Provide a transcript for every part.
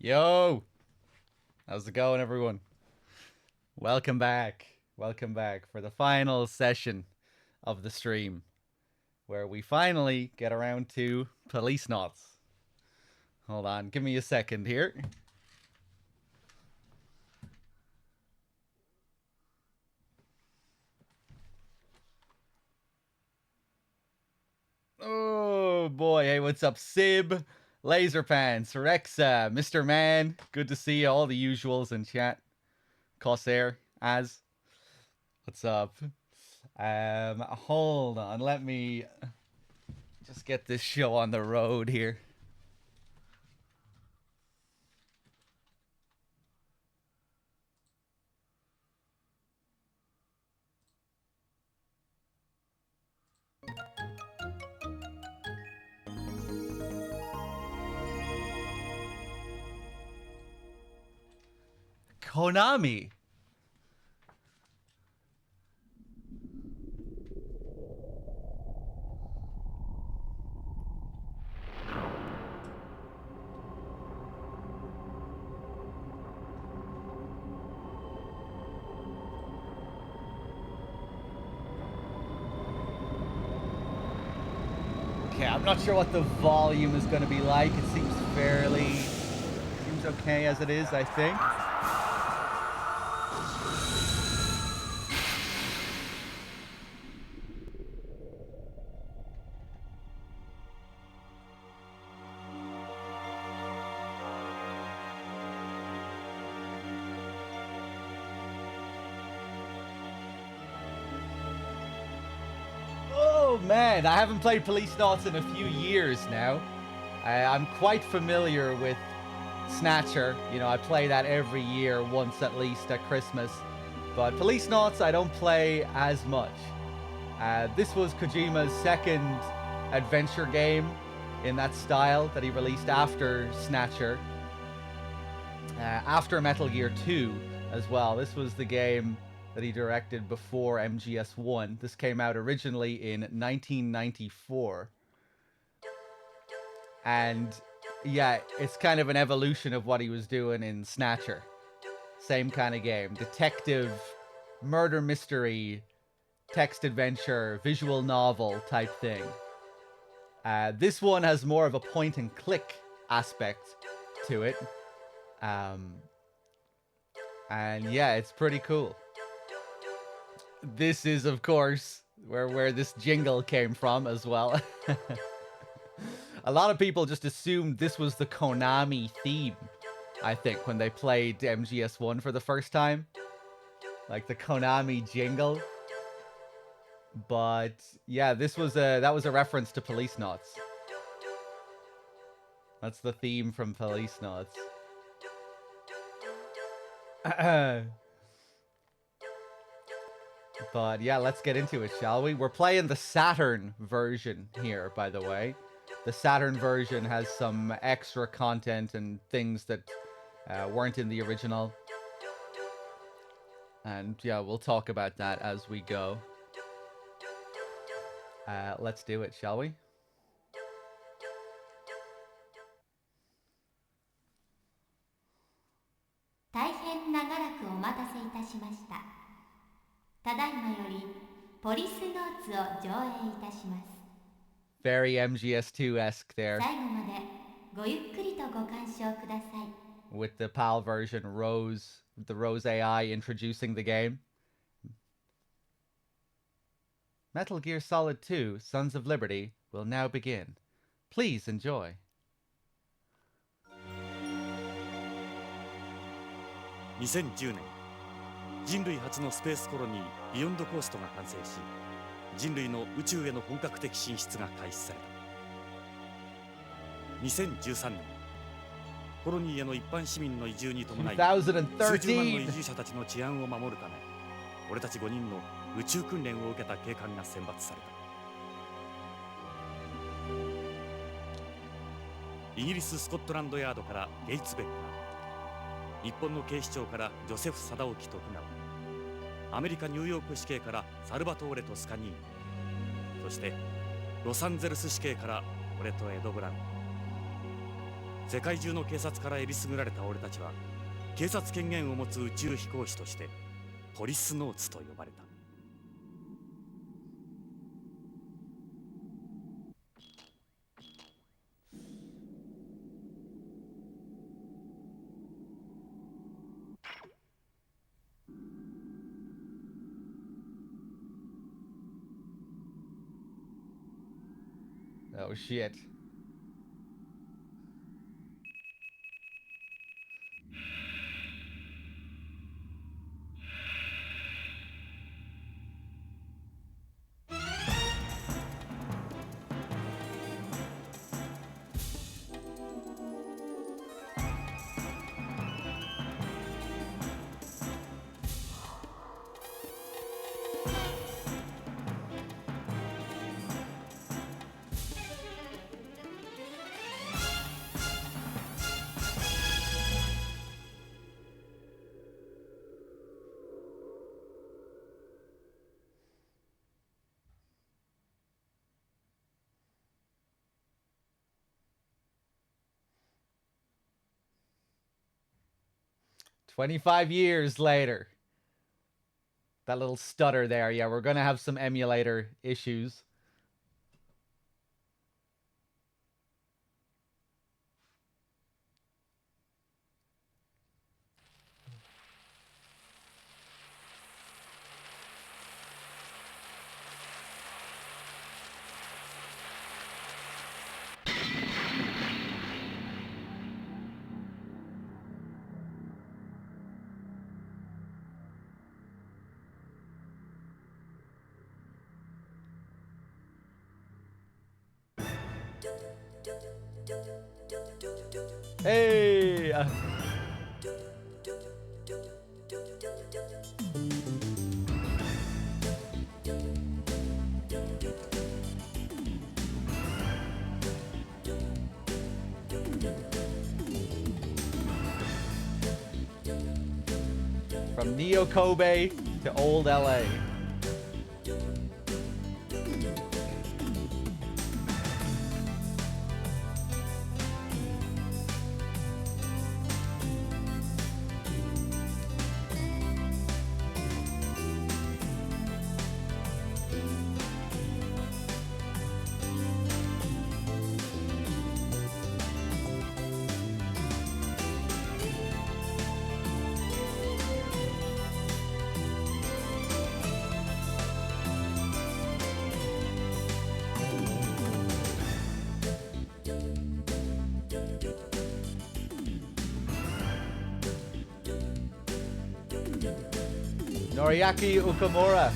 Yo! How's it going, everyone? Welcome back. Welcome back for the final session of the stream, where we finally get around to Policenauts. Hold on, give me a second here. Oh boy, hey, what's up, Sib, Laserpants, Rexa, Mr. Man? Good to see you, all the usuals in chat. Corsair, Az, what's up? Hold on, let me just get this show on the road here. Konami. Okay, I'm not sure what the volume is going to be like. It seems okay as it is, I think. Oh man, I haven't played Policenauts in a few years now. I'm quite familiar with Snatcher. You know, I play that every year, once at least at Christmas. But Policenauts, I don't play as much. This was Kojima's second adventure game in that style that he released after Snatcher. After Metal Gear 2 as well. This was the game that he directed before MGS1. This came out originally in 1994. And yeah, it's kind of an evolution of what he was doing in Snatcher. Same kind of game. Detective, murder mystery, text adventure, visual novel type thing. This one has more of a point and click aspect to it. And yeah, it's pretty cool. This is, of course, where this jingle came from as well. A lot of people just assumed this was the Konami theme, I think, when they played MGS1 for the first time. Like the Konami jingle. But yeah, that was a reference to Policenauts. That's the theme from Policenauts. But yeah, let's get into it, shall we? We're playing the Saturn version here, by the way. The Saturn version has some extra content and things that weren't in the original. And yeah, we'll talk about that as we go. Let's do it, shall we? Very MGS2-esque there. With the PAL version, Rose, the Rose AI introducing the game. Metal Gear Solid 2, Sons of Liberty, will now begin. Please enjoy. 2010年、人類初のスペースコロニービヨンドコーストが完成し、人類の宇宙への本格的進出が開始された。2013年、コロニーへの一般市民の移住に伴い、数十万の移住者たちの治安を守るため、俺たち5人の宇宙訓練を受けた警官が選抜された。イギリス・スコットランドヤードからゲイツ・ベッカー、日本の警視庁からジョセフ・貞興徳川、アメリカ・ニューヨーク市警からサルバトーレ・トスカニーニ、そしてロサンゼルス市警から俺とエド・ブラウン。世界中の警察からえりすぐられた俺たちは警察権限を持つ宇宙飛行士としてポリスノーツと呼ばれた。Oh shit. "25 years later." That little stutter there. Yeah, we're gonna have some emulator issues. Hey! From Neo Kobe to Old LA. Noriaki Ukamura.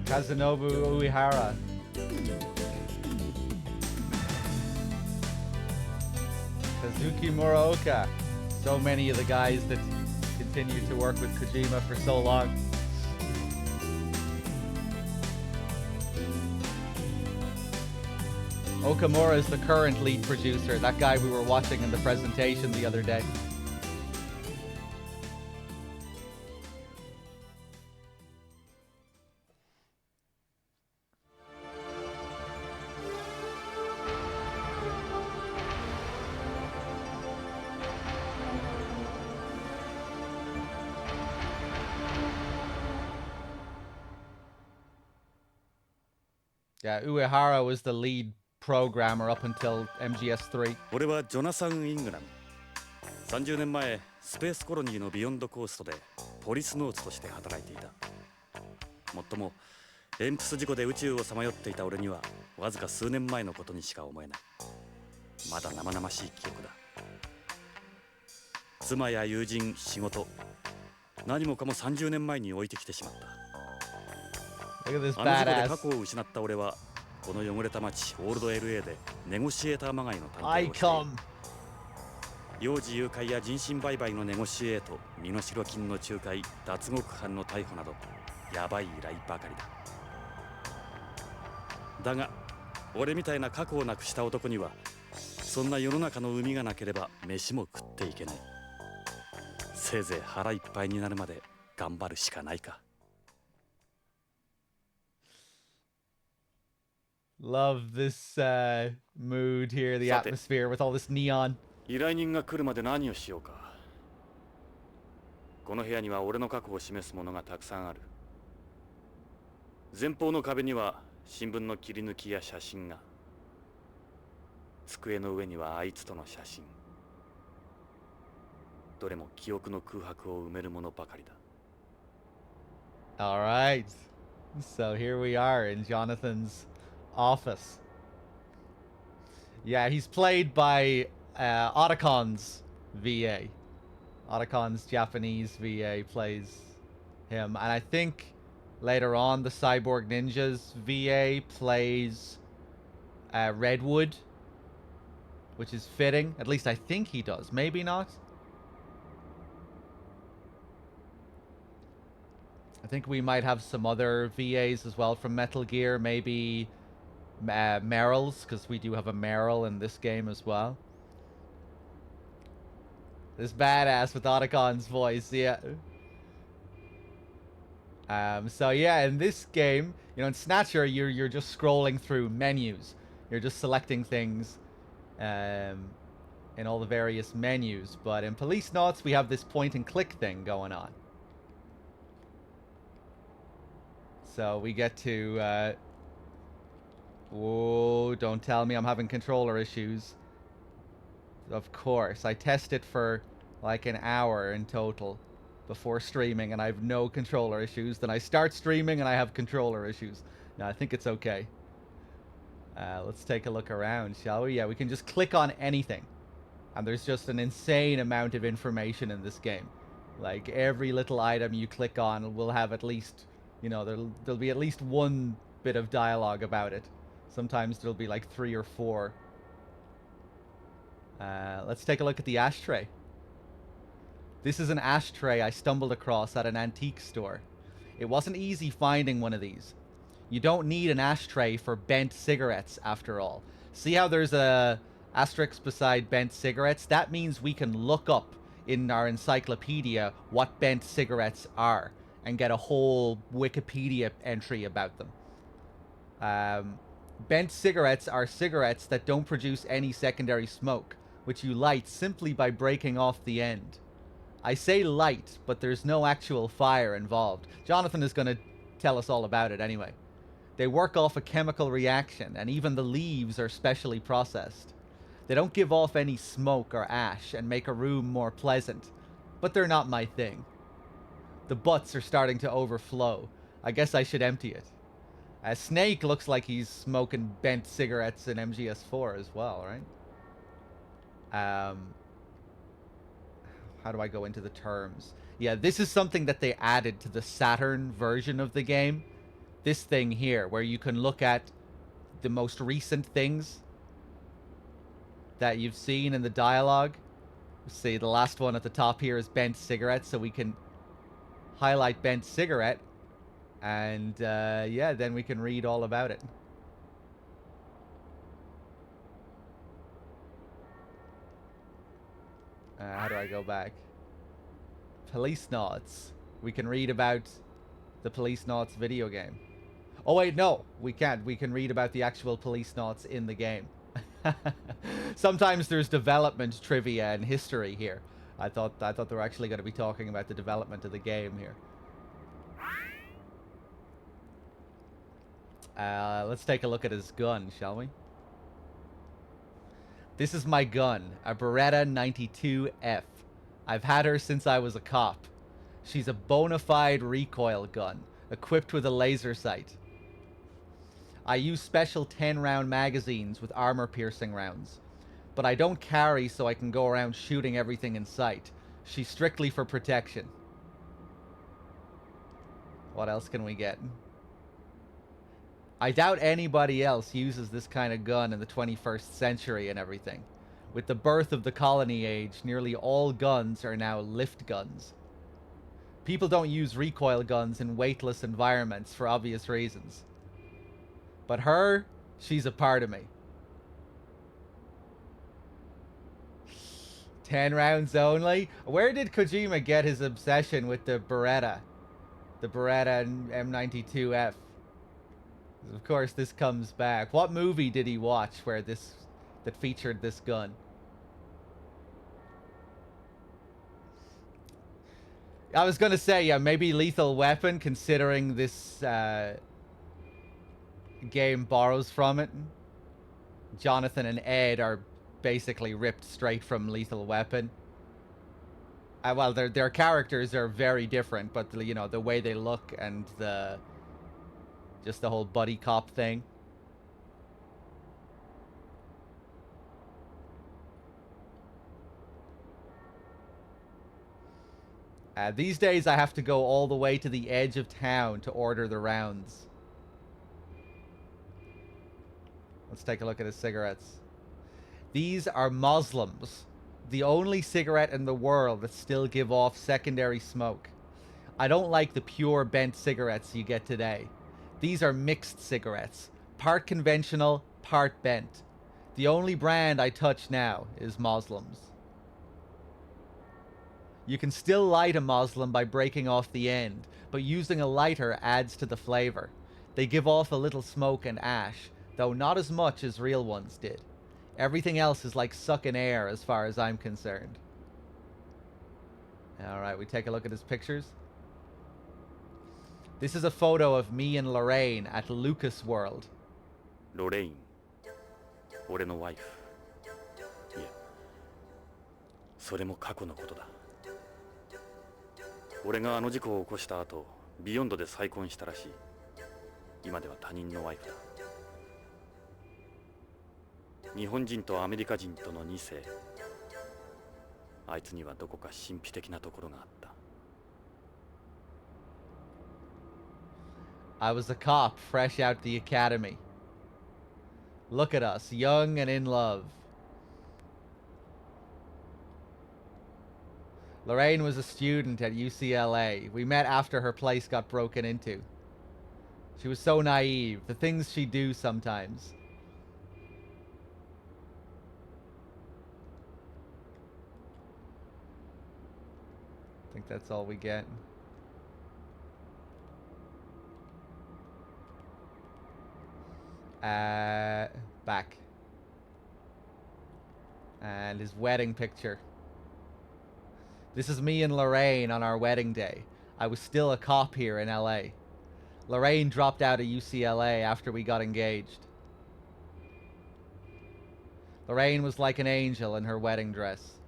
Kazunobu Uehara. Kazuki Muraoka. So many of the guys that continue to work with Kojima for so long. Okamura is the current lead producer, that guy we were watching in the presentation the other day. Yeah, Uehara was the lead programmer up until MGS3. 俺はジョナサン・イングラム。30年前、スペースコロニーのビヨンドコーストでポリスノーツとして働いていた。もっとも、エンプス事故で宇宙をさまよっていた俺には、わずか数年前のことにしか思えない。まだ生々しい記憶だ。妻や友人、仕事、何もかも30年前に置いてきてしまった。あの事故で過去を失った俺はこの汚れた街オールド LA でネゴシエーターまがいの探偵をしている。幼児誘拐や人身売買のネゴシエート、身代金の仲介、脱獄犯の逮捕などヤバい依頼ばかりだ。だが俺みたいな過去をなくした男にはそんな世の中の海がなければ飯も食っていけない。せいぜい腹いっぱいになるまで頑張るしかないか。Love this mood here, the atmosphere with all this neon. 依頼人が来るまで何をしようか。この部屋には俺の過去を示すものがたくさんある。前方の壁には新聞の切り抜きや写真が。机の上にはあいつとの写真。どれも記憶の空白を埋めるものばかりだ。All right. So here we are in Jonathan's office. Yeah, he's played by Otacon's VA. Otacon's Japanese VA plays him. And I think later on the Cyborg Ninja's VA plays Redwood, which is fitting. At least I think he does. Maybe not. I think we might have some other VAs as well from Metal Gear. Maybe Meryl's, because we do have a Meryl in this game as well. This badass with Otacon's voice, yeah. So yeah, in this game, you know, in Snatcher, you're just scrolling through menus. You're just selecting things in all the various menus. But in Policenauts, we have this point and click thing going on. So we get to, whoa, don't tell me I'm having controller issues. Of course, I tested for like an hour in total before streaming and I have no controller issues. Then I start streaming and I have controller issues. Now I think it's okay. Let's take a look around, shall we? Yeah, we can just click on anything. And there's just an insane amount of information in this game. Like every little item you click on will have at least, you know, there'll be at least one bit of dialogue about it. Sometimes there'll be like 3 or 4. Let's take a look at the ashtray. This is an ashtray I stumbled across at an antique store. It wasn't easy finding one of these. You don't need an ashtray for bent cigarettes, after all. See how there's a asterisk beside bent cigarettes? That means we can look up in our encyclopedia what bent cigarettes are and get a whole Wikipedia entry about them. Bent cigarettes are cigarettes that don't produce any secondary smoke, which you light simply by breaking off the end. I say light, but there's no actual fire involved. Jonathan is going to tell us all about it anyway. They work off a chemical reaction, and even the leaves are specially processed. They don't give off any smoke or ash and make a room more pleasant, but they're not my thing. The butts are starting to overflow. I guess I should empty it. Snake looks like he's smoking bent cigarettes in MGS4 as well, right? How do I go into the terms? Yeah, this is something that they added to the Saturn version of the game. This thing here, where you can look at the most recent things that you've seen in the dialogue. See, the last one at the top here is bent cigarette, so we can highlight bent cigarette. And, yeah, then we can read all about it. How do I go back? Policenauts. We can read about the Policenauts video game. Oh wait, no, we can't. We can read about the actual Policenauts in the game. Sometimes there's development trivia and history here. I thought they were actually going to be talking about the development of the game here. Let's take a look at his gun, shall we? This is my gun, a Beretta 92F. I've had her since I was a cop. She's a bona fide recoil gun, equipped with a laser sight. I use special 10-round magazines with armor-piercing rounds. But I don't carry so I can go around shooting everything in sight. She's strictly for protection. What else can we get? I doubt anybody else uses this kind of gun in the 21st century and everything. With the birth of the colony age, nearly all guns are now lift guns. People don't use recoil guns in weightless environments for obvious reasons. But her, she's a part of me. 10 rounds only? Where did Kojima get his obsession with the Beretta? The Beretta M92F? Of course, this comes back. What movie did he watch where that featured this gun? I was gonna say, yeah, maybe Lethal Weapon, considering this game borrows from it. Jonathan and Ed are basically ripped straight from Lethal Weapon. Well, their characters are very different, but you know, the way they look and just the whole buddy cop thing. These days, I have to go all the way to the edge of town to order the rounds. Let's take a look at his cigarettes. These are Muslims. The only cigarette in the world that still give off secondary smoke. I don't like the pure bent cigarettes you get today. These are mixed cigarettes. Part conventional, part bent. The only brand I touch now is Muslims. You can still light a Muslim by breaking off the end, but using a lighter adds to the flavor. They give off a little smoke and ash, though not as much as real ones did. Everything else is like sucking air as far as I'm concerned. Alright, we take a look at his pictures. This is a photo of me and Lorraine at Lucas World. Lorraine, 俺のワイフ。いや、それも過去のことだ。俺があの事故を起こした後、ビヨンドで再婚したらしい。今では他人のワイフだ。日本人とアメリカ人との2世。あいつにはどこか神秘的なところがあった。I was a cop fresh out the academy. Look at us, young and in love. Lorraine was a student at UCLA. We met after her place got broken into. She was so naive, the things she'd do sometimes. I think that's all we get. Back. And his wedding picture. This is me and Lorraine on our wedding day. I was still a cop here in LA. Lorraine dropped out of UCLA after we got engaged. Lorraine was like an angel in her wedding dress.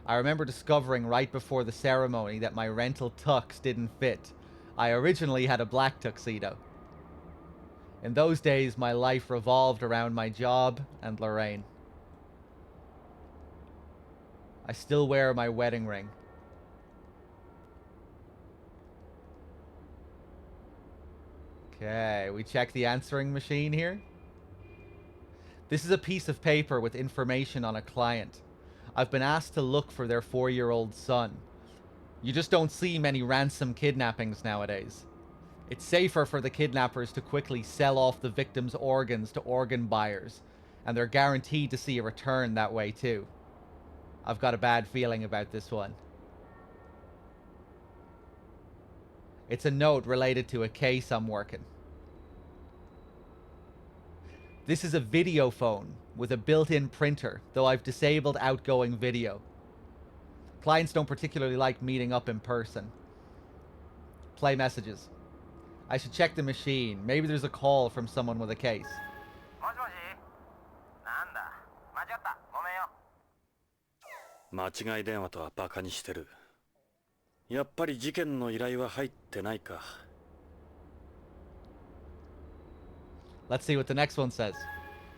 I remember discovering right before the ceremony that my rental tux didn't fit. I originally had a black tuxedo. In those days, my life revolved around my job and Lorraine. I still wear my wedding ring. Okay, we check the answering machine here. This is a piece of paper with information on a client. I've been asked to look for their 4-year-old son. You just don't see many ransom kidnappings nowadays. It's safer for the kidnappers to quickly sell off the victim's organs to organ buyers, and they're guaranteed to see a return that way too. I've got a bad feeling about this one. It's a note related to a case I'm working. This is a video phone with a built-in printer, though I've disabled outgoing video. Clients don't particularly like meeting up in person. Play messages. I should check the machine. Maybe there's a call from someone with a case. 間違い電話とはバカにしてる。やっぱり事件の依頼は入ってないか。Let's see what the next one says.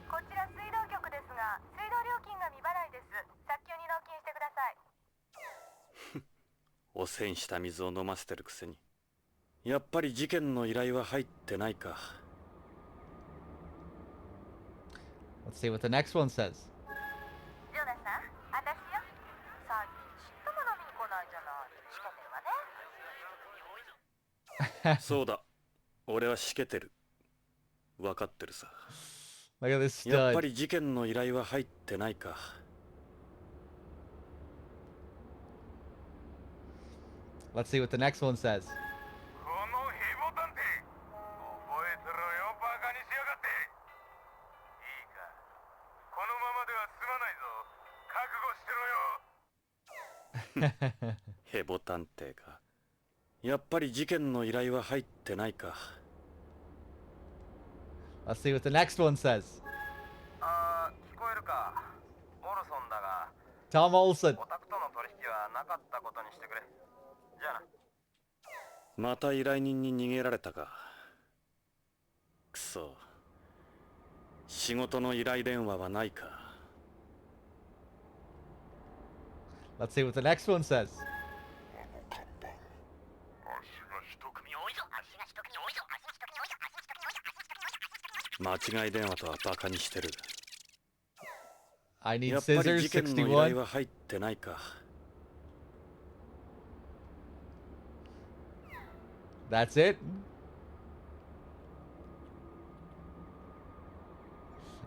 こちら水道局ですが、水道料金が未払いです。早急に納金してください。汚染した水を飲ませてるくせに。やっぱり事件の依頼は入ってないか。Let's see what the next one says. ジョナサン、私よ。最近ちっとも飲みに来ないじゃない。しけてるわね。そうだ。俺はしけてる。分かってるさ。Look at this stud. やっぱり事件の依頼は入ってないか。Let's see what the next one says. このヘボ探偵、ヘボ探偵か。やっぱり事件の依頼は入ってないか。Let's see what the next one says. 聞こえるか。オルソンだが、 Tom Olson. オタクとの取引はなかったことにしてくれ。じゃあな。また依頼人に逃げられたか。くそ。仕事の依頼電話はないか。Let's see what the next one says. 間違い電話とはバカにしてる。 I need やっぱり scissors 事件の依頼61. は入ってないか。 That's it.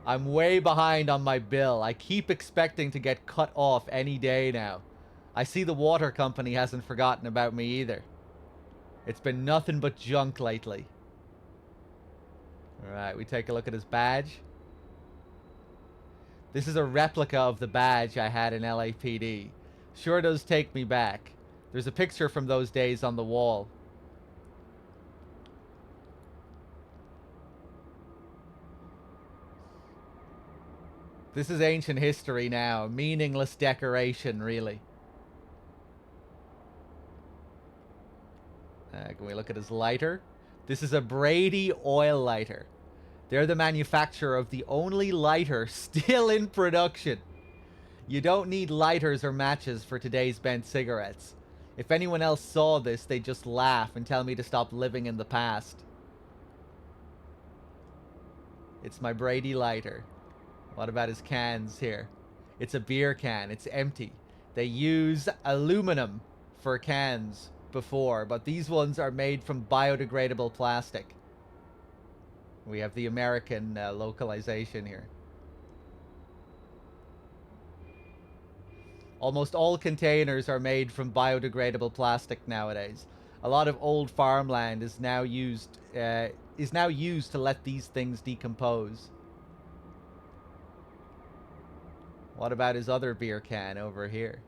I'm way behind on my bill. I keep expecting to get cut off any day now. I see the water company hasn't forgotten about me either. It's been nothing but junk lately. Alright, we take a look at his badge. This is a replica of the badge I had in LAPD. Sure does take me back. There's a picture from those days on the wall. This is ancient history now. Meaningless decoration, really. Can we look at his lighter? This is a Brady oil lighter. They're the manufacturer of the only lighter still in production. You don't need lighters or matches for today's bent cigarettes. If anyone else saw this, they'd just laugh and tell me to stop living in the past. It's my Brady lighter. What about his cans here? It's a beer can. It's empty. They use aluminum for cans before, but these ones are made from biodegradable plastic. We have the American localization here. Almost all containers are made from biodegradable plastic nowadays. A lot of old farmland is now used to let these things decompose. What about his other beer can over here?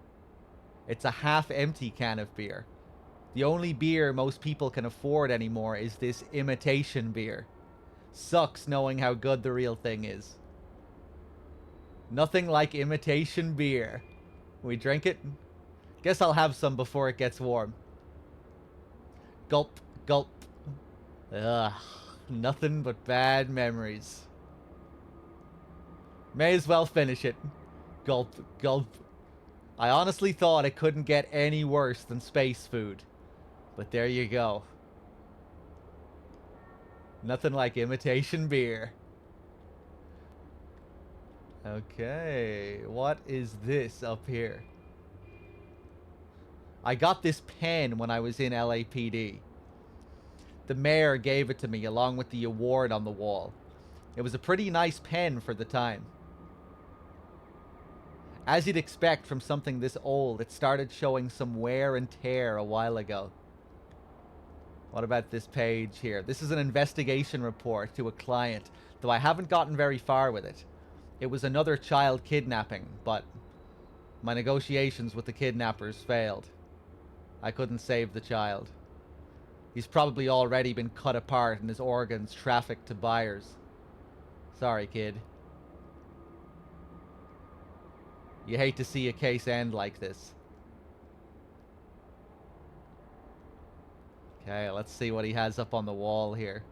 It's a half-empty can of beer. The only beer most people can afford anymore is this imitation beer. Sucks knowing how good the real thing is. Nothing like imitation beer. We drink it? Guess I'll have some before it gets warm. Gulp, gulp. Ugh, nothing but bad memories. May as well finish it. Gulp, gulp. I honestly thought it couldn't get any worse than space food. But there you go. Nothing like imitation beer. Okay, what is this up here? I got this pen when I was in LAPD. The mayor gave it to me along with the award on the wall. It was a pretty nice pen for the time. As you'd expect from something this old, it started showing some wear and tear a while ago. What about this page here? This is an investigation report to a client, though I haven't gotten very far with it. It was another child kidnapping, but my negotiations with the kidnappers failed. I couldn't save the child. He's probably already been cut apart and his organs trafficked to buyers. Sorry, kid. You hate to see a case end like this. Okay, let's see what he has up on the wall here.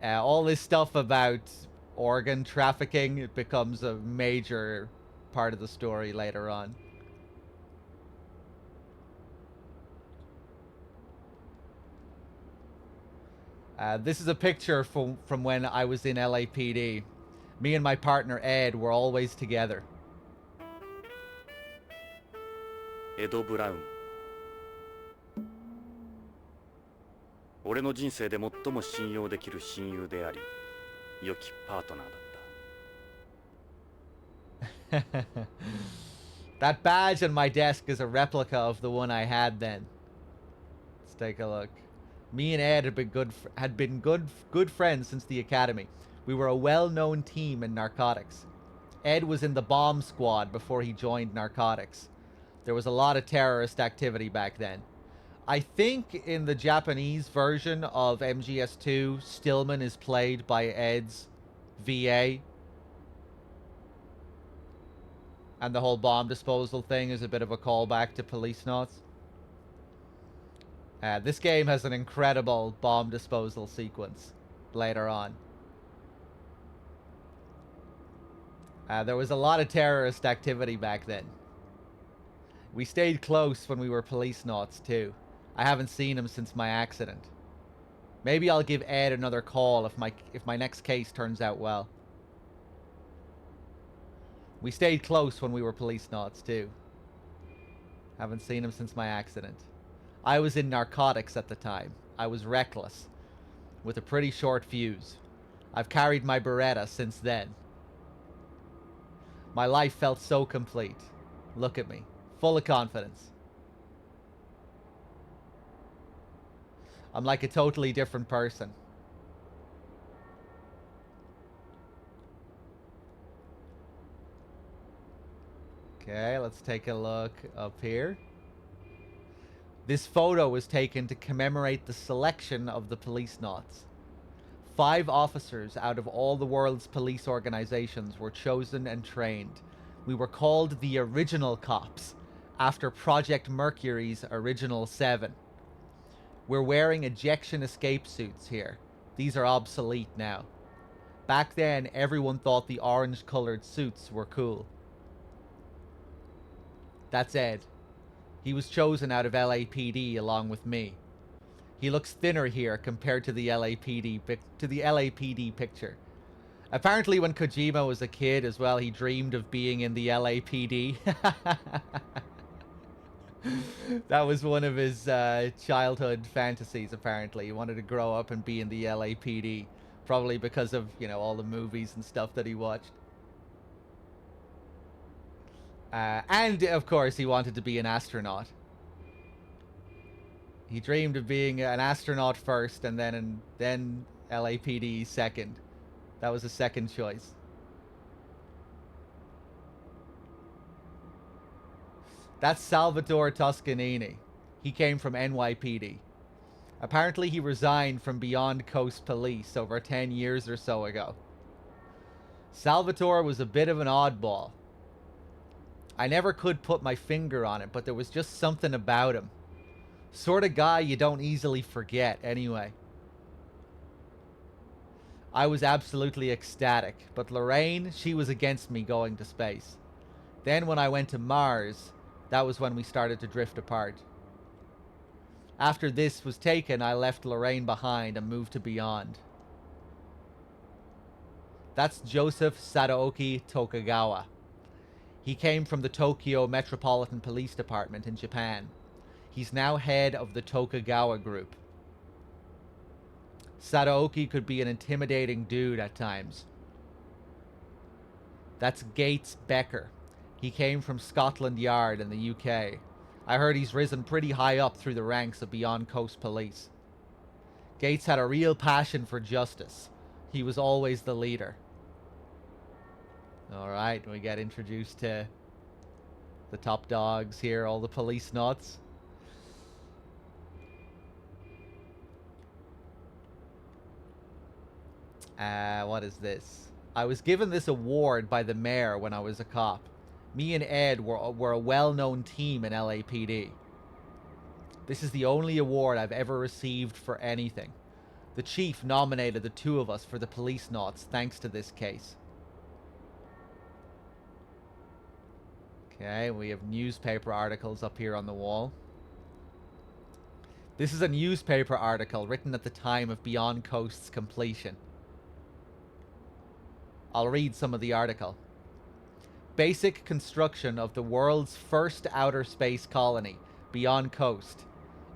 All this stuff about organ trafficking, it becomes a major part of the story later on. This is a picture from when I was in LAPD. Me and my partner Ed were always together. Edo Brown. 俺の人生で最も信用できる親友であり、良きパートナーだった。That badge on my desk is a replica of the one I had then. Let's take a look. Me and Ed had been good friends since the academy. We were a well-known team in narcotics. Ed was in the bomb squad before he joined narcotics. There was a lot of terrorist activity back then. I think in the Japanese version of MGS2, Stillman is played by Ed's VA. And the whole bomb disposal thing is a bit of a callback to Policenauts. This game has an incredible bomb disposal sequence later on. There was a lot of terrorist activity back then. We stayed close when we were Policenauts too. I haven't seen him since my accident. Maybe I'll give Ed another call if my next case turns out well. We stayed close when we were Policenauts too. Haven't seen him since my accident. I was in narcotics at the time. I was reckless, with a pretty short fuse. I've carried my Beretta since then. My life felt so complete. Look at me, full of confidence. I'm like a totally different person. Okay, let's take a look up here. This photo was taken to commemorate the selection of the Policenauts. 5 officers out of all the world's police organizations were chosen and trained. We were called the Original Cops, after Project Mercury's original 7. We're wearing ejection escape suits here. These are obsolete now. Back then, everyone thought the orange-colored suits were cool. That's Ed. He was chosen out of LAPD along with me. He looks thinner here compared to the LAPD picture. Apparently when Kojima was a kid as well, he dreamed of being in the LAPD. That was one of his childhood fantasies, apparently. He wanted to grow up and be in the LAPD. Probably because of, you know, all the movies and stuff that he watched. And, of course, he wanted to be an astronaut. He dreamed of being an astronaut first, and then LAPD second. That was a second choice. That's Salvatore Toscanini. He came from NYPD. Apparently he resigned from Beyond Coast Police over 10 years or so ago. Salvatore was a bit of an oddball. I never could put my finger on it, but there was just something about him. Sort of guy you don't easily forget, anyway. I was absolutely ecstatic, but Lorraine, she was against me going to space. Then when I went to Mars, that was when we started to drift apart. After this was taken, I left Lorraine behind and moved to Beyond. That's Joseph Sadaoki Tokugawa. He came from the Tokyo Metropolitan Police Department in Japan. He's now head of the Tokugawa Group. Sadaoki could be an intimidating dude at times. That's Gates Becker. He came from Scotland Yard in the UK. I heard he's risen pretty high up through the ranks of Beyond Coast Police. Gates had a real passion for justice. He was always the leader. Alright, we get introduced to the top dogs here, all the Policenauts. What is this? I was given this award by the mayor when I was a cop. Me and Ed were a well-known team in LAPD. This is the only award I've ever received for anything. The chief nominated the 2 of us for the Policenauts thanks to this case. Okay, we have newspaper articles up here on the wall. This is a newspaper article written at the time of Beyond Coast's completion. I'll read some of the article. Basic construction of the world's first outer space colony, Beyond Coast,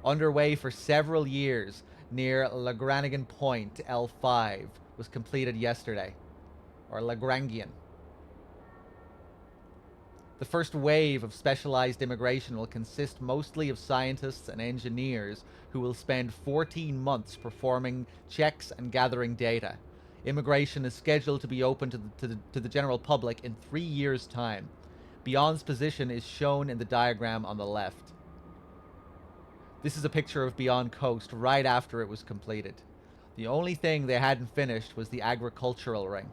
underway for several years near Lagrangian Point L5, was completed yesterday. Or Lagrangian. The first wave of specialized immigration will consist mostly of scientists and engineers who will spend 14 months performing checks and gathering data. Immigration is scheduled to be open to the general public in 3 years' time. Beyond's position is shown in the diagram on the left. This is a picture of Beyond Coast right after it was completed. The only thing they hadn't finished was the agricultural ring.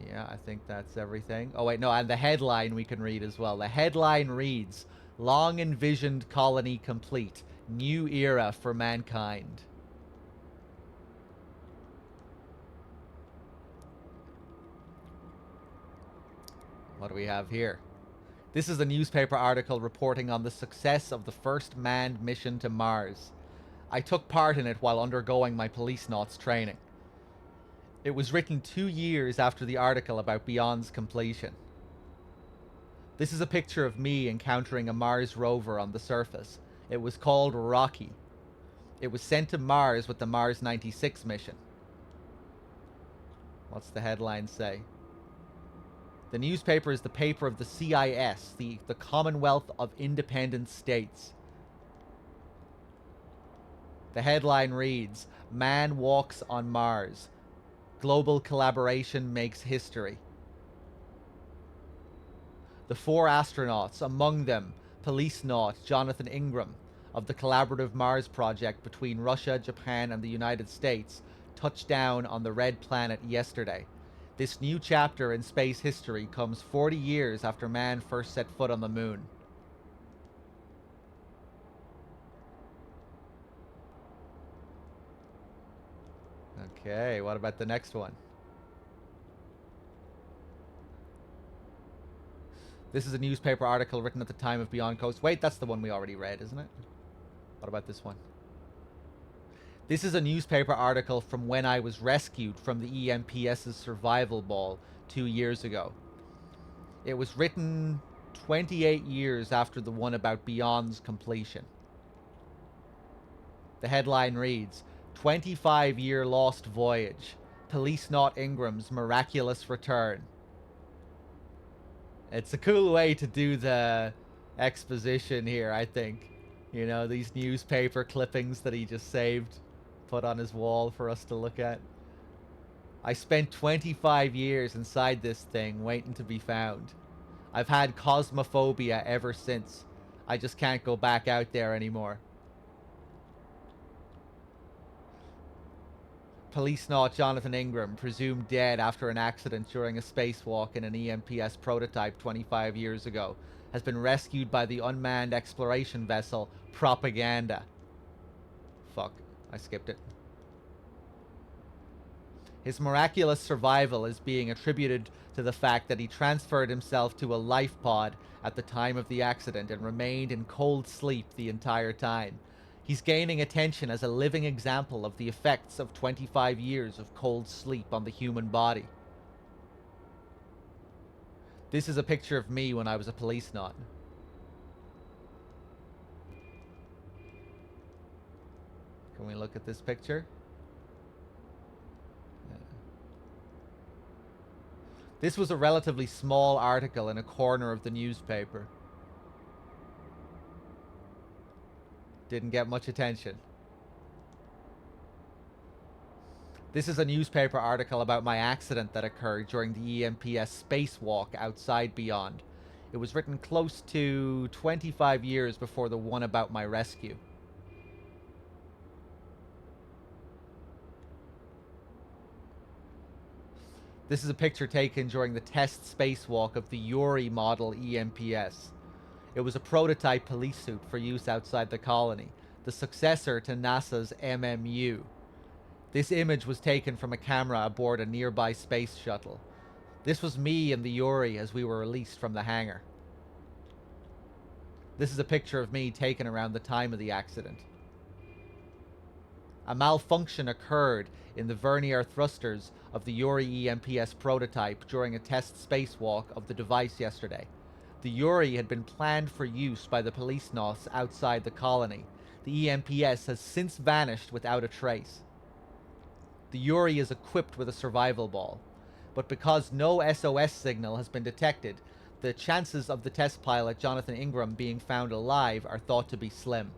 Yeah, I think that's everything. Oh, wait, no, and the headline we can read as well. The headline reads, "Long envisioned colony complete. New era for mankind." What do we have here? This is a newspaper article reporting on the success of the first manned mission to Mars. I took part in it while undergoing my Policenauts training. It was written 2 years after the article about Beyond's completion. This is a picture of me encountering a Mars rover on the surface. It was called Rocky. It was sent to Mars with the Mars 96 mission. What's the headline say? The newspaper is the paper of the CIS, the Commonwealth of Independent States. The headline reads, "Man walks on Mars. Global collaboration makes history." The 4 astronauts, among them Policenaut Jonathan Ingram of the collaborative Mars project between Russia, Japan, and the United States, touched down on the Red Planet yesterday. This new chapter in space history comes 40 years after man first set foot on the moon. Okay, what about the next one? This is a newspaper article written at the time of Beyond Coast. Wait, that's the one we already read, isn't it? What about this one? This is a newspaper article from when I was rescued from the EMPS's survival ball 2 years ago. It was written 28 years after the one about Beyond's completion. The headline reads, 25-year lost voyage. Policenaut Ingram's miraculous return. It's a cool way to do the exposition here, I think. You know, these newspaper clippings that he just saved, put on his wall for us to look at. I spent 25 years inside this thing waiting to be found. I've had cosmophobia ever since. I just can't go back out there anymore. Policenaut Jonathan Ingram, presumed dead after an accident during a spacewalk in an EMPS prototype 25 years ago, has been rescued by the unmanned exploration vessel Propaganda. Fuck, I skipped it. His miraculous survival is being attributed to the fact that he transferred himself to a life pod at the time of the accident and remained in cold sleep the entire time. He's gaining attention as a living example of the effects of 25 years of cold sleep on the human body. This is a picture of me when I was a policenaut. Can we look at this picture? This was a relatively small article in a corner of the newspaper. Didn't get much attention. This is a newspaper article about my accident that occurred during the EMPS spacewalk outside Beyond. It was written close to 25 years before the one about my rescue. This is a picture taken during the test spacewalk of the Yuri model EMPS. It was a prototype police suit for use outside the colony, the successor to NASA's MMU. This image was taken from a camera aboard a nearby space shuttle. This was me and the Yuri as we were released from the hangar. This is a picture of me taken around the time of the accident. A malfunction occurred in the vernier thrusters of the Yuri EMPS prototype during a test spacewalk of the device yesterday. The Yuri had been planned for use by the Policenauts outside the colony. The EMPS has since vanished without a trace. The Yuri is equipped with a survival ball, but because no SOS signal has been detected, the chances of the test pilot, Jonathan Ingram, being found alive are thought to be slim.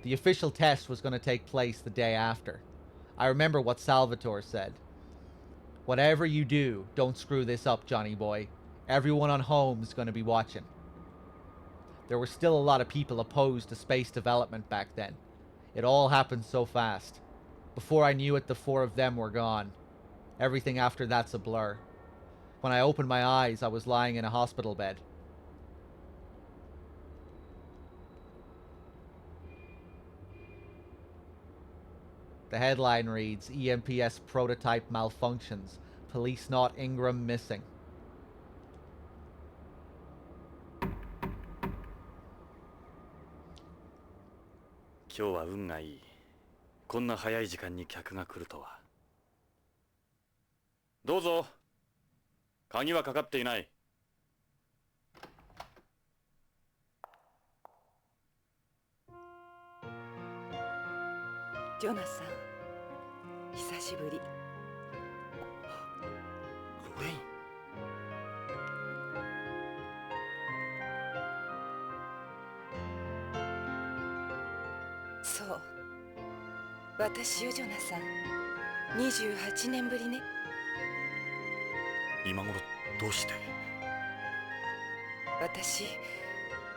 The official test was going to take place the day after. I remember what Salvatore said. Whatever you do, don't screw this up, Johnny boy. Everyone on home's going to be watching. There were still a lot of people opposed to space development back then. It all happened so fast. Before I knew it, the four of them were gone. Everything after that's a blur. When I opened my eyes, I was lying in a hospital bed. The headline reads, EMPS prototype malfunctions. Policenaut Ingram missing. Todayは運がいい。こんな早い時間に客が来るとは。どうぞ。鍵はかかっていない。ジョナサン、久しぶり。ロレイン。そう、私よジョナサン。28年ぶりね。今頃どうして？私、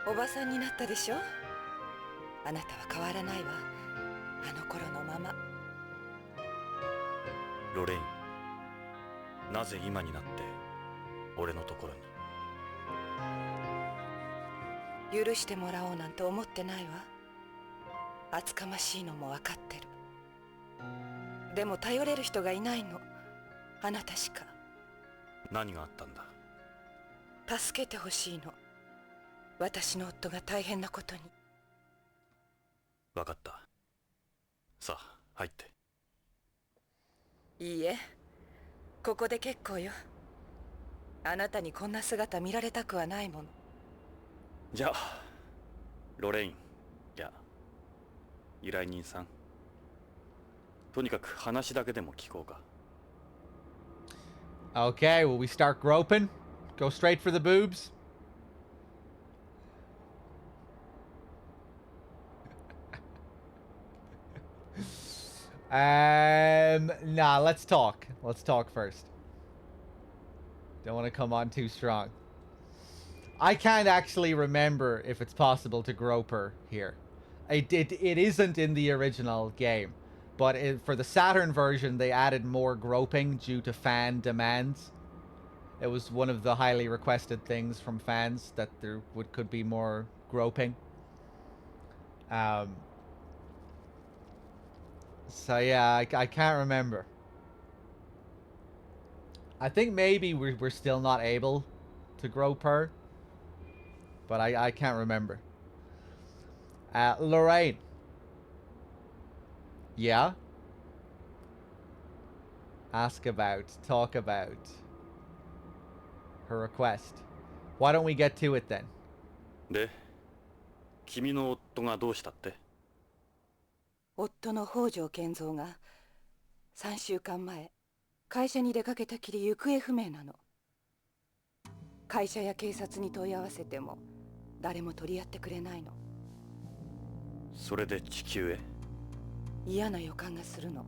おばさんになったでしょ。あなたは変わらないわ。あの頃のまま。ロレイン、なぜ今になって俺のところに？許してもらおうなんて思ってないわ。厚かましいのも分かってる。でも頼れる人がいないの。あなたしか。何があったんだ？助けてほしいの。私の夫が大変なことに。分かった。さあ、入って。いいえ、ここで結構よ。あなたにこんな姿見られたくはないもの。じゃあ、ロレイン、いや、依頼人さん。とにかく話だけでも聞こうか。Okay, will we start groping? Go straight for the boobs? Nah, let's talk. Let's talk first. Don't want to come on too strong. I can't actually remember if it's possible to grope her here. It isn't in the original game. But for the Saturn version, they added more groping due to fan demands. It was one of the highly requested things from fans that there could be more groping. So yeah, I can't remember. I think maybe we're still not able to grope her. But I can't remember. Lorraine. Yeah? Ask about, talk about her request. Why don't we get to it then? で、君の夫がどうしたって？夫の北条健三が3週間前、会社に出かけたきり行方不明なの。会社や警察に問い合わせても誰も取り合ってくれないの。それで地球へ？嫌な予感がするの。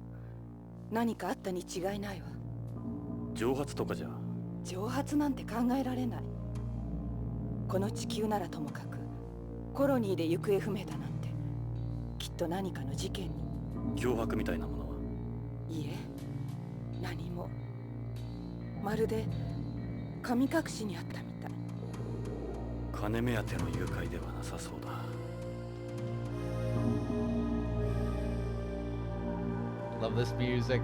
何かあったに違いないわ。蒸発とかじゃ？蒸発なんて考えられない。この地球ならともかくコロニーで行方不明だなんて、きっと何かの事件に。脅迫みたいなものは？いいえ、何も。まるで神隠しにあったみたい。金目当ての誘拐ではなさそうだ。Love this music.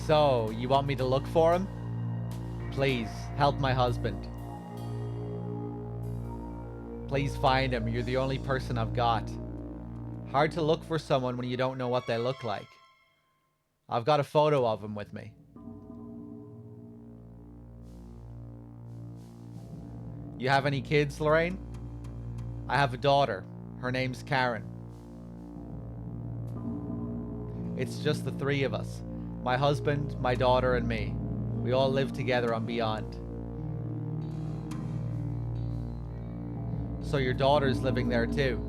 So, you want me to look for him? Please, help my husband. Please find him. You're the only person I've got. Hard to look for someone when you don't know what they look like. I've got a photo of him with me. You have any kids, Lorraine? I have a daughter. Her name's Karen. It's just the three of us. My husband, my daughter, and me. We all live together on Beyond. So your daughter's living there too.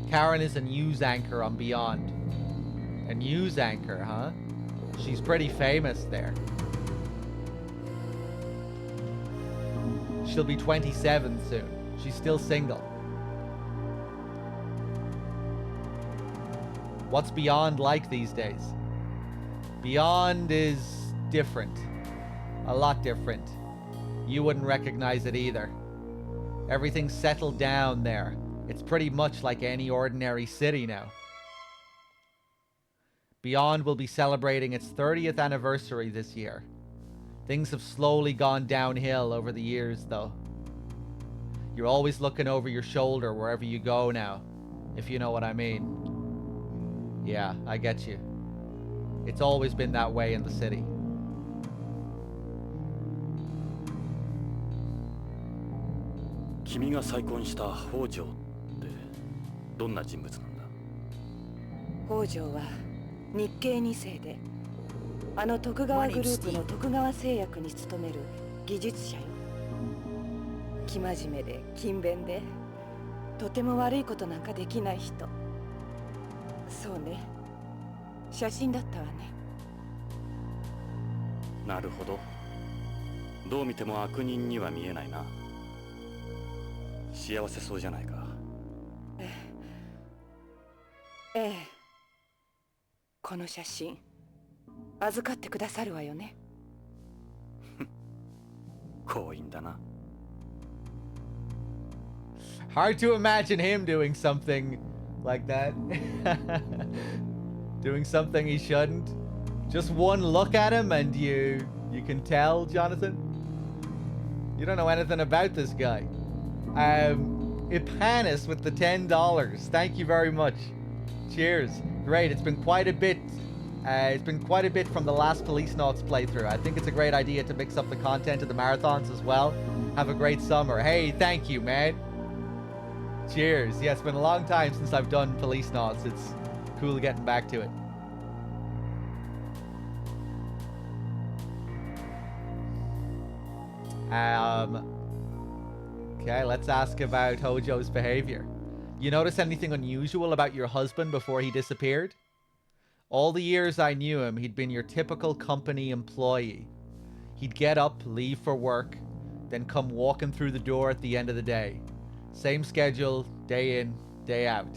Karen is a news anchor on Beyond. A news anchor, huh? She's pretty famous there. She'll be 27 soon. She's still single. What's Beyond like these days? Beyond is different. A lot different. You wouldn't recognize it either. Everything's settled down there. It's pretty much like any ordinary city now. Beyond will be celebrating its 30th anniversary this year. Things have slowly gone downhill over the years, though. You're always looking over your shoulder wherever you go now, if you know what I mean. Yeah, I get you. It's always been that way in the city. Kimiが再婚した北条ってどんな人物なんだ? 北条は日系2世で、あの徳川グループの徳川製薬に勤める技術者よ。生真面目で勤勉で、とても悪いことなんかできない人。そうね。写真だったわね。なるほど。どう見ても悪人には見えないな。幸せそうじゃないか。ええ。この写真預かってくださるわよね。強引だな。Hard to imagine him doing something like that. Doing something he shouldn't. Just one look at him and you can tell, Jonathan. You don't know anything about this guy. Ipanis with the $10. Thank you very much. Cheers. Great. It's been quite a bit. It's been quite a bit from the last Policenauts playthrough. I think it's a great idea to mix up the content of the marathons as well. Have a great summer. Hey, thank you, man. Cheers. Yeah, it's been a long time since I've done Policenauts. It's cool getting back to it. Okay, let's ask about Hojo's behavior. You notice anything unusual about your husband before he disappeared? All the years I knew him, he'd been your typical company employee. He'd get up, leave for work, then come walking through the door at the end of the day. Same schedule, day in, day out.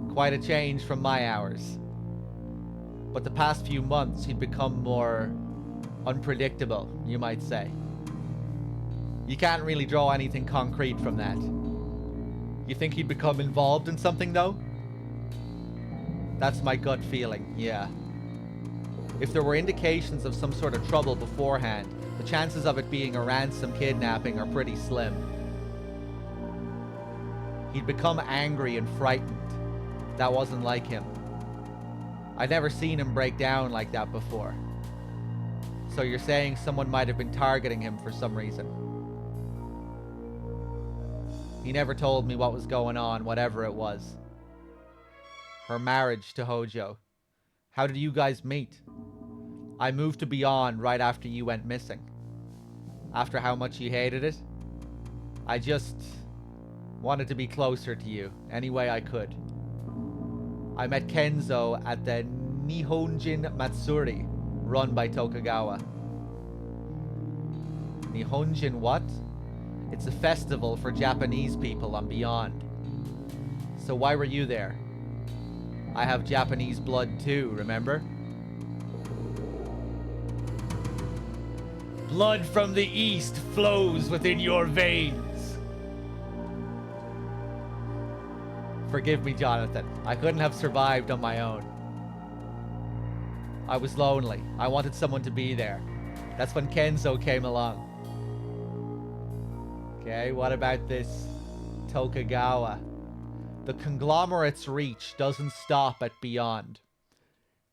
Quite a change from my hours. But the past few months, he'd become more unpredictable, you might say. You can't really draw anything concrete from that. You think he'd become involved in something, though? That's my gut feeling, yeah. If there were indications of some sort of trouble beforehand, the chances of it being a ransom kidnapping are pretty slim. He'd become angry and frightened. That wasn't like him. I'd never seen him break down like that before. So you're saying someone might have been targeting him for some reason. He never told me what was going on, whatever it was. Her marriage to Hojo. How did you guys meet? I moved to Beyond right after you went missing. After how much you hated it, I just wanted to be closer to you any way I could. I met Kenzo at the Nihonjin Matsuri, run by Tokugawa. Nihonjin what? It's a festival for Japanese people on Beyond. So why were you there? I have Japanese blood too, remember? Blood from the east flows within your veins. Forgive me, Jonathan. I couldn't have survived on my own. I was lonely. I wanted someone to be there. That's when Kenzo came along. Okay, what about this Tokugawa? The conglomerate's reach doesn't stop at Beyond.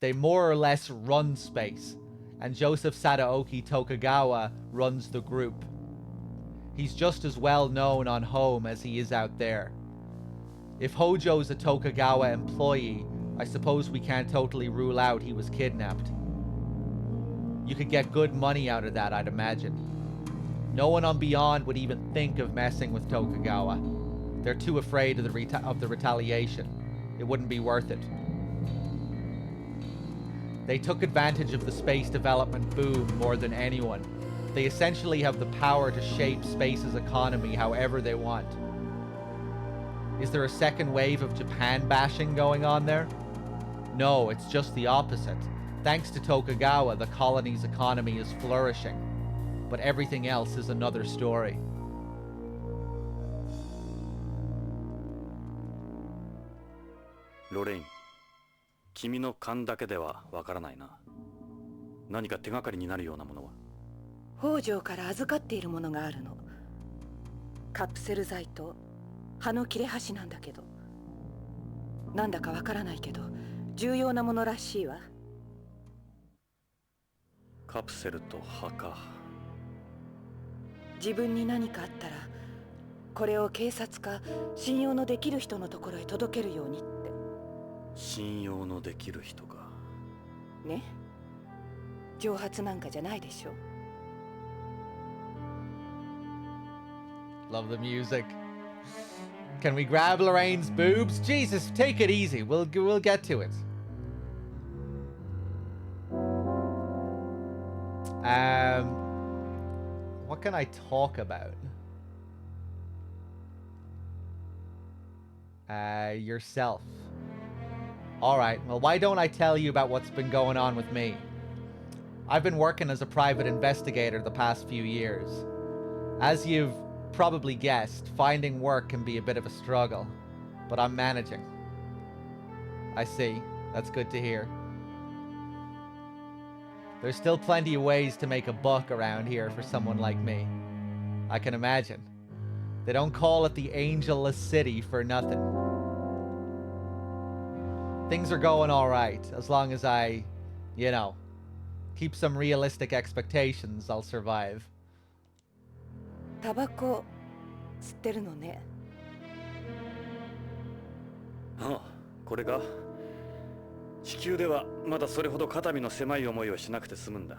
They more or less run space, and Joseph Sadaoki Tokugawa runs the group. He's just as well known on home as he is out there. If Hojo's a Tokugawa employee, I suppose we can't totally rule out he was kidnapped. You could get good money out of that, I'd imagine. No one on Beyond would even think of messing with Tokugawa. They're too afraid of the retaliation. It wouldn't be worth it. They took advantage of the space development boom more than anyone. They essentially have the power to shape space's economy however they want. Is there a second wave of Japan bashing going on there? No, it's just the opposite. Thanks to Tokugawa, the colony's economy is flourishing. But everything else is another story. Lorraine, 君の勘だけではわからないな。何か手がかりになるようなものは？北条から預かっているものがあるの。カプセル剤と葉の切れ端なんだけど。なんだかわからないけど、重要なものらしいわ。カプセルと葉か。自分に何かあったら、これを警察か信用のできる人のところへ届けるようにって。信用のできる人か。ね。蒸発なんかじゃないでしょ。Love the music. Can we grab Lorraine's boobs? Jesus, take it easy. We'll get to it. What can I talk about? Yourself. Alright, well, why don't I tell you about what's been going on with me? I've been working as a private investigator the past few years. As you've probably guessed, finding work can be a bit of a struggle, but I'm managing. I see. That's good to hear. There's still plenty of ways to make a buck around here for someone like me. I can imagine. They don't call it the Angelless City for nothing. Things are going alright, as long as I, you know, keep some realistic expectations, I'll survive. タバコ吸ってるのね。ああ、これか。地球ではまだそれほど肩身の狭い思いをしなくて済むんだ。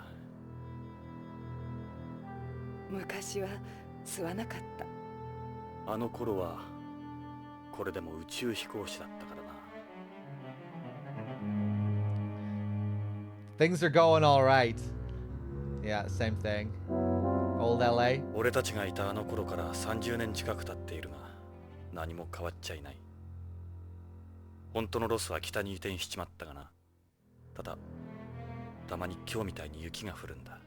昔は吸わなかった。あの頃はこれでも宇宙飛行士だったからな。Things are going alright. Yeah, same thing. Old LA. 俺たちがいたあの頃から30年近く経っているが、何も変わっちゃいない。本当のロスは北に移転しちまったがな。ただ、たまに今日みたいに雪が降るんだ。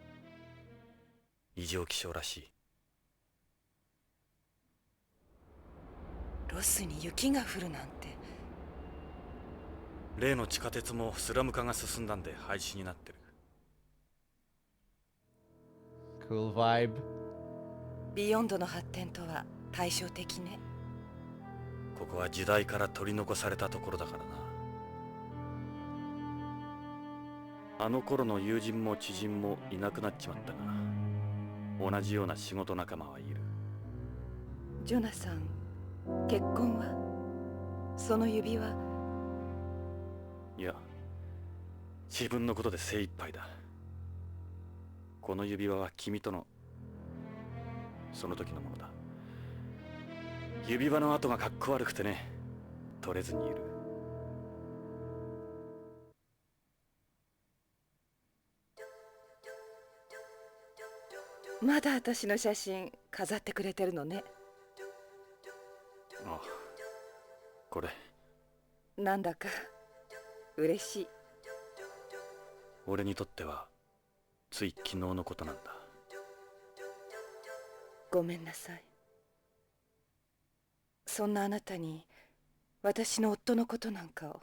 異常気象らしい。ロスに雪が降るなんて。例の地下鉄もスラム化が進んだんで廃止になってる。Cool vibe. ビヨンドの発展とは対照的ね。ここは時代から取り残されたところだからな。あの頃の友人も知人もいなくなっちまったが、同じような仕事仲間はいる。ジョナサン、結婚は？その指輪？いや、自分のことで精一杯だ。この指輪は君とのその時のものだ。指輪の跡がかっこ悪くてね、取れずにいる。まだ私の写真飾ってくれてるのね。ああ、これ。なんだか嬉しい。俺にとってはつい昨日のことなんだ。ごめんなさい。そんなあなたに私の夫のことなんかを。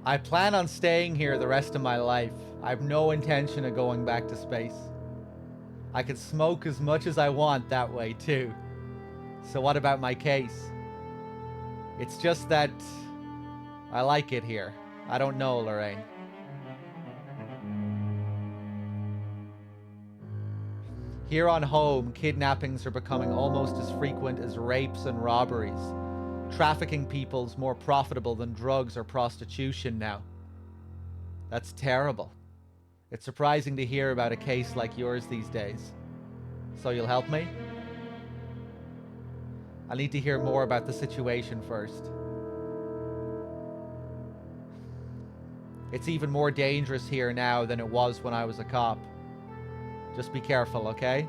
I plan on staying here the rest of my life. I have no intention of going back to space. I can smoke as much as I want that way too. So what about my case? It's just that I like it here. I don't know, Lorraine. Here on home, kidnappings are becoming almost as frequent as rapes and robberies. Trafficking people's more profitable than drugs or prostitution now. That's terrible. It's surprising to hear about a case like yours these days. So you'll help me? I need to hear more about the situation first. It's even more dangerous here now than it was when I was a cop. Just be careful, okay?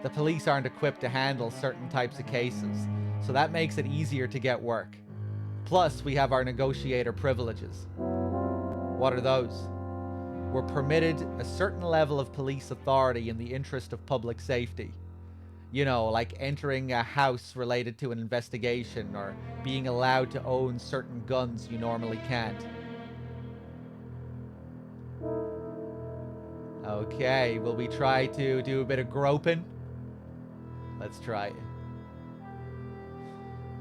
The police aren't equipped to handle certain types of cases, so that makes it easier to get work. Plus, we have our negotiator privileges. What are those? We're permitted a certain level of police authority in the interest of public safety. You know, like entering a house related to an investigation or being allowed to own certain guns you normally can't. Okay, will we try to do a bit of groping? Let's try it.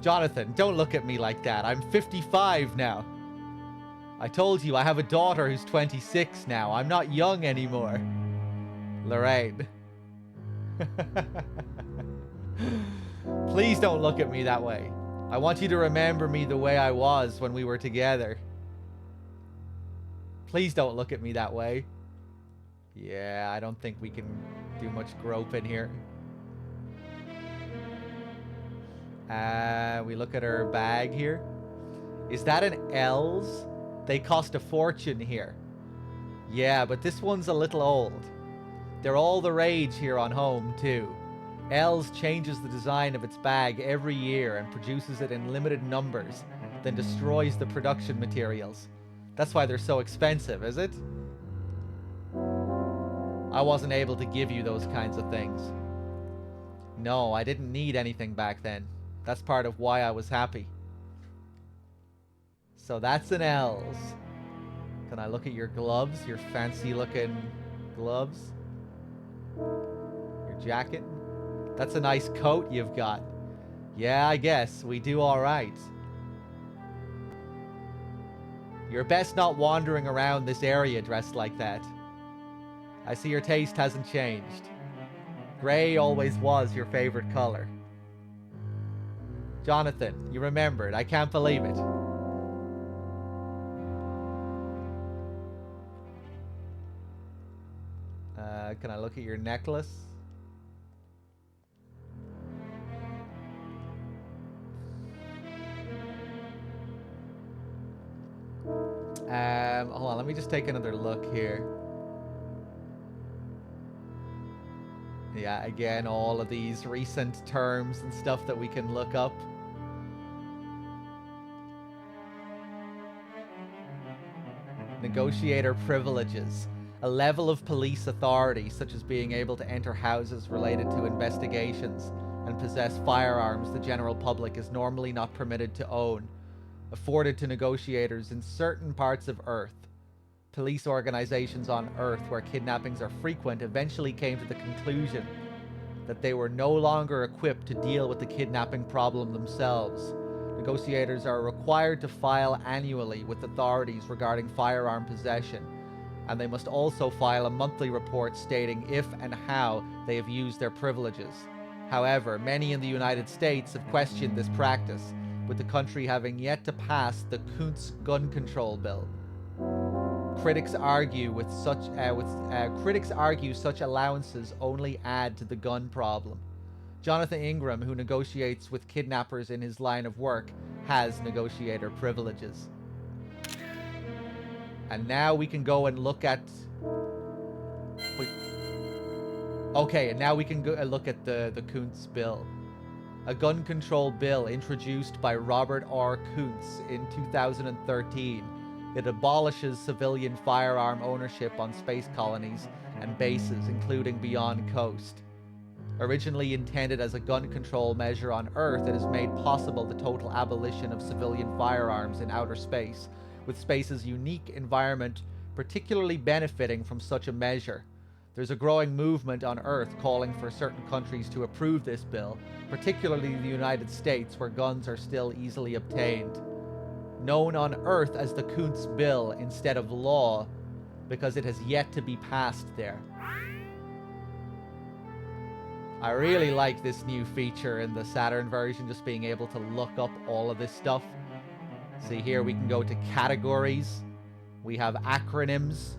Jonathan, don't look at me like that. I'm 55 now. I told you I have a daughter who's 26 now. I'm not young anymore. Lorraine. Please don't look at me that way. I want you to remember me the way I was when we were together. Please don't look at me that way. Yeah, I don't think we can do much groping here. We look at her bag here. Is that an L's? They cost a fortune here. Yeah, but this one's a little old. They're all the rage here on home, too. L's changes the design of its bag every year and produces it in limited numbers, then destroys the production materials. That's why they're so expensive, is it? I wasn't able to give you those kinds of things. No, I didn't need anything back then. That's part of why I was happy. So that's an L's. Can I look at your gloves? Your fancy looking gloves? Your jacket? That's a nice coat you've got. Yeah, I guess. We do alright. You're best not wandering around this area dressed like that. I see your taste hasn't changed. Grey always was your favorite color. Jonathan, you remembered. I can't believe it. Can I look at your necklace? Hold on, let me just take another look here. Yeah, again, all of these recent terms and stuff that we can look up. Negotiator privileges. A level of police authority, such as being able to enter houses related to investigations and possess firearms the general public is normally not permitted to own, afforded to negotiators in certain parts of Earth. Police organizations on Earth where kidnappings are frequent eventually came to the conclusion that they were no longer equipped to deal with the kidnapping problem themselves. Negotiators are required to file annually with authorities regarding firearm possession, and they must also file a monthly report stating if and how they have used their privileges. However, many in the United States have questioned this practice, with the country having yet to pass the Kuntz gun control bill. Critics argue such allowances only add to the gun problem. Jonathan Ingram, who negotiates with kidnappers in his line of work, has negotiator privileges. And now we can go and look at... Wait. Okay, and now we can go and look at the Kuntz bill. A gun control bill introduced by Robert R. Kuntz in 2013. It abolishes civilian firearm ownership on space colonies and bases, including beyond coast. Originally intended as a gun control measure on Earth, it has made possible the total abolition of civilian firearms in outer space, with space's unique environment particularly benefiting from such a measure. There's a growing movement on Earth calling for certain countries to approve this bill, particularly the United States, where guns are still easily obtained. Known on Earth as the Kuntz Bill instead of law, because it has yet to be passed there. I really like this new feature in the Saturn version, just being able to look up all of this stuff. See here, we can go to categories. We have acronyms,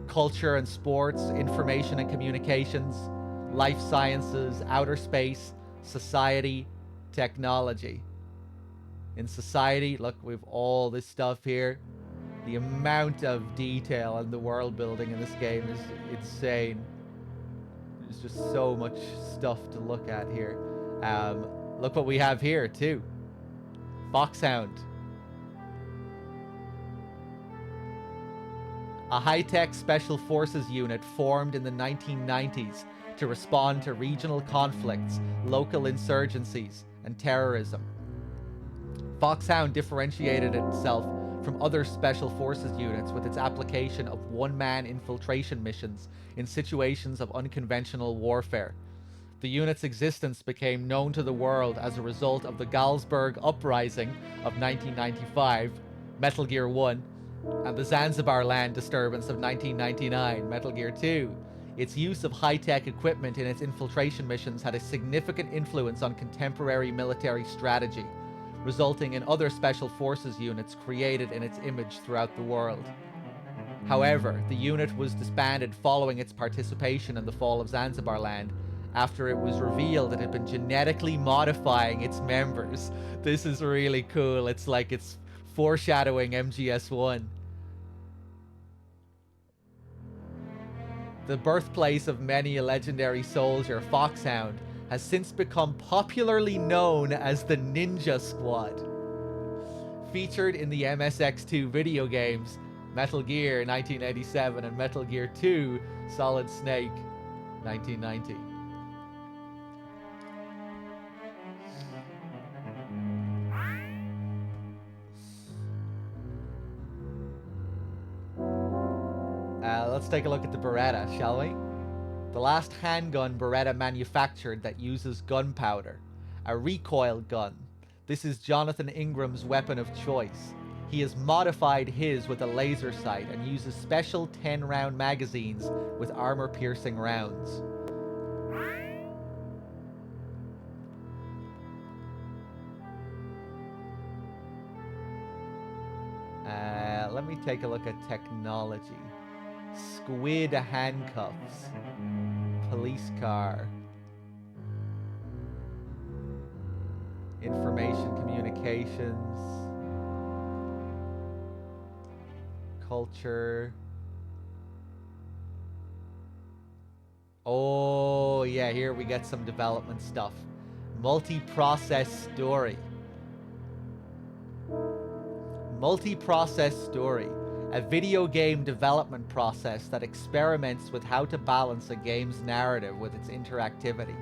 culture and sports, information and communications, life sciences, outer space, society, technology. In society, look, we have all this stuff here. The amount of detail and the world building in this game is insane. There's just so much stuff to look at here. Look what we have here too. Foxhound. A high-tech special forces unit formed in the 1990s to respond to regional conflicts, local insurgencies, and terrorism. Foxhound differentiated itself from other special forces units with its application of one-man infiltration missions in situations of unconventional warfare. The unit's existence became known to the world as a result of the Galsburg Uprising of 1995, Metal Gear 1, and the Zanzibar Land disturbance of 1999, Metal Gear 2. Its use of high-tech equipment in its infiltration missions had a significant influence on contemporary military strategy, resulting in other special forces units created in its image throughout the world. However, the unit was disbanded following its participation in the fall of Zanzibar Land after it was revealed it had been genetically modifying its members. This is really cool. It's like it's foreshadowing MGS1. The birthplace of many a legendary soldier, Foxhound, has since become popularly known as the Ninja Squad. Featured in the MSX2 video games, Metal Gear 1987 and Metal Gear 2 Solid Snake 1990. Let's take a look at the Beretta, shall we? The last handgun Beretta manufactured that uses gunpowder. A recoil gun. This is Jonathan Ingram's weapon of choice. He has modified his with a laser sight and uses special 10-round magazines with armor-piercing rounds. Let me take a look at technology. Squid handcuffs. Police car. Information communications. Culture. Oh, yeah, here we get some development stuff. Multi-process story. Multi-process story. A video game development process that experiments with how to balance a game's narrative with its interactivity.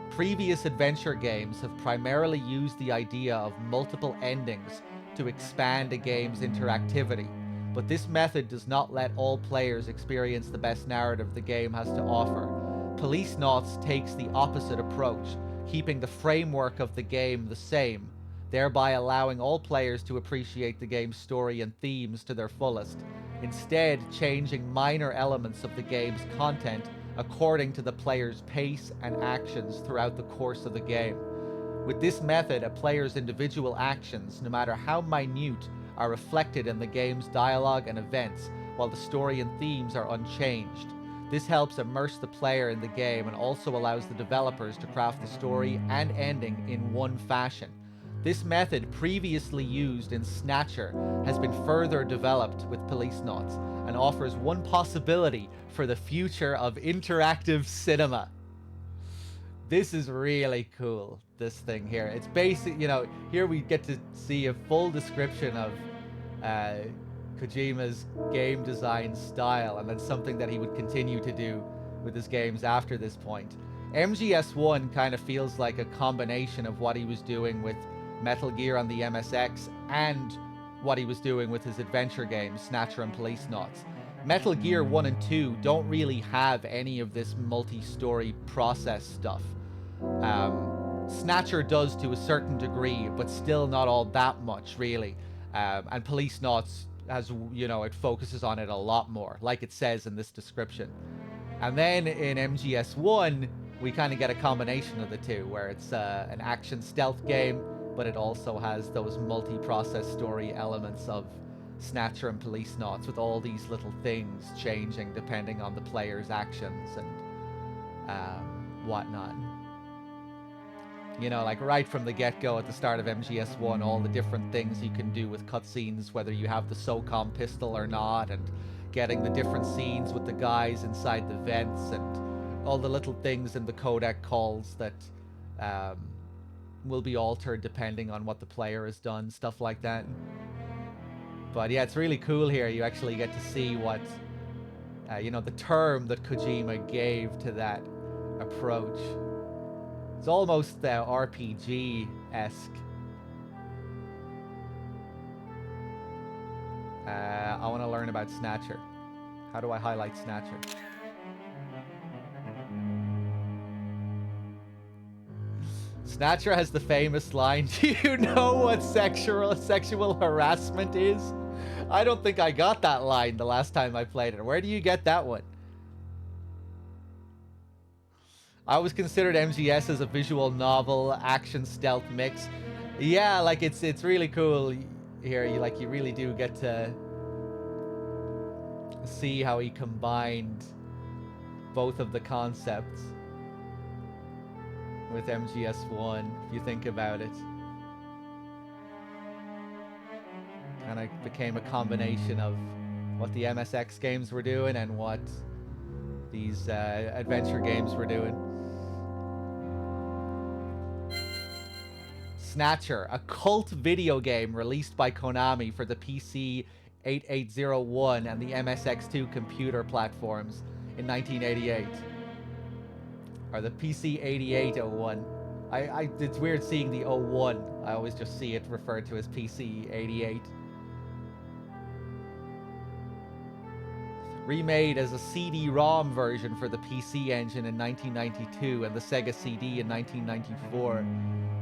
Previous adventure games have primarily used the idea of multiple endings to expand a game's interactivity, but this method does not let all players experience the best narrative the game has to offer. Policenauts takes the opposite approach, keeping the framework of the game the same, thereby allowing all players to appreciate the game's story and themes to their fullest, instead changing minor elements of the game's content according to the player's pace and actions throughout the course of the game. With this method, a player's individual actions, no matter how minute, are reflected in the game's dialogue and events, while the story and themes are unchanged. This helps immerse the player in the game and also allows the developers to craft the story and ending in one fashion. This method, previously used in Snatcher, has been further developed with Policenauts and offers one possibility for the future of interactive cinema. This is really cool, this thing here. It's basic, you know, here we get to see a full description of Kojima's game design style, and then something that he would continue to do with his games after this point. MGS1 kind of feels like a combination of what he was doing with Metal Gear on the MSX and what he was doing with his adventure games, Snatcher and Policenauts. Metal Gear 1 and 2 don't really have any of this multi-story process stuff. Snatcher does to a certain degree, but still not all that much, really. And Policenauts has, you know, it focuses on it a lot more, like it says in this description. And then in MGS1, we kind of get a combination of the two, where it's an action stealth game, but it also has those multi-process story elements of Snatcher and Policenauts, with all these little things changing depending on the player's actions and whatnot. You know, like right from the get-go at the start of MGS1, all the different things you can do with cutscenes, whether you have the SOCOM pistol or not, and getting the different scenes with the guys inside the vents, and all the little things in the codec calls that will be altered depending on what the player has done, stuff like that. But yeah, it's really cool here. You actually get to see what, you know, the term that Kojima gave to that approach. It's almost RPG-esque. I want to learn about Snatcher. How do I highlight Snatcher? Snatcher has the famous line, "Do you know what sexual harassment is?" I don't think I got that line the last time I played it. Where do you get that one? I always considered MGS as a visual novel action stealth mix. Yeah, like it's really cool here. You really do get to see how he combined both of the concepts with MGS1, if you think about it. And it became a combination of what the MSX games were doing and what these adventure games were doing. Snatcher, a cult video game released by Konami for the PC 8801 and the MSX2 computer platforms in 1988. Or the PC 8801. It's weird seeing the 01. I always just see it referred to as PC 88. Remade as a CD-ROM version for the PC Engine in 1992 and the Sega CD in 1994.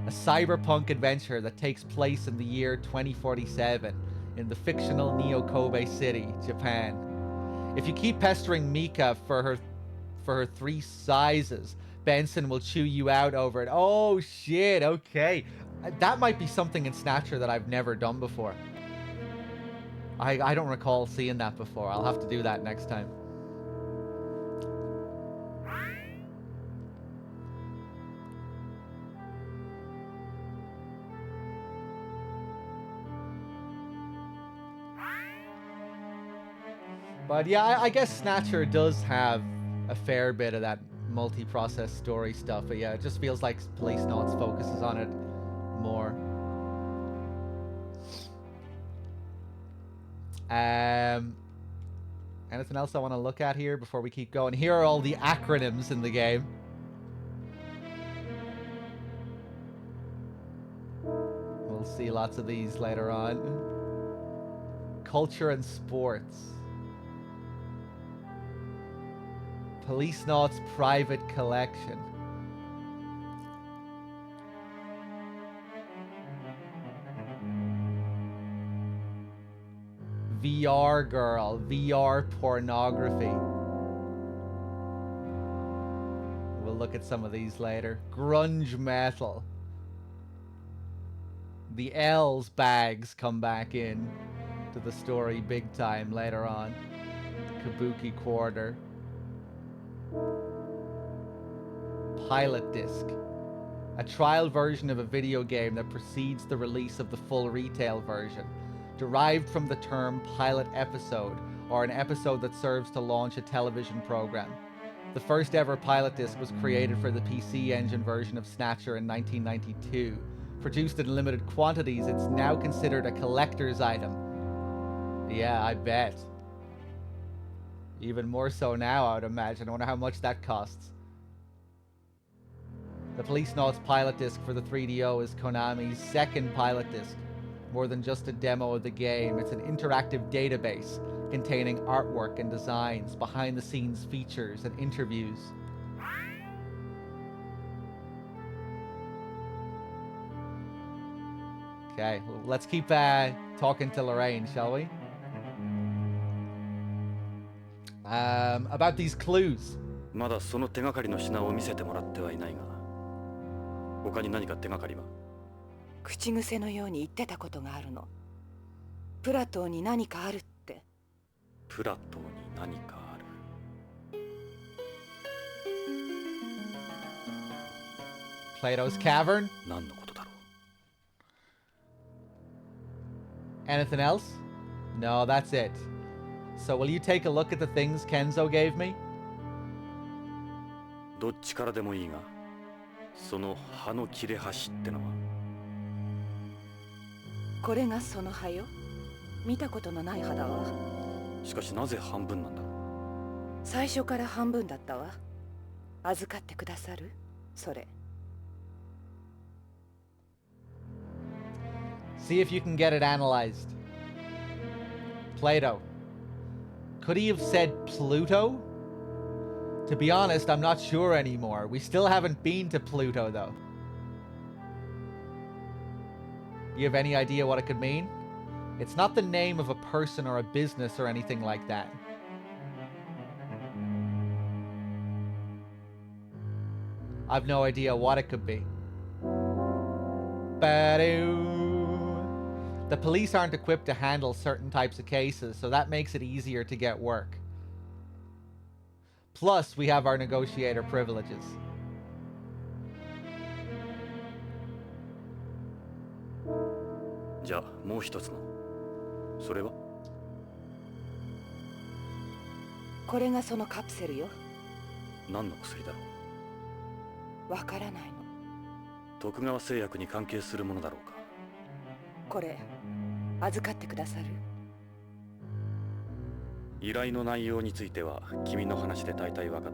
A cyberpunk adventure that takes place in the year 2047 in the fictional Neo-Kobe City, Japan. If you keep pestering Mika for her 3 sizes, Benson will chew you out over it. Oh shit, okay. That might be something in Snatcher that I've never done before. I don't recall seeing that before. I'll have to do that next time. But yeah, I guess Snatcher does have a fair bit of that multi-process story stuff. But yeah, it just feels like Policenauts focuses on it more. Anything else I want to look at here before we keep going? Here are all the acronyms in the game. We'll see lots of these later on. Culture and sports. Policenauts private collection. VR girl, VR pornography. We'll look at some of these later. Grunge metal. The L's bags come back in to the story big time later on. Kabuki Quarter. Pilot disc. A trial version of a video game that precedes the release of the full retail version. Derived from the term pilot episode, or an episode that serves to launch a television program. The first ever pilot disc was created for the PC Engine version of Snatcher in 1992. Produced in limited quantities, it's now considered a collector's item. Yeah, I bet. Even more so now, I would imagine. I wonder how much that costs. The Policenauts pilot disc for the 3DO is Konami's second pilot disc. More than just a demo of the game, it's an interactive database containing artwork and designs, behind-the-scenes features, and interviews. Okay, let's keep talking to Lorraine, shall we? About these clues. まだその手がかりの品を見せてもらってはいないが、他に何か手がかりは？口癖のように言ってたことがあるの。プラトーに何かあるって。プラトーに何かある。Plato's cavern? 何のことだろう。 Anything else? No, that's it. So will you take a look at the things Kenzo gave me? どっちからでもいいが、その葉の切れ端ってのは？これがその葉よ。見たことのない葉だわ。しかしなぜ半分なんだ？最初から半分だったわ。預かってくださる？それ。See if you can get it analyzed. Plato. Could he have said Pluto? To be honest, I'm not sure anymore. We still haven't been to Pluto, though. You have any idea what it could mean? It's not the name of a person or a business or anything like that. I've no idea what it could be. The police aren't equipped to handle certain types of cases, so that makes it easier to get work. Plus, we have our negotiator privileges. Ja, もう一つの。それは？これがそのカプセルよ。何の薬だろう？わからないの。徳川製薬に関係するものだろうか？これ、預かってくださる？依頼の内容については君の話で大体分かっ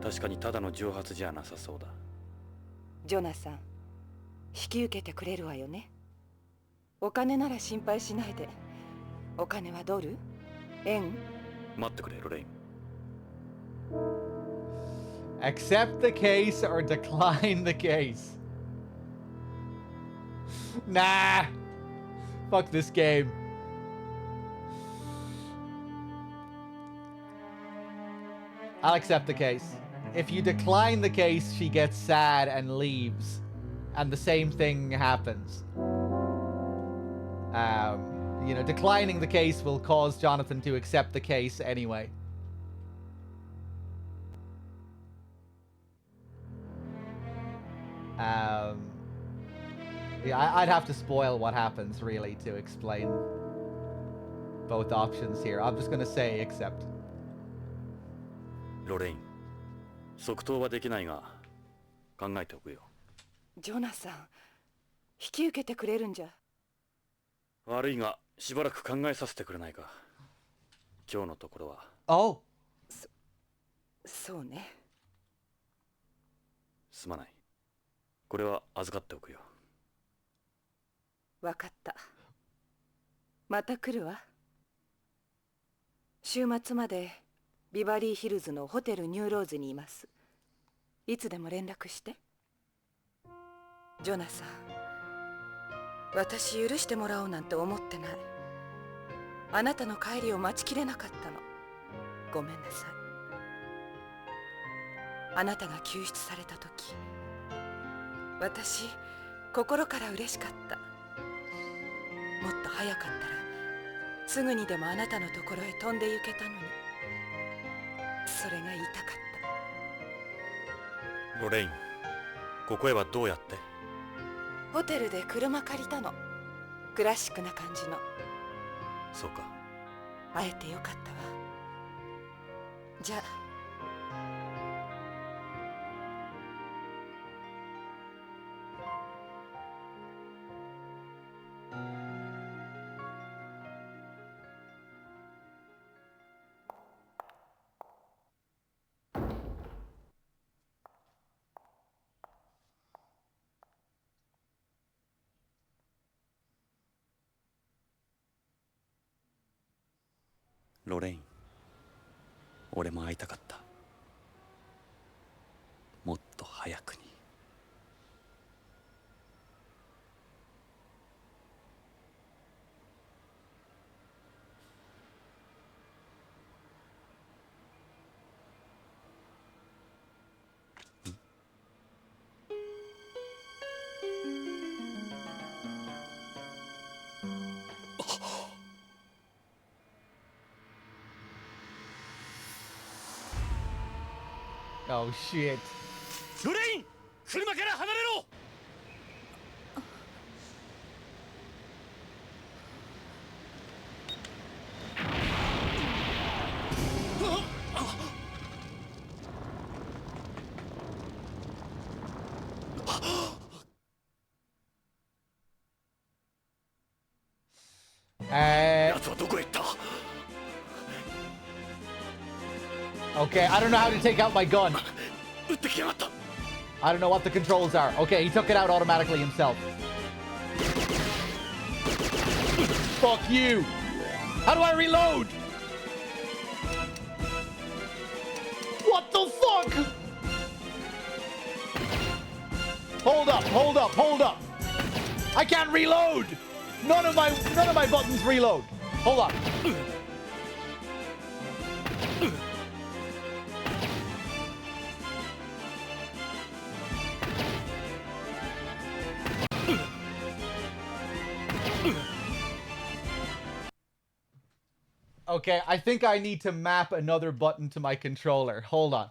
た。確かにただの蒸発じゃなさそうだ。ジョナサン、引き受けてくれるわよね。お金なら心配しないで。お金はドル？円？待ってくれ、ロレイン。Accept the case or decline the case. Nah. Fuck this game. I'll accept the case. If you decline the case, she gets sad and leaves. And the same thing happens. You know, declining the case will cause Jonathan to accept the case anyway. Yeah, I'd have to spoil what happens, really, to explain both options here. I'm just gonna say accept. ロレイン、即答はできないが考えておくよ。ジョナサン、引き受けてくれるんじゃ。悪いがしばらく考えさせてくれないか。今日のところは。Oh. そうね。すまない。これは預かっておくよ。わかった。また来るわ。週末までビバリーヒルズのホテルニューローズにいます。いつでも連絡して。ジョナサン、私許してもらおうなんて思ってない。あなたの帰りを待ちきれなかったの。ごめんなさい。あなたが救出された時、私心から嬉しかった。もっと早かったらすぐにでもあなたのところへ飛んで行けたのに。それが言いたかった。ロレイン、ここへはどうやって？ホテルで車借りたの。クラシックな感じの。そうか。会えてよかったわ。じゃあ。ロレイン、俺も会いたかった。もっと早くに。Oh shit. グレイン、車から離れろ。奴はどこへ行った？ Okay, I don't know how to take out my gun. 撃ってきやがった。 I don't know what the controls are. Okay, he took it out automatically himself. Fuck you! How do I reload? What the fuck? Hold up, hold up, hold up. I can't reload. None of my buttons reload. Hold on. Okay, I think I need to map another button to my controller. Hold on.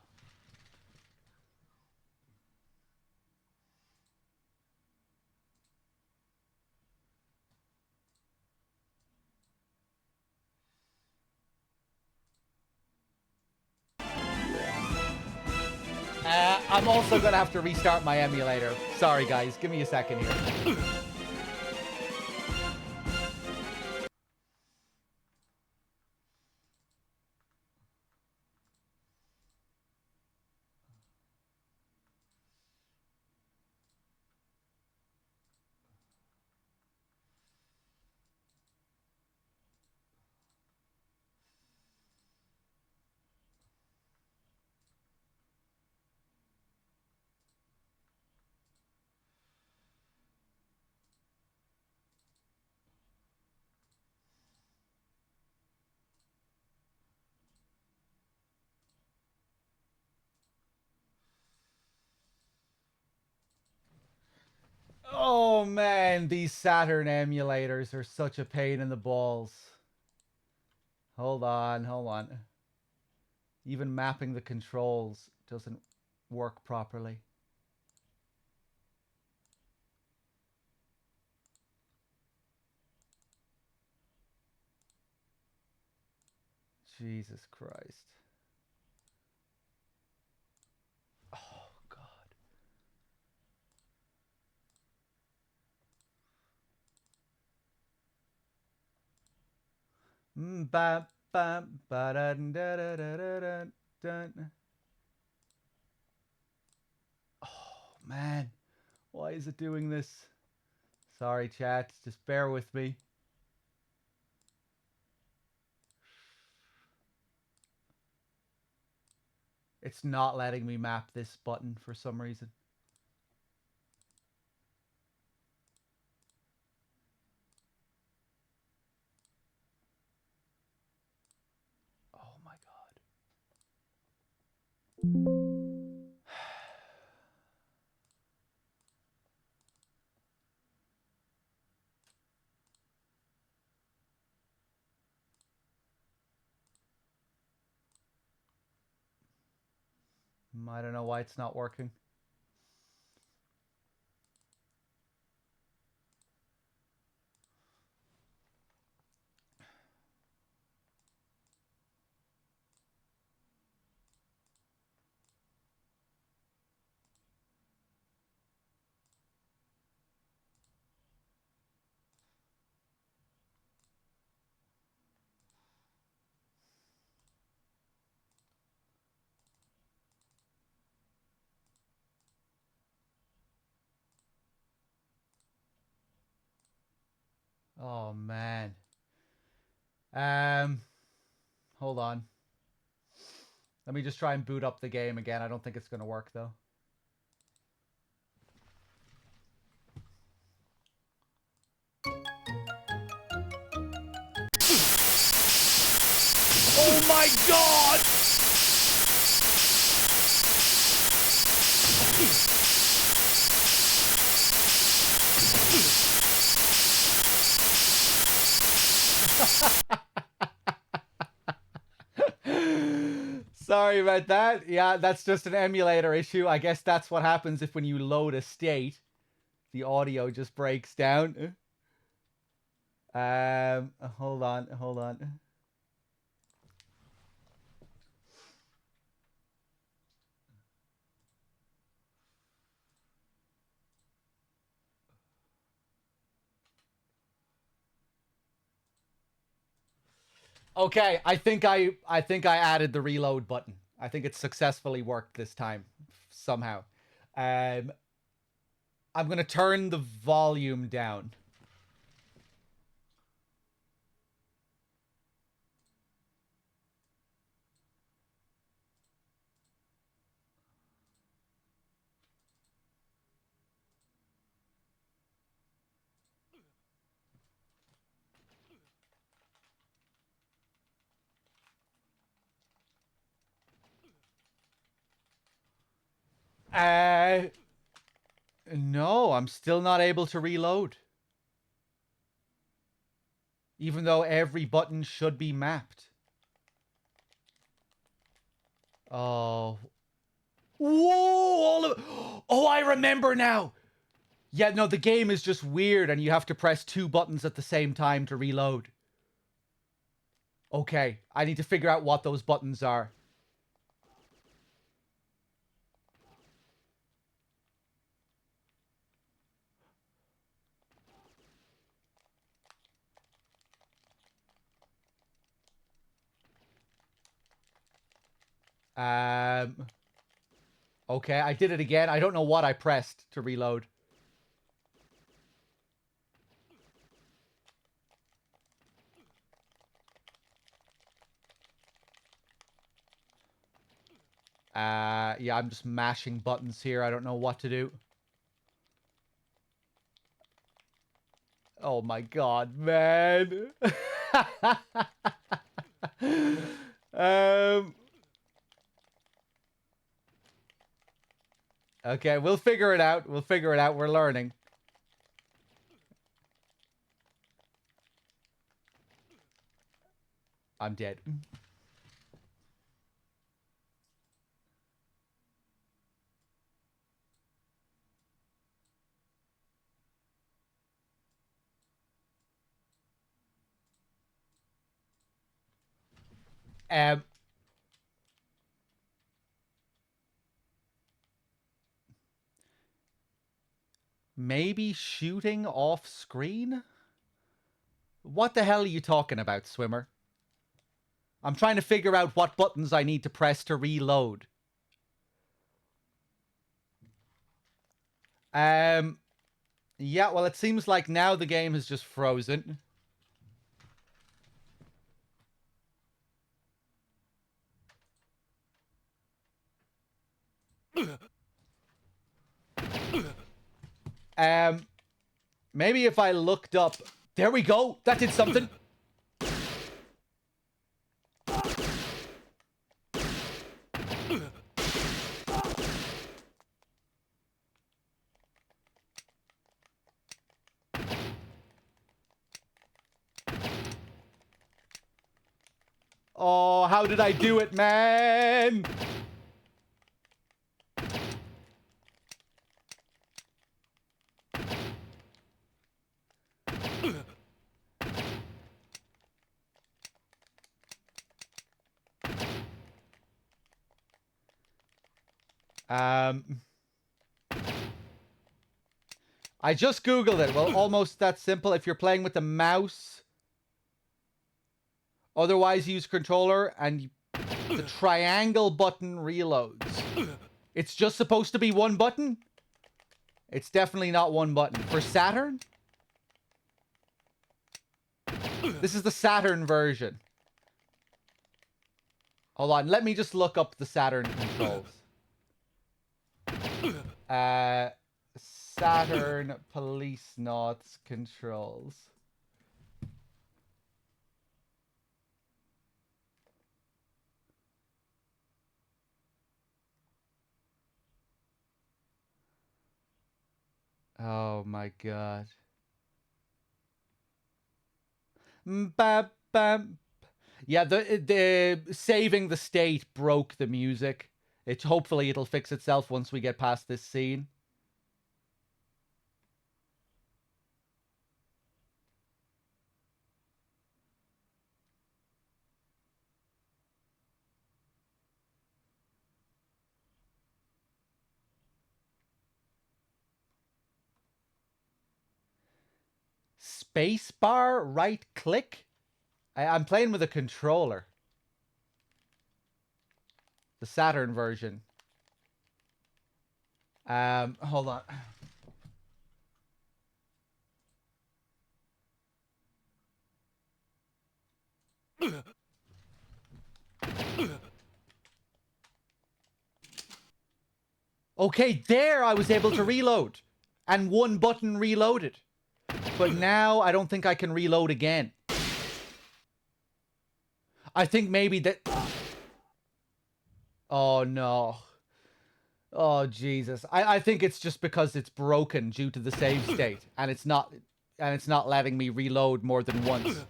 I'm also gonna have to restart my emulator. Sorry guys, give me a second here. Oh man, these Saturn emulators are such a pain in the balls. Hold on, hold on. Even mapping the controls doesn't work properly. Jesus Christ. Oh God. Ba ba ba da da da da da da. Oh man, why is it doing this? Sorry, chat. Just bear with me. It's not letting me map this button for some reason. Oh my God. I don't know why it's not working. Oh man. Hold on. Let me just try and boot up the game again. I don't think it's gonna work though. Oh my God! Sorry about that. Yeah, that's just an emulator issue. I guess that's what happens if when you load a state, the audio just breaks down. Hold on. Okay, I think I added the reload button. I think it successfully worked this time somehow. I'm gonna turn the volume down. No, I'm still not able to reload. Even though every button should be mapped. Oh. Whoa! Oh, I remember now! Yeah, no, the game is just weird and you have to press 2 buttons at the same time to reload. Okay, I need to figure out what those buttons are. Okay, I did it again. I don't know what I pressed to reload. Yeah, I'm just mashing buttons here. I don't know what to do. Oh my god, man. Okay, we'll figure it out. We'll figure it out. We're learning. I'm dead. Maybe shooting off screen? What the hell are you talking about, Swimmer? I'm trying to figure out what buttons I need to press to reload. Yeah, well, it seems like now the game has just frozen. Maybe if I looked up... There we go! That did something! Oh, how did I do it, man? I just Googled it. Well, almost that simple. If you're playing with the mouse, otherwise use controller, and the triangle button reloads. It's just supposed to be one button? It's definitely not one button. For Saturn? This is the Saturn version. Hold on, let me just look up the Saturn controls. Saturn Policenauts controls. Oh my god. Yeah, the saving the state broke the music. Hopefully it'll fix itself once we get past this scene. Space bar, right click? I'm playing with a controller. The Saturn version. Hold on. Okay, there I was able to reload. And one button reloaded. But now I don't think I can reload again. I think maybe that... Oh, no. Oh, Jesus. I think it's just because it's broken due to the save state. And it's not letting me reload more than once.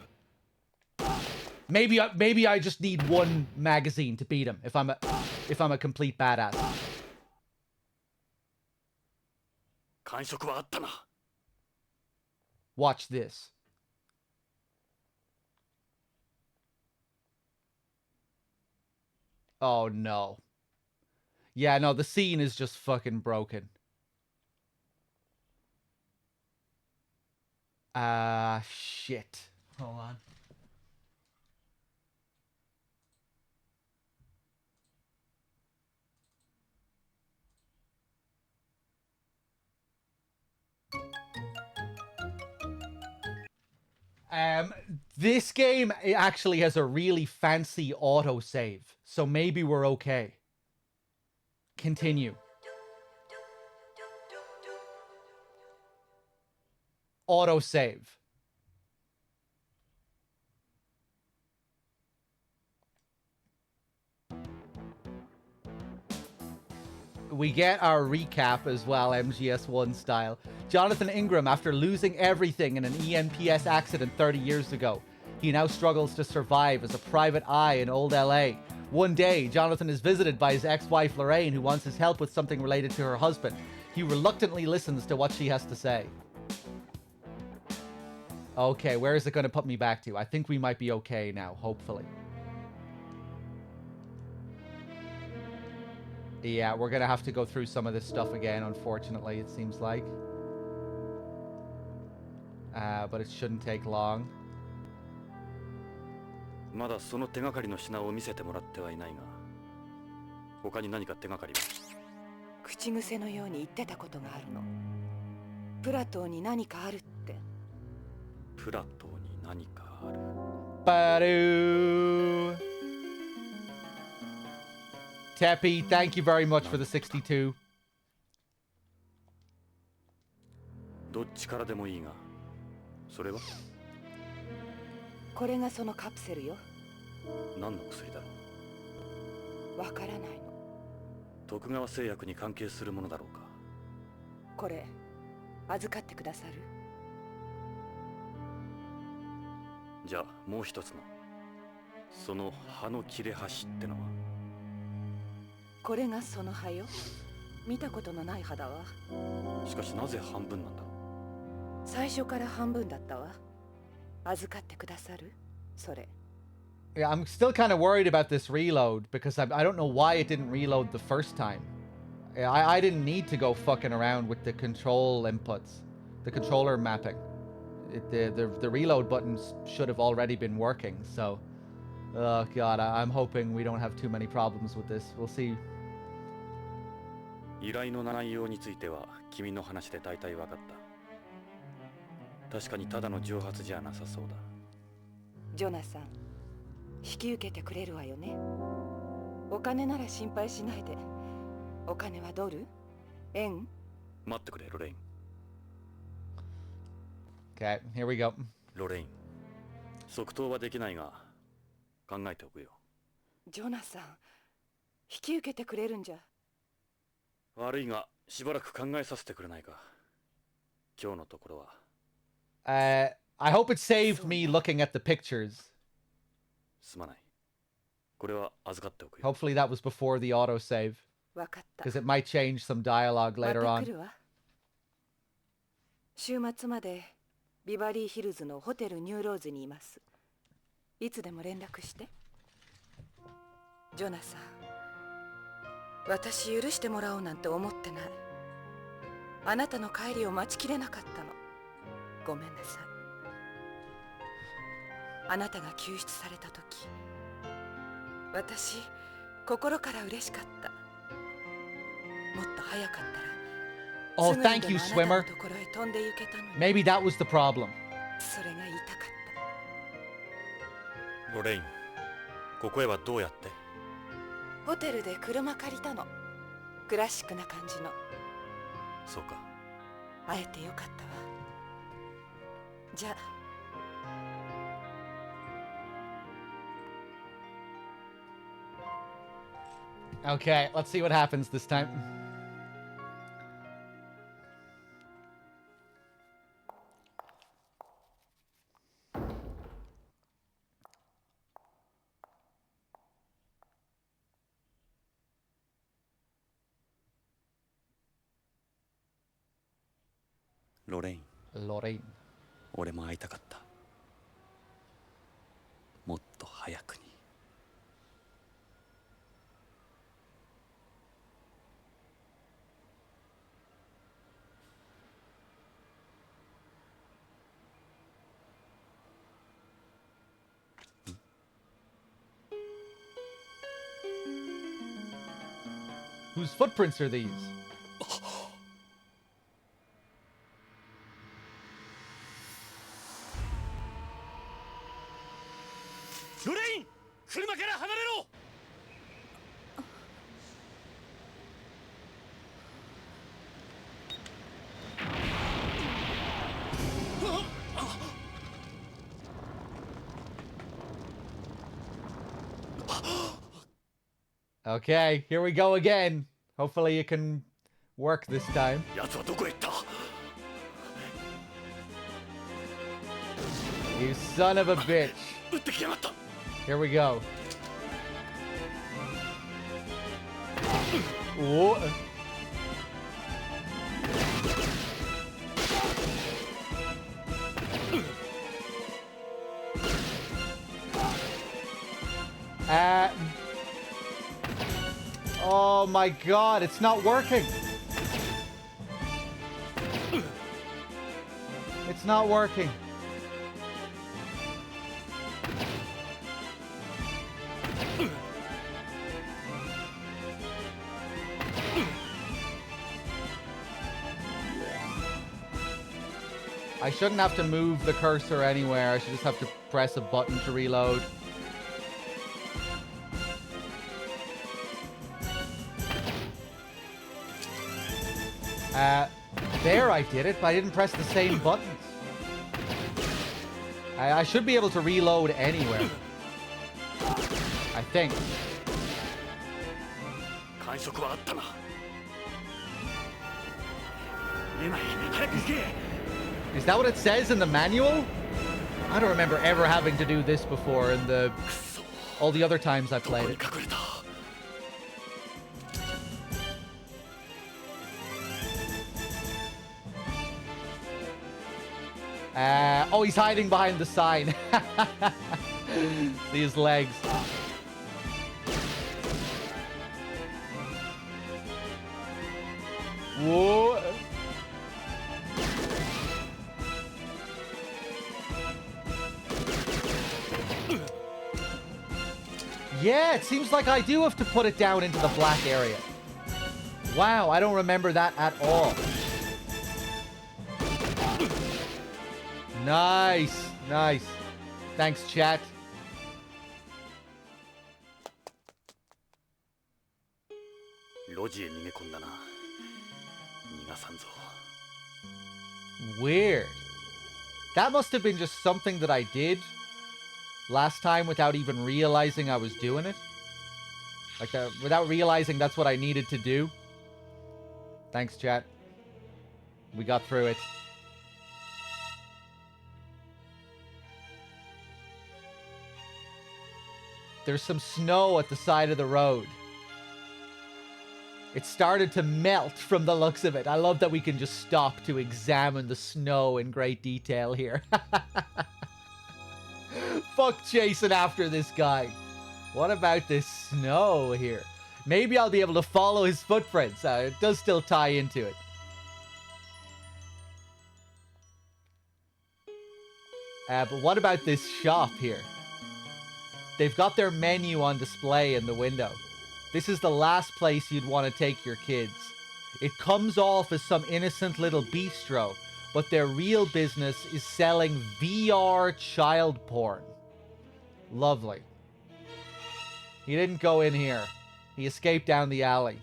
Maybe I just need one magazine to beat him if I'm a complete badass. Watch this. Oh no. Yeah, no, the scene is just fucking broken. Shit. Hold on. This game actually has a really fancy autosave, so maybe we're okay. Continue. Autosave. We get our recap as well, MGS1 style. Jonathan Ingram, after losing everything in an ENPS accident 30 years ago, he now struggles to survive as a private eye in old LA. One day, Jonathan is visited by his ex-wife Lorraine, who wants his help with something related to her husband. He reluctantly listens to what she has to say. Okay, where is it going to put me back to? I think we might be okay now, hopefully. Yeah, we're going to have to go through some of this stuff again, unfortunately, it seems like. But it shouldn't take long. まだその手がかりの品を見せてもらってはいないが、他に何か手がかりは？口癖のように言ってたことがあるの。プラトーに何かあるって。プラトーに何かある。バドゥー。Teppy, thank you very much for the 62. どっちからでもいいが、それは？これがそのカプセルよ。何の薬だろう？わからないの。徳川製薬に関係するものだろうか。これ預かってくださる？じゃあもう一つのその葉の切れ端ってのは？これがその葉よ。見たことのない葉だわ。しかしなぜ半分なんだろう？最初から半分だったわ。預かってくださる？それ。Yeah, I'm still kind of worried about this reload because I don't know why it didn't reload the first time. I didn't need to go fucking around with the control inputs, the controller mapping. The reload buttons should have already been working, so... Oh god, I'm hoping we don't have too many problems with this. We'll see. 依頼の内容については君の話で大体分かった。確かにただの蒸発じゃなさそうだ。ジョナサン、引き受けてくれるわよね。お金なら心配しないで。お金はドル？円？待ってくれ、ロレイン。Okay, here we go. ロレイン、即答はできないが考えておくよ。ジョナサン、引き受けてくれるんじゃ。悪いがしばらく考えさせてくれないか。今日のところは。I hope it saved me looking at the pictures. すまない。これは預かっておくよ。 Hopefully that was before the autosave. わかった。 Because it might change some dialogue ま later た on. 来るわ。週末までビバリーヒルズのホテルニューローズにいます。いつでも連絡して。ジョナサン、私許してもらおうなんて思ってない。あなたの帰りを待ちきれなかったの。ごめんなさい。あなたが救出された時、私心から嬉しかった。もっと早かったら Oh, thank you, swimmer. Maybe that was the problem. それが言いたかった。ロレイン、ここへはどうやって？ホテルで車借りたの。クラシックな感じの。そうか。会えてよかったわ。じゃあ。 Okay, let's see what happens this time. Lorraine. 俺も会いたかった。もっと早くに。Whose footprints are these? ロレイン、車から離れろ。Okay, here we go again. Hopefully you can work this time. 奴はどこへ行った？ You son of a bitch. 撃ってきやがった。 Here we go. Whoa. Oh my god, it's not working. It's not working. I shouldn't have to move the cursor anywhere. I should just have to press a button to reload. There I did it, but I didn't press the same buttons. I should be able to reload anywhere. I think. Is that what it says in the manual? I don't remember ever having to do this before in all the other times I played it. Oh, he's hiding behind the sign. See his legs. Whoa. Yeah, it seems like I do have to put it down into the black area. Wow, I don't remember that at all. Nice, nice. Thanks, chat. Weird. That must have been just something that I did last time without even realizing I was doing it. Like, without realizing that's what I needed to do. Thanks, chat. We got through it. There's some snow at the side of the road. It started to melt from the looks of it. I love that we can just stop to examine the snow in great detail here. Fuck chasing after this guy. What about this snow here? Maybe I'll be able to follow his footprints. It does still tie into it. But what about this shop here? They've got their menu on display in the window. This is the last place you'd want to take your kids. It comes off as some innocent little bistro, but their real business is selling VR child porn. Lovely. He didn't go in here. He escaped down the alley.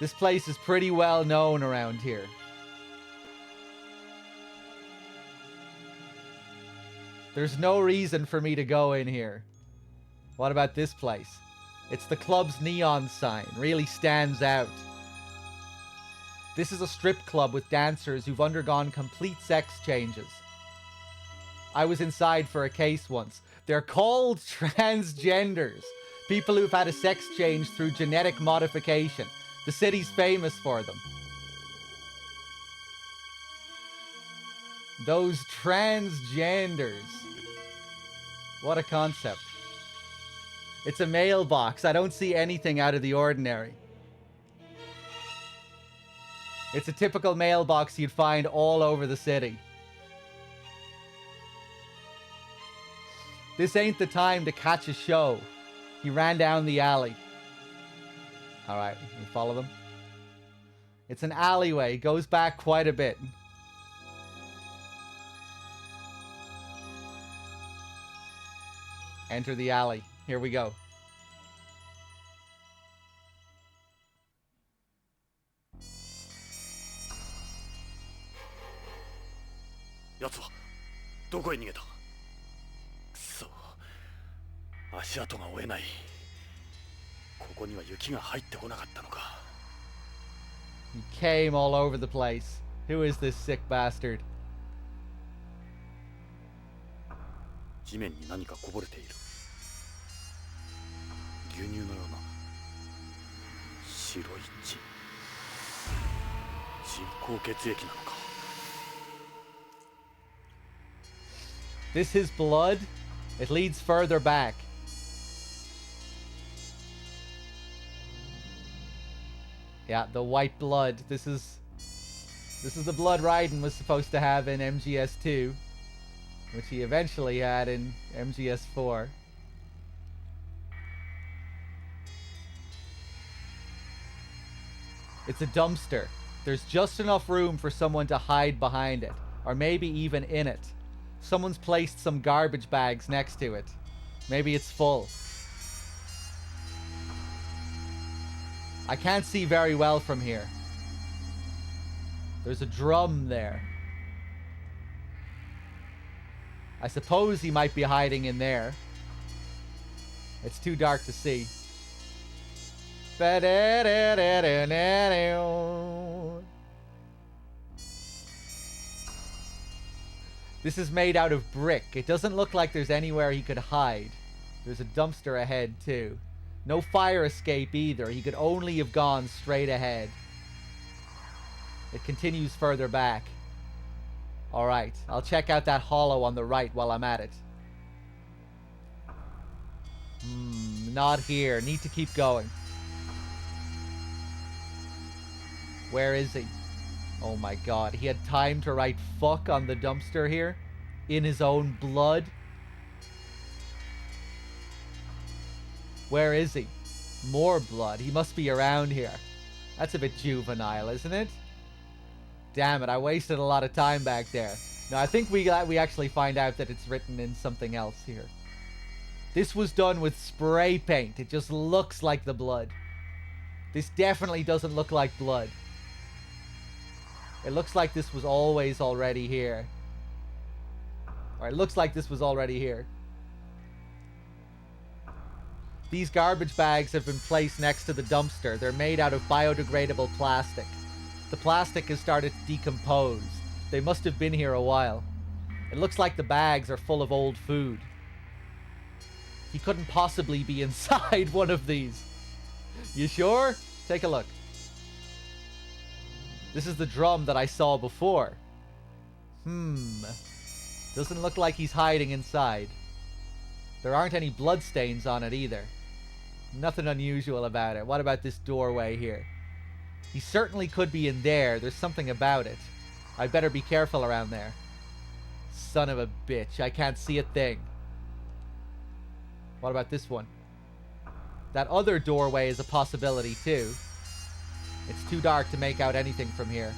This place is pretty well known around here. There's no reason for me to go in here. What about this place? It's the club's neon sign. Really stands out. This is a strip club with dancers who've undergone complete sex changes. I was inside for a case once. They're called transgenders. People who've had a sex change through genetic modification. The city's famous for them. Those transgenders. What a concept. It's a mailbox. I don't see anything out of the ordinary. It's a typical mailbox you'd find all over the city. This ain't the time to catch a show. He ran down the alley. Alright, we follow them. It's an alleyway. Goes back quite a bit. Enter the alley. Here we go. Yatsu wa doko he nigeta? Kuso. Ashi ato ga oe nai. Koko ni wa yuki ga haitte konakatta no ka. He came all over the place. Who is this sick bastard? 地面に何かこぼれている。牛乳のような白い血。人工血液なのか。This his blood? It leads further back. Yeah, the white blood. This is the blood Raiden was supposed to have in MGS2, which he eventually had in MGS4. It's a dumpster. There's just enough room for someone to hide behind it, or maybe even in it. Someone's placed some garbage bags next to it. Maybe it's full. I can't see very well from here. There's a drum there. I suppose he might be hiding in there. It's too dark to see. This is made out of brick. It doesn't look like there's anywhere he could hide. There's a dumpster ahead too. No fire escape either. He could only have gone straight ahead. It continues further back. Alright, I'll check out that hollow on the right while I'm at it. Not here. Need to keep going. Where is he? Oh my god, he had time to write fuck on the dumpster here? In his own blood? Where is he? More blood. He must be around here. That's a bit juvenile, isn't it? Damn it, I wasted a lot of time back there. No, I think we actually find out that it's written in something else here. This was done with spray paint. It just looks like the blood. This definitely doesn't look like blood. It looks like this was always already here. Or it looks like this was already here. These garbage bags have been placed next to the dumpster. They're made out of biodegradable plastic. The plastic has started to decompose. They must have been here a while. It looks like the bags are full of old food. He couldn't possibly be inside one of these. You sure? Take a look. This is the drum that I saw before. Doesn't look like he's hiding inside. There aren't any bloodstains on it either. Nothing unusual about it. What about this doorway here? He certainly could be in there. There's something about it. I better be careful around there. Son of a bitch. I can't see a thing. What about this one? That other doorway is a possibility too. It's too dark to make out anything from here.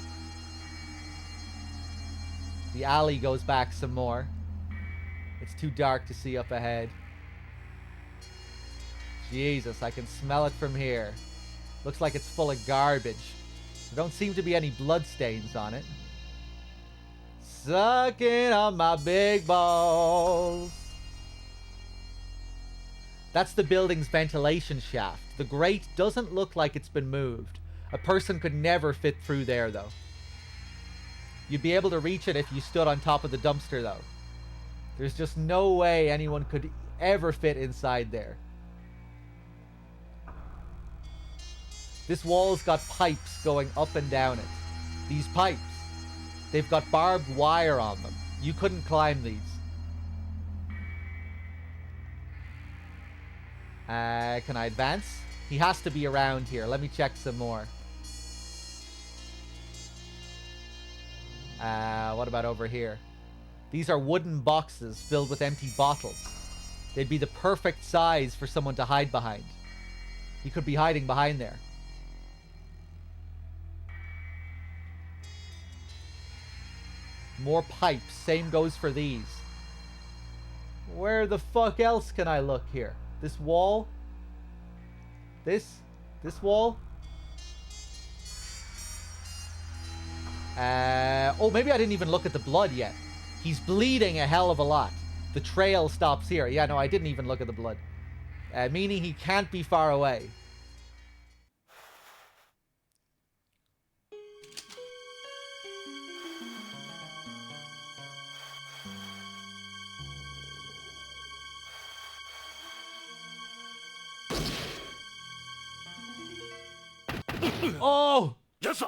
The alley goes back some more. It's too dark to see up ahead. Jesus, I can smell it from here. Looks like it's full of garbage. There don't seem to be any bloodstains on it. Sucking on my big balls. That's the building's ventilation shaft. The grate doesn't look like it's been moved. A person could never fit through there, though. You'd be able to reach it if you stood on top of the dumpster, though. There's just no way anyone could ever fit inside there. This wall's got pipes going up and down it. These pipes, they've got barbed wire on them. You couldn't climb these. Can I advance? He has to be around here. Let me check some more. What about over here? These are wooden boxes filled with empty bottles. They'd be the perfect size for someone to hide behind. He could be hiding behind there. More pipes. Same goes for these. Where the fuck else can I look here? This wall? This wall? Oh, maybe I didn't even look at the blood yet. He's bleeding a hell of a lot. The trail stops here. Yeah, no, I didn't even look at the blood. Meaning he can't be far away. Oh! Yes, sir.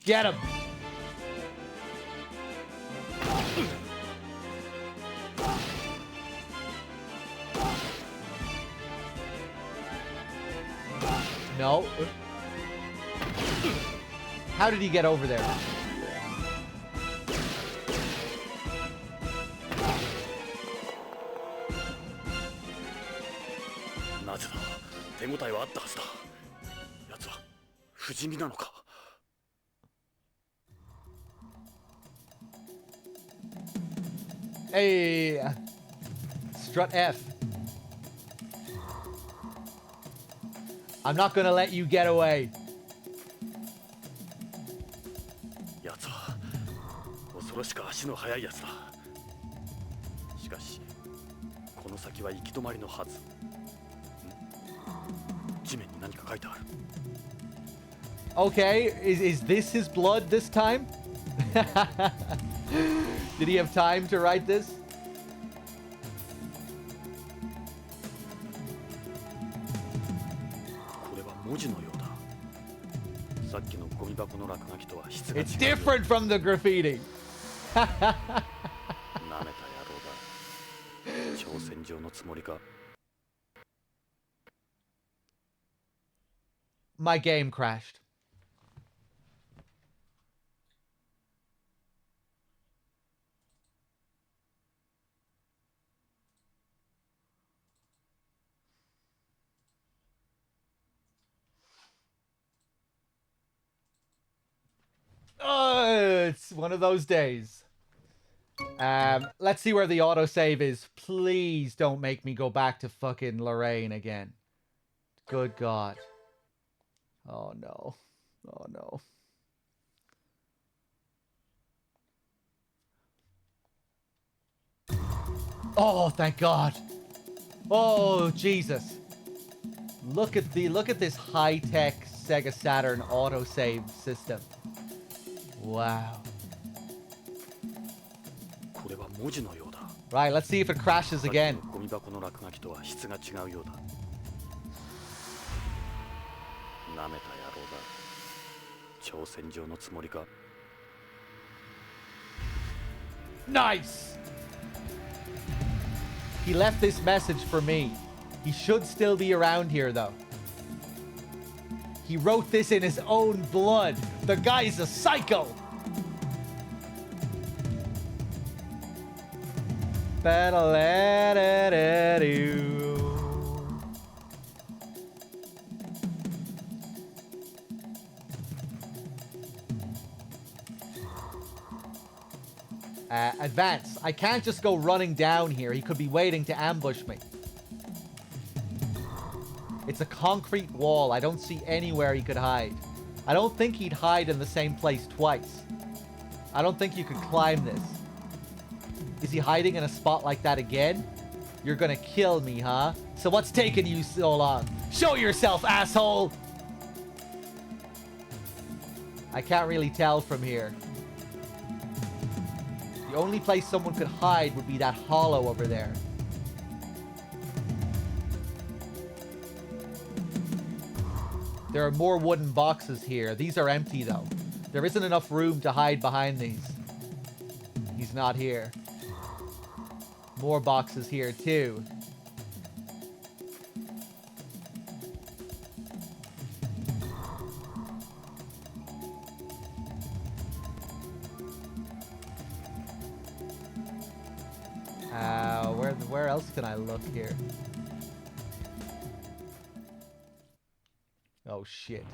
Get him! No. How did he get over there? なぜだ。手応えはあったはずだ。奴は不死身なのか。Hey, strut F. I'm not gonna let you get away. 奴は恐ろしく足の速い奴だ。しかしこの先は行き止まりのはず。地面に何か書いてある。Okay, is this his blood this time? Did he have time to write this? これは文字のようだ。さっきのゴミ箱の落書きとは質が違う。 It's different from the graffiti. なめた野郎だ。挑戦状のつもりか。 My game crashed. It's one of those days. Let's see where the autosave is. Please don't make me go back to fucking Lorraine again. Good God. Oh no. Oh no. Oh, thank God. Oh, Jesus. Look at this high-tech Sega Saturn autosave system. Wow. 文字のようだ。 Right, let's see if it crashes again. ゴミ箱の落書きとは質が違うようだ。なめた野郎だ。挑戦状のつもりか。 Nice! He left this message for me. He should still be around here, though. He wrote this in his own blood. The guy's a psycho! Advance. I can't just go running down here. He could be waiting to ambush me. It's a concrete wall. I don't see anywhere he could hide. I don't think he'd hide in the same place twice. I don't think you could climb this. Is he hiding in a spot like that again? You're gonna kill me, huh? So what's taking you so long? Show yourself, asshole! I can't really tell from here. The only place someone could hide would be that hollow over there. There are more wooden boxes here. These are empty, though. There isn't enough room to hide behind these. He's not here. More boxes here, too. Where else can I look here? Oh, shit.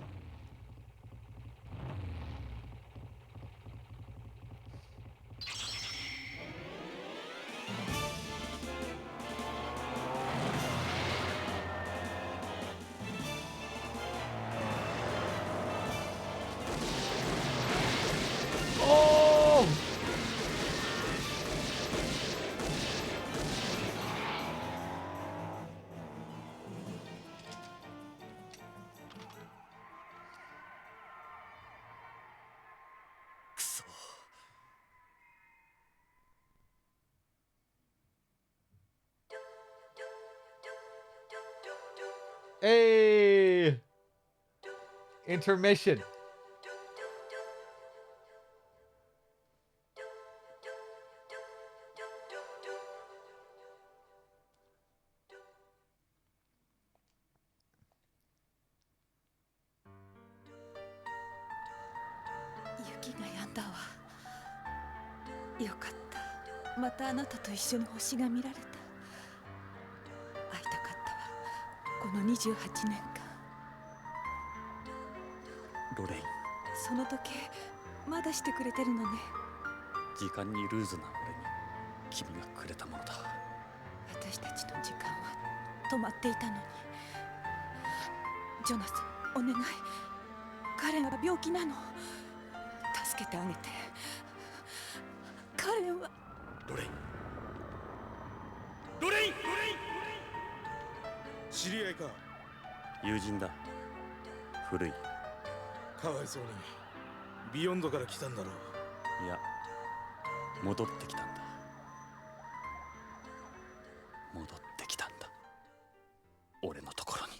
Oh! Hey! Intermission. Yukiが止んだわ。よかった。またあなたと一緒に星が見られた。会いたかったわ。この28年間。ロレイン、その時計まだしてくれてるのね。時間にルーズな俺に君がくれたものだ。私たちの時間は止まっていたのに。ジョナサン、お願い。彼は病気なの。助けてあげて。彼は。ロレイン、ロレイン、知り合いか。友人だ。古い。かわいそうにビヨンドから来たんだろう。いや、戻ってきたんだ。戻ってきたんだ。俺のところに。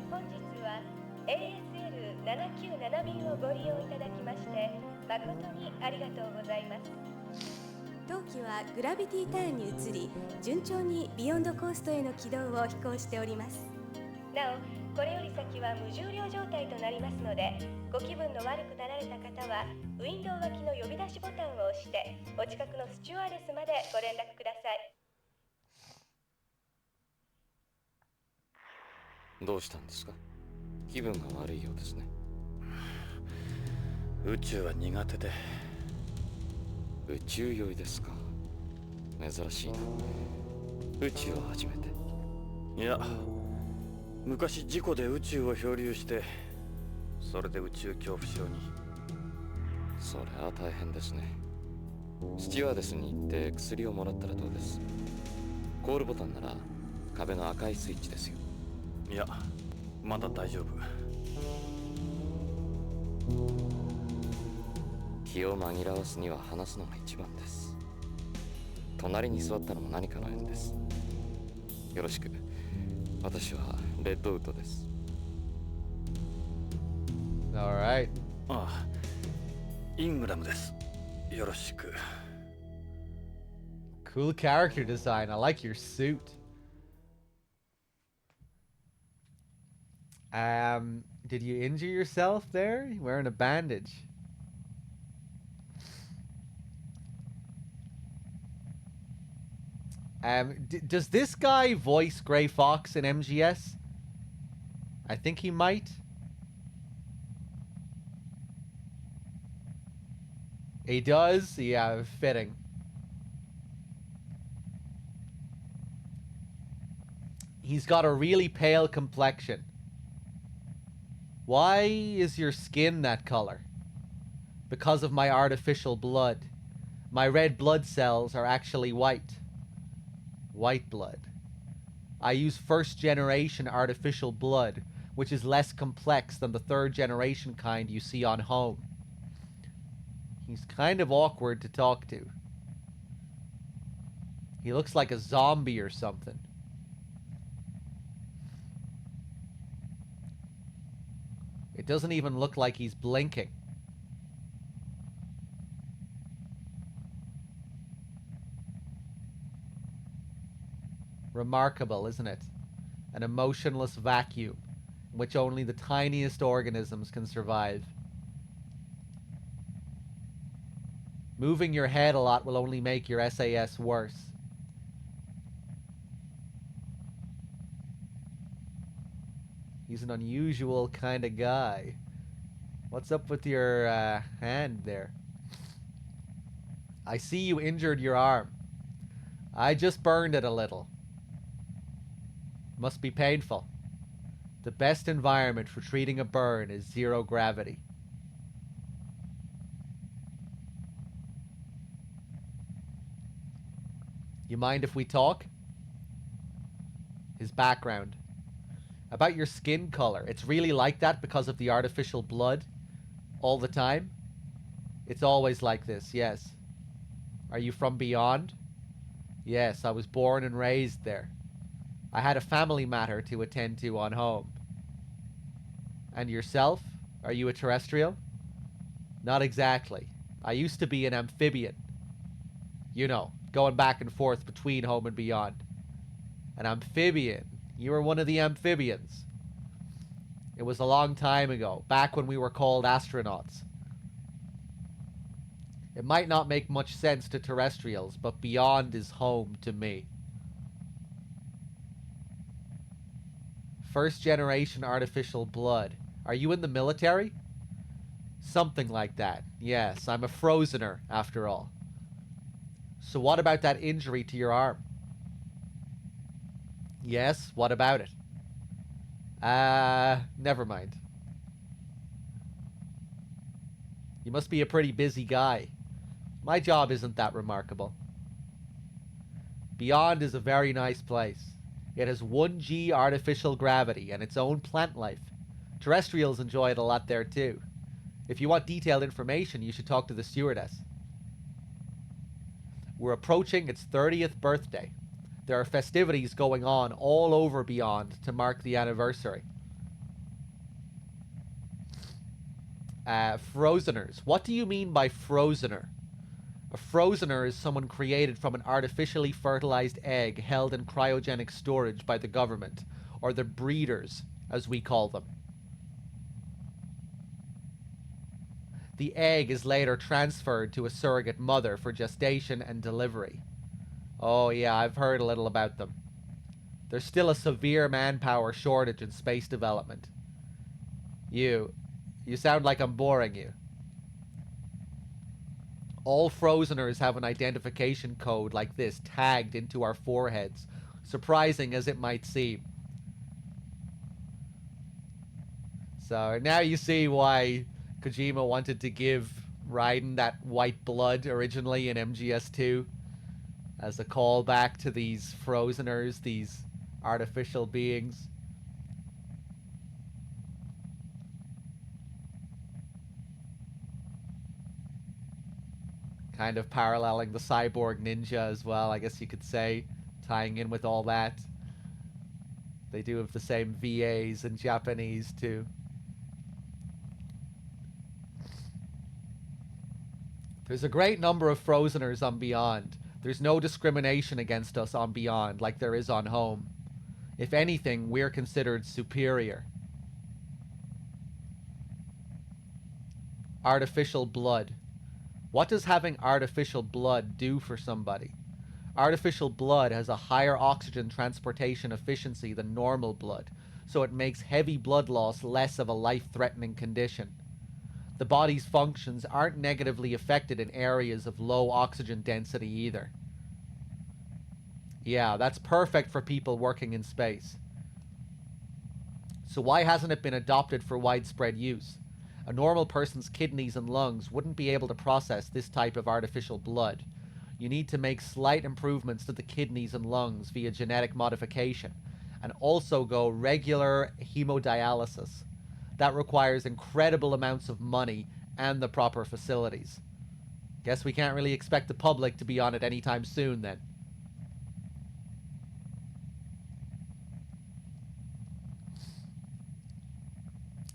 本日は ASL797 便をご利用いただきまして誠にありがとうございます。当機はグラビティターンに移り、順調にビヨンドコーストへの軌道を飛行しております。なお、これより先は無重量状態となりますので、ご気分の悪くなられた方はウィンドウ脇の呼び出しボタンを押してお近くのスチュワーデスまでご連絡ください。どうしたんですか？気分が悪いようですね。宇宙は苦手で。宇宙酔いですか？珍しいな。宇宙は初めて。いや、昔事故で宇宙を漂流して、それで宇宙恐怖症に。それは大変ですね。スチュワーデスに行って薬をもらったらどうです？コールボタンなら壁の赤いスイッチですよ。いや、まだ大丈夫。気を紛らわすには話すのが一番です。隣に座ったのも何かの縁です。よろしく。私はレッドウッドです。Alright. ああ、イングラムです。よろしく。Cool character design. I like your suit. Did you injure yourself there? You're wearing a bandage. Does this guy voice Grey Fox in MGS? I think he might. He does? Yeah, fitting. He's got a really pale complexion. Why is your skin that color? Because of my artificial blood. My red blood cells are actually white. White blood. I use first generation artificial blood, which is less complex than the third generation kind you see on Home. He's kind of awkward to talk to. He looks like a zombie or something. It doesn't even look like he's blinking. Remarkable, isn't it? An emotionless vacuum in which only the tiniest organisms can survive. Moving your head a lot will only make your SAS worse. He's an unusual kind of guy. What's up with your hand there? I see you injured your arm. I just burned it a little. Must be painful. The best environment for treating a burn is zero gravity. You mind if we talk? His background. About your skin color. It's really like that because of the artificial blood all the time? It's always like this, yes. Are you from beyond? Yes, I was born and raised there. I had a family matter to attend to on Home. And yourself? Are you a terrestrial? Not exactly. I used to be an amphibian. You know, going back and forth between Home and beyond. An amphibian. You were one of the amphibians. It was a long time ago, back when we were called astronauts. It might not make much sense to terrestrials, but beyond is home to me. First generation artificial blood. Are you in the military? Something like that. Yes, I'm a frozener, after all. So what about that injury to your arm? Yes, what about it? Never mind. You must be a pretty busy guy. My job isn't that remarkable. Beyond is a very nice place. It has 1G artificial gravity and its own plant life. Terrestrials enjoy it a lot there too. If you want detailed information, you should talk to the stewardess. We're approaching its 30th birthday. There are festivities going on all over Beyond to mark the anniversary. Frozeners. What do you mean by frozener? A frozener is someone created from an artificially fertilized egg held in cryogenic storage by the government, or the breeders, as we call them. The egg is later transferred to a surrogate mother for gestation and delivery. Oh yeah, I've heard a little about them. There's still a severe manpower shortage in space development. You sound like I'm boring you. All frozeners have an identification code like this tagged into our foreheads, surprising as it might seem. So now you see why Kojima wanted to give riding that white blood originally in MGS2 as a callback to these Frozeners, these artificial beings. Kind of paralleling the cyborg ninja as well, I guess you could say, tying in with all that. They do have the same VAs in Japanese too. There's a great number of Frozeners on Beyond. There's no discrimination against us on Beyond like there is on Home. If anything, we're considered superior. Artificial blood. What does having artificial blood do for somebody? Artificial blood has a higher oxygen transportation efficiency than normal blood, so it makes heavy blood loss less of a life-threatening condition. The body's functions aren't negatively affected in areas of low oxygen density either. Yeah, that's perfect for people working in space. So why hasn't it been adopted for widespread use? A normal person's kidneys and lungs wouldn't be able to process this type of artificial blood. You need to make slight improvements to the kidneys and lungs via genetic modification, and also go regular hemodialysis. That requires incredible amounts of money and the proper facilities. Guess we can't really expect the public to be on it anytime soon then.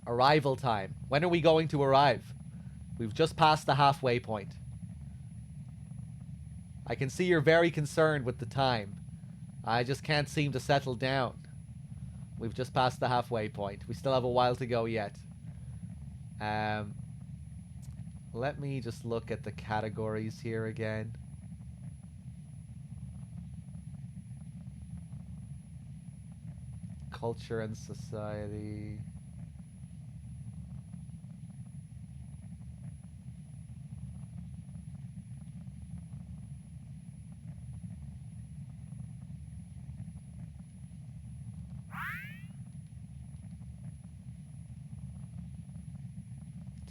Arrival time. When are we going to arrive? We've just passed the halfway point. I can see you're very concerned with the time. I just can't seem to settle down. We've just passed the halfway point. We still have a while to go yet. Let me just look at the categories here again. Culture and society.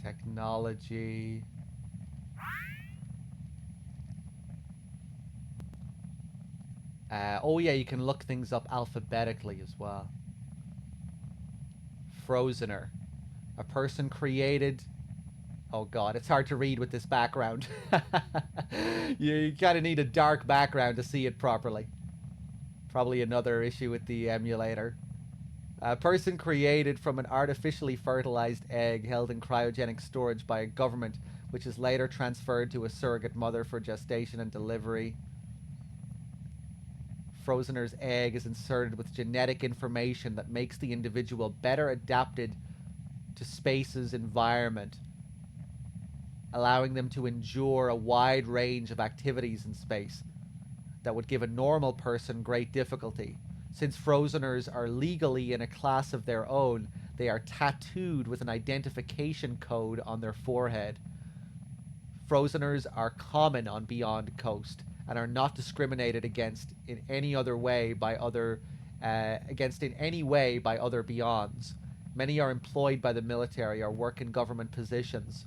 Technology. Oh yeah, you can look things up alphabetically as well. Frozener. A person created... Oh god, it's hard to read with this background. You kind of need a dark background to see it properly. Probably another issue with the emulator. A person created from an artificially fertilized egg held in cryogenic storage by a government, which is later transferred to a surrogate mother for gestation and delivery. Frozener's egg is inserted with genetic information that makes the individual better adapted to space's environment, allowing them to endure a wide range of activities in space that would give a normal person great difficulty. Since Frozeners are legally in a class of their own, they are tattooed with an identification code on their forehead. Frozeners are common on Beyond Coast and are not discriminated against in any other way by other Beyonds. Many are employed by the military or work in government positions.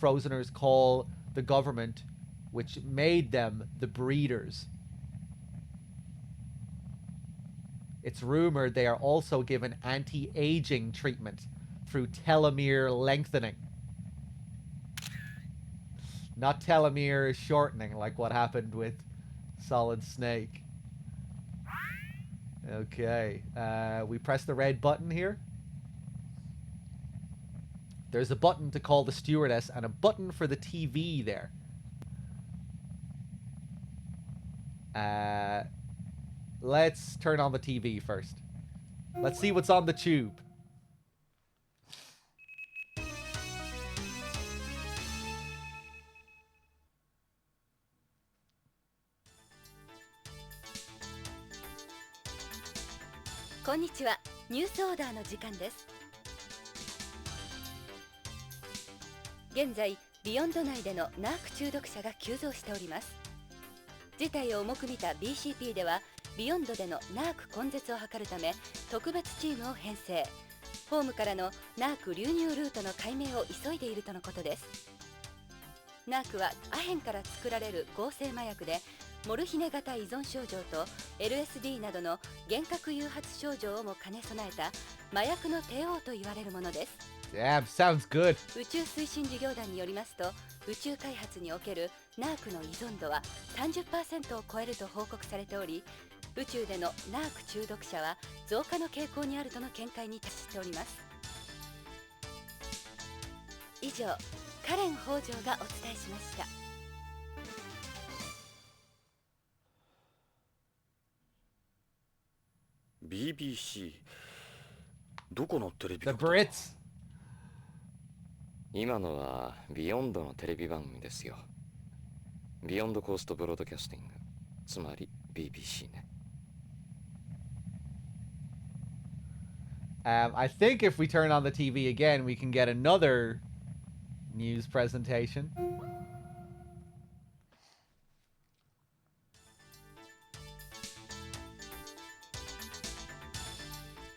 Frozeners call the government, which made them, the breeders. It's rumored they are also given anti-aging treatment through telomere lengthening. Not telomere shortening like what happened with Solid Snake. Okay, we press the red button here. There's a button to call the stewardess and a button for the TV there. Let's turn on the TV first. Let's see what's on the tube.こんにちは。ニュースオーダーの時間です。現在、ビヨンド内でのナーク中毒者が急増しております。事態を重く見た BCP では、ビヨンドでのナーク根絶を図るため特別チームを編成。ホームからのナーク流入ルートの解明を急いでいるとのことです。ナークはアヘンから作られる合成麻薬で、モルヒネ型依存症状と LSD などの幻覚誘発症状をも兼ね備えた麻薬の帝王と言われるものです。Damn, sounds good. 宇宙推進事業団によりますと、宇宙開発におけるナークの依存度は 30% を超えると報告されており、宇宙でのナーク中毒者は増加の傾向にあるとの見解に達しております。以上、カレン北条がお伝えしました。BBC どこのテレビ The Brits. 今のはビヨンドのテレビ番組ですよ。ビヨンドコーストブロードキャスティング、つまり BBC ね。I think if we turn on the TV again, we can get another news presentation.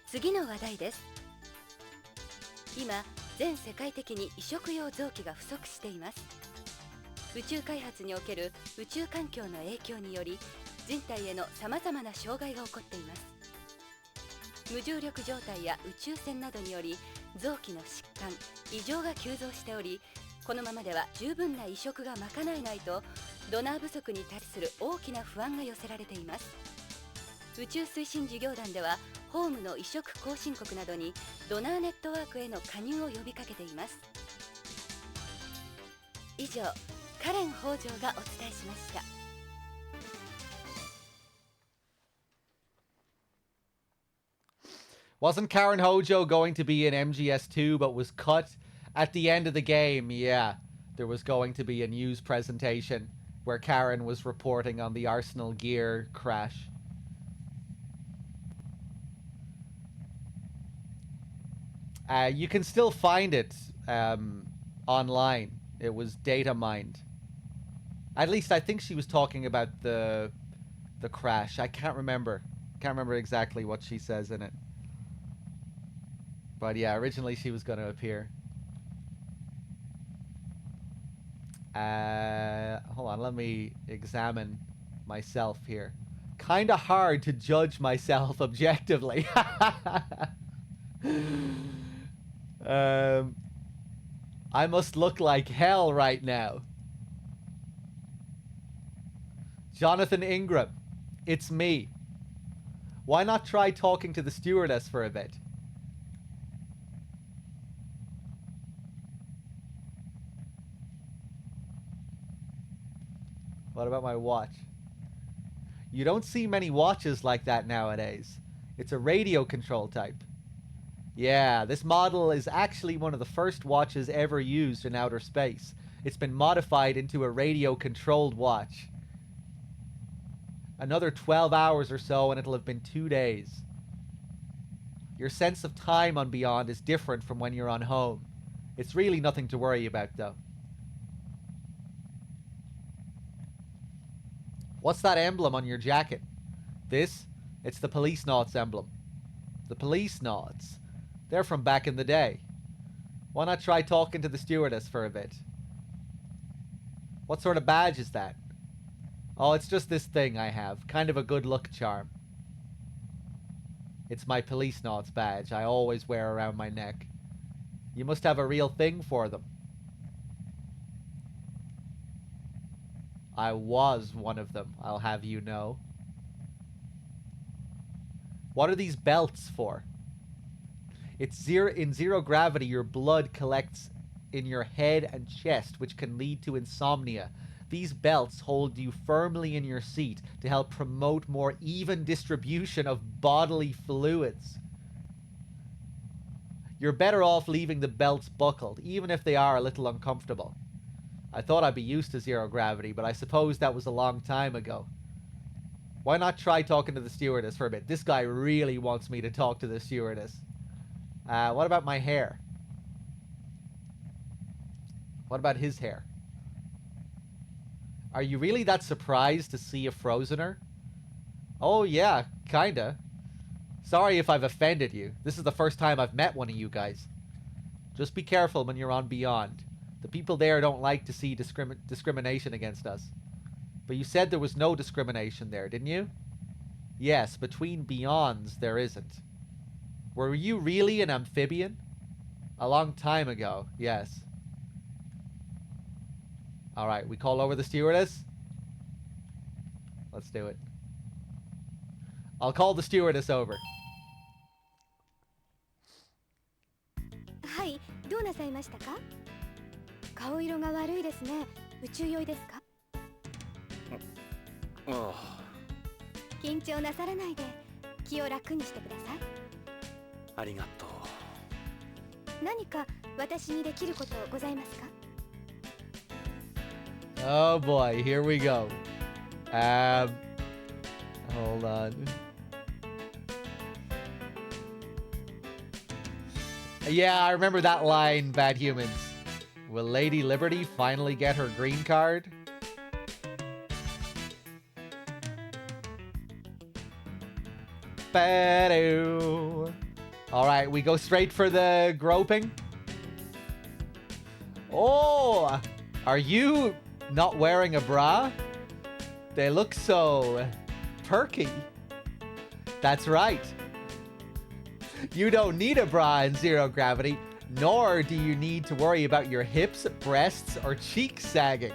次の話題です。今、全世界的に移植用臓器が不足しています。宇宙開発における宇宙環境の影響により、人体へのさまざまな障害が起こっています。無重力状態や宇宙船などにより臓器の疾患、異常が急増しており、このままでは十分な移植が賄えないとドナー不足に対する大きな不安が寄せられています。宇宙推進事業団ではホームの移植後進国などにドナーネットワークへの加入を呼びかけています。以上、カレン北条がお伝えしました。Wasn't Karen Hojo going to be in MGS2 but was cut at the end of the game? Yeah, there was going to be a news presentation where Karen was reporting on the Arsenal gear crash. You can still find it online. It was data mined. At least I think she was talking about the crash. I can't remember. Can't remember exactly what she says in it. But yeah, originally she was going to appear. Hold on, let me examine myself here. Kind of hard to judge myself objectively. I must look like hell right now. Jonathan Ingram, it's me. Why not try talking to the stewardess for a bit? What about my watch? You don't see many watches like that nowadays. It's a radio control type. Yeah, this model is actually one of the first watches ever used in outer space. It's been modified into a radio-controlled watch. Another 12 hours or so and it'll have been 2 days. Your sense of time on Beyond is different from when you're on home. It's really nothing to worry about, though. What's that emblem on your jacket? This? It's the Policenauts emblem. The Policenauts. They're from back in the day. Why not try talking to the stewardess for a bit? What sort of badge is that? Oh, it's just this thing I have. Kind of a good luck charm. It's my Policenauts badge I always wear around my neck. You must have a real thing for them. I was one of them, I'll have you know. What are these belts for? It's in zero gravity, your blood collects in your head and chest, which can lead to insomnia. These belts hold you firmly in your seat to help promote more even distribution of bodily fluids. You're better off leaving the belts buckled, even if they are a little uncomfortable. I thought I'd be used to zero gravity, but I suppose that was a long time ago. Why not try talking to the stewardess for a bit? This guy really wants me to talk to the stewardess. What about my hair? What about his hair? Are you really that surprised to see a Frozener? Oh yeah, kinda. Sorry if I've offended you. This is the first time I've met one of you guys. Just be careful when you're on Beyond. The people there don't like to see discrimination against us. But you said there was no discrimination there, didn't you? Yes, between Beyonds there isn't. Were you really an amphibian? A long time ago, yes. Alright, we call over the stewardess? Let's do it. I'll call the stewardess over. はい、どうなさいましたか？顔色が悪いですね。宇宙酔いですか？ああ。緊張なさらないで気を楽にしてください。ありがとう。何か私にできることございますか？ Oh boy, here we go. Hold on. Yeah, I remember that line, Bad Humans. Will Lady Liberty finally get her green card? Alright, we go straight for the groping. Oh! Are you not wearing a bra? They look so perky. That's right. You don't need a bra in zero gravity, nor do you need to worry about your hips, breasts, or cheeks sagging.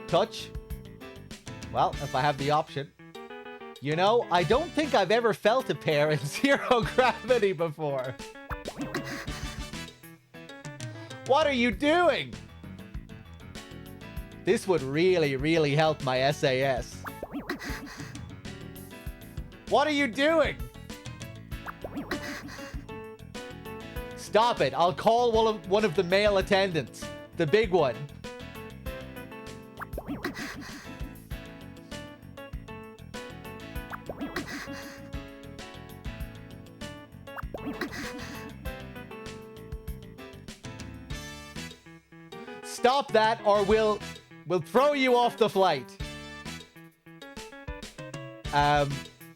Touch? Well, if I have the option. You know, I don't think I've ever felt a pair in zero gravity before. What are you doing? This would really, really help my SAS. What are you doing? Stop it. I'll call one of the male attendants. The big one. Stop that or we'll throw you off the flight.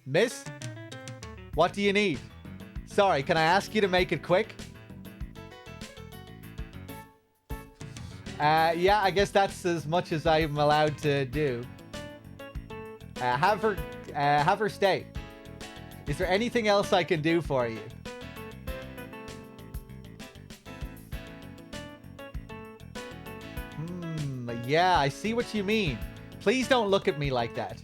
Miss? What do you need? Sorry, can I ask you to make it quick? Yeah, I guess that's as much as I'm allowed to do. Have her stay. Is there anything else I can do for you? Yeah, I see what you mean. Please don't look at me like that.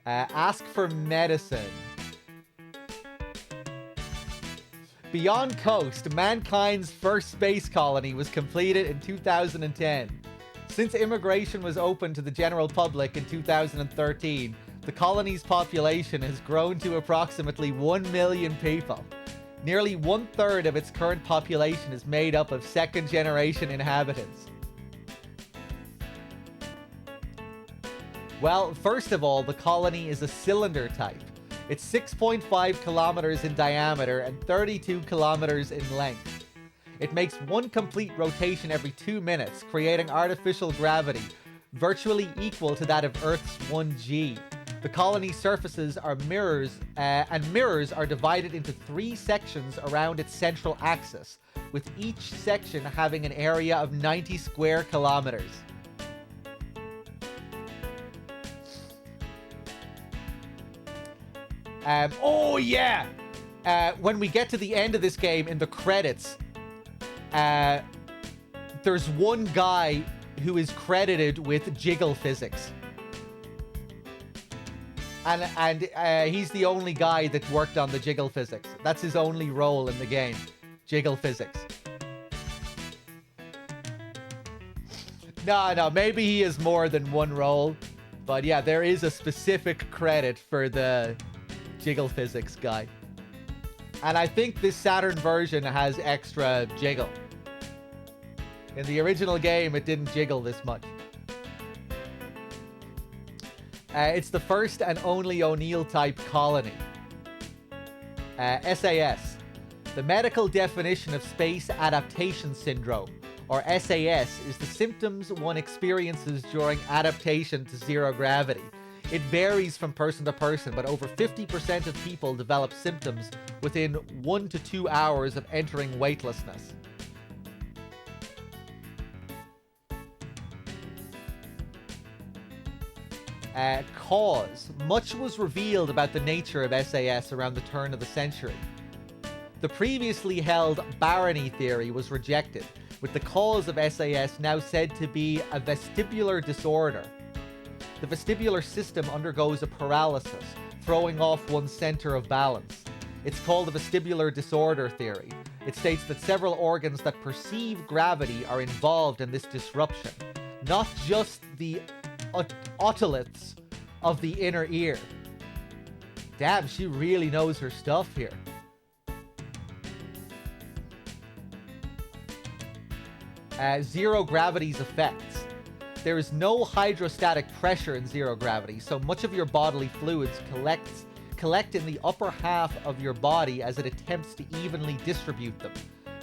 Ask for medicine. Beyond Coast, mankind's first space colony was completed in 2010. Since immigration was open to the general public in 2013, the colony's population has grown to approximately 1 million people. Nearly 1/3 of its current population is made up of second-generation inhabitants. Well, first of all, the colony is a cylinder type. It's 6.5 kilometers in diameter and 32 kilometers in length. It makes one complete rotation every 2 minutes, creating artificial gravity, virtually equal to that of Earth's 1G. The colony's surfaces are mirrors, and mirrors are divided into 3 sections around its central axis, with each section having an area of 90 square kilometers. Oh yeah! When we get to the end of this game, in the credits, there's one guy who is credited with jiggle physics. And he's the only guy that worked on the jiggle physics. That's his only role in the game. Jiggle physics. No, maybe he has more than one role. But yeah, there is a specific credit for the jiggle physics guy. And I think this Saturn version has extra jiggle. In the original game, it didn't jiggle this much. It's the first and only O'Neill-type colony. SAS. The medical definition of Space Adaptation Syndrome, or SAS, is the symptoms one experiences during adaptation to zero gravity. It varies from person to person, but over 50% of people develop symptoms within 1 to 2 hours of entering weightlessness. Cause. Much was revealed about the nature of SAS around the turn of the century. The previously held barony theory was rejected, with the cause of SAS now said to be a vestibular disorder. The vestibular system undergoes a paralysis, throwing off one's center of balance. It's called the vestibular disorder theory. It states that several organs that perceive gravity are involved in this disruption, not just the otoliths of the inner ear. Damn, she really knows her stuff here. Zero gravity's effects. There is no hydrostatic pressure in zero gravity, so much of your bodily fluids collect in the upper half of your body as it attempts to evenly distribute them.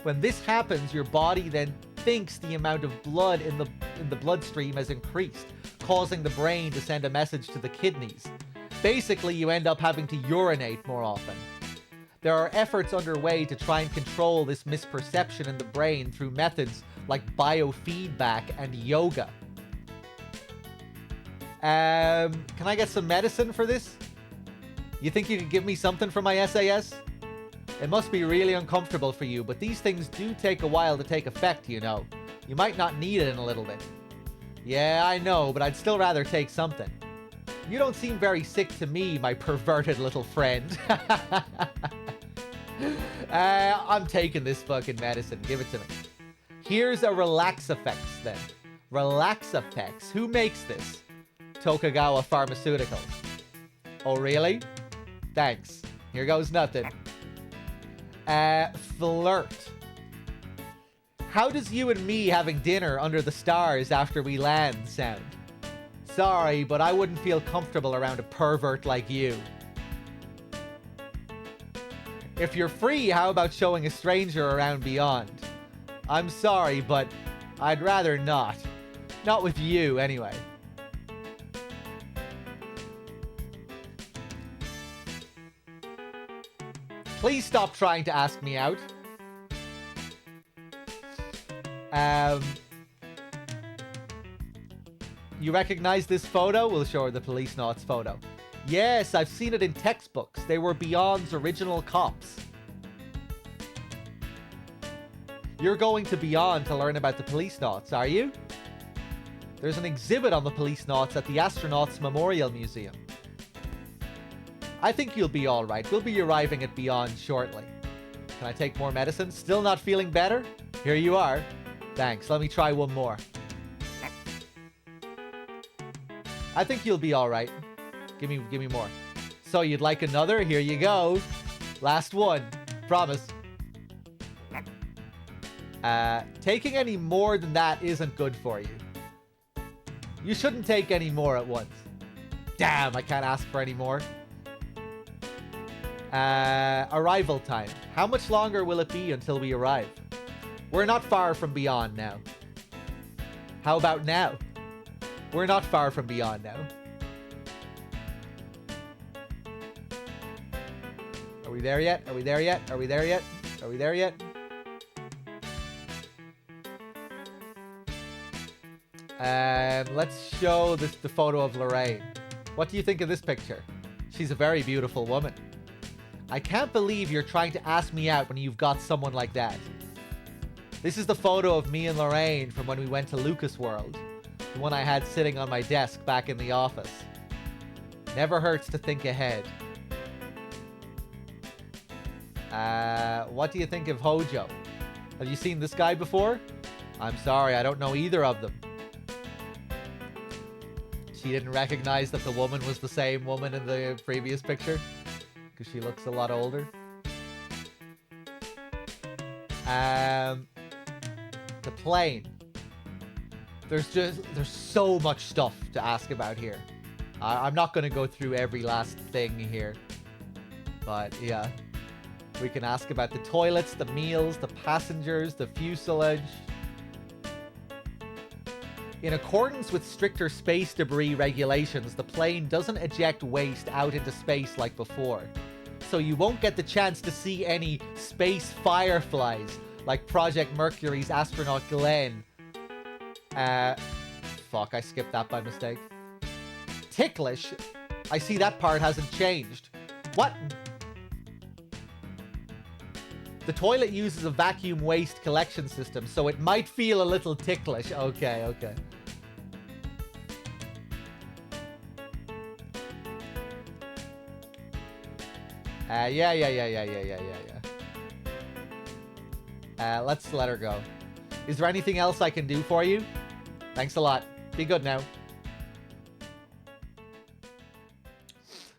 When this happens, your body then thinks the amount of blood in the bloodstream has increased, causing the brain to send a message to the kidneys. Basically, you end up having to urinate more often. There are efforts underway to try and control this misperception in the brain through methods like biofeedback and yoga. Can I get some medicine for this? You think you could give me something for my SAS? It must be really uncomfortable for you, but these things do take a while to take effect, you know. You might not need it in a little bit. Yeah, I know, but I'd still rather take something. You don't seem very sick to me, my perverted little friend. I'm taking this fucking medicine. Give it to me. Here's a Relaxafex then. Relaxafex. Who makes this? Tokugawa Pharmaceuticals. Oh, really? Thanks. Here goes nothing. Flirt. How does you and me having dinner under the stars after we land sound? Sorry, but I wouldn't feel comfortable around a pervert like you. If you're free, how about showing a stranger around beyond? I'm sorry, but I'd rather not. Not with you, anyway. Please stop trying to ask me out. You recognize this photo? We'll show her the Policenauts photo. Yes, I've seen it in textbooks. They were Beyond's original cops. You're going to Beyond to learn about the Policenauts, are you? There's an exhibit on the Policenauts at the Astronauts Memorial Museum. I think you'll be alright. We'll be arriving at Beyond shortly. Can I take more medicine? Still not feeling better? Here you are. Thanks. Let me try one more. I think you'll be alright. Give me more. So you'd like another? Here you go. Last one. Promise. Taking any more than that isn't good for you. You shouldn't take any more at once. Damn, I can't ask for any more. Arrival time. How much longer will it be until we arrive? We're not far from Beyond now. How about now? We're not far from Beyond now. Are we there yet? Are we there yet? Are we there yet? Are we there yet? Let's show the photo of Lorraine. What do you think of this picture? She's a very beautiful woman. I can't believe you're trying to ask me out when you've got someone like that. This is the photo of me and Lorraine from when we went to Lucas World. The one I had sitting on my desk back in the office. Never hurts to think ahead. What do you think of Hojo? Have you seen this guy before? I'm sorry, I don't know either of them. She didn't recognize that the woman was the same woman in the previous picture? Because she looks a lot older. The plane. There's so much stuff to ask about here. I'm not going to go through every last thing here. But yeah. We can ask about the toilets, the meals, the passengers, the fuselage. In accordance with stricter space debris regulations, the plane doesn't eject waste out into space like before. So you won't get the chance to see any space fireflies like Project Mercury's astronaut Glenn. Fuck, I skipped that by mistake. Ticklish? I see that part hasn't changed. What? The toilet uses a vacuum waste collection system, so it might feel a little ticklish. Okay, okay. Yeah. Let's let her go. Is there anything else I can do for you? Thanks a lot. Be good now.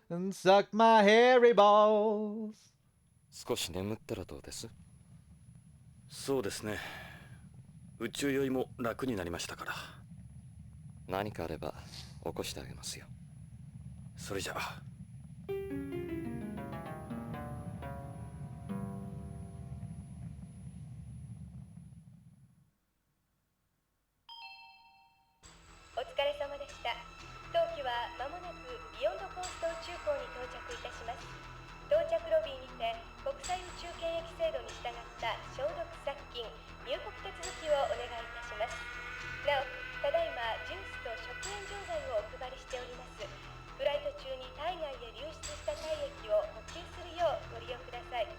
And suck my hairy balls. 少し眠ったらどうです？そうですね。宇宙酔いも楽になりましたから。何かあれば起こしてあげますよ。それじゃあ。お疲れ様でした。当機は間もなくビヨンドコースト宇宙港に到着いたします。到着ロビーにて国際宇宙検疫制度に従った消毒殺菌入国手続きをお願いいたします。なお、ただいまジュースと食塩錠剤をお配りしております。フライト中に体外へ流出した体液を補給するようご利用ください。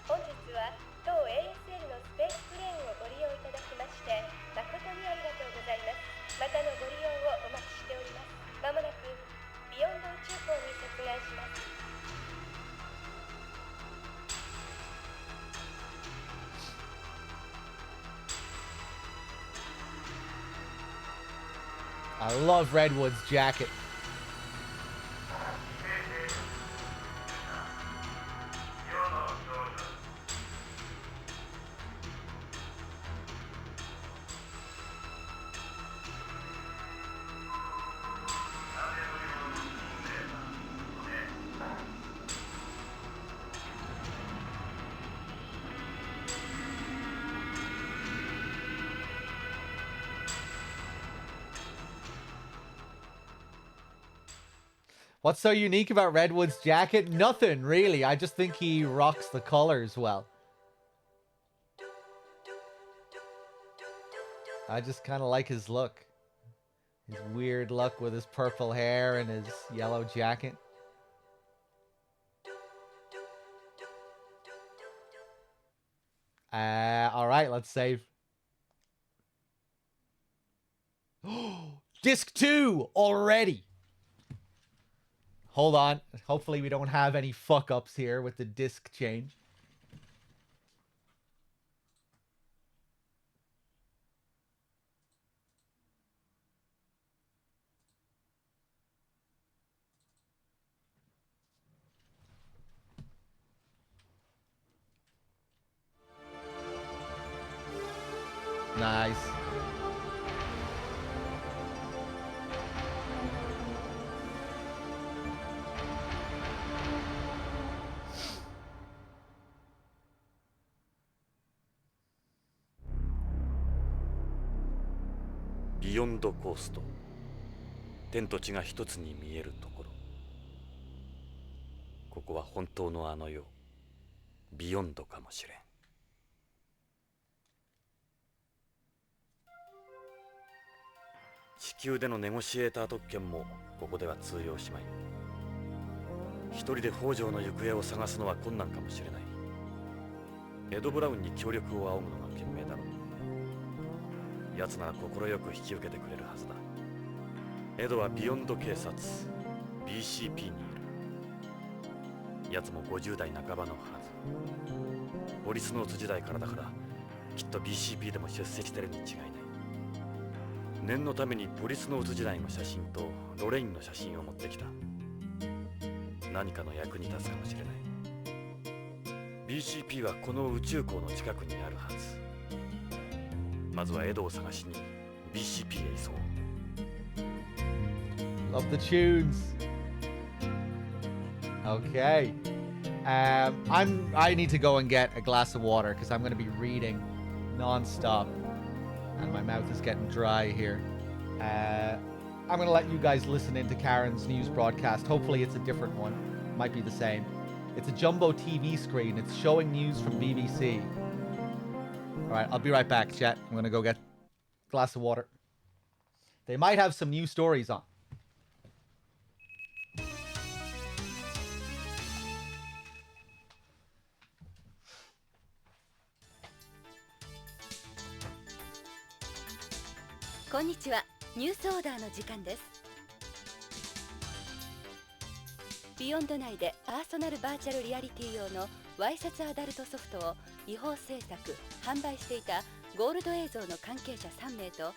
本日は当 ASL のスペースプレーンをご利用いただきまして誠にありがとうございます。またのご利用をお待ちしております。まもなくビヨンド宇宙港に接岸します。I love Redwood's jacket. What's so unique about Redwood's jacket? Nothing, really. I just think he rocks the colors well. I just kind of like his look. His weird look with his purple hair and his yellow jacket. Alright, let's save. Disc 2 already! Hold on. Hopefully we don't have any fuck-ups here with the disc change. Nice. Beyond Coast 天と地が一つに見えるところ、ここは本当のあの世ビヨンドかもしれん。地球でのネゴシエーター特権もここでは通用しまい。一人で北条の行方を探すのは困難かもしれない。エド・ブラウンに協力を仰ぐのが賢明だろう。奴なら快く引き受けてくれるはずだ。エドはビヨンド警察 BCP にいる。奴も50代半ばのはず。ポリスノーツ時代からだから、きっと BCP でも出席してるに違いない。念のためにポリスノーツ時代の写真とロレインの写真を持ってきた。何かの役に立つかもしれない。BCP はこの宇宙港の近くにあるはず。まずはエドを探しに BCP へ急ごう。Love the tunes. Okay. I need to go and get a glass of water because I'm going to be reading non-stop. And my mouth is getting dry here. I'm going to let you guys listen into Karen's news broadcast. Hopefully it's a different one. Might be the same. It's a jumbo TV screen. It's showing news from BBC. All right, I'll be right back, chat. I'm going to go get a glass of water. They might have some new stories on. Konnichiwa. ニュースオーダーの時間です。ビヨンド内でパーソナルバーチャルリアリティ用のわいせつアダルトソフトを違法制作・販売していたゴールド映像の関係者3名と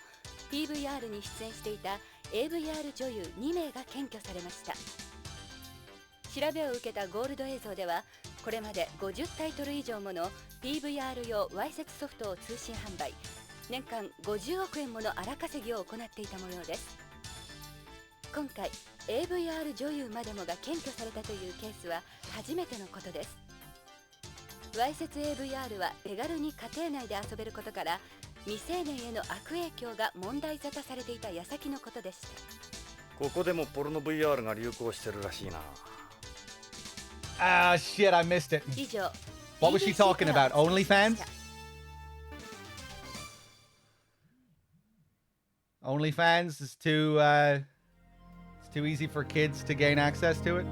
PVR に出演していた AVR 女優2名が検挙されました。調べを受けたゴールド映像ではこれまで50タイトル以上もの PVR 用わいせつソフトを通信販売、年間50億円もの荒稼ぎを行っていた模様です。今回 AVR 女優までもが検挙されたというケースは初めてのことです。わいせつ AVR は手軽に家庭内で遊べることから未成年への悪影響が問題沙汰されていた矢先のことでした。ここでもポルノ VR が流行してるらしいな。Ah, shit, I missed it. 以上 What was she talking about? OnlyFans? OnlyFans is it's too easy for kids to gain access to it.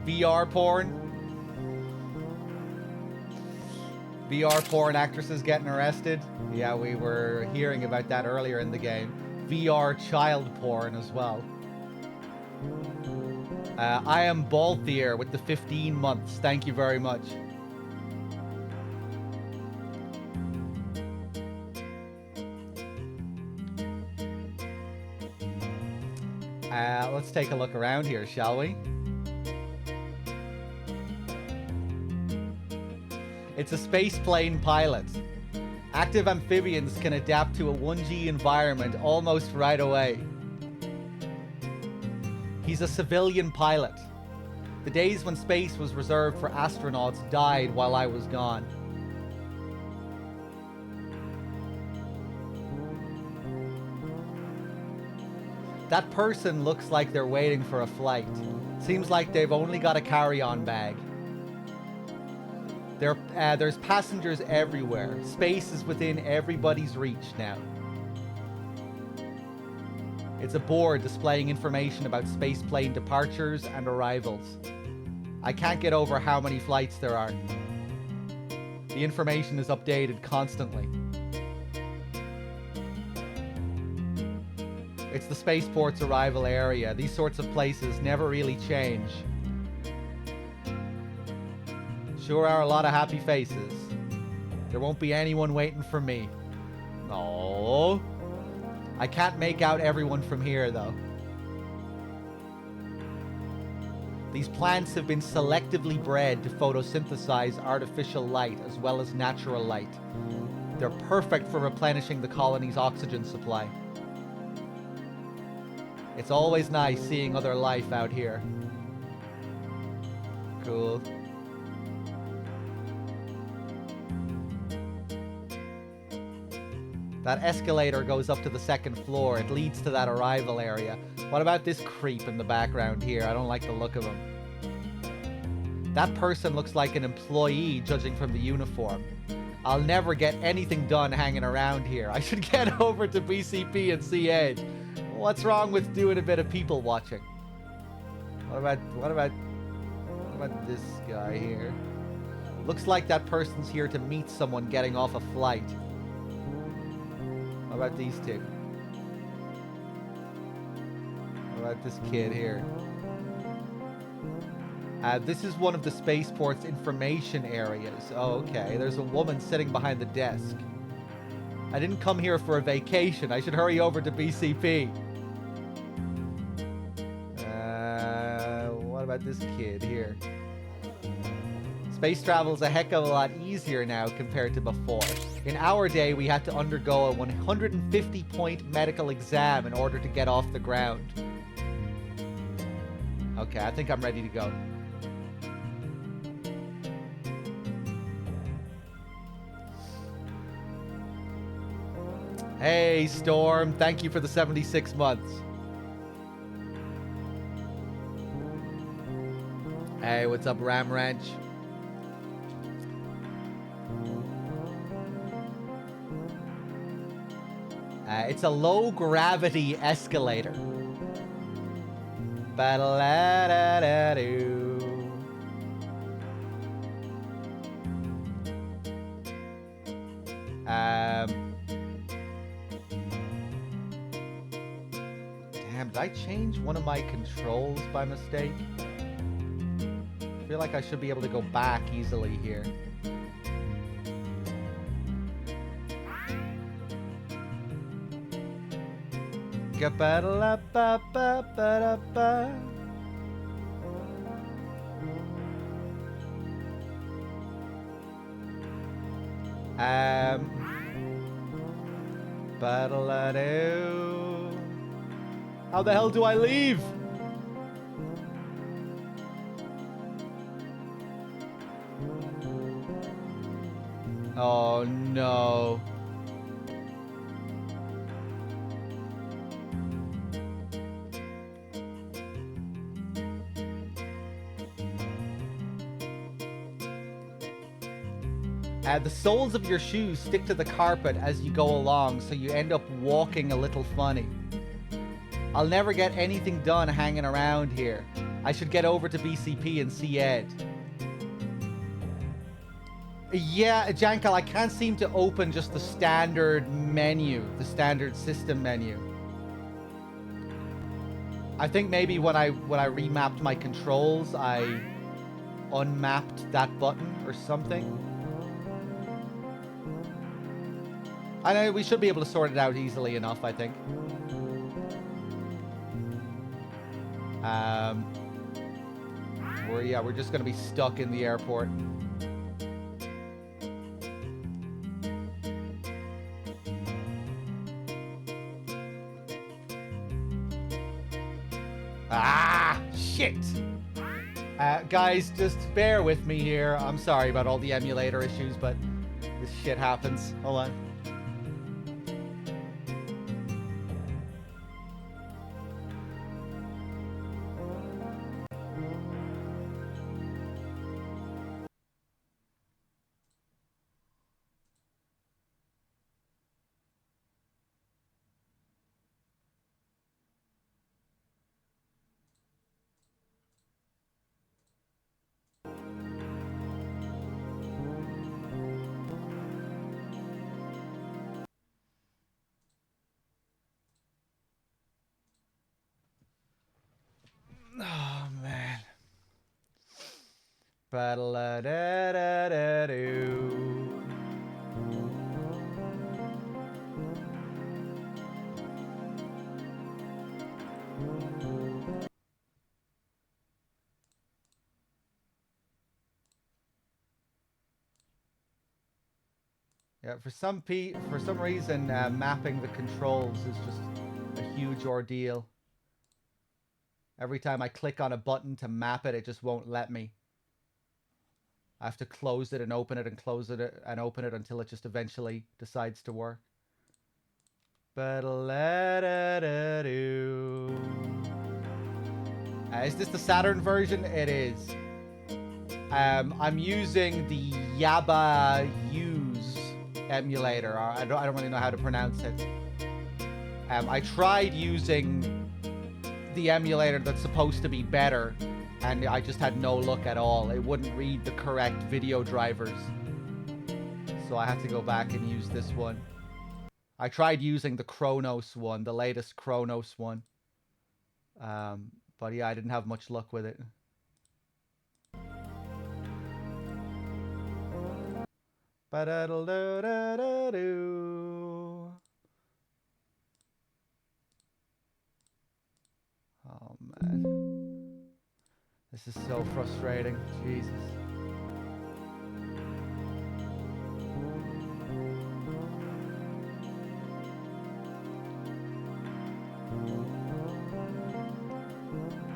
VR porn. VR porn actresses getting arrested. Yeah, we were hearing about that earlier in the game. VR child porn as well. I am Balthier with the 15 months. Thank you very much. Let's take a look around here, shall we? It's a space plane pilot. Active amphibians can adapt to a 1G environment almost right away. He's a civilian pilot. The days when space was reserved for astronauts died while I was gone. That person looks like they're waiting for a flight. Seems like they've only got a carry-on bag. There's passengers everywhere. Space is within everybody's reach now. It's a board displaying information about spaceplane departures and arrivals. I can't get over how many flights there are. The information is updated constantly. It's the spaceport's arrival area. These sorts of places never really change. Sure are a lot of happy faces. There won't be anyone waiting for me. No. I can't make out everyone from here, though. These plants have been selectively bred to photosynthesize artificial light as well as natural light. They're perfect for replenishing the colony's oxygen supply. It's always nice seeing other life out here. Cool. That escalator goes up to the second floor. It leads to that arrival area. What about this creep in the background here? I don't like the look of him. That person looks like an employee, judging from the uniform. I'll never get anything done hanging around here. I should get over to BCP and see Edge. What's wrong with doing a bit of people watching? What about this guy here? Looks like that person's here to meet someone getting off a flight. How about these two? How about this kid here? This is one of the spaceport's information areas. Oh, okay. There's a woman sitting behind the desk. I didn't come here for a vacation. I should hurry over to BCP. What about this kid here? Space travel's a heck of a lot easier now compared to before. In our day, we had to undergo a 150-point medical exam in order to get off the ground. Okay, I think I'm ready to go. Hey, Storm. Thank you for the 76 months. Hey, what's up, Ram Ranch? It's a low-gravity escalator. Ba-da-da-da-da-doo. Damn, did I change one of my controls by mistake? I feel like I should be able to go back easily here. Ga-ba-da-la-ba-ba-ba-da-ba. Ba-da-la-doo. How the hell do I leave? Oh no. The soles of your shoes stick to the carpet as you go along, so you end up walking a little funny. I'll never get anything done hanging around here. I should get over to BCP and see Ed. Yeah, Jankal, I can't seem to open just the standard menu, the standard system menu. I think maybe when I remapped my controls, I unmapped that button or something. I know we should be able to sort it out easily enough, I think. We're just gonna be stuck in the airport. Ah, shit! Guys, just bear with me here. I'm sorry about all the emulator issues, but this shit happens. Hold on. Oh, man. Ba-da-da-da-da-doo. Yeah, for some reason, mapping the controls is just a huge ordeal. Every time I click on a button to map it, it just won't let me. I have to close it and open it and close it and open it until it just eventually decides to work. Ba-da-da-da-doo. Is this the Saturn version? It is. I'm using the Yaba Use emulator. I don't really know how to pronounce it. I tried using the emulator that's supposed to be better, and I just had no luck at all. It wouldn't read the correct video drivers, so I had to go back and use this one. I tried using the Kronos one, the latest Kronos one, but yeah, I didn't have much luck with it. Ba-da-da-da-da-doo. Oh, man. This is so frustrating. Jesus.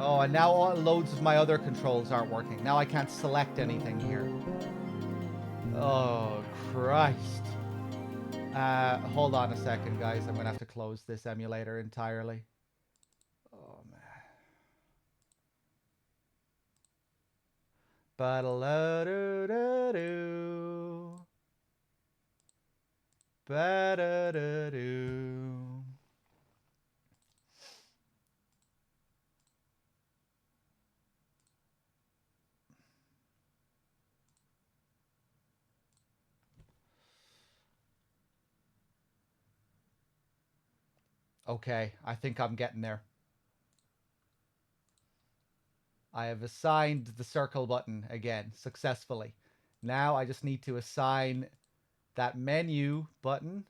Oh, and now loads of my other controls aren't working. Now I can't select anything here. Oh, Christ. Hold on a second, guys. I'm gonna have to close this emulator entirely. Oh man. Ba-da-la-do-da-do. Ba-da-da-do. Okay, I think I'm getting there. I have assigned the circle button again successfully. Now I just need to assign that menu button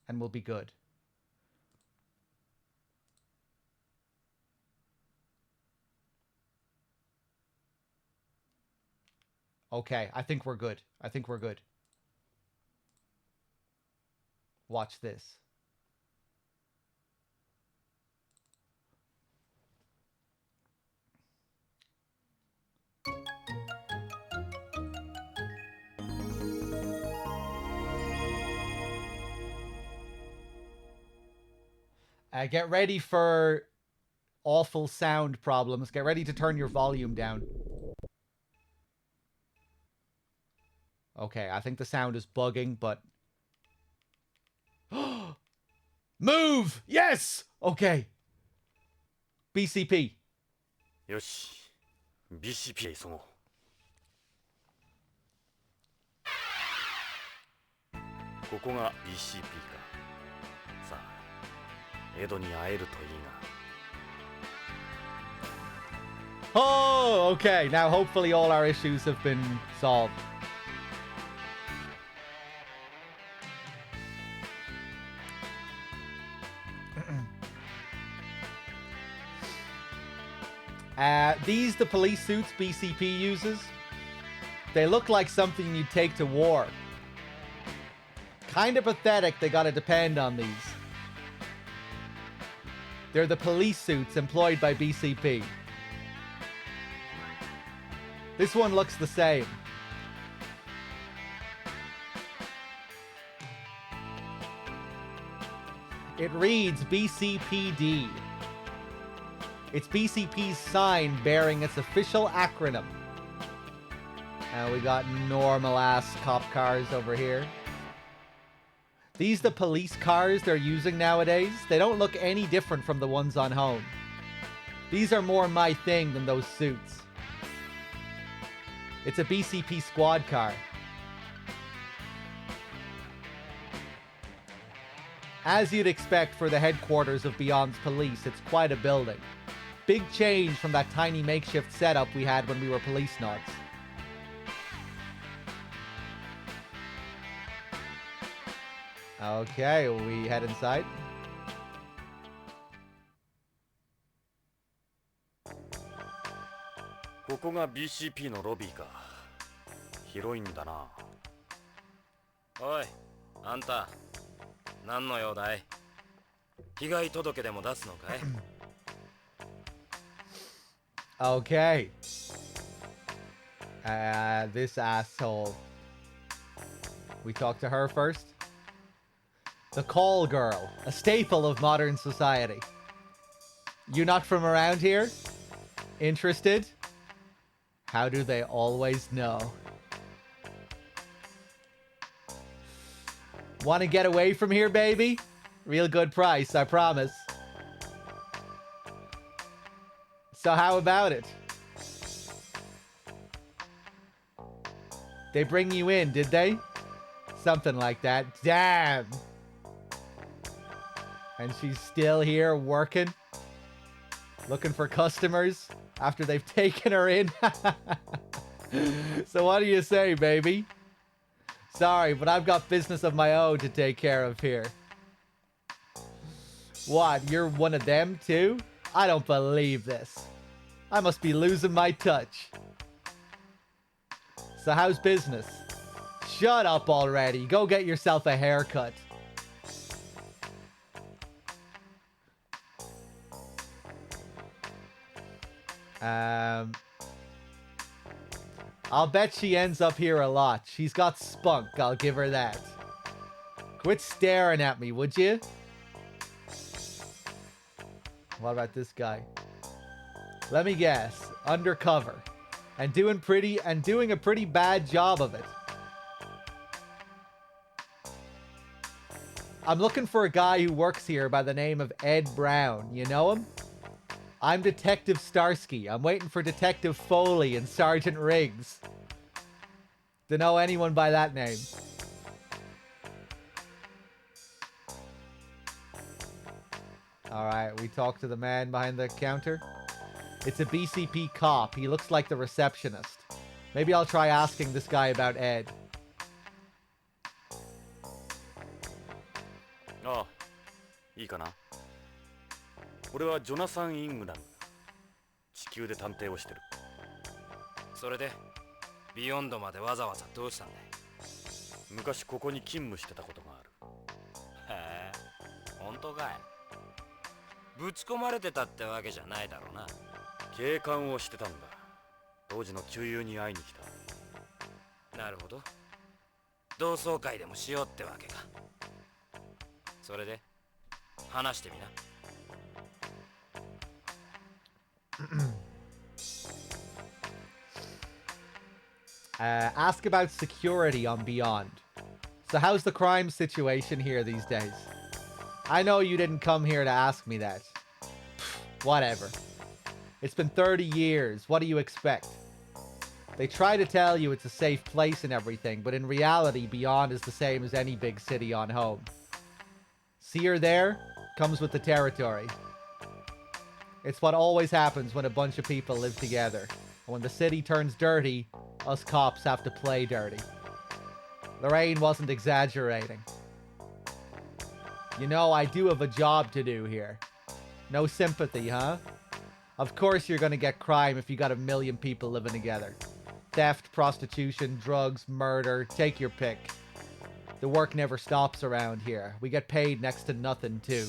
and we'll be good. Okay, I think we're good. I think we're good. Watch this. Get ready for awful sound problems. Get ready to turn your volume down. Okay, I think the sound is bugging, but... Move! Yes! Okay. BCP. Yoshi. BCP へ急ごう。ここが BCP か。さあ、エドに会えるといいな。Oh, okay. Now hopefully all our issues have been solved. These the police suits BCP uses. They look like something you'd take to war. Kind of pathetic they gotta depend on these. They're the police suits employed by BCP. This one looks the same. It reads BCPD. It's BCP's sign bearing its official acronym. And we got normal ass cop cars over here. These the police cars they're using nowadays. They don't look any different from the ones on home. These are more my thing than those suits. It's a BCP squad car. As you'd expect for the headquarters of Beyond's police, it's quite a building. Big change from that tiny makeshift setup we had when we were Policenauts. Okay, we head inside. This is BCP のロビーか。広いんだな。おい、あんた、何の用だい？被害届でも出すのかい？ Okay. This asshole. We talk to her first. The call girl, a staple of modern society. You not from around here? Interested? How do they always know? Want to get away from here, baby? Real good price, I promise. So how about it? They bring you in, did they? Something like that. Damn! And she's still here working? Looking for customers after they've taken her in? So what do you say, baby? Sorry, but I've got business of my own to take care of here. What, you're one of them too? I don't believe this. I must be losing my touch. So how's business? Shut up already. Go get yourself a haircut. I'll bet she ends up here a lot. She's got spunk, I'll give her that. Quit staring at me, would you? What about this guy? Let me guess. Undercover. And doing a pretty bad job of it. I'm looking for a guy who works here by the name of Ed Brown. You know him? I'm Detective Starsky. I'm waiting for Detective Foley and Sergeant Riggs. To know anyone by that name. Alright, we talk to the man behind the counter. It's a BCP cop. He looks like the receptionist. Maybe I'll try asking this guy about Ed. Oh, いいかな。俺はジョナサン・イングラム。地球で探偵をしてる。それで、ビヨンドまでわざわざどうしたんだい？昔ここに勤務してたことがある。へえ、本当かい？ぶち込まれてたってわけじゃないだろうな。警官をしてたんだ。当時の旧友に会いに来た。なるほど。同窓会でもしようってわけか。それで話してみな。Ask about security on Beyond. So how's the crime situation here these days? I know you didn't come here to ask me that. Whatever. It's been 30 years. What do you expect? They try to tell you it's a safe place and everything, but in reality, Beyond is the same as any big city on home. See her there? Comes with the territory. It's what always happens when a bunch of people live together. When the city turns dirty, us cops have to play dirty. Lorraine wasn't exaggerating. You know, I do have a job to do here. No sympathy, huh? Of course you're gonna get crime if you got a million people living together. Theft, prostitution, drugs, murder, take your pick. The work never stops around here. We get paid next to nothing, too.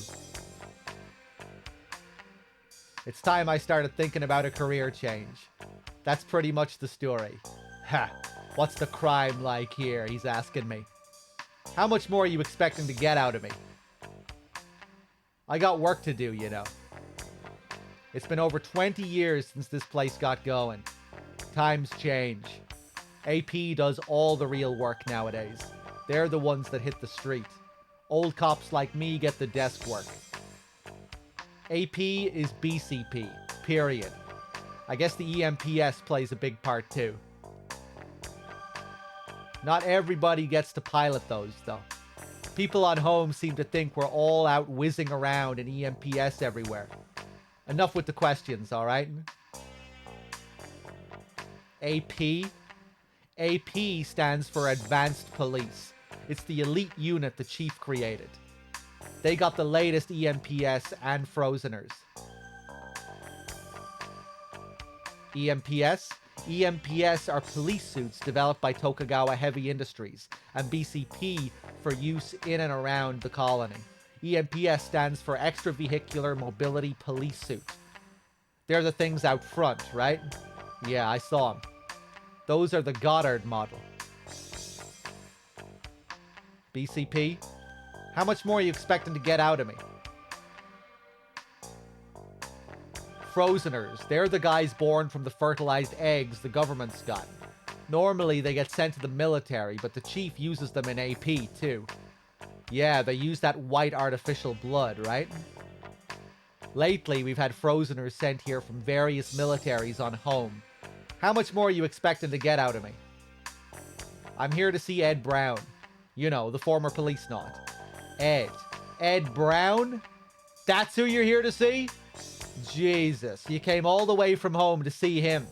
It's time I started thinking about a career change. That's pretty much the story. Ha! What's the crime like here? He's asking me. How much more are you expecting to get out of me? I got work to do, you know. It's been over 20 years since this place got going. Times change. AP does all the real work nowadays. They're the ones that hit the street. Old cops like me get the desk work. AP is BCP, period. I guess the EMPS plays a big part too. Not everybody gets to pilot those, though. People on home seem to think we're all out whizzing around in EMPS everywhere. Enough with the questions, alright? AP? AP stands for Advanced Police. It's the elite unit the chief created. They got the latest EMPS and Frozeners. EMPS? EMPS are police suits developed by Tokugawa Heavy Industries and BCP for use in and around the colony. EMPS stands for Extravehicular Mobility Police Suit. They're the things out front, right? Yeah, I saw them. Those are the Goddard model. BCP? How much more are you expecting to get out of me? Frozeners. They're the guys born from the fertilized eggs the government's got. Normally, they get sent to the military, but the chief uses them in AP, too. Yeah, they use that white artificial blood, right? Lately, we've had Frozeners sent here from various militaries on home. How much more are you expecting to get out of me? I'm here to see Ed Brown. You know, the former Policenaut. Ed. Ed Brown? That's who you're here to see? Jesus, you came all the way from home to see him.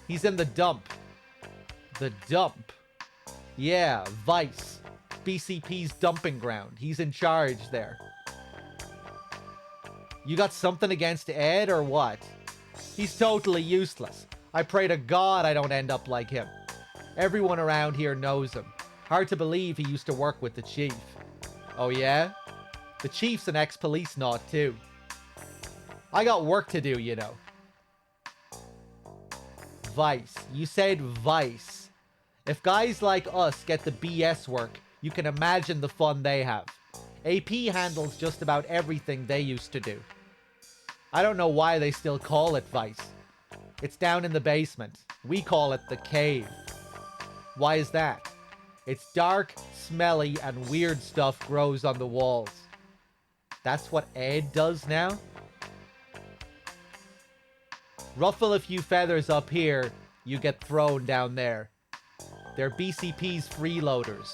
He's in the dump. The dump? Yeah, Vice. BCP's dumping ground. He's in charge there. You got something against Ed or what? He's totally useless. I pray to God I don't end up like him. Everyone around here knows him. Hard to believe he used to work with the chief. Oh yeah? The chief's an ex-policenaut too. I got work to do, you know. Vice. You said Vice. If guys like us get the BS work, You can imagine the fun they have. AP handles just about everything they used to do. I don't know why they still call it Vice. It's down in the basement. We call it the cave. Why is that? It's dark, smelly, and weird stuff grows on the walls. That's what Ed does now? Ruffle a few feathers up here, you get thrown down there. They're BCP's freeloaders.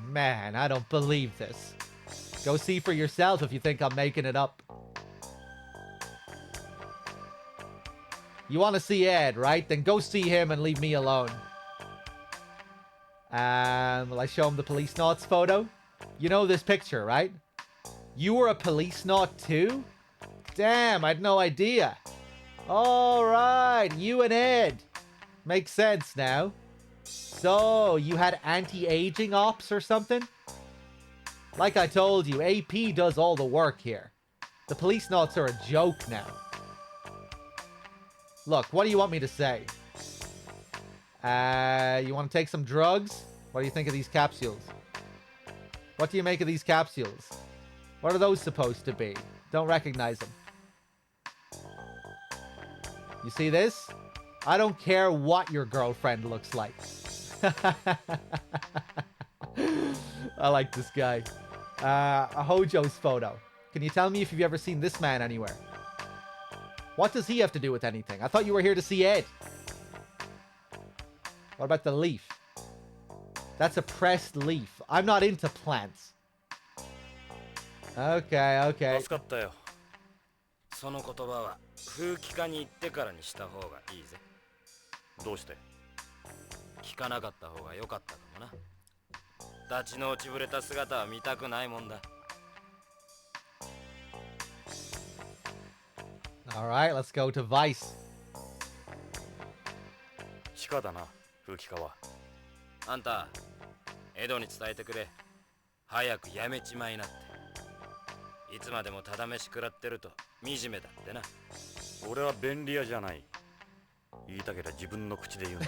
Man, I don't believe this. Go see for yourself if you think I'm making it up. You want to see Ed, right? Then go see him and leave me alone. Will I show him the Policenauts photo? You know this picture, right? You were a Policenaut too? Damn, I had no idea. Alright, you and Ed. Makes sense now. So, you had anti-aging ops or something? Like I told you, AP does all the work here. The Policenauts are a joke now. Look, what do you want me to say? You want to take some drugs? What do you think of these capsules? What do you make of these capsules? What are those supposed to be? Don't recognize them. You see this? I don't care what your girlfriend looks like. I like this guy. A Hojo's photo. Can you tell me if you've ever seen this man anywhere? What does he have to do with anything? I thought you were here to see Ed. What about the leaf? That's a pressed leaf. I'm not into plants. Okay, okay. 助かったよ。その言葉は風紀課に行ってからにした方がいいぜ。どうして？聞かなかった方が良かったかもな。立ちの落ちぶれた姿は見たくないもんだ。Alright, let's go to Vice. 地下だな、風紀課は。あんた、エドに伝えてくれ。早くやめちまいなって。いつまでもただ飯食らってると惨めだってな。俺は便利屋じゃない。言いたけりゃ自分の口で言うんだ。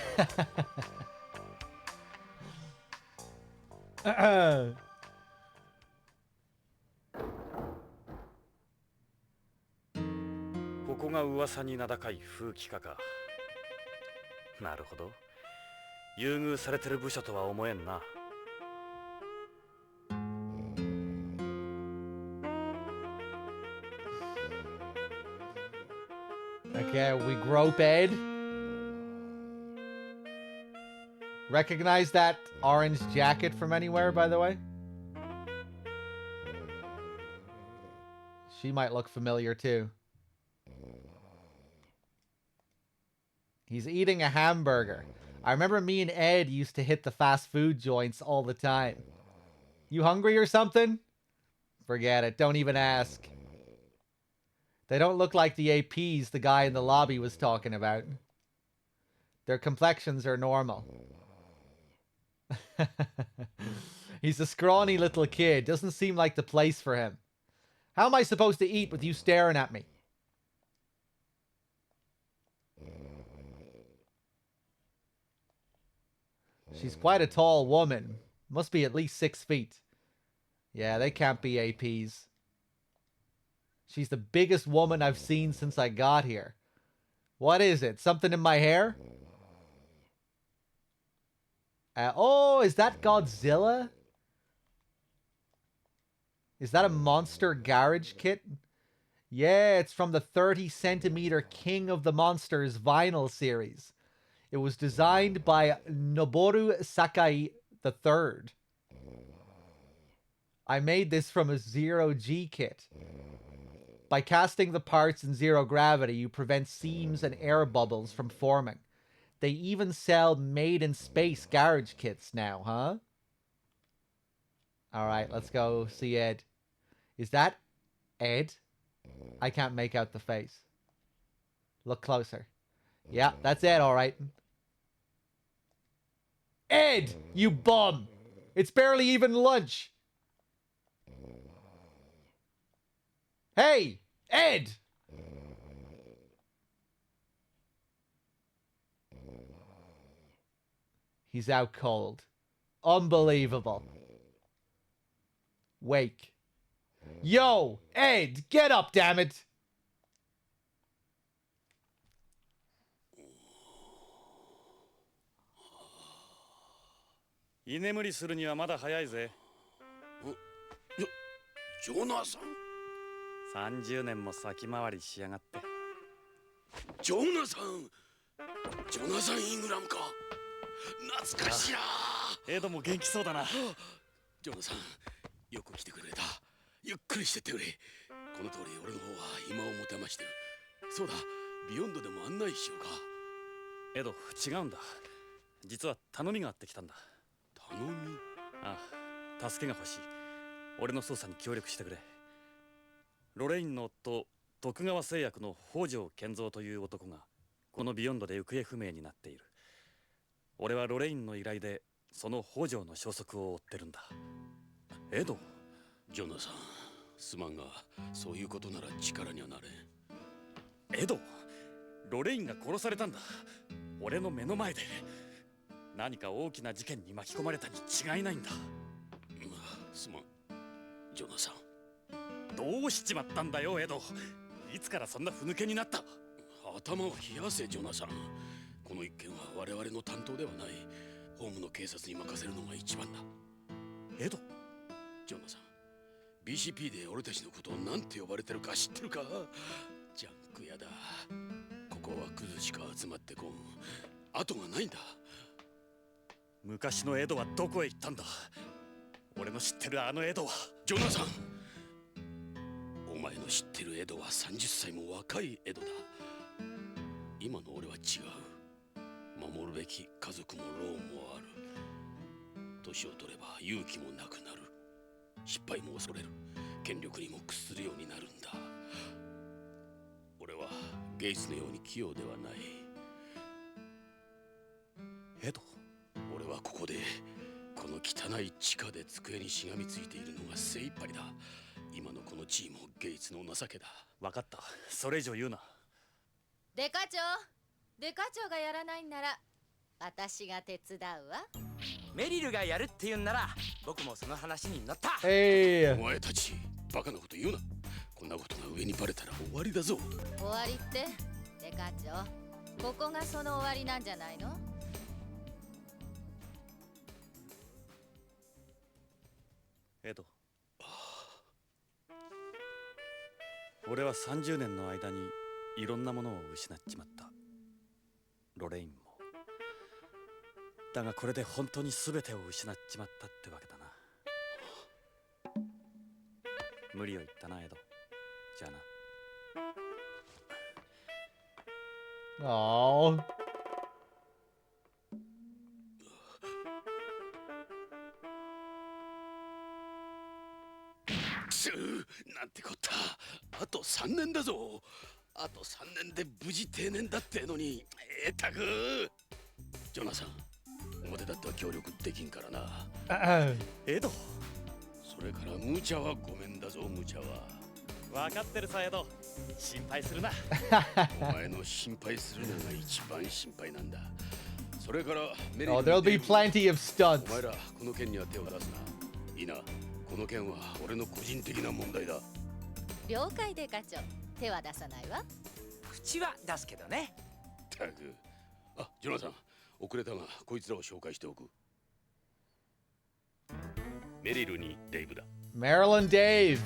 ここが噂に名高い風紀課か。なるほど。優遇されてる部署とは思えんな。Okay, we grope Ed. Recognize that orange jacket from anywhere, by the way? She might look familiar too. He's eating a hamburger. I remember me and Ed used to hit the fast food joints all the time. You hungry or something? Forget it. Don't even ask. They don't look like the APs the guy in the lobby was talking about. Their complexions are normal. He's a scrawny little kid. Doesn't seem like the place for him. How am I supposed to eat with you staring at me? She's quite a tall woman. Must be at least 6 feet. Yeah, they can't be APs. She's the biggest woman I've seen since I got here. What is it? Something in my hair? Oh, is that Godzilla? Is that a monster garage kit? Yeah, it's from the 30 centimeter King of the Monsters vinyl series. It was designed by Noboru Sakai III. I made this from a zero-G kit. By casting the parts in zero gravity, you prevent seams and air bubbles from forming. They even sell made-in-space garage kits now, huh? Alright, let's go see Ed. Is that Ed? I can't make out the face. Look closer. Yeah, that's Ed, alright. Ed, you bum! It's barely even lunch! Hey! Ed! He's out cold. Unbelievable. Wake. Yo, Ed, get up, damn it. 居眠りするにはまだ早いぜ。ジョナサン。30年も先回りしやがって。ジョナサン。ジョナサン・イングラムか。懐かしいな。エドも元気そうだな。ジョナサン、よく来てくれた。ゆっくりしてってくれ。この通り俺の方は暇を持てましてる。そうだ、ビヨンドでも案内しようか。エド、違うんだ。実は頼みがあってきたんだ。頼み？ああ、助けが欲しい。俺の捜査に協力してくれ。ロレインの夫、徳川製薬の北条健三という男がこのビヨンドで行方不明になっている。俺はロレインの依頼でその北条の消息を追ってるんだ。エド。ジョナサン、すまんがそういうことなら力にはなれん。エド、ロレインが殺されたんだ。俺の目の前で。何か大きな事件に巻き込まれたに違いないんだ。すまん、ジョナサン。どうしちまったんだよ、エド。いつからそんなふぬけになった？頭を冷やせ、ジョナサン。この一件は我々の担当ではない。ホームの警察に任せるのが一番だ。エド。ジョナサン、BCP で俺たちのことを何て呼ばれてるか知ってるか？ジャンク屋だ。ここはクズしか集まってこん。後がないんだ。昔のエドはどこへ行ったんだ？俺の知ってるあのエドは。ジョナサン、お前の知ってるエドは30歳も若いエドだ。今の俺は違う。守るべき家族もローンもある。年を取れば勇気もなくなる。失敗も恐れる。権力にも屈するようになるんだ。俺はゲイツのように器用ではない。エド。俺はここでこの汚い地下で机にしがみついているのが精一杯だ。今のこの地位もゲイツの情けだ。分かった。それ以上言うな。デカ長がやらないんなら私が手伝うわ。メリルがやるって言うんなら僕もその話に乗った。お前たちバカなこと言うな。こんなことが上にバレたら終わりだぞ。終わりってデカ長、ここがその終わりなんじゃないの？エド。俺は30年の間にいろんなものを失っちまった。ロレインも。だがこれで本当に全てを失っちまったってわけだな。無理を言ったな、エド。じゃあな。ああ。なんてこった。あと3年だぞ。あと3年で無事定年だってのに。たくジョナサン、表だっては協力できんからな。エド。それから無茶はごめんだぞ。無茶は分かってるさ、エド。心配するな。お前の心配するのが一番心配なんだ。それからメリル、there'll be plenty of stunts. お前らこの件には手を出すな。いいな。この件は俺の個人的な問題だ。了解デカ長、手は出さないわ。口は出すけどね。たく。あ、ジョナサン、遅れたがこいつらを紹介しておく。メリルにデイブだ。Marilyn Dave。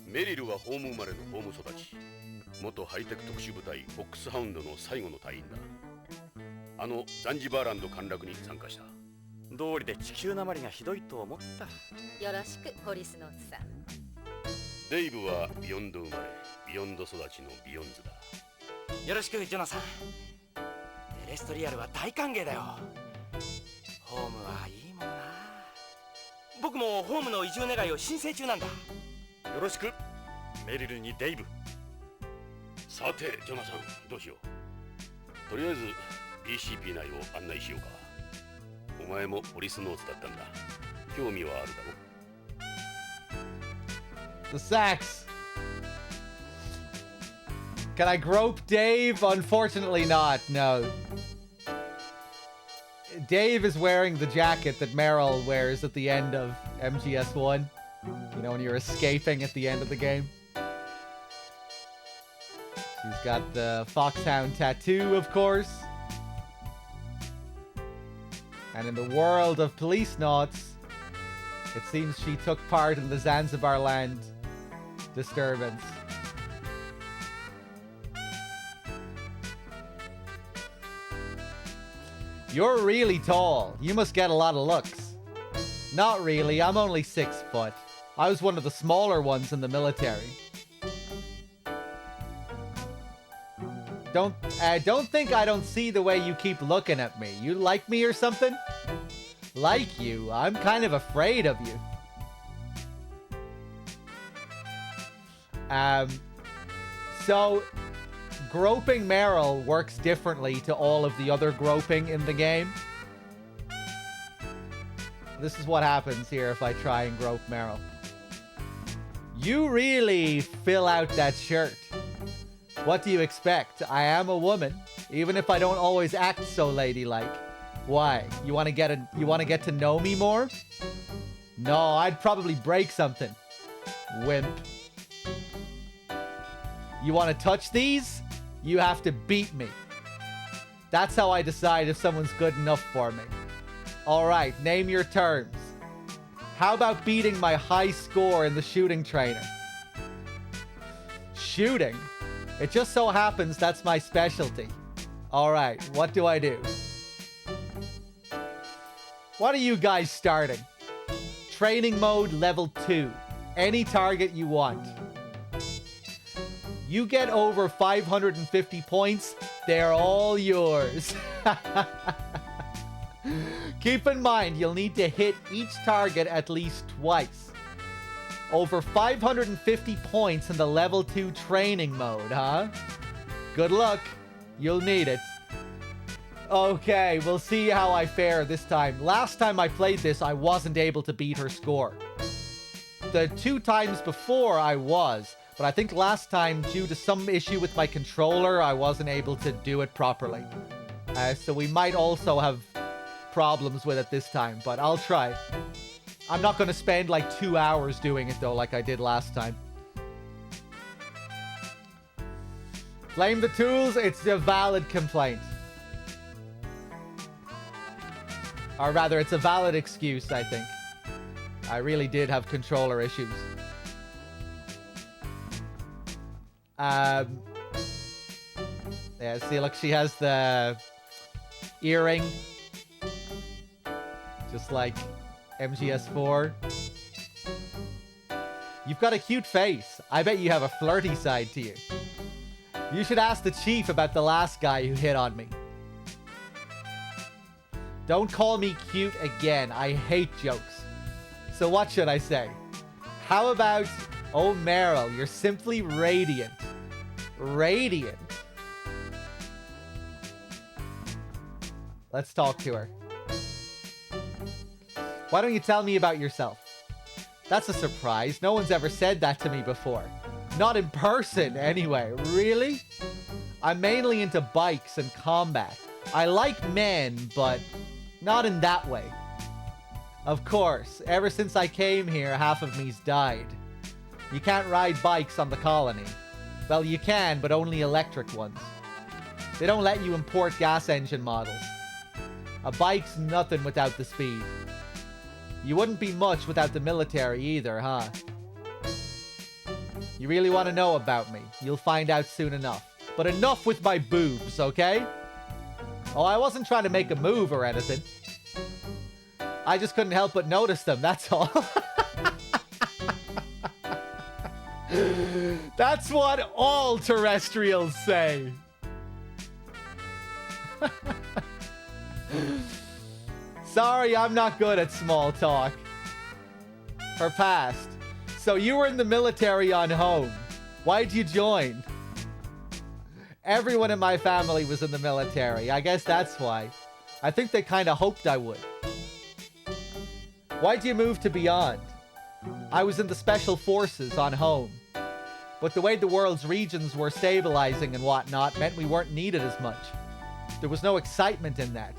メリルはホーム生まれのホーム育ち。元ハイテク特殊部隊フォックスハウンドの最後の隊員だ。あのザンジバーランド陥落に参加した。道理で地球なまりがひどいと思った。よろしく、ポリスノーツさん。デイブはビヨンド生まれ、ビヨンド育ちのビヨンズだ。よろしく、ジョナサン。テレストリアルは大歓迎だよ。ホームはいいもんな。僕もホームの移住願いを申請中なんだ。よろしく、メリルにデイブ。さて、ジョナサン、どうしよう。とりあえず BCP 内を案内しようか。お前もポリスノーツだったんだ。興味はあるだろ。The sax. Can I grope Dave? Unfortunately not. No. Dave is wearing the jacket that Meryl wears at the end of MGS1. You know, when you're escaping at the end of the game. She's got the foxhound tattoo, of course. And in the world of Policenauts, it seems she took part in the Zanzibar land disturbance. You're really tall. You must get a lot of looks. Not really. I'm only 6 foot. I was one of the smaller ones in the military. Don't think I don't see the way you keep looking at me. You like me or something? Like you? I'm kind of afraid of you. So, groping Meryl works differently to all of the other groping in the game. This is what happens here if I try and grope Meryl. You really fill out that shirt. What do you expect? I am a woman, even if I don't always act so ladylike. Why? You want to get to know me more? No, I'd probably break something. Wimp. You want to touch these? You have to beat me. That's how I decide if someone's good enough for me. All right, name your terms. How about beating my high score in the shooting trainer? Shooting? It just so happens that's my specialty. All right, what do I do? What are you guys starting? Training mode level 2. Any target you want. You get over 550 points, they're all yours. Keep in mind, you'll need to hit each target at least twice. Over 550 points in the level 2 training mode, huh? Good luck. You'll need it. Okay, we'll see how I fare this time. Last time I played this, I wasn't able to beat her score. The 2 times before I was, but I think last time, due to some issue with my controller, I wasn't able to do it properly. So we might also have problems with it this time, but I'll try. I'm not going to spend like 2 hours doing it though, like I did last time. Blame the tools, it's a valid complaint. Or rather, it's a valid excuse, I think. I really did have controller issues. Yeah, see, look, she has the earring. Just like MGS4. You've got a cute face. I bet you have a flirty side to you. You should ask the chief about the last guy who hit on me. Don't call me cute again. I hate jokes. So what should I say? How about, oh Meryl, you're simply radiant. Radiant. Let's talk to her. Why don't you tell me about yourself? That's a surprise. No one's ever said that to me before. Not in person, anyway. Really? I'm mainly into bikes and combat. I like men, but not in that way. Of course, ever since I came here, half of me's died. You can't ride bikes on the colony. Well, you can, but only electric ones. They don't let you import gas engine models. A bike's nothing without the speed. You wouldn't be much without the military either, huh? You really want to know about me? You'll find out soon enough. But enough with my boobs, okay? Oh, I wasn't trying to make a move or anything. I just couldn't help but notice them, that's all. That's what all terrestrials say. Sorry, I'm not good at small talk. Her past. So you were in the military on home. Why'd you join? Everyone in my family was in the military. I guess that's why. I think they kind of hoped I would. Why'd you move to Beyond? I was in the Special Forces on home. But the way the world's regions were stabilizing and whatnot meant we weren't needed as much. There was no excitement in that.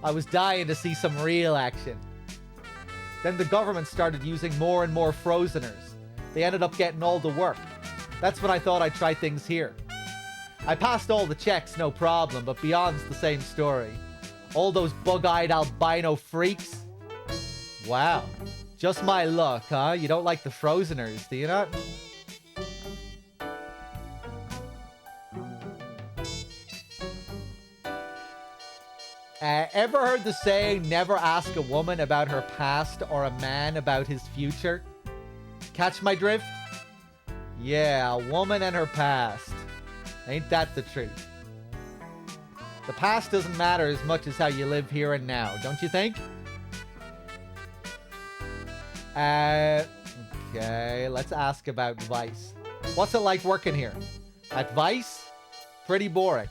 I was dying to see some real action. Then the government started using more and more frozeners. They ended up getting all the work. That's when I thought I'd try things here. I passed all the checks, no problem, but beyond's the same story. All those bug-eyed albino freaks. Wow. Just my luck, huh? You don't like the frozeners, do you not? Ever heard the saying, never ask a woman about her past or a man about his future? Catch my drift? Yeah, a woman and her past. Ain't that the truth? The past doesn't matter as much as how you live here and now, don't you think? Okay, let's ask about Vice. What's it like working here? At Vice? Pretty boring.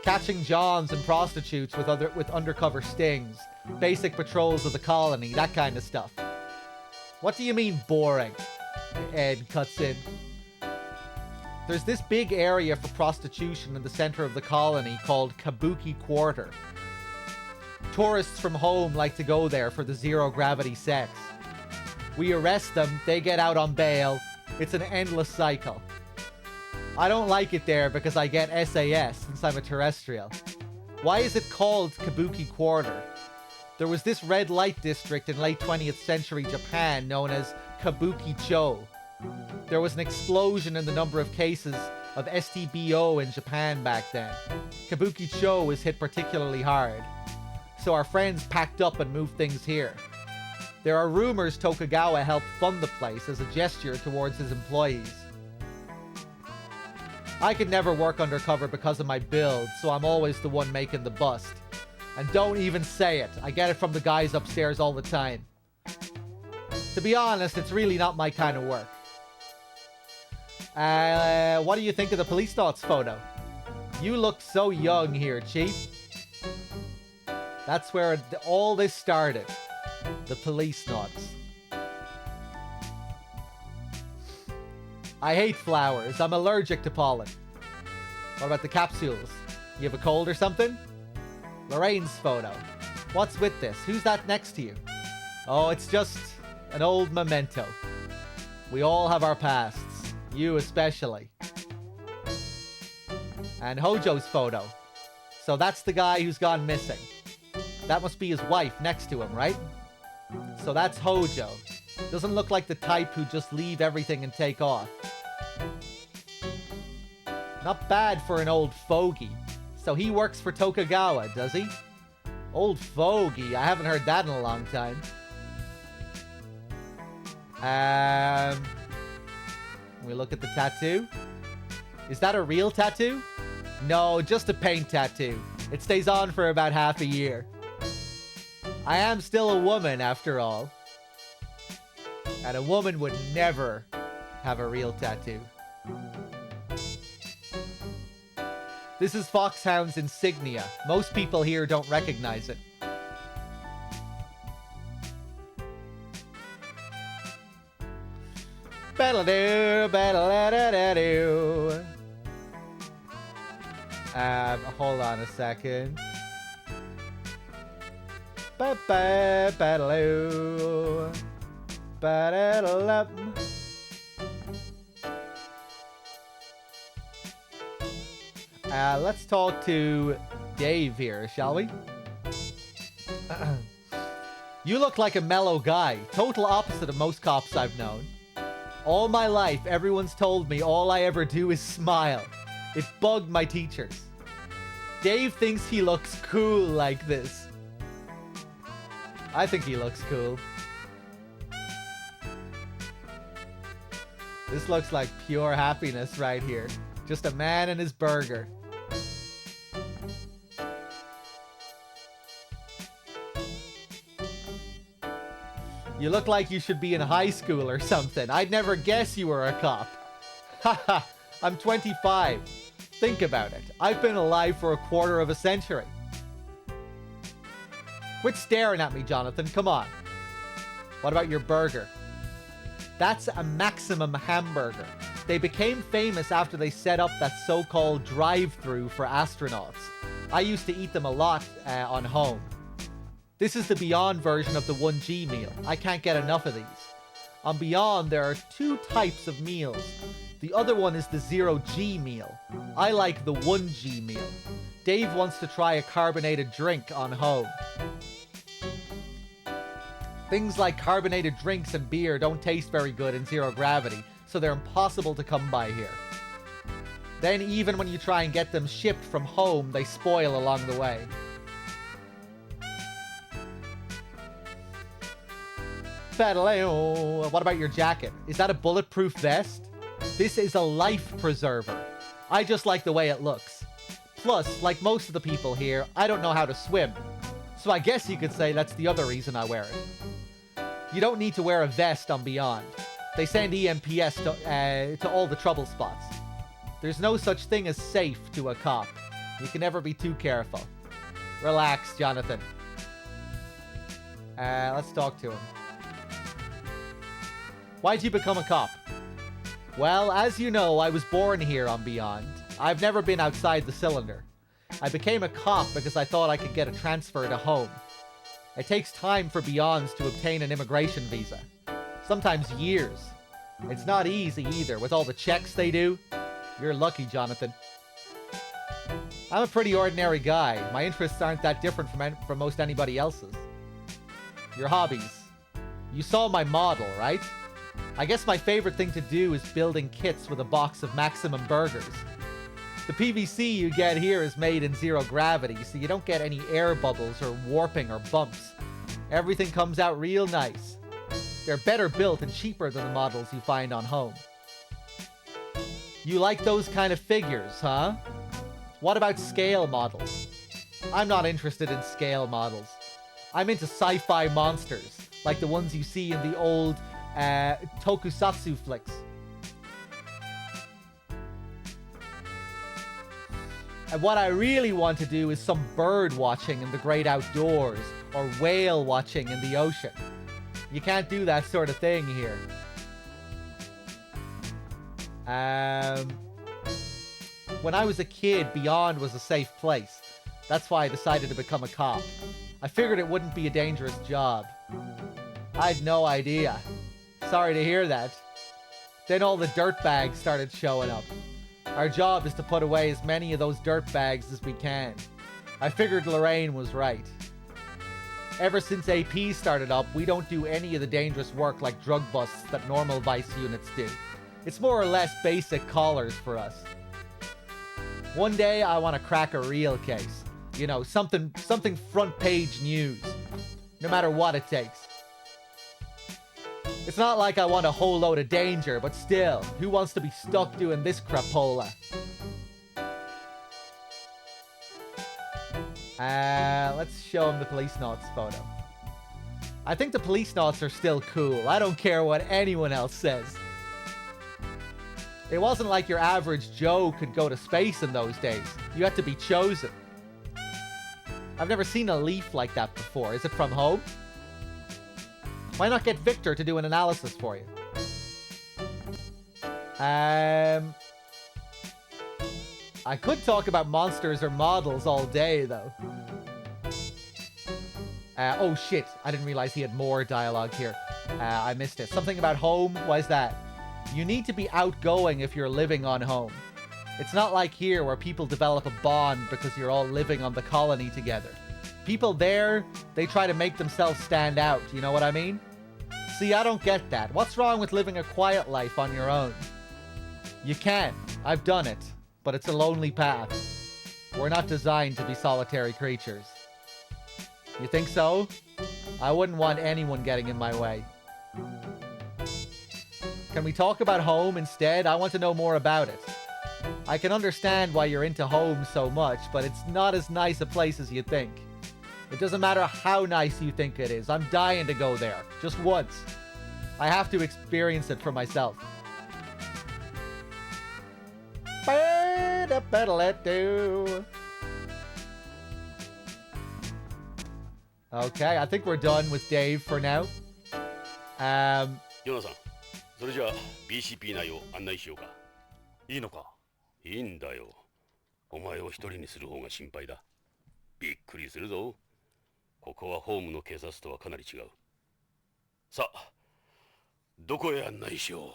Catching Johns and prostitutes with undercover stings. Basic patrols of the colony, that kind of stuff. What do you mean boring? Ed cuts in. There's this big area for prostitution in the center of the colony called Kabuki Quarter. Tourists from home like to go there for the zero-gravity sex. We arrest them, they get out on bail. It's an endless cycle. I don't like it there because I get SAS since I'm a terrestrial. Why is it called Kabuki Quarter? There was this red light district in late 20th century Japan known as Kabuki-cho. There was an explosion in the number of cases of STBO in Japan back then. Kabuki-cho was hit particularly hard. So our friends packed up and moved things here. There are rumors Tokugawa helped fund the place as a gesture towards his employees. I could never work undercover because of my build, so I'm always the one making the bust. And don't even say it. I get it from the guys upstairs all the time. To be honest, it's really not my kind of work. What do you think of the Policenauts photo? You look so young here, Chief. That's where all this started. The Policenauts. I hate flowers. I'm allergic to pollen. What about the capsules? You have a cold or something? Lorraine's photo. What's with this? Who's that next to you? Oh, it's just an old memento. We all have our pasts. You especially. And Hojo's photo. So that's the guy who's gone missing. That must be his wife next to him, right? So that's Hojo. Doesn't look like the type who just leave everything and take off. Not bad for an old fogey. So he works for Tokugawa, does he? Old fogey. I haven't heard that in a long time. We look at the tattoo. Is that a real tattoo? No, just a paint tattoo. It stays on for about half a year. I am still a woman, after all. And a woman would never have a real tattoo. This is Foxhound's insignia. Most people here don't recognize it. Battle-doo, battle-da-da-da-doo. Hold on a second. Ba-ba, battle-doo. Ba-da-da-lup. Let's talk to Dave here, shall we? You look like a mellow guy. Total opposite of most cops I've known. All my life, everyone's told me all I ever do is smile. It bugged my teachers. Dave thinks he looks cool like this. I think he looks cool. This looks like pure happiness right here. Just a man and his burger. You look like you should be in high school or something. I'd never guess you were a cop. Haha, I'm 25. Think about it. I've been alive for a quarter of a century. Quit staring at me, Jonathan. Come on. What about your burger? That's a Maximum hamburger. They became famous after they set up that so-called drive-thru for astronauts. I used to eat them a lot on home. This is the Beyond version of the 1G meal. I can't get enough of these. On Beyond, there are 2 types of meals. The other one is the 0G meal. I like the 1G meal. Dave wants to try a carbonated drink on home. Things like carbonated drinks and beer don't taste very good in zero gravity, so they're impossible to come by here. Then even when you try and get them shipped from home, they spoil along the way. What about your jacket? Is that a bulletproof vest? This is a life preserver. I just like the way it looks. Plus, like most of the people here, I don't know how to swim. So I guess you could say that's the other reason I wear it. You don't need to wear a vest on Beyond. They send EMPS to all the trouble spots. There's no such thing as safe to a cop. You can never be too careful. Relax, Jonathan. Let's talk to him. Why'd you become a cop? Well, as you know, I was born here on Beyond. I've never been outside the cylinder. I became a cop because I thought I could get a transfer to home. It takes time for Beyonds to obtain an immigration visa. Sometimes years. It's not easy either, with all the checks they do. You're lucky, Jonathan. I'm a pretty ordinary guy. My interests aren't that different from most anybody else's. Your hobbies. You saw my model, right? I guess my favorite thing to do is building kits with a box of Maximum burgers. The PVC you get here is made in zero gravity, so you don't get any air bubbles or warping or bumps. Everything comes out real nice. They're better built and cheaper than the models you find on home. You like those kind of figures, huh? What about scale models? I'm not interested in scale models. I'm into sci-fi monsters, like the ones you see in the old tokusatsu flicks. And what I really want to do is some bird watching in the great outdoors, or whale watching in the ocean. You can't do that sort of thing here. When I was a kid, Beyond was a safe place. That's why I decided to become a cop. I figured it wouldn't be a dangerous job. I had no idea. Sorry to hear that. Then all the dirtbags started showing up. Our job is to put away as many of those dirtbags as we can. I figured Lorraine was right. Ever since AP started up, we don't do any of the dangerous work like drug busts that normal vice units do. It's more or less basic collars for us. One day I want to crack a real case. You know, something front page news. No matter what it takes. It's not like I want a whole load of danger, but still, who wants to be stuck doing this crapola? Let's show him the Policenauts photo. I think the Policenauts are still cool. I don't care what anyone else says. It wasn't like your average Joe could go to space in those days. You had to be chosen. I've never seen a leaf like that before. Is it from home? Why not get Victor to do an analysis for you? I could talk about monsters or models all day, though. Oh shit, I didn't realize he had more dialogue here. I missed it. Something about home? Why is that? You need to be outgoing if you're living on home. It's not like here where people develop a bond because you're all living on the colony together. People there, they try to make themselves stand out, you know what I mean? See, I don't get that. What's wrong with living a quiet life on your own? You can. I've done it. But it's a lonely path. We're not designed to be solitary creatures. You think so? I wouldn't want anyone getting in my way. Can we talk about home instead? I want to know more about it. I can understand why you're into home so much, but it's not as nice a place as you think. It doesn't matter how nice you think it is. I'm dying to go there. Just once. I have to experience it for myself. Okay, I think we're done with Dave for now. ヨナさん、それじゃあ BCP 内を案内しようか。いいのか？いいんだよ。お前を一人にする方が心配だ。びっくりするぞ。ここはホームの警察とはかなり違う。さあ、どこへ案内しよう。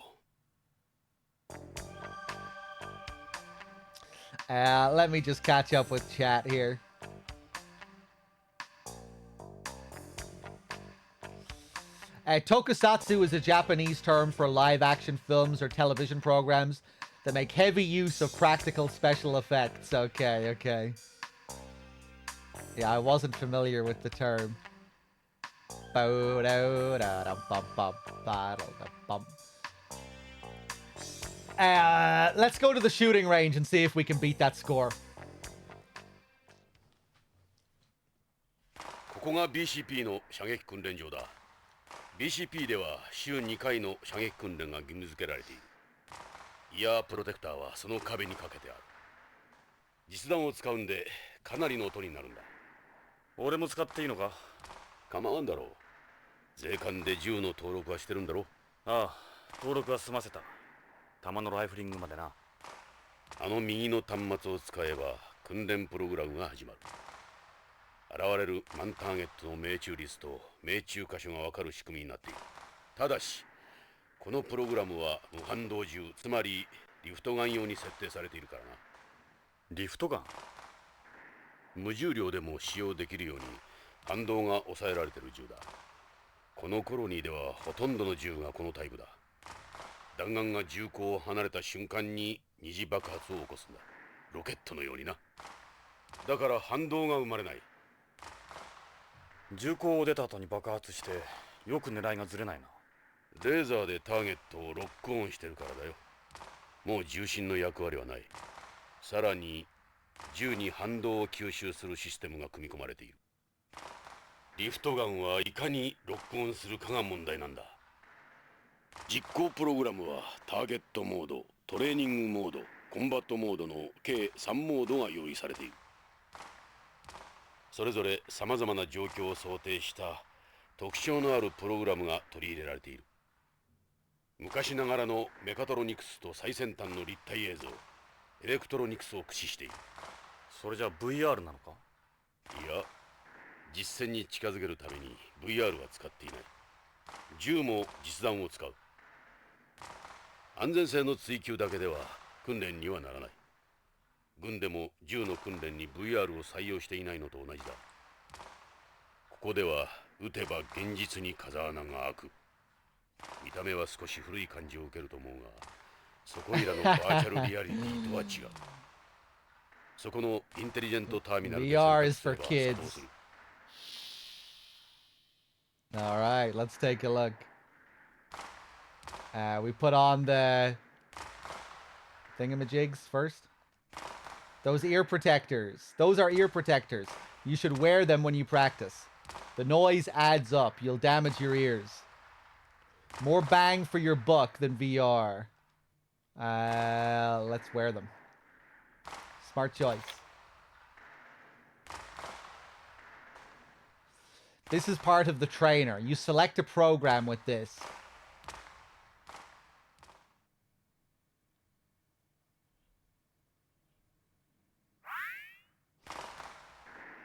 Let me just catch up with chat here. Tokusatsu is a Japanese term for live-action films or television programs that make heavy use of practical special effects. Okay, okay. Yeah, I wasn't familiar with the term. Let's go to the shooting range and see if we can beat that score. ここが BCP の射撃訓練場だ。BCP では週2回の射撃訓練が義務付けられている。イヤープロテクターはその壁にかけてある。実弾を使うんでかなりの音になるんだ。俺も使っていいのか？構わんだろう。税関で銃の登録はしてるんだろ？ああ、登録は済ませた。弾のライフリングまでな。あの右の端末を使えば訓練プログラムが始まる。現れるマンターゲットの命中率と命中箇所が分かる仕組みになっている。ただしこのプログラムは無反動銃、つまりリフトガン用に設定されているからな。リフトガン？無重量でも使用できるように反動が抑えられている銃だ。このコロニーではほとんどの銃がこのタイプだ。弾丸が銃口を離れた瞬間に二次爆発を起こすんだ。ロケットのようにな。だから反動が生まれない。銃口を出た後に爆発してよく狙いがずれないな。レーザーでターゲットをロックオンしてるからだよ。もう重心の役割はない。さらに銃に反動を吸収するシステムが組み込まれている。リフトガンはいかにロックオンするかが問題なんだ。実行プログラムはターゲットモード、トレーニングモード、コンバットモードの計3モードが用意されている。それぞれさまざまな状況を想定した特徴のあるプログラムが取り入れられている。昔ながらのメカトロニクスと最先端の立体映像、エレクトロニクスを駆使している。それじゃ VR なのか？いや、実戦に近づけるために VR は使っていない。銃も実弾を使う。安全性の追求だけでは訓練にはならない。軍でも銃の訓練に VR を採用していないのと同じだ。ここでは撃てば現実に風穴が開く。見た目は少し古い感じを受けると思うが、そこいらのバーチャルリアリティとは違う。そこのインテリジェントターミナルで VR is for kids. All right, let's take a look. We put on the thingamajigs first. Those ear protectors. Those are ear protectors. You should wear them when you practice. The noise adds up. You'll damage your ears. More bang for your buck than VR. Let's wear them. Smart choice. This is part of the trainer. You select a program with this.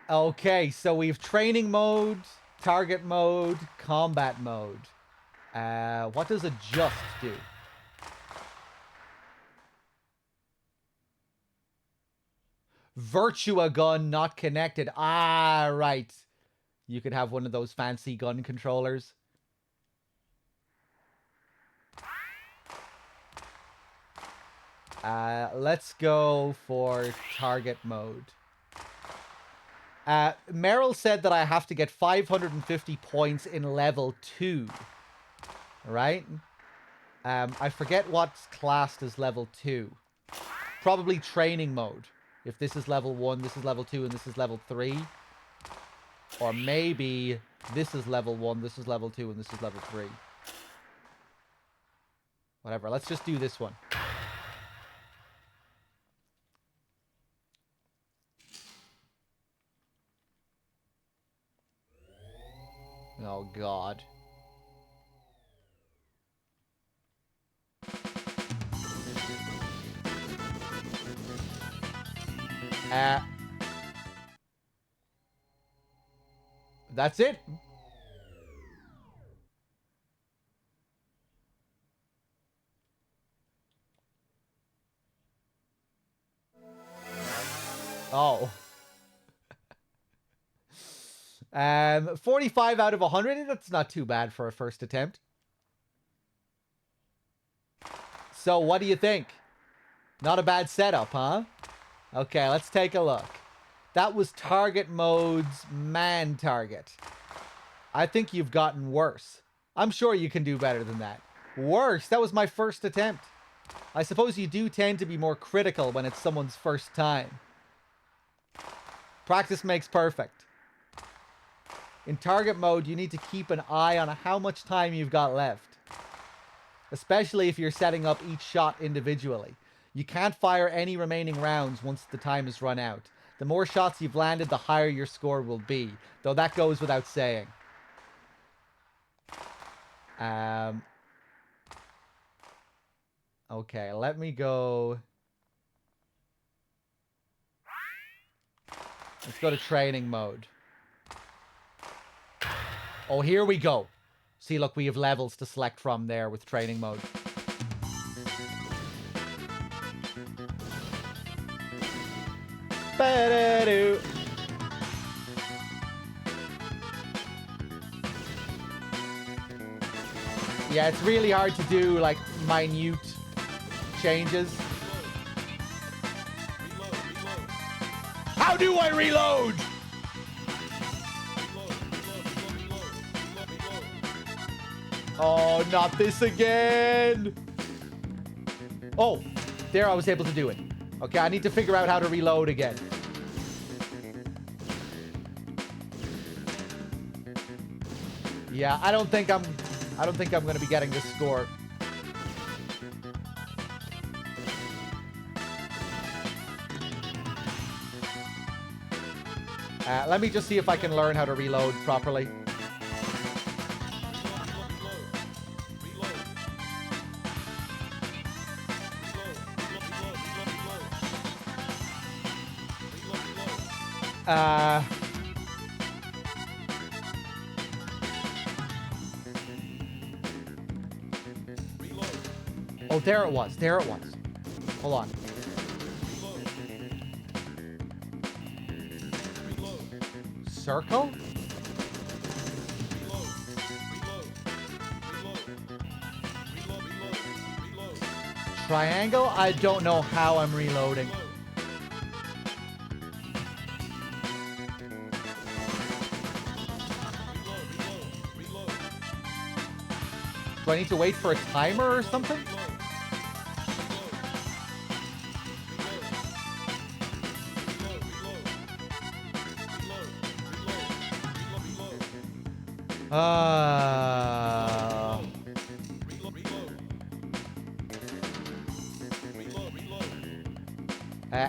Okay, so we've training mode, target mode, combat mode. What does adjust do? Virtua gun not connected. Ah, right. You could have one of those fancy gun controllers. Let's go for target mode. Meryl said that I have to get 550 points in level 2. Right? I forget what's classed as level 2. Probably training mode. If this is level 1, this is level 2, and this is level 3. Or maybe this is level 1, this is level 2, and this is level 3. Whatever, let's just do this one. Oh, God. That's it. Oh. 45 out of 100. That's not too bad for a first attempt. So what do you think? Not a bad setup, huh? Okay, let's take a look. That was target mode's man target. I think you've gotten worse. I'm sure you can do better than that. Worse? That was my first attempt. I suppose you do tend to be more critical when it's someone's first time. Practice makes perfect. In target mode, you need to keep an eye on how much time you've got left. Especially if you're setting up each shot individually. You can't fire any remaining rounds once the time is run out. The more shots you've landed, the higher your score will be. Though that goes without saying. Okay, let me go. Let's go to training mode. Oh, here we go. See, look, we have levels to select from there with training mode. Ba-da-doo. Yeah, it's really hard to do, like, minute changes. How do I reload? Oh, not this again. Oh, there I was able to do it. Okay, I need to figure out how to reload again. Yeah, I don't think I'm going to be getting this score. Let me just see if I can learn how to reload properly. Oh, there it was. There it was. Hold on. Circle? Triangle? I don't know how I'm reloading. Do I need to wait for a timer or something?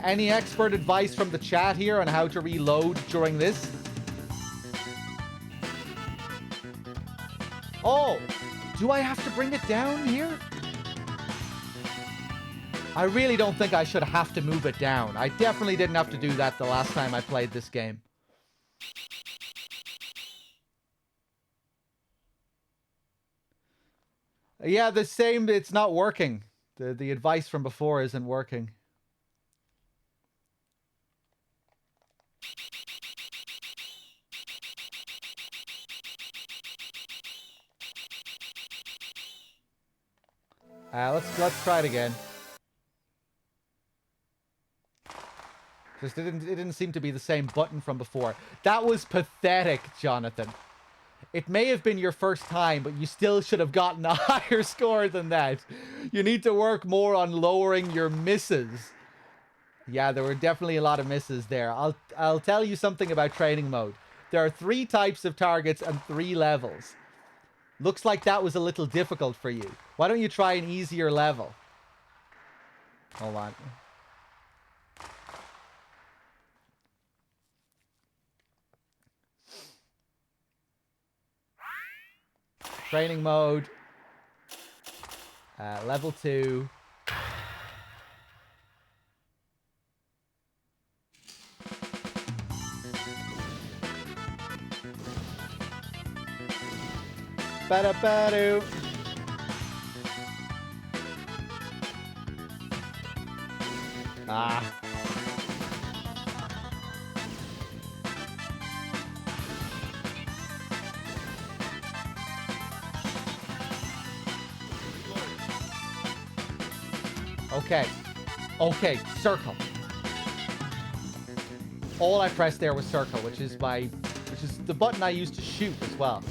Any expert advice from the chat here on how to reload during this? Oh, do I have to bring it down here? I really don't think I should have to move it down. I definitely didn't have to do that the last time I played this game. Yeah, the same, it's not working. The advice from before isn't working. Let's try it again. Just it didn't seem to be the same button from before. That was pathetic, Jonathan. It may have been your first time, but you still should have gotten a higher score than that. You need to work more on lowering your misses. Yeah, there were definitely a lot of misses there. I'll tell you something about training mode. There are 3 types of targets and 3 levels. Looks like that was a little difficult for you. Why don't you try an easier level? Hold on. Training mode. Level 2. Ba-da-ba-doo. Ah. Okay. Okay, circle. All I pressed there was circle, which is the button I used to shoot as well.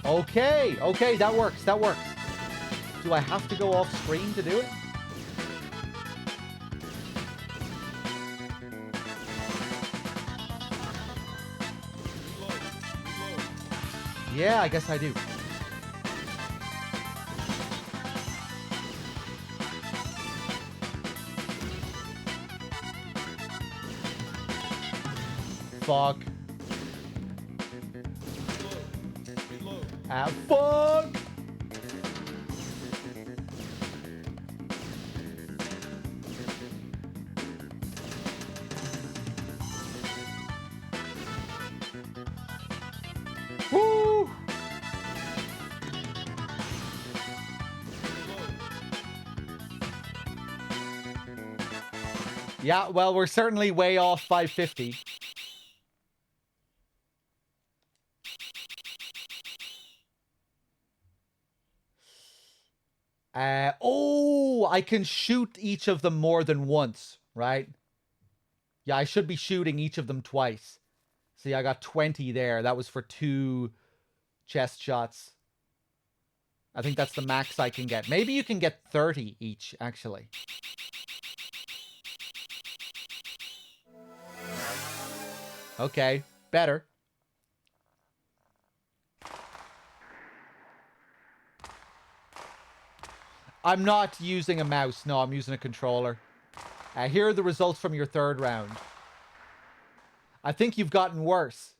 Okay, okay, that works, that works. Do I have to go off screen to do it? Yeah, I guess I do. Fuck. Ah, fuck! Woo! Yeah, well, we're certainly way off 550. Oh, I can shoot each of them more than once, right? Yeah, I should be shooting each of them twice. See, I got 20 there. That was for 2 chest shots. I think that's the max I can get. Maybe you can get 30 each, actually. Okay, better. I'm not using a mouse. No, I'm using a controller. Here are the results from your 3rd round. I think you've gotten worse.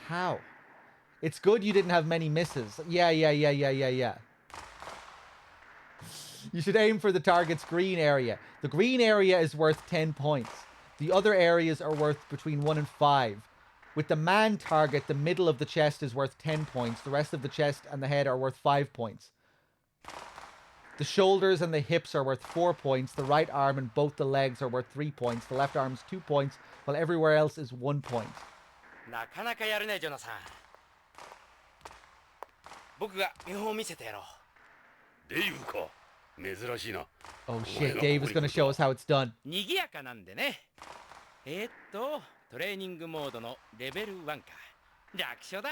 How? It's good you didn't have many misses. Yeah. You should aim for the target's green area. The green area is worth 10 points. The other areas are worth between 1 and 5. With the man target, the middle of the chest is worth 10 points. The rest of the chest and the head are worth 5 points. The shoulders and the hips are worth 4 points. The right arm and both the legs are worth 3 points. The left arm is 2 points, while everywhere else is 1 point. なかなかやるね、ジョナサン。僕が見本を見せてやろう。デイブか。珍しいな。Oh shit, Dave is going to show us how it's done. 賑やかなんでね。トレーニングモードのレベル1か。楽勝だ。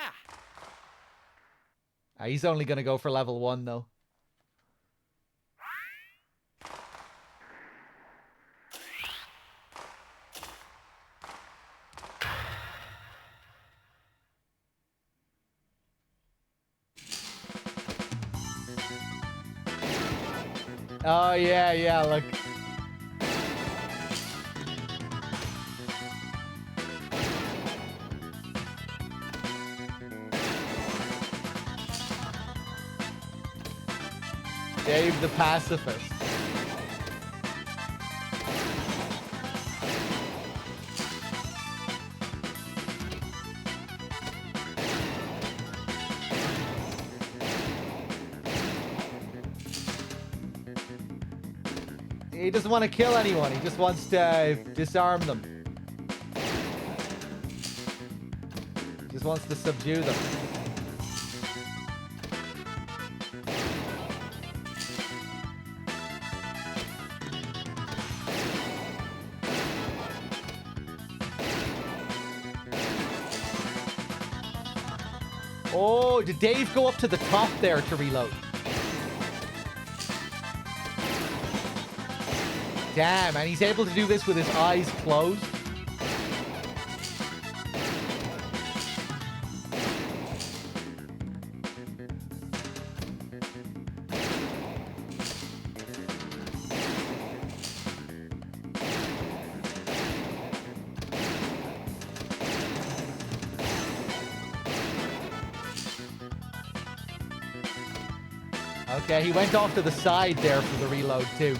He's only going to go for level 1 though. Oh, yeah, look. Dave the pacifist. He doesn't want to kill anyone. He just wants to disarm them. Just wants to subdue them. Oh, did Dave go up to the top there to reload? Damn, and he's able to do this with his eyes closed. Okay, he went off to the side there for the reload too.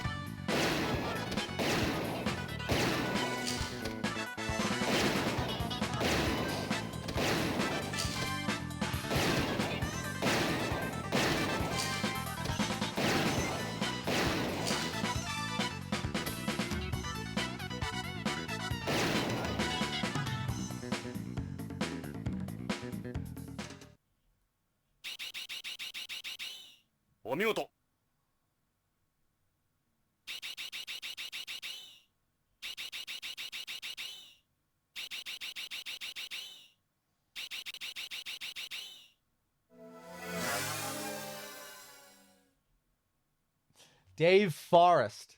Dave Forrest.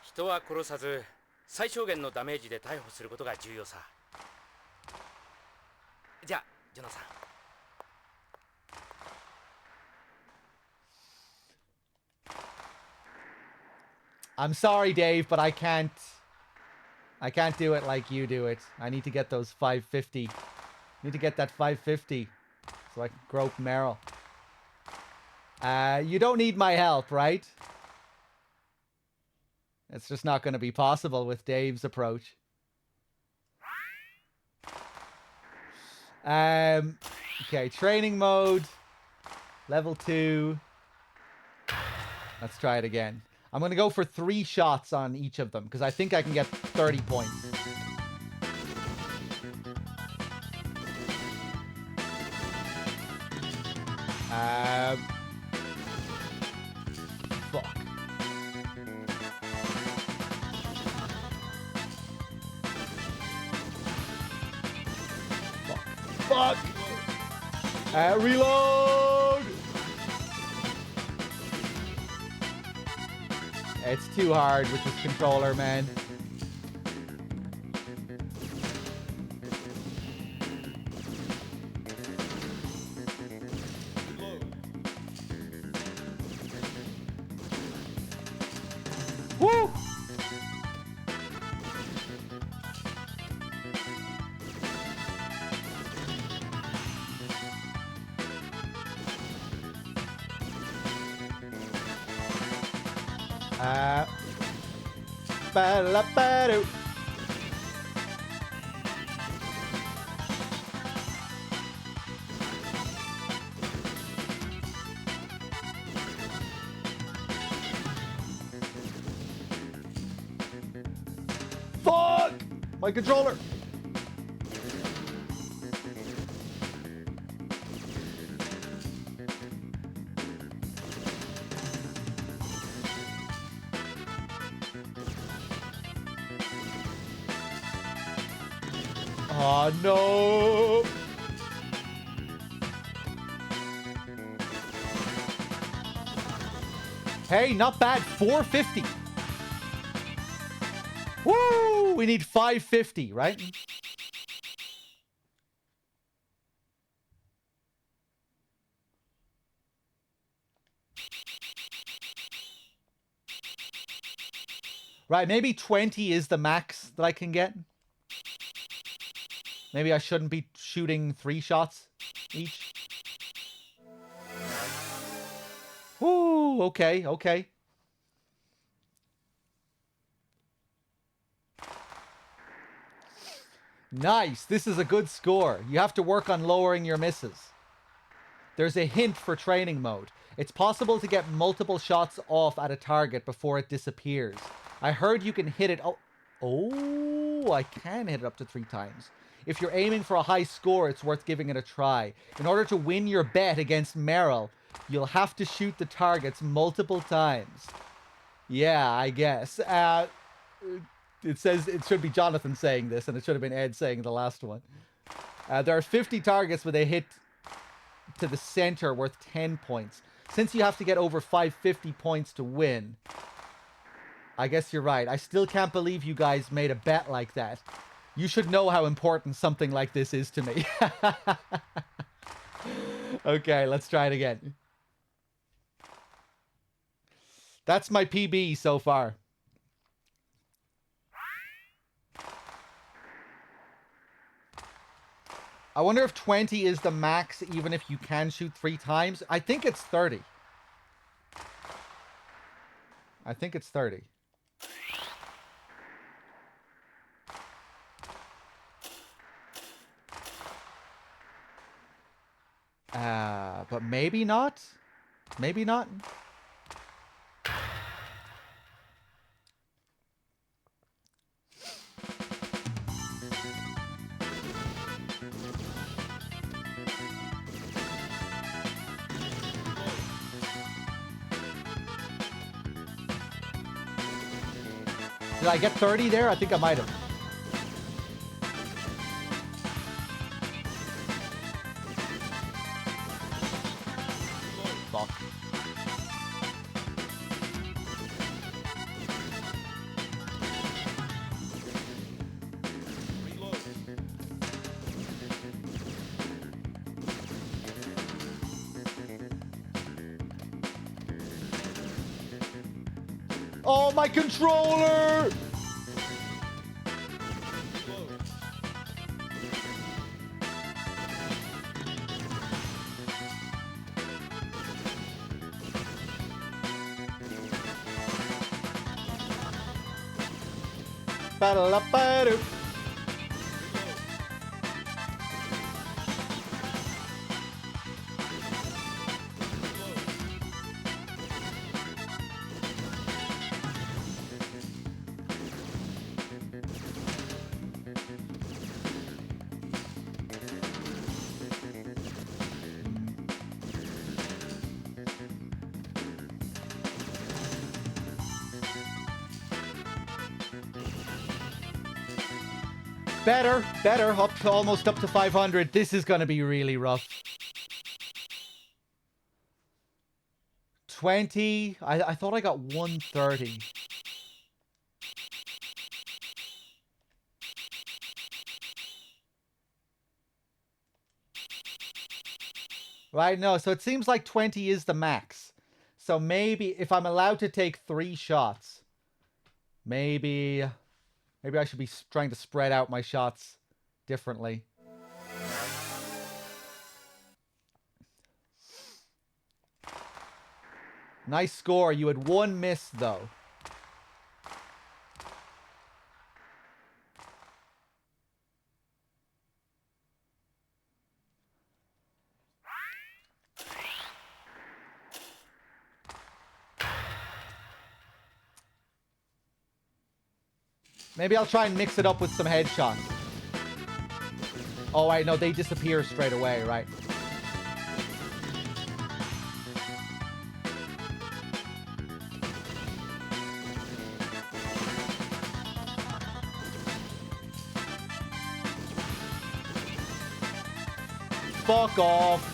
人は殺さず最小限のダメージで逮捕することが重要さ。じゃあジョナサン。I'm sorry, Dave, but I can't do it like you do it. I need to get those 550. Need to get that 550 so I can grope Meryl. You don't need my help, right? It's just not going to be possible with Dave's approach. Okay, training mode. Level 2. Let's try it again. I'm going to go for 3 shots on each of them because I think I can get 30 points. Fuck. Fuck. Reload. It's too hard with this controller, man. Woo! Ba-la-ba-doo. Fuck! My controller! Oh no! Hey, not bad. 450. Woo! We need 550, right? Right, maybe 20 is the max that I can get. Maybe I shouldn't be shooting 3 shots each. Ooh, okay, okay. Nice. This is a good score. You have to work on lowering your misses. There's a hint for training mode. It's possible to get multiple shots off at a target before it disappears. I heard you can hit it... Oh, I can hit it up to 3 times. If you're aiming for a high score, it's worth giving it a try. In order to win your bet against Meryl, you'll have to shoot the targets multiple times. Yeah, I guess. It says it should be Jonathan saying this, and it should have been Ed saying the last one. There are 50 targets with a hit to the center worth 10 points. Since you have to get over 550 points to win, I guess you're right. I still can't believe you guys made a bet like that. You should know how important something like this is to me. Okay, let's try it again. That's my PB so far. I wonder if 20 is the max, even if you can shoot 3 times. I think it's 30. I think it's 30. But maybe not. Maybe not. Did I get 30 there? I think I might have. Fuck. Oh, my controller! Ba-da-da-ba-do. Better, better, almost up to 500. This is going to be really rough. 20. I thought I got 130. Right, no, so it seems like 20 is the max. So maybe if I'm allowed to take 3 shots, maybe I should be trying to spread out my shots differently. Nice score. You had 1 miss, though. Maybe I'll try and mix it up with some headshots. Oh, wait, no, they disappear straight away, right? Fuck off.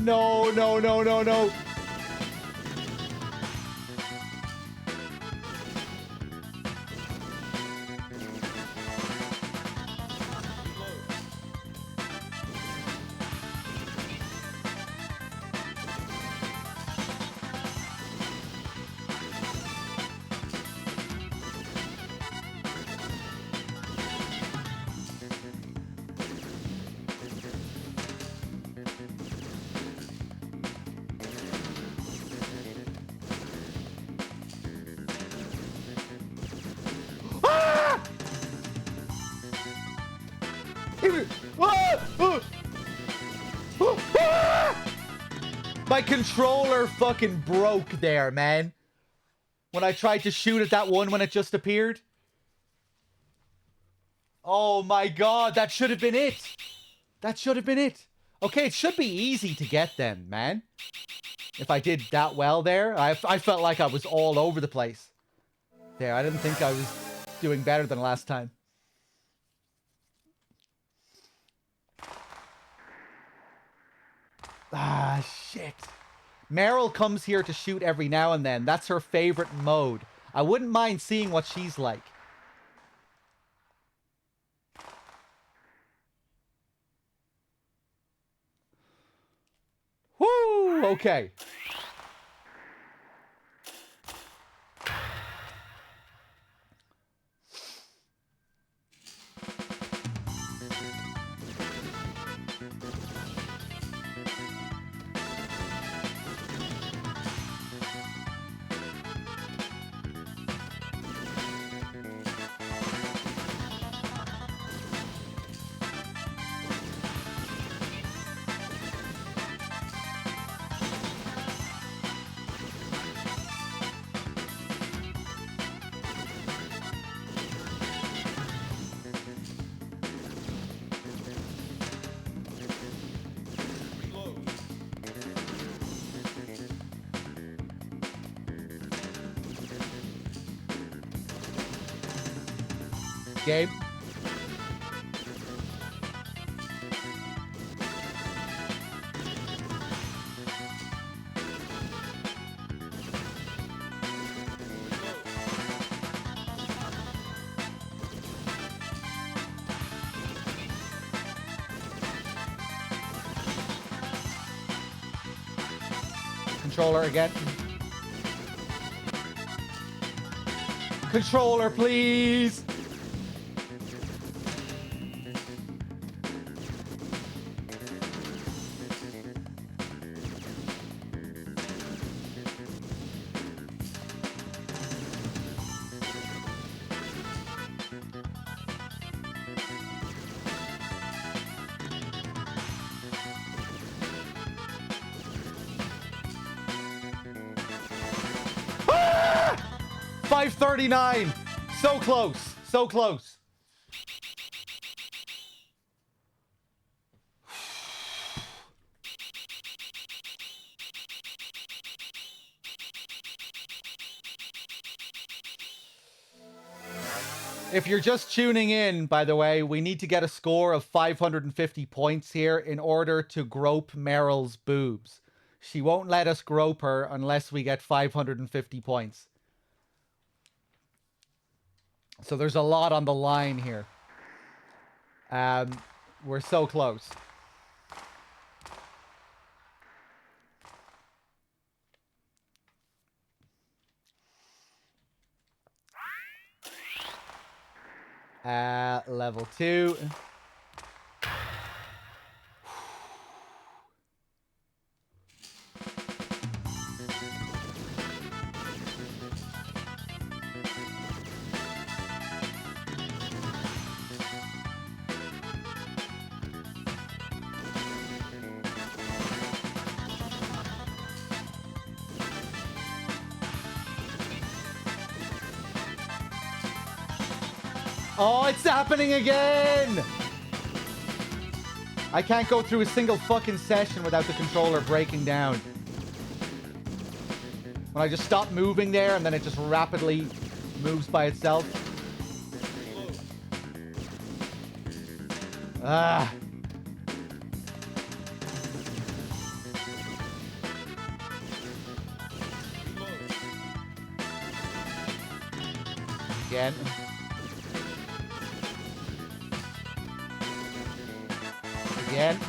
No, no, no, no, no. My controller fucking broke there, man. When I tried to shoot at that one when it just appeared. Oh my god, that should have been it. That should have been it. Okay, it should be easy to get them, man. If I did that well there. I felt like I was all over the place. There, I didn't think I was doing better than last time. Ah, shit. Meryl comes here to shoot every now and then. That's her favorite mode. I wouldn't mind seeing what she's like. Woo! Okay. Game. Controller again. Controller, please. Ah! 539. So close. So close. If you're just tuning in, by the way, we need to get a score of 550 points here in order to grope Meryl's boobs. She won't let us grope her unless we get 550 points. So there's a lot on the line here. We're so close. Level 2. Oh, it's happening again! I can't go through a single fucking session without the controller breaking down. When I just stop moving there and then it just rapidly moves by itself. Ah. Again. Again.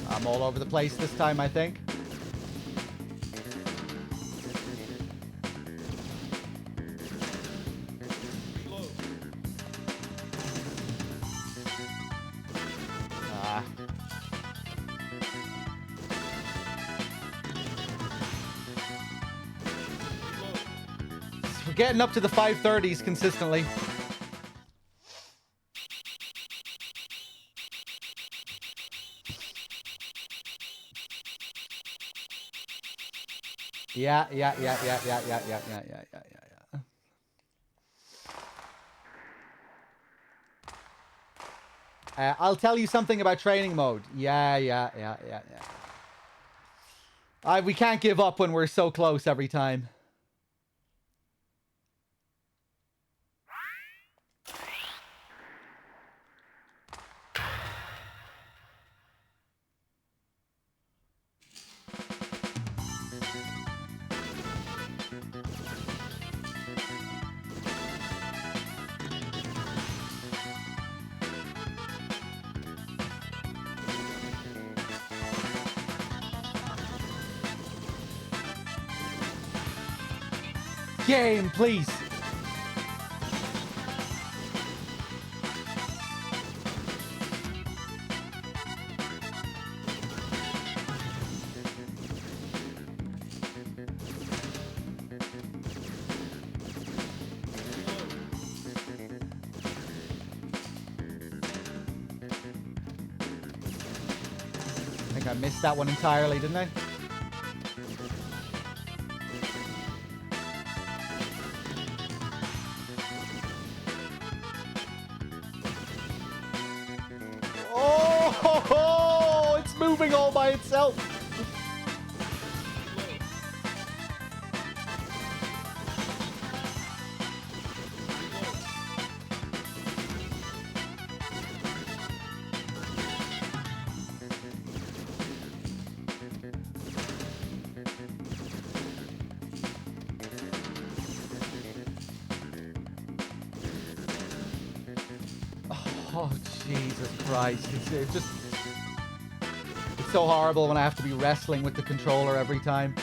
I'm all over the place this time, I think. We're getting up to the 530s consistently. Yeah. I'll tell you something about training mode. Yeah. We can't give up when we're so close every time. Game, please. I think I missed that one entirely, didn't I? Oh, it's moving all by itself. Oh, Jesus Christ. It's just... It's so horrible when I have to be wrestling with the controller every time.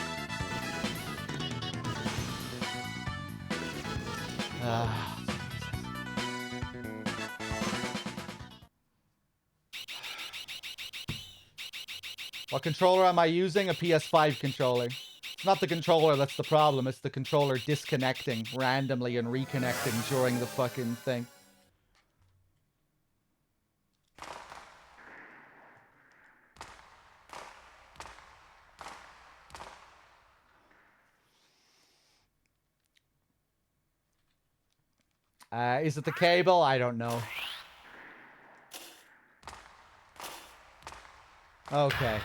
What controller am I using? A PS5 controller. It's not the controller that's the problem. It's the controller disconnecting randomly and reconnecting during the fucking thing. Is it the cable? I don't know. Okay.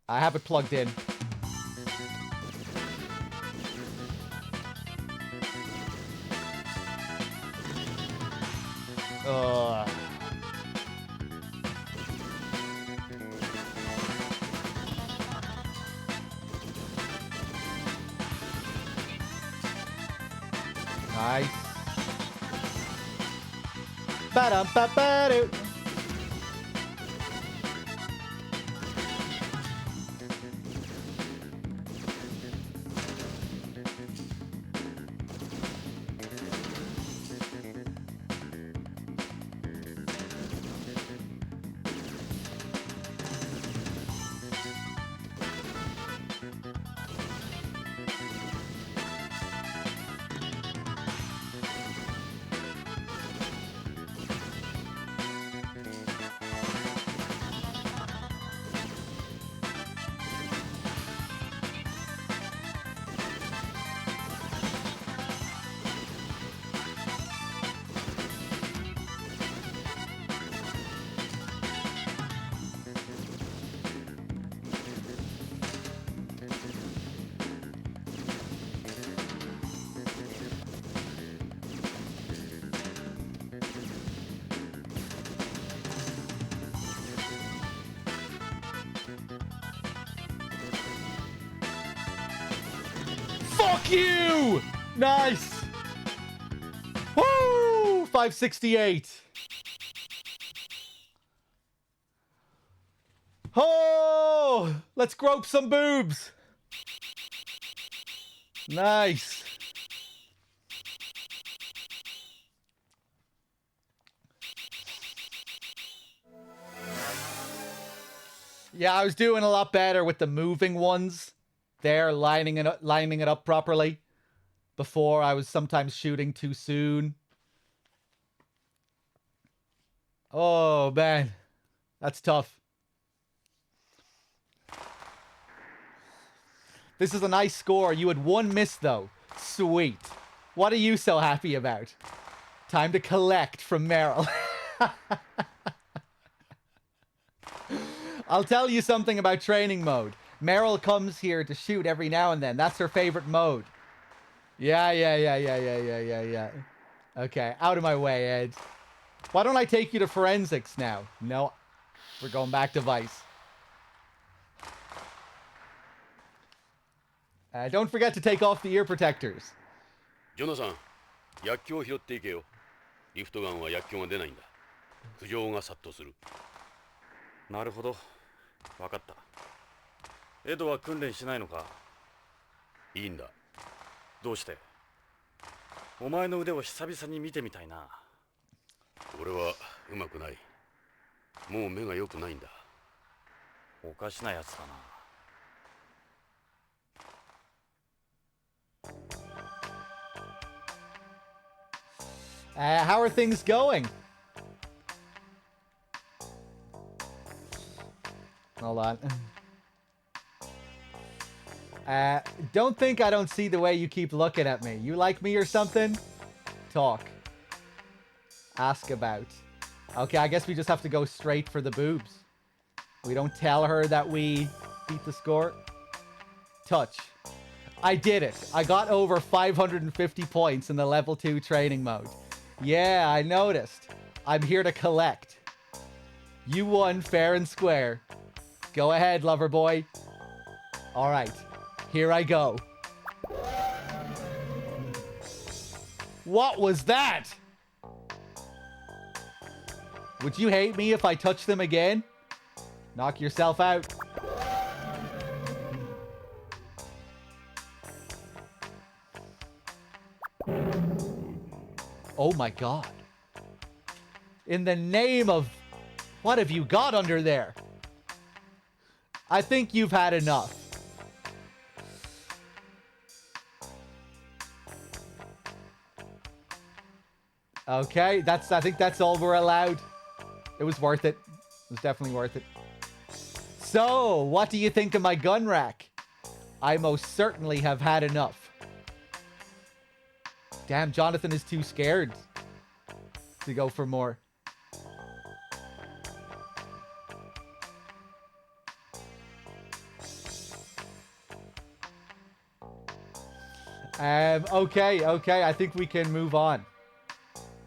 I have it plugged in. Ugh. Nice. Ba-dum-ba-ba-doo. Fuck you! Nice! Woo! 568. Oh! Let's grope some boobs. Nice. Yeah, I was doing a lot better with the moving ones. There, lining it up properly. Before, I was sometimes shooting too soon. Oh, man. That's tough. This is a nice score. You had one miss, though. Sweet. What are you so happy about? Time to collect from Meryl. I'll tell you something about training mode. Meryl comes here to shoot every now and then. That's her favorite mode. Yeah. Okay, out of my way, Ed. Why don't I take you to forensics now? No, we're going back to Vice. Don't forget to take off the ear protectors. ジョナさん、薬莢を拾っていけよ。リフトガンは薬莢が出ないんだ。苦情が殺到する。なるほど。わかった。エドは訓練しないのか？いいんだ。どうして？お前の腕を久々に見てみたいな。俺はうまくない。もう目が良くないんだ。おかしなやつだな。How are things going? Hold on. Don't think I don't see the way you keep looking at me. You like me or something? Talk. Ask about. Okay, I guess we just have to go straight for the boobs. We don't tell her that we beat the score. Touch. I did it. I got over 550 points in the level 2 training mode. Yeah, I noticed. I'm here to collect. You won fair and square. Go ahead, lover boy. All right, here I go. What was that? Would you hate me if I touch them again? Knock yourself out. Oh my god. In the name of... What have you got under there? I think you've had enough. Okay, I think that's all we're allowed. It was worth it. It was definitely worth it. So, what do you think of my gun rack? I most certainly have had enough. Damn, Jonathan is too scared to go for more. Okay, I think we can move on.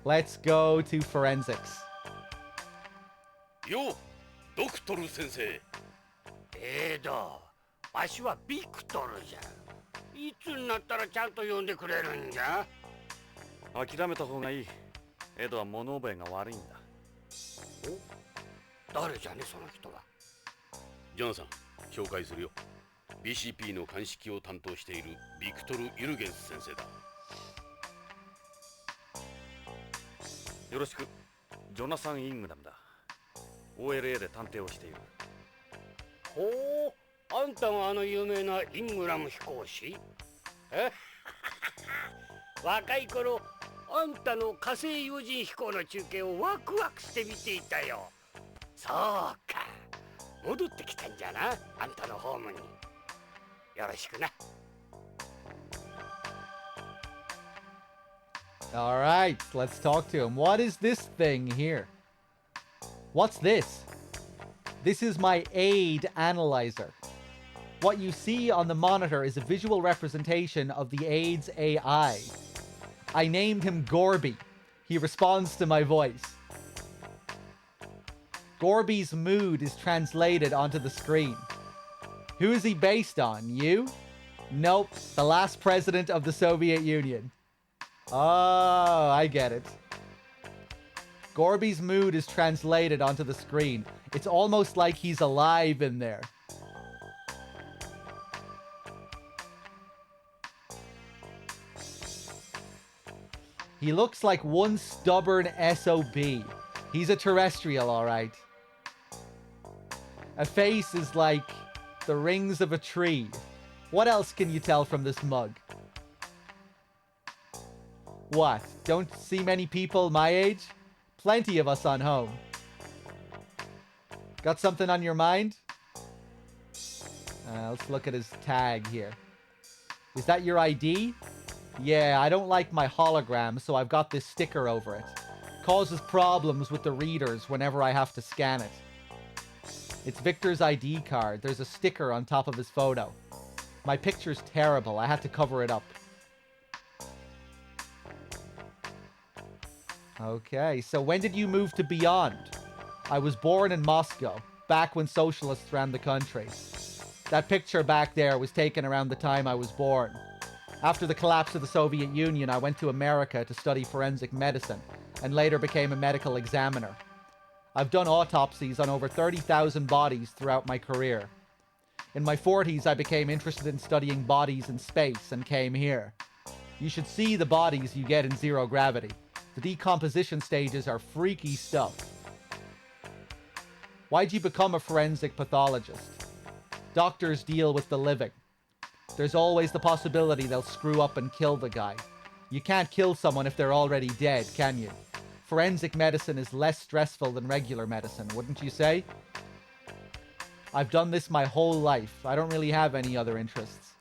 Let's go to forensics. Yo, Dr. 先生。わしはビクトルじゃ。いつになったらちゃんと呼んでくれるんじゃ？諦めた方がいい。エドは物覚えが悪いんだ。お？誰じゃねその人は。ジョナさん、紹介するよ。BCP の鑑識を担当しているビクトル・ユルゲンス先生だ。よろしく。ジョナサン・イングラムだ。OLA で探偵をしている。ほう、あんたがあの有名なイングラム飛行士？若い頃、あんたの火星有人飛行の中継をワクワクして見ていたよ。そうか、戻ってきたんじゃな、あんたのホームに。よろしくな。All right, let's talk to him. What is this thing here? What's this? This is my aid analyzer. What you see on the monitor is a visual representation of the aid's AI. I named him Gorby. He responds to my voice. Gorby's mood is translated onto the screen. Who is he based on? You? Nope, the last president of the Soviet Union. Oh, I get it. Gorby's mood is translated onto the screen. It's almost like he's alive in there. He looks like one stubborn SOB. He's a terrestrial, alright. A face is like the rings of a tree. What else can you tell from this mug? What? Don't see many people my age? Plenty of us on home. Got something on your mind? Let's look at his tag here. Is that your ID? Yeah, I don't like my hologram, so I've got this sticker over it. Causes problems with the readers whenever I have to scan it. It's Victor's ID card. There's a sticker on top of his photo. My picture's terrible. I had to cover it up. Okay, so when did you move to Beyond? I was born in Moscow, back when socialists ran the country. That picture back there was taken around the time I was born. After the collapse of the Soviet Union, I went to America to study forensic medicine, and later became a medical examiner. I've done autopsies on over 30,000 bodies throughout my career. In my 40s, I became interested in studying bodies in space and came here. You should see the bodies you get in zero gravity. The decomposition stages are freaky stuff. Why'd you become a forensic pathologist? Doctors deal with the living. There's always the possibility they'll screw up and kill the guy. You can't kill someone if they're already dead, can you? Forensic medicine is less stressful than regular medicine, wouldn't you say? I've done this my whole life. I don't really have any other interests.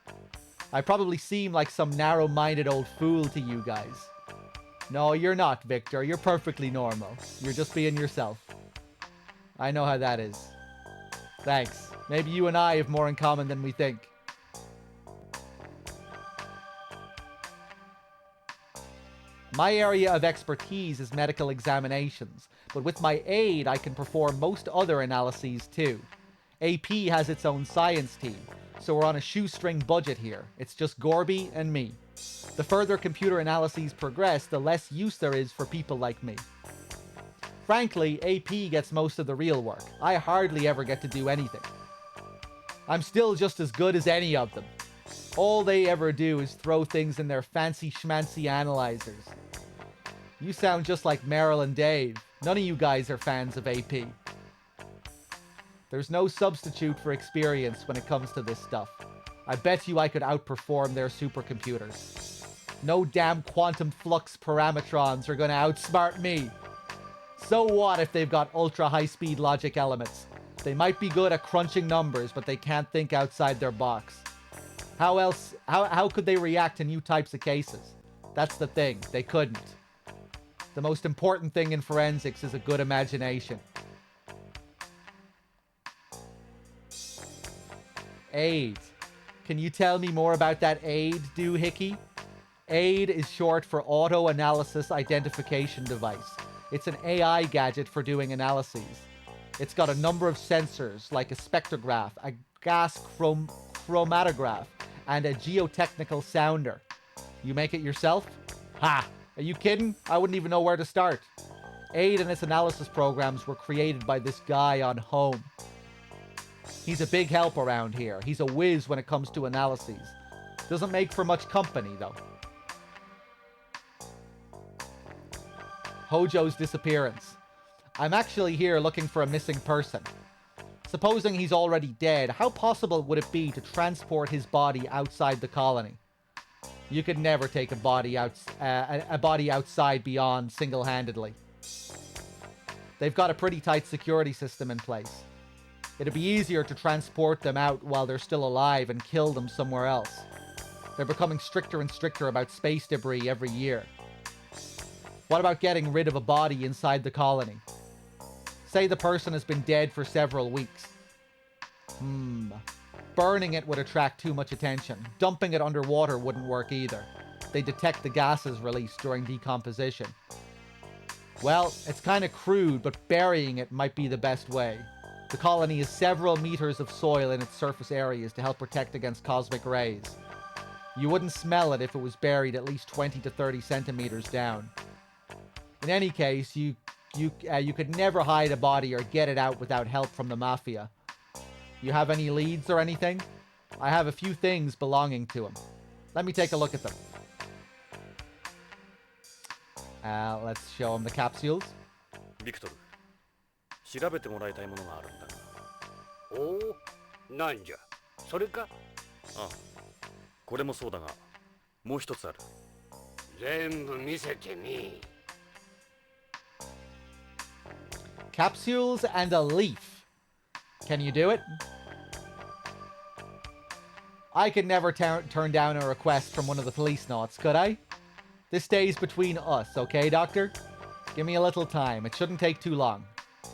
I probably seem like some narrow-minded old fool to you guys. No, you're not, Victor. You're perfectly normal. You're just being yourself. I know how that is. Thanks. Maybe you and I have more in common than we think. My area of expertise is medical examinations, but with my aid I can perform most other analyses too. AP has its own science team, so we're on a shoestring budget here. It's just Gorby and me. The further computer analyses progress, the less use there is for people like me. Frankly, AP gets most of the real work. I hardly ever get to do anything. I'm still just as good as any of them. All they ever do is throw things in their fancy schmancy analyzers. You sound just like Meryl and Dave. None of you guys are fans of AP. There's no substitute for experience when it comes to this stuff. I bet you I could outperform their supercomputers. No damn quantum flux parametrons are gonna outsmart me. So what if they've got ultra high-speed logic elements? They might be good at crunching numbers, but they can't think outside their box. How could they react to new types of cases? That's the thing, they couldn't. The most important thing in forensics is a good imagination. AID. Can you tell me more about that AID, doohickey? AID is short for Auto Analysis Identification Device. It's an AI gadget for doing analyses. It's got a number of sensors like a spectrograph, a gas chromatograph, and a geotechnical sounder. You make it yourself? Ha! Are you kidding? I wouldn't even know where to start. AID and its analysis programs were created by this guy on Home. He's a big help around here. He's a whiz when it comes to analyses. Doesn't make for much company, though. Hojo's disappearance. I'm actually here looking for a missing person. Supposing he's already dead, how possible would it be to transport his body outside the colony? You could never take a body outside Beyond single-handedly. They've got a pretty tight security system in place. It'd be easier to transport them out while they're still alive and kill them somewhere else. They're becoming stricter and stricter about space debris every year. What about getting rid of a body inside the colony? Say the person has been dead for several weeks. Burning it would attract too much attention. Dumping it underwater wouldn't work either. They detect the gases released during decomposition. Well, it's kind of crude, but burying it might be the best way. The colony has several meters of soil in its surface areas to help protect against cosmic rays. You wouldn't smell it if it was buried at least 20 to 30 centimeters down. In any case, you could never hide a body or get it out without help from the Mafia. You have any leads or anything? I have a few things belonging to him. Let me take a look at them. Let's show him the capsules. Victor, 調べてもらいたいものがあるんだが。おお、なんじゃ。それか？ああ、これもそうだが、もう一つある。全部見せてみ。Capsules and a leaf. Can you do it? I could never turn down a request from one of the Policenauts, could I? This stays between us, okay, Doctor? Give me a little time. It shouldn't take too long.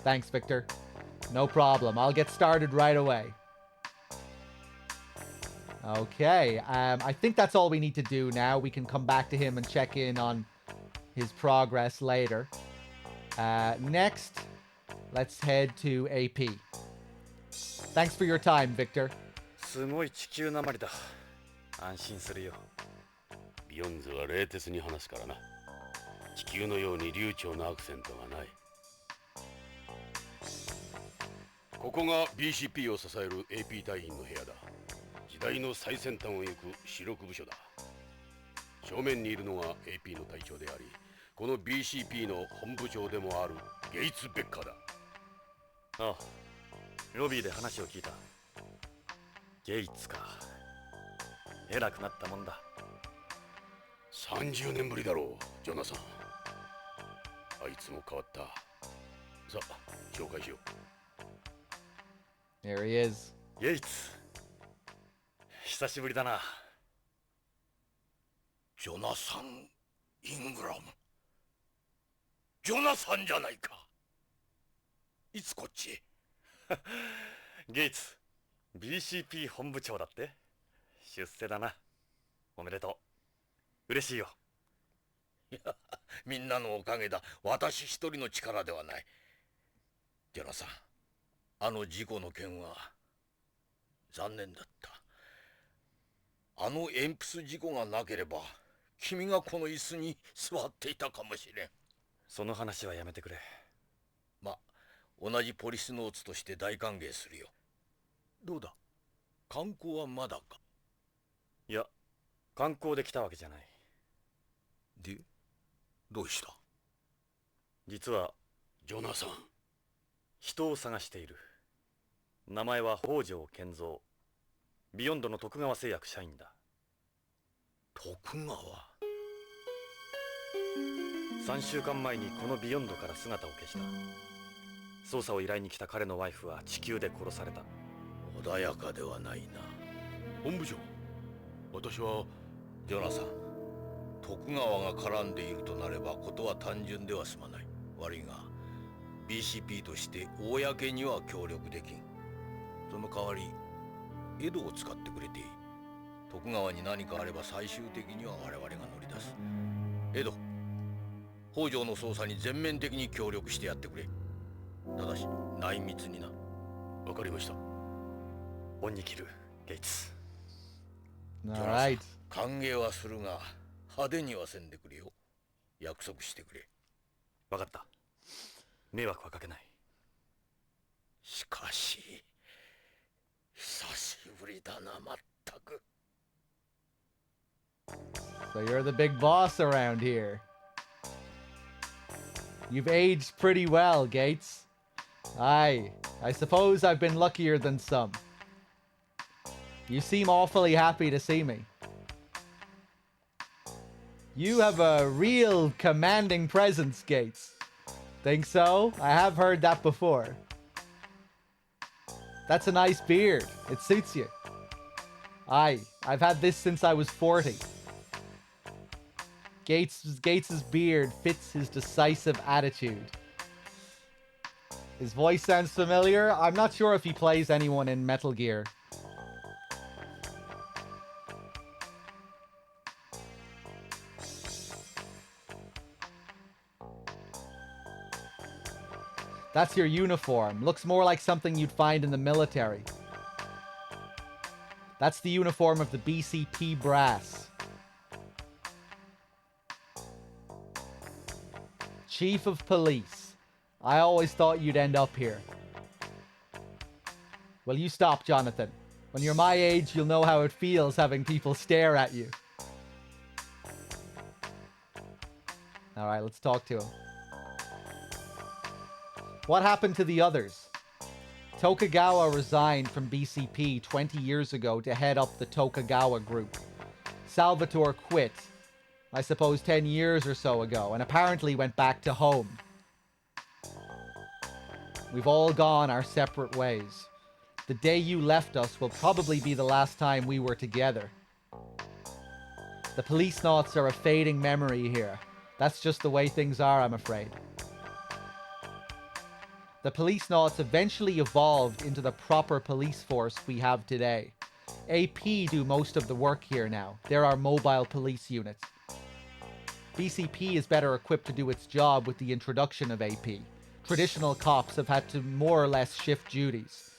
Thanks, Victor. No problem. I'll get started right away. Okay, I think that's all we need to do now. We can come back to him and check in on his progress later. Next, let's head to AP. Thanks for your time, Victor. すごい地球なまりだ。安心するよ。ビヨンズは冷徹に話すからな。地球のように流暢なアクセントがない。ここが BCP を支える AP 隊員の部屋だ。時代の最先端を行く主力部署だ。正面にいるのが AP の隊長であり、この BCP の本部長でもあるゲイツ・ベッカーだ。ああ、ロビーで話を聞いた。ゲイツか。偉くなったもんだ。30年ぶりだろう、ジョナサン。あいつも変わった。さあ、紹介しよう。There he is. ゲイツ。久しぶりだな。ジョナサン・イングラム。ジョナサンじゃないか。いつこっちへ？ゲイツ、BCP 本部長だって。出世だな。おめでとう。嬉しいよ。いや、みんなのおかげだ。私一人の力ではない。ジョナサン、あの事故の件は残念だった。あの鉛筆事故がなければ君がこの椅子に座っていたかもしれん。その話はやめてくれ。ま、同じポリスノーツとして大歓迎するよ。どうだ、観光はまだか？いや、観光で来たわけじゃない。で、どうした？実はジョナサン、人を探している。名前は北条健三。ビヨンドの徳川製薬社員だ。徳川？3週間前にこのビヨンドから姿を消した。捜査を依頼に来た彼のワイフは地球で殺された。穏やかではないな。本部長、私はジョナサン、徳川が絡んでいるとなればことは単純では済まない。悪いが BCP として公には協力できん。その代わりエドを使ってくれていい。徳川に何かあれば最終的には我々が乗り出す。エド、北条の捜査に全面的に協力してやってくれ。ただし内密にな。わかりました。恩に切る、ゲイツ。Alright. 歓迎はするが派手にはせんでくれよ。約束してくれ。わかった。迷惑はかけない。しかし久しぶりだな、まったく。 So you're the big boss around here. You've aged pretty well, Gates. I suppose I've been luckier than some. You seem awfully happy to see me. You have a real commanding presence, Gates. Think so? I have heard that before. That's a nice beard. It suits you. Aye, I've had this since I was 40. Gates's beard fits his decisive attitude. His voice sounds familiar. I'm not sure if he plays anyone in Metal Gear. That's your uniform. Looks more like something you'd find in the military. That's the uniform of the BCP brass. Chief of Police. I always thought you'd end up here. Well, you stop, Jonathan. When you're my age, you'll know how it feels having people stare at you. Alright, let's talk to him. What happened to the others? Tokugawa resigned from BCP 20 years ago to head up the Tokugawa group. Salvatore quit, I suppose 10 years or so ago, and apparently went back to home. We've all gone our separate ways. The day you left us will probably be the last time we were together. The Policenauts are a fading memory here. That's just the way things are, I'm afraid. The Policenauts eventually evolved into the proper police force we have today. AP do most of the work here now. They're our mobile police unit. BCP is better equipped to do its job with the introduction of AP. Traditional cops have had to more or less shift duties.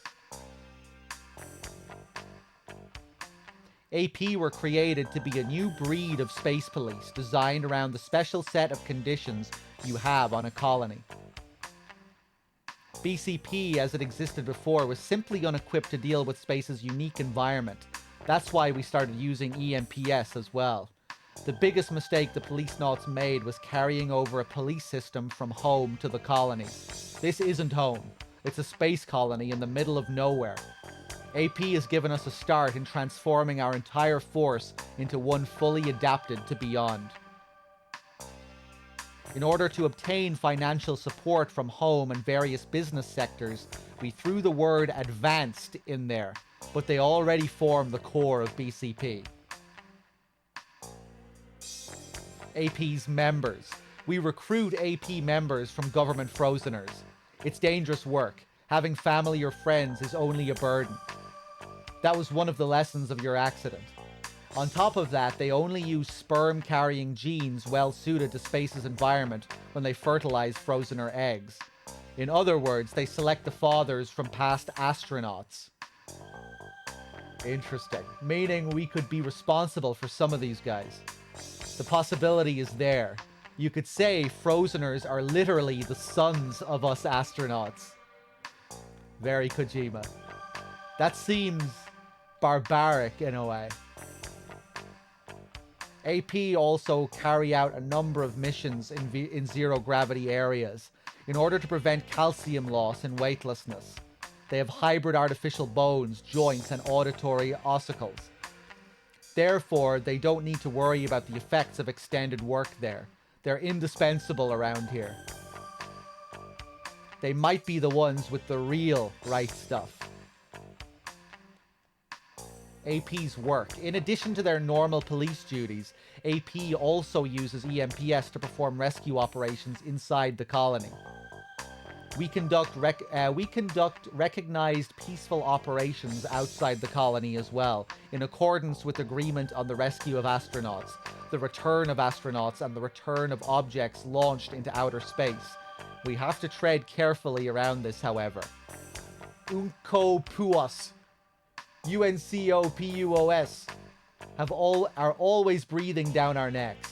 AP were created to be a new breed of space police designed around the special set of conditions you have on a colony. BCP, as it existed before, was simply unequipped to deal with space's unique environment. That's why we started using EMPS as well. The biggest mistake the Policenauts made was carrying over a police system from home to the colony. This isn't home. It's a space colony in the middle of nowhere. AP has given us a start in transforming our entire force into one fully adapted to beyond. In order to obtain financial support from home and various business sectors, we threw the word advanced in there, but they already form the core of BCP. AP's members. We recruit AP members from government frozeners. It's dangerous work. Having family or friends is only a burden. That was one of the lessons of your accident. On top of that, they only use sperm-carrying genes well suited to space's environment when they fertilize frozener eggs. In other words, they select the fathers from past astronauts. Interesting. Meaning we could be responsible for some of these guys. The possibility is there. You could say frozeners are literally the sons of us astronauts. Very Kojima. That seems barbaric in a way. AP also carry out a number of missions in zero-gravity areas in order to prevent calcium loss and weightlessness. They have hybrid artificial bones, joints, and auditory ossicles. Therefore, they don't need to worry about the effects of extended work there. They're indispensable around here. They might be the ones with the real right stuff. AP's work. In addition to their normal police duties, AP also uses EMPS to perform rescue operations inside the colony. We conduct recognized peaceful operations outside the colony as well, in accordance with agreement on the rescue of astronauts, the return of astronauts, and the return of objects launched into outer space. We have to tread carefully around this, however. Uncopuos, UNCOPUOS, are always breathing down our necks.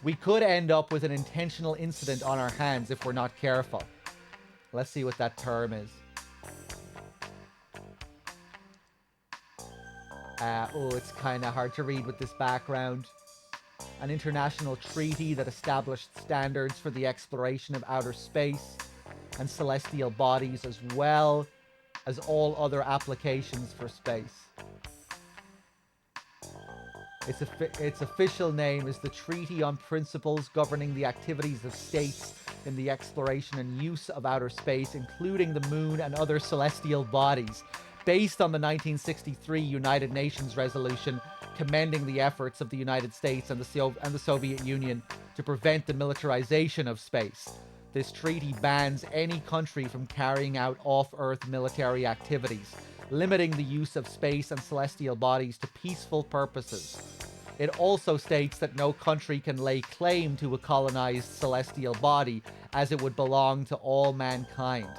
We could end up with an intentional incident on our hands if we're not careful. Let's see what that term is. It's kind of hard to read with this background. An international treaty that established standards for the exploration of outer space and celestial bodies, as well as all other applications for space. Its official name is the Treaty on Principles Governing the Activities of States in the Exploration and Use of Outer Space, including the Moon and other celestial bodies, based on the 1963 United Nations resolution commending the efforts of the United States and the Soviet Union to prevent the militarization of space. This treaty bans any country from carrying out off-Earth military activities, limiting the use of space and celestial bodies to peaceful purposes. It also states that no country can lay claim to a colonized celestial body, as it would belong to all mankind.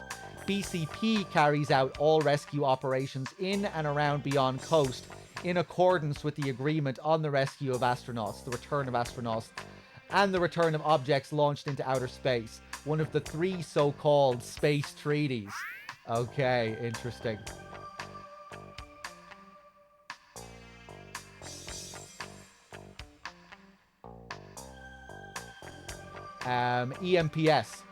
BCP carries out all rescue operations in and around Beyond Coast in accordance with the agreement on the rescue of astronauts, the return of astronauts, and the return of objects launched into outer space, one of the 3 so-called space treaties. Okay, interesting. EMPS.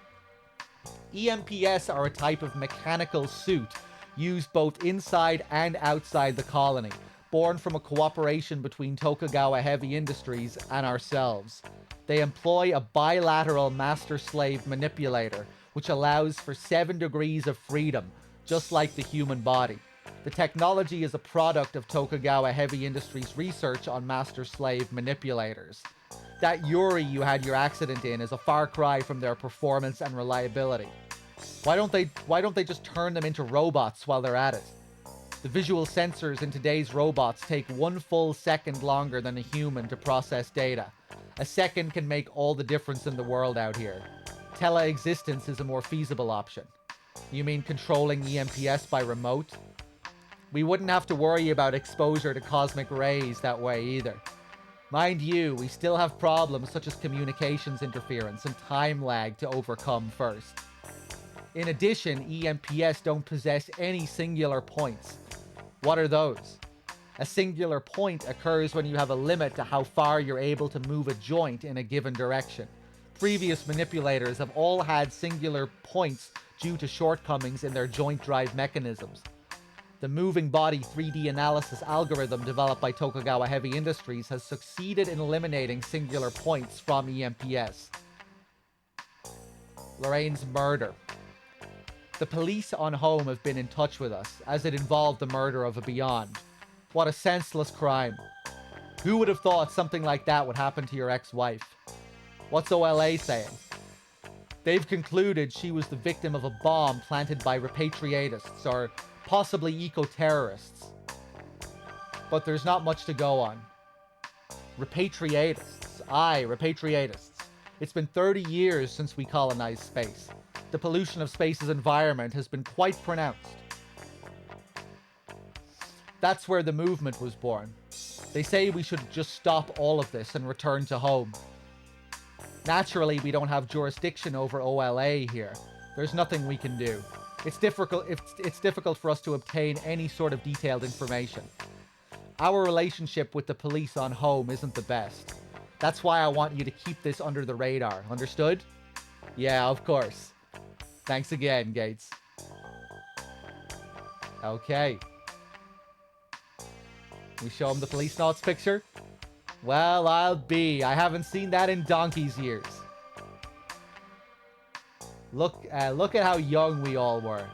EMPS are a type of mechanical suit used both inside and outside the colony, born from a cooperation between Tokugawa Heavy Industries and ourselves. They employ a bilateral master-slave manipulator, which allows for 7 degrees of freedom, just like the human body. The technology is a product of Tokugawa Heavy Industries' research on master-slave manipulators. That Yuri you had your accident in is a far cry from their performance and reliability. Why don't they just turn them into robots while they're at it? The visual sensors in today's robots take 1 full second longer than a human to process data. A second can make all the difference in the world out here. Teleexistence is a more feasible option. You mean controlling EMPS by remote? We wouldn't have to worry about exposure to cosmic rays that way either. Mind you, we still have problems such as communications interference and time lag to overcome first. In addition, EMPS don't possess any singular points. What are those? A singular point occurs when you have a limit to how far you're able to move a joint in a given direction. Previous manipulators have all had singular points due to shortcomings in their joint drive mechanisms. The moving body 3D analysis algorithm developed by Tokugawa Heavy Industries has succeeded in eliminating singular points from EMPS. Lorraine's murder. The police on home have been in touch with us, as it involved the murder of a Beyond. What a senseless crime. Who would have thought something like that would happen to your ex-wife? What's OLA saying? They've concluded she was the victim of a bomb planted by repatriatists, or possibly eco-terrorists. But there's not much to go on. Repatriatists. Aye, repatriatists. It's been 30 years since we colonized space. The pollution of space's environment has been quite pronounced. That's where the movement was born. They say we should just stop all of this and return to home. Naturally, we don't have jurisdiction over OLA here. There's nothing we can do. It's difficult for us to obtain any sort of detailed information. Our relationship with the police on home isn't the best. That's why I want you to keep this under the radar. Understood? Yeah, of course. Thanks again, Gates. Okay. We show him the Policenauts picture? Well, I'll be. I haven't seen that in donkey's years. Look at how young we all were.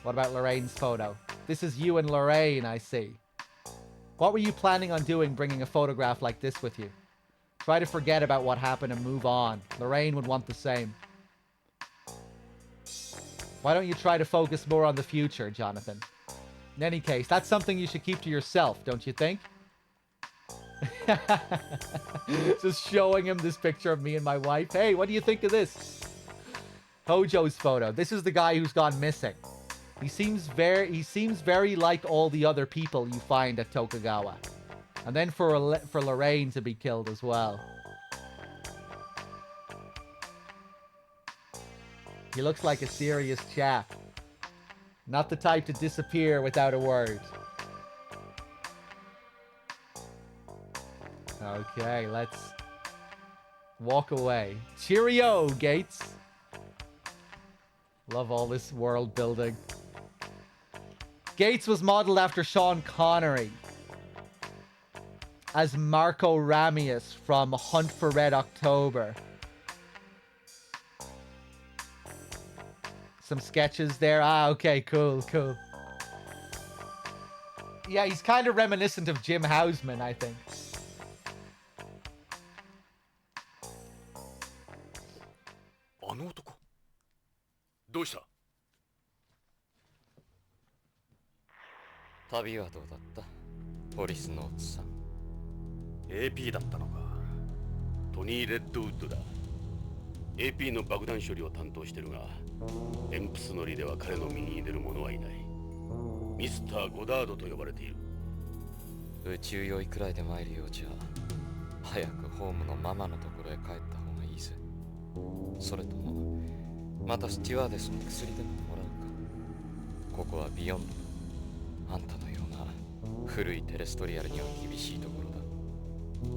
What about Lorraine's photo? This is you and Lorraine, I see. What were you planning on doing bringing a photograph like this with you? Try to forget about what happened and move on. Lorraine would want the same. Why don't you try to focus more on the future, Jonathan? In any case, that's something you should keep to yourself, don't you think? Just showing him this picture of me and my wife. Hey, what do you think of this? Hojo's photo. This is the guy who's gone missing. He seems very like all the other people you find at Tokugawa. And then for Lorraine to be killed as well. He looks like a serious chap. Not the type to disappear without a word. Okay, let's walk away. Cheerio, Gates. Love all this world building. Gates was modeled after Sean Connery as Marco Ramius from Hunt for Red October. Some sketches there. Ah, okay, cool. Yeah, he's kind of reminiscent of Jim Houseman, I think. Tabi wa dou datta? Policenautsさん。AP だったのか。トニー・レッドウッドだ。AP の爆弾処理を担当してるが、エンプス乗りでは彼の右に出る者はいない。ミスター・ゴダードと呼ばれている。宇宙酔いくらいで参るようじゃ、早くホームのママのところへ帰った方がいいぜ。それとも、またスチュワーデスに薬でももらうか。ここはビヨンド。あんたのような古いテレストリアルには厳しいところだ。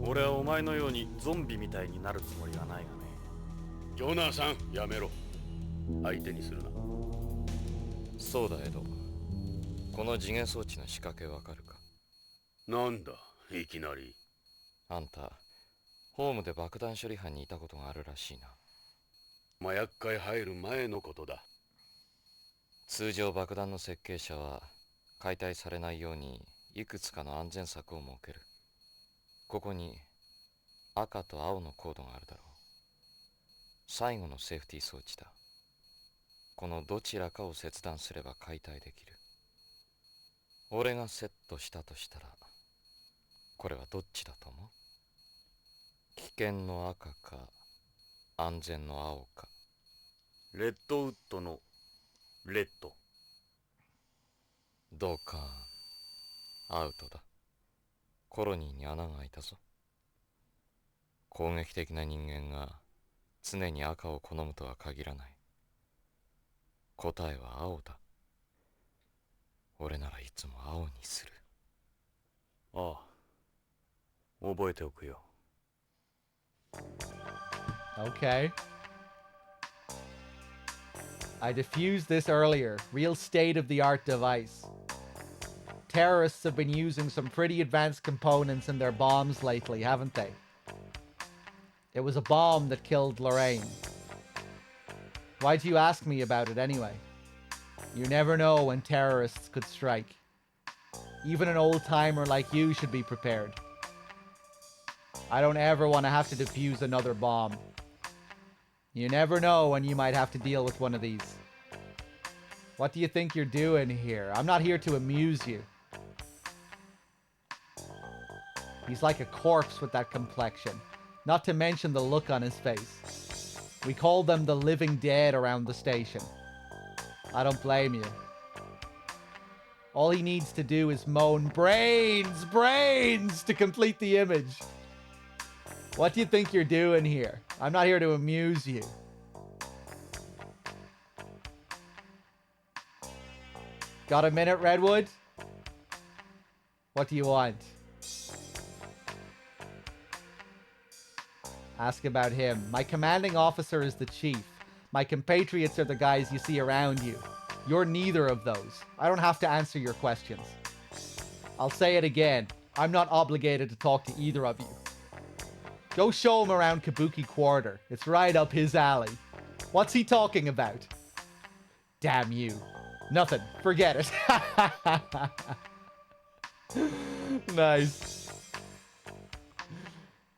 俺はお前のようにゾンビみたいになるつもりはないがね。ジョナーさん、やめろ。相手にするな。そうだ、エド。この次元装置の仕掛けわかるか？なんだ、いきなり。あんた、ホームで爆弾処理班にいたことがあるらしいな。麻薬界入る前のことだ。通常爆弾の設計者は解体されないようにいくつかの安全策を設ける。ここに赤と青のコードがあるだろう。最後のセーフティー装置だ。このどちらかを切断すれば解体できる。俺がセットしたとしたら、これはどっちだと思う？危険の赤か安全の青か。レッドウッドのレッド。どうかアウトだ。コロニーに穴が開いたぞ。攻撃的な人間が常に赤を好むとは限らない。答えは青だ。俺ならいつも青にする。ああ、覚えておくよ。Okay. I defused this earlier. Real state-of-the-art device. Terrorists have been using some pretty advanced components in their bombs lately, haven't they? It was a bomb that killed Lorraine. Why'd you ask me about it anyway? You never know when terrorists could strike. Even an old-timer like you should be prepared. I don't ever want to have to defuse another bomb. You never know when you might have to deal with one of these. What do you think you're doing here? I'm not here to amuse you. He's like a corpse with that complexion. Not to mention the look on his face. We call them the living dead around the station. I don't blame you. All he needs to do is moan, "Brains! Brains!" to complete the image. What do you think you're doing here? I'm not here to amuse you. Got a minute, Redwood? What do you want? Ask about him. My commanding officer is the chief. My compatriots are the guys you see around you. You're neither of those. I don't have to answer your questions. I'll say it again. I'm not obligated to talk to either of you. Go show him around Kabuki Quarter. It's right up his alley. What's he talking about? Damn you. Nothing. Forget it. Nice.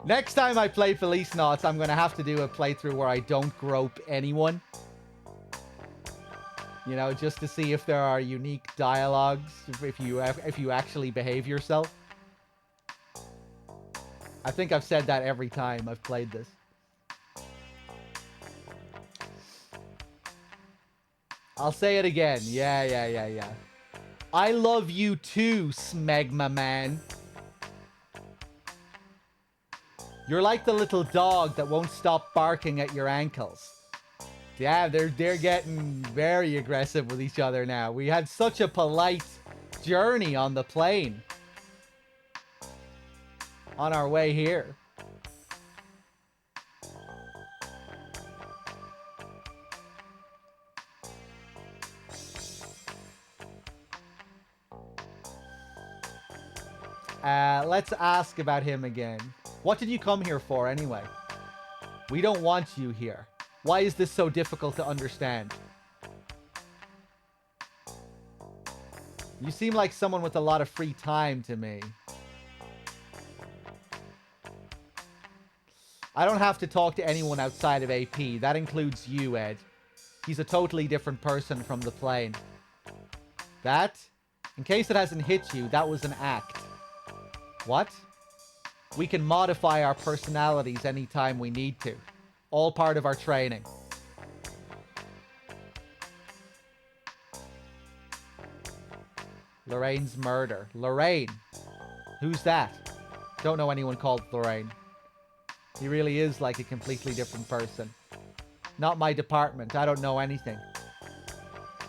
Next time I play Policenauts, I'm going to have to do a playthrough where I don't grope anyone. You know, just to see if there are unique dialogues, if you actually behave yourself. I think I've said that every time I've played this. I'll say it again. Yeah. I love you too, Smegma man. You're like the little dog that won't stop barking at your ankles. Yeah, they're getting very aggressive with each other now. We had such a polite journey on the plane. On our way here. Let's ask about him again. What did you come here for anyway? We don't want you here. Why is this so difficult to understand? You seem like someone with a lot of free time to me. I don't have to talk to anyone outside of AP. That includes you, Ed. He's a totally different person from the plane. That? In case it hasn't hit you, that was an act. What? We can modify our personalities anytime we need to. All part of our training. Lorraine's murder. Lorraine? Who's that? Don't know anyone called Lorraine. He really is like a completely different person. Not my department. I don't know anything.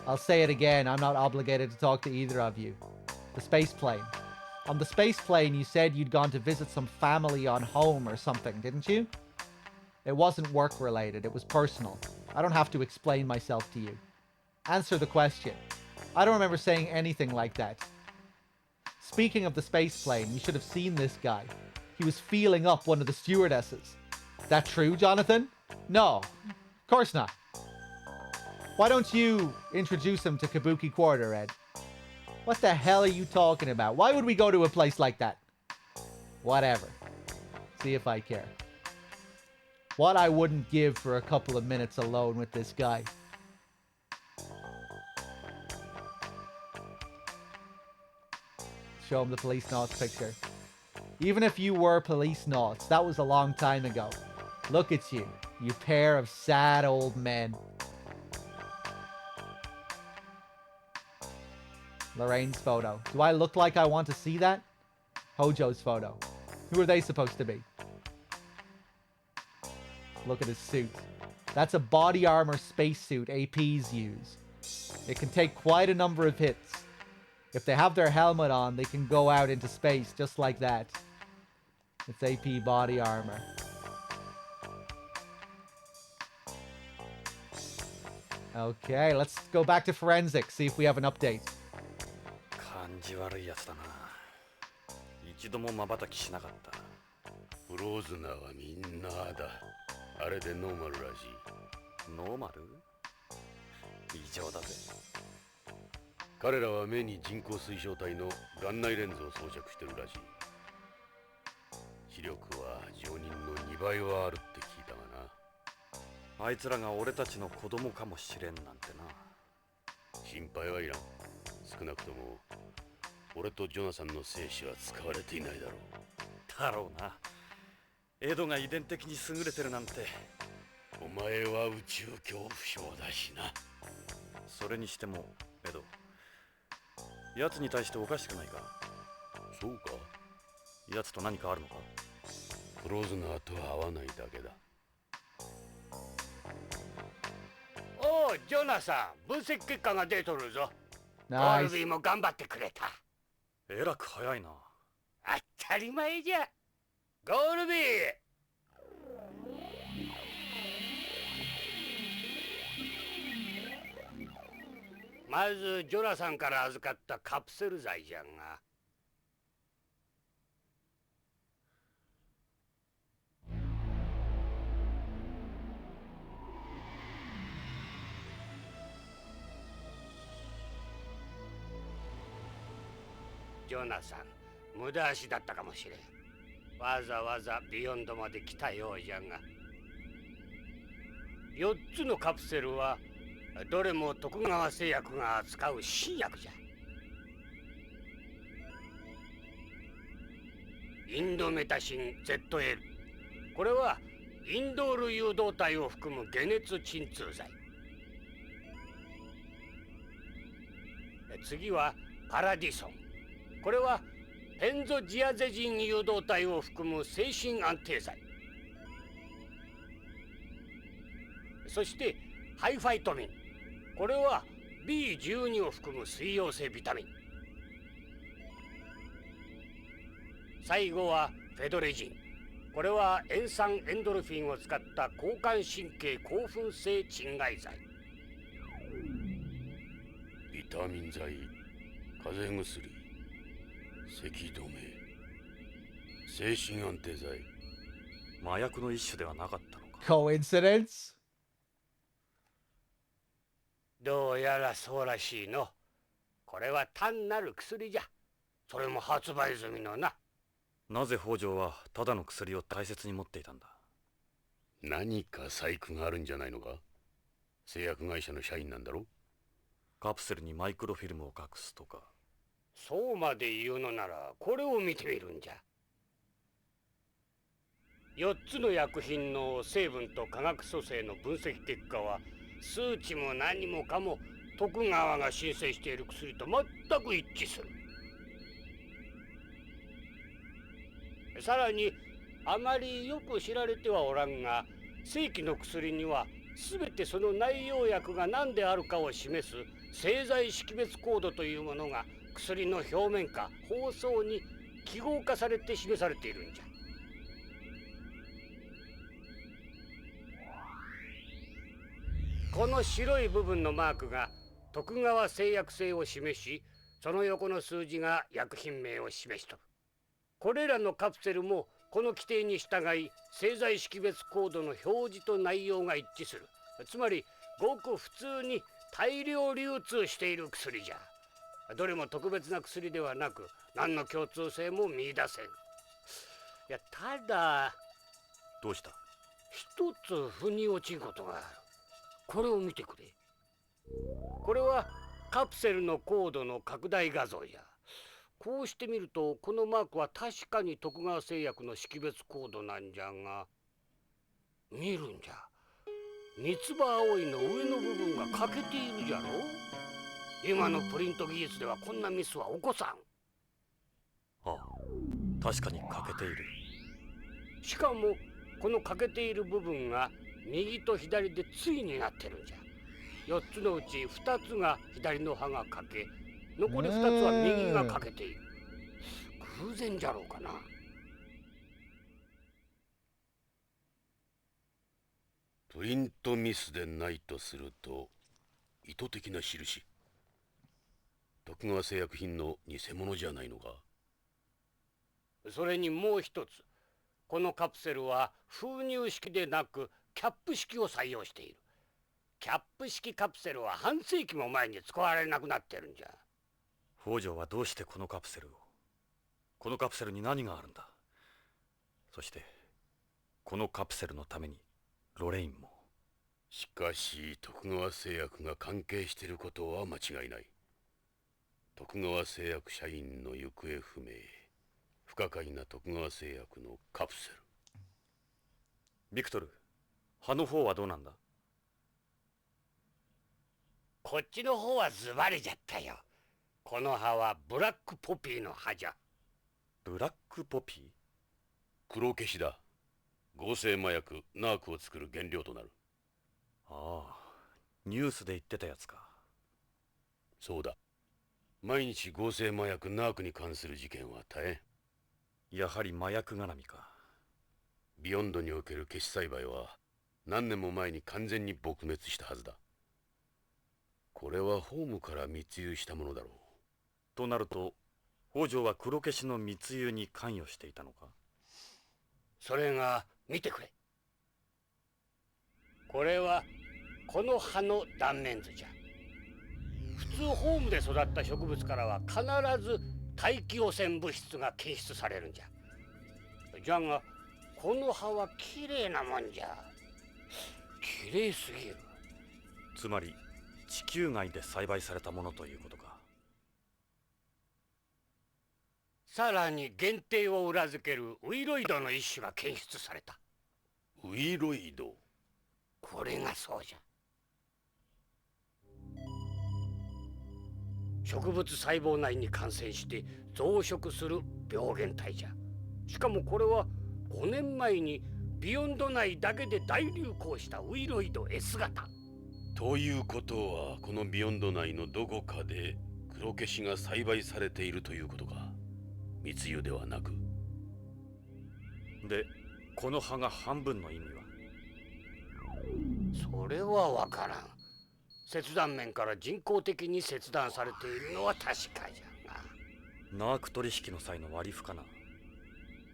I'll say it again. I'm not obligated to talk to either of you. The space plane. On the space plane, you said you'd gone to visit some family on home or something, didn't you? It wasn't work-related. It was personal. I don't have to explain myself to you. Answer the question. I don't remember saying anything like that. Speaking of the space plane, you should have seen this guy. He was feeling up one of the stewardesses. That true, Jonathan? No, of course not. Why don't you introduce him to Kabuki Quarter, Ed? What the hell are you talking about? Why would we go to a place like that? Whatever. See if I care. What I wouldn't give for a couple of minutes alone with this guy. Show him the Policenauts picture. Even if you were Policenauts, that was a long time ago. Look at you. You pair of sad old men. Lorraine's photo. Do I look like I want to see that? Hojo's photo. Who are they supposed to be? Look at his suit. That's a body armor spacesuit APs use. It can take quite a number of hits. If they have their helmet on, they can go out into space just like that. It's AP body armor. Okay, let's go back to forensics, see if we have an update. 感じ悪いやつだな。一度も瞬きしなかった。フローズナーはみんなだ。あれでノーマルらしい。ノーマル？異常だぜ。彼らは目に人工水晶体の眼内レンズを装着してるらしい。視力は常人の2倍はあるって聞いたがな。あいつらが俺たちの子供かもしれんなんてな。心配はいらん。少なくとも俺とジョナサンの精子は使われていないだろう。だろうな。エドが遺伝的に優れてるなんて。お前は宇宙恐怖症だしな。それにしてもエド、奴に対しておかしくないか？そうか？奴と何かあるのか？フローズナーとは合わないだけだ。おう、ジョナサン、分析結果が出とるぞ。ゴールビーも頑張ってくれた。えらく早いな。当たり前じゃ。ゴールビー。まずジョナサンから預かったカプセル剤じゃが。ジョナサン、無駄足だったかもしれん。わざわざビヨンドまで来たようじゃが。4つのカプセルはどれも徳川製薬が扱う新薬じゃ。インドメタシン ZL。これはインドール誘導体を含む解熱鎮痛剤。次はパラディソン。これはペンゾジアゼジン誘導体を含む精神安定剤。そしてハイファイトミン。これは B12 を含む水溶性ビタミン。最後はフェドレジン。これは塩酸エンドルフィンを使った交感神経興奮性鎮害剤。ビタミン剤、風邪薬、咳止め、精神安定剤。麻薬の一種ではなかったのか。Coincidence? どうやらそうらしいの。これは単なる薬じゃ。それも発売済みのな。なぜ北条はただの薬を大切に持っていたんだ？何か細工があるんじゃないのか？製薬会社の社員なんだろ？カプセルにマイクロフィルムを隠すとか。そうまで言うのならこれを見てみるんじゃ。4つの薬品の成分と化学組成の分析結果は数値も何もかも徳川が申請している薬と全く一致する。さらにあまりよく知られてはおらんが、正規の薬には全てその内容薬が何であるかを示す製剤識別コードというものが薬の表面か包装に記号化されて示されているんじゃ。この白い部分のマークが徳川製薬製を示し、その横の数字が薬品名を示しとる。これらのカプセルもこの規定に従い製剤識別コードの表示と内容が一致する。つまりごく普通に大量流通している薬じゃ。どれも特別な薬ではなく、何の共通性も見出せん。いや、ただ。どうした？一つ腑に落ちんことがある。これを見てくれ。これはカプセルのコードの拡大画像じゃ。こうしてみると、このマークは確かに徳川製薬の識別コードなんじゃが、見るんじゃ。三つ葉葵の上の部分が欠けているじゃろ。今のプリント技術ではこんなミスは起こさん。ああ、確かに欠けている。しかもこの欠けている部分が右と左で対になってるんじゃ。4つのうち2つが左の刃が欠け、残り2つは右が欠けている。偶然じゃろうかな。プリントミスでないとすると、意図的な印。徳川製薬品の偽物じゃないのか。それにもう一つ、このカプセルは封入式でなくキャップ式を採用している。キャップ式カプセルは半世紀も前に使われなくなってるんじゃ。北条はどうしてこのカプセルを？このカプセルに何があるんだ？そしてこのカプセルのためにロレインも。しかし徳川製薬が関係していることは間違いない。徳川製薬社員の行方不明、不可解な徳川製薬のカプセル。ビクトル、葉の方はどうなんだ？こっちの方はズバリじゃったよ。この葉はブラックポピーの葉じゃ。ブラックポピー？黒消しだ。合成麻薬ナークを作る原料となる。ああ、ニュースで言ってたやつか。そうだ。毎日合成麻薬ナークに関する事件は大変。やはり麻薬絡みか。ビヨンドにおける消し栽培は何年も前に完全に撲滅したはずだ。これはホームから密輸したものだろう。となると北条は黒消しの密輸に関与していたのか？それが見てくれ。これはこの葉の断面図じゃ。普通ホームで育った植物からは必ず大気汚染物質が検出されるんじゃ。じゃがこの葉はきれいなもんじゃ。きれいすぎる。つまり地球外で栽培されたものということか。さらに限定を裏付けるウイロイドの一種が検出された。ウイロイド？これがそうじゃ。植物細胞内に感染して増殖する病原体じゃ。しかもこれは5年前にビヨンド内だけで大流行したウイロイド S 型。ということはこのビヨンド内のどこかで黒消しが栽培されているということか。密輸ではなく。でこの葉が半分の意味は？それはわからん。切断面から人工的に切断されているのは確かじゃが。ナーク取引の際の割り符かな。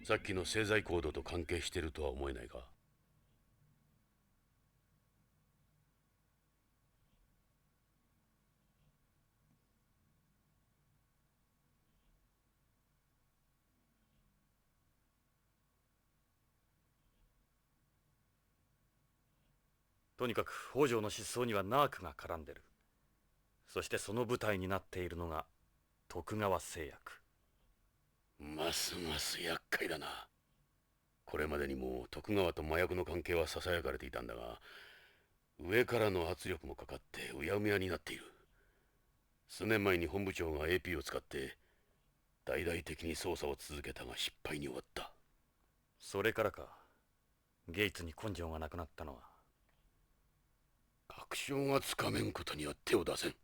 さっきの製剤コードと関係しているとは思えないか。とにかく北条の失踪にはナークが絡んでる。そしてその舞台になっているのが徳川製薬。ますます厄介だな。これまでにも徳川と麻薬の関係はささやかれていたんだが、上からの圧力もかかってうやむやになっている。数年前に本部長が AP を使って大々的に捜査を続けたが失敗に終わった。それからか、ゲイツに根性がなくなったのは。確証がつかめんことには手を出せん。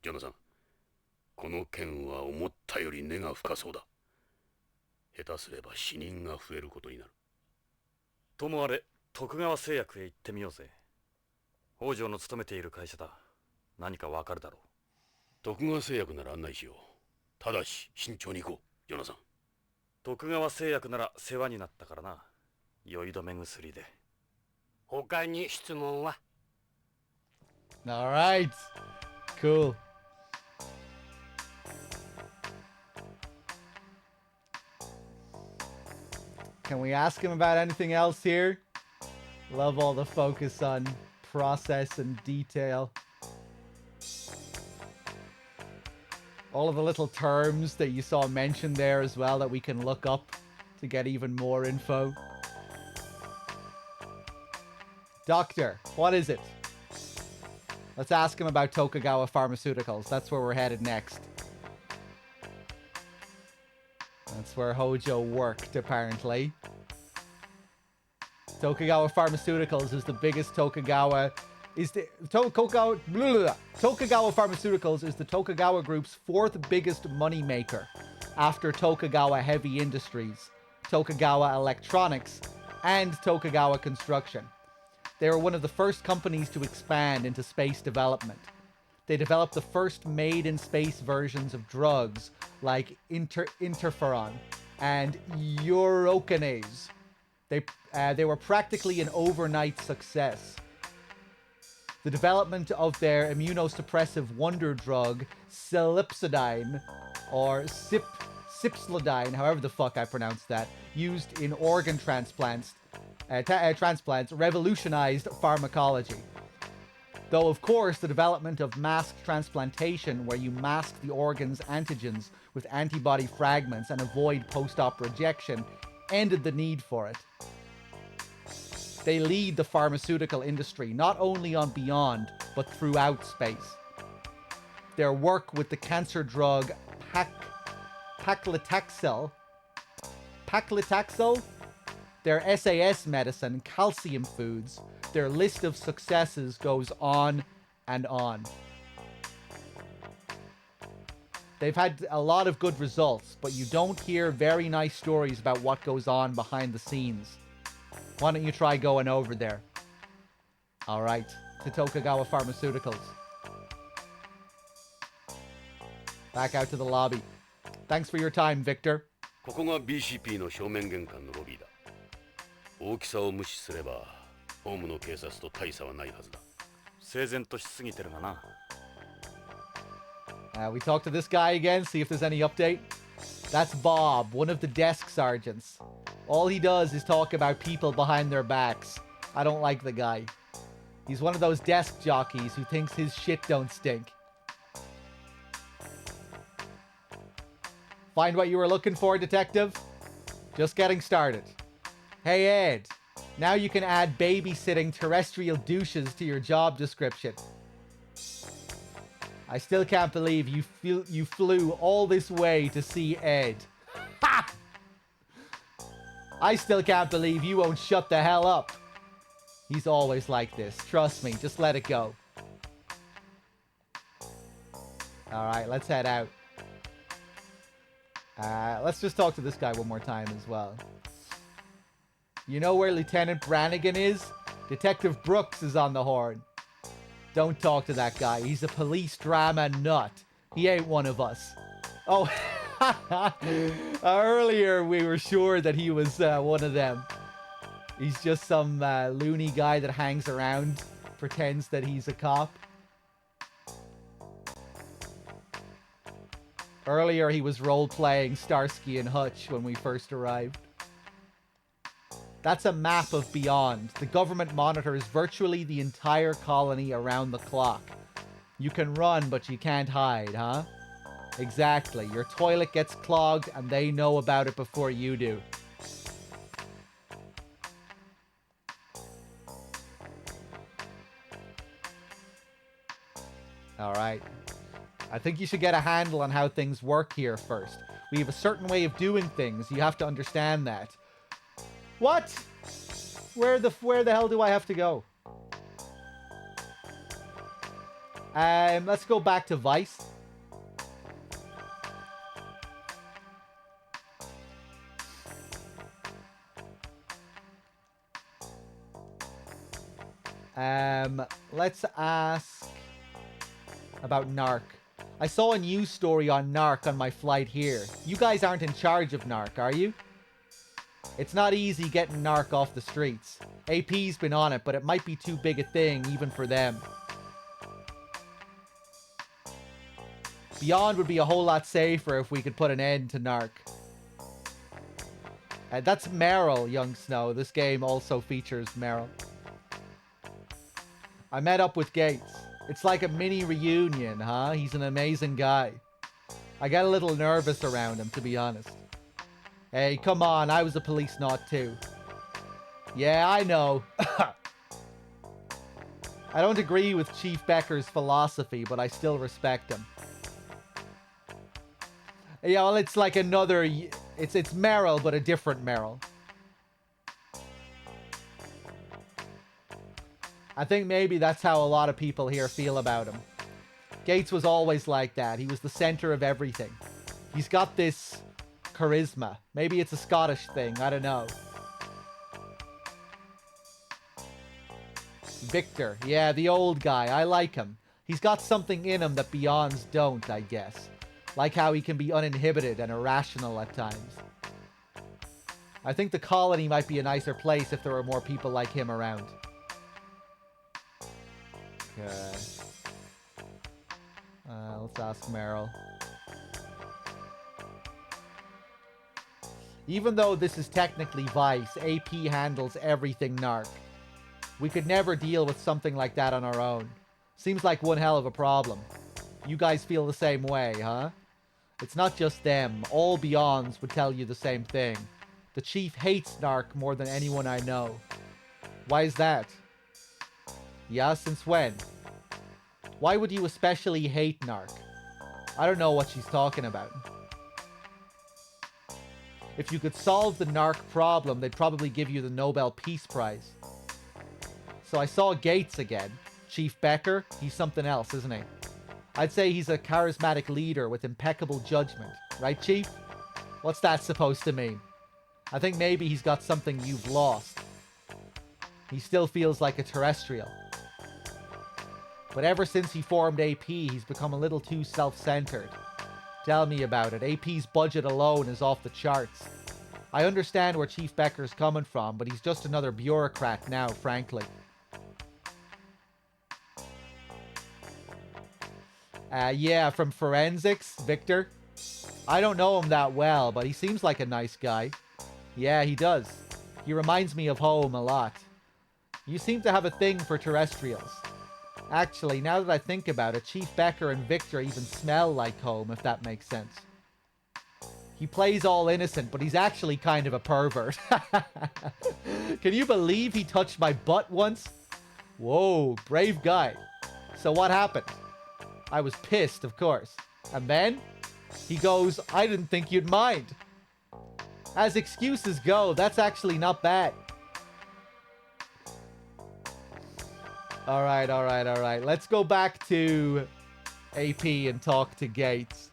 ジョナサン、この件は思ったより根が深そうだ。下手すれば死人が増えることになる。ともあれ徳川製薬へ行ってみようぜ。北条の勤めている会社だ。何かわかるだろう。徳川製薬なら案内しよう。ただし慎重に行こう、ジョナサン。徳川製薬なら世話になったからな。酔い止め薬で。他に質問は？ All right. Cool. Can we ask him about anything else here? Love all the focus on process and detail. All of the little terms that you saw mentioned there as well that we can look up to get even more info. Doctor, what is it? Let's ask him about Tokugawa Pharmaceuticals. That's where we're headed next. That's where Hojo worked, apparently. Tokugawa Pharmaceuticals is the biggest Tokugawa... Tokugawa Pharmaceuticals is the Tokugawa Group's 4th biggest moneymaker after Tokugawa Heavy Industries, Tokugawa Electronics, and Tokugawa Construction. They were one of the first companies to expand into space development. They developed the first made-in-space versions of drugs like interferon and urocanase. They were practically an overnight success. The development of their immunosuppressive wonder drug, Silipsodine, or Cipslodine, however the fuck I pronounce that, used in organ transplants, revolutionized pharmacology. Though, of course, the development of masked transplantation, where you mask the organ's antigens with antibody fragments and avoid post-op rejection, ended the need for it. They lead the pharmaceutical industry, not only on Beyond, but throughout space. Their work with the cancer drug paclitaxel, their SAS medicine, calcium foods, their list of successes goes on and on. They've had a lot of good results, but you don't hear very nice stories about what goes on behind the scenes. Why don't you try going over there? Alright, to Tokugawa Pharmaceuticals. Back out to the lobby. Thanks for your time, Victor. ここが BCP の正面玄関のロビーだ。大きさを無視すれば、ホームの警察と大差はないはずだ。整然としすぎてるがな。We talk to this guy again, see if there's any update. That's Bob, one of the desk sergeants. All he does is talk about people behind their backs. I don't like the guy. He's one of those desk jockeys who thinks his shit don't stink. Find what you were looking for, detective? Just getting started. Hey, Ed. Now you can add babysitting terrestrial douches to your job description. I still can't believe you flew all this way to see Ed. Ha! I still can't believe you won't shut the hell up. He's always like this. Trust me, just let it go. Alright, let's head out. Let's just talk to this guy one more time as well. You know where Lieutenant Brannigan is? Detective Brooks is on the horn. Don't talk to that guy. He's a police drama nut. He ain't one of us. Oh, earlier we were sure that he was one of them. He's just some loony guy that hangs around, pretends that he's a cop. Earlier he was role-playing Starsky and Hutch when we first arrived. That's a map of Beyond. The government monitors virtually the entire colony around the clock. You can run, but you can't hide, huh? Exactly. Your toilet gets clogged, and they know about it before you do. Alright. I think you should get a handle on how things work here first. We have a certain way of doing things. You have to understand that. What? Where the hell do I have to go? Let's go back to Vice. Let's ask about NARC. I saw a news story on NARC on my flight here. You guys aren't in charge of NARC, are you? It's not easy getting NARC off the streets. AP's been on it, but it might be too big a thing even for them. Beyond would be a whole lot safer if we could put an end to Narc. That's Meryl, Young Snow. This game also features Meryl. I met up with Gates. It's like a mini reunion, huh? He's an amazing guy. I get a little nervous around him, to be honest. Hey, come on. I was a Policenaut too. Yeah, I know. I don't agree with Chief Becker's philosophy, but I still respect him. Yeah, well, it's like another... It's Meryl, but a different Meryl. I think maybe that's how a lot of people here feel about him. Gates was always like that. He was the center of everything. He's got this charisma. Maybe it's a Scottish thing. I don't know. Victor. Yeah, the old guy. I like him. He's got something in him that Beyonds don't, I guess. Like how he can be uninhibited and irrational at times. I think the colony might be a nicer place if there were more people like him around. Okay. Let's ask Meryl. Even though this is technically Vice, AP handles everything Narc. We could never deal with something like that on our own. Seems like one hell of a problem. You guys feel the same way, huh? It's not just them. All Beyonds would tell you the same thing. The Chief hates Narc more than anyone I know. Why is that? Yeah, since when? Why would you especially hate Narc? I don't know what she's talking about. If you could solve the Narc problem, they'd probably give you the Nobel Peace Prize. So I saw Gates again. Chief Becker, he's something else, isn't he? I'd say he's a charismatic leader with impeccable judgment. Right, Chief? What's that supposed to mean? I think maybe he's got something you've lost. He still feels like a terrestrial. But ever since he formed AP, he's become a little too self-centered. Tell me about it. AP's budget alone is off the charts. I understand where Chief Becker's coming from, but he's just another bureaucrat now, frankly. Yeah, from Forensics, Victor. I don't know him that well, but he seems like a nice guy. Yeah, he does. He reminds me of home a lot. You seem to have a thing for terrestrials. Actually, now that I think about it, Chief Becker and Victor even smell like home, if that makes sense. He plays all innocent, but he's actually kind of a pervert. Can you believe he touched my butt once? Whoa, brave guy. So what happened? I was pissed, of course. And then he goes, I didn't think you'd mind. As excuses go, that's actually not bad. Alright. Let's go back to AP and talk to Gates.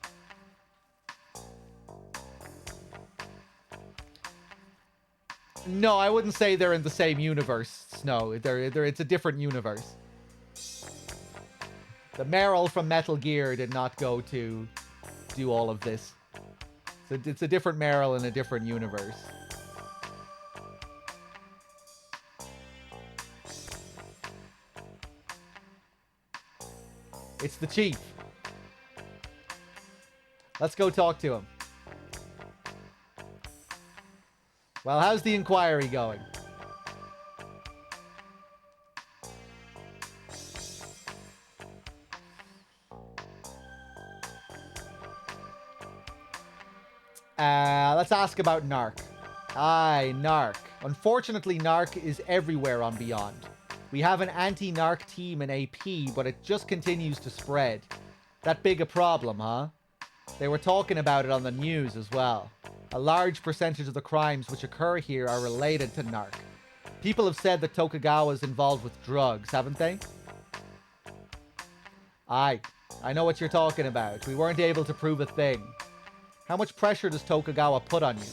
No, I wouldn't say they're in the same universe. No, it's a different universe. The Meryl from Metal Gear did not go to do all of this. So it's a different Meryl in a different universe. It's the Chief. Let's go talk to him. Well, how's the inquiry going? Let's ask about Narc. Aye, Narc. Unfortunately, Narc is everywhere on Beyond. We have an anti-Narc team in AP, but it just continues to spread. That big a problem, huh? They were talking about it on the news as well. A large percentage of the crimes which occur here are related to Narc. People have said that Tokugawa is involved with drugs, haven't they? Aye, I know what you're talking about. We weren't able to prove a thing. How much pressure does Tokugawa put on you?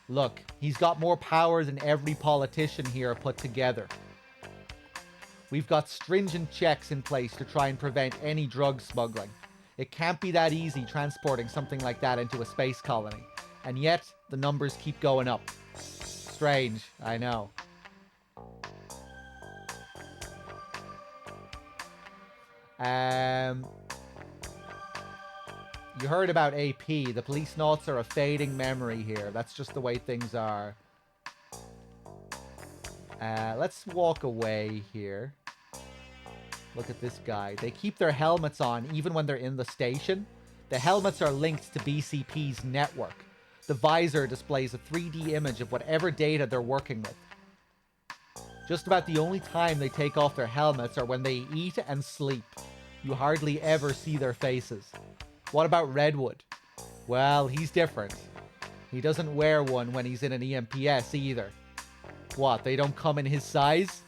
Look, he's got more power than every politician here put together. We've got stringent checks in place to try and prevent any drug smuggling. It can't be that easy transporting something like that into a space colony. And yet, the numbers keep going up. Strange, I know. you heard about AP. The Policenauts are a fading memory here. That's just the way things are. Let's walk away here. Look at this guy. They keep their helmets on even when they're in the station. The helmets are linked to BCP's network. The visor displays a 3D image of whatever data they're working with. Just about the only time they take off their helmets are when they eat and sleep. You hardly ever see their faces. What about Redwood? Well, he's different. He doesn't wear one when he's in an EMPS either. What, they don't come in his size?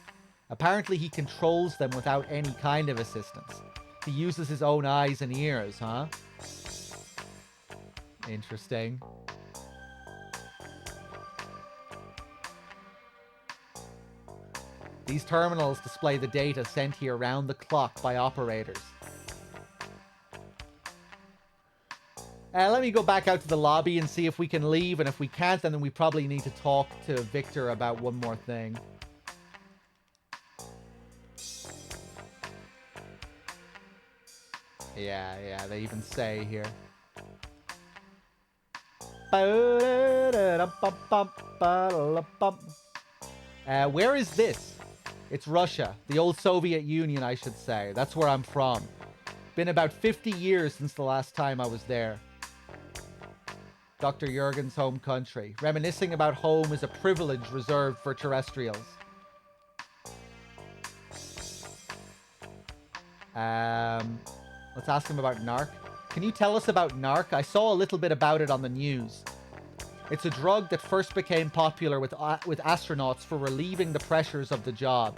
Apparently he controls them without any kind of assistance. He uses his own eyes and ears, huh? Interesting. These terminals display the data sent here round the clock by operators. Let me go back out to the lobby and see if we can leave, and if we can't, then we probably need to talk to Victor about one more thing. Yeah, they even say here. Where is this? It's Russia, the old Soviet Union, I should say. That's where I'm from. Been about 50 years since the last time I was there. Dr. Jurgen's home country. Reminiscing about home is a privilege reserved for terrestrials. Let's ask him about NARC. Can you tell us about NARC? I saw a little bit about it on the news. It's a drug that first became popular with astronauts for relieving the pressures of the job.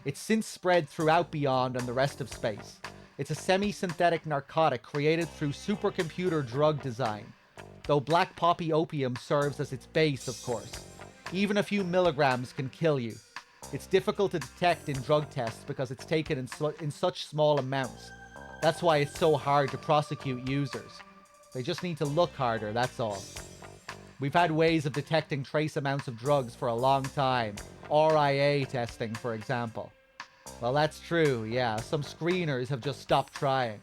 It's since spread throughout beyond and the rest of space. It's a semi-synthetic narcotic created through supercomputer drug design. Though black poppy opium serves as its base, of course. Even a few milligrams can kill you. It's difficult to detect in drug tests because it's taken in such small amounts. That's why it's so hard to prosecute users. They just need to look harder, that's all. We've had ways of detecting trace amounts of drugs for a long time. RIA testing, for example. Well, that's true, yeah. Some screeners have just stopped trying.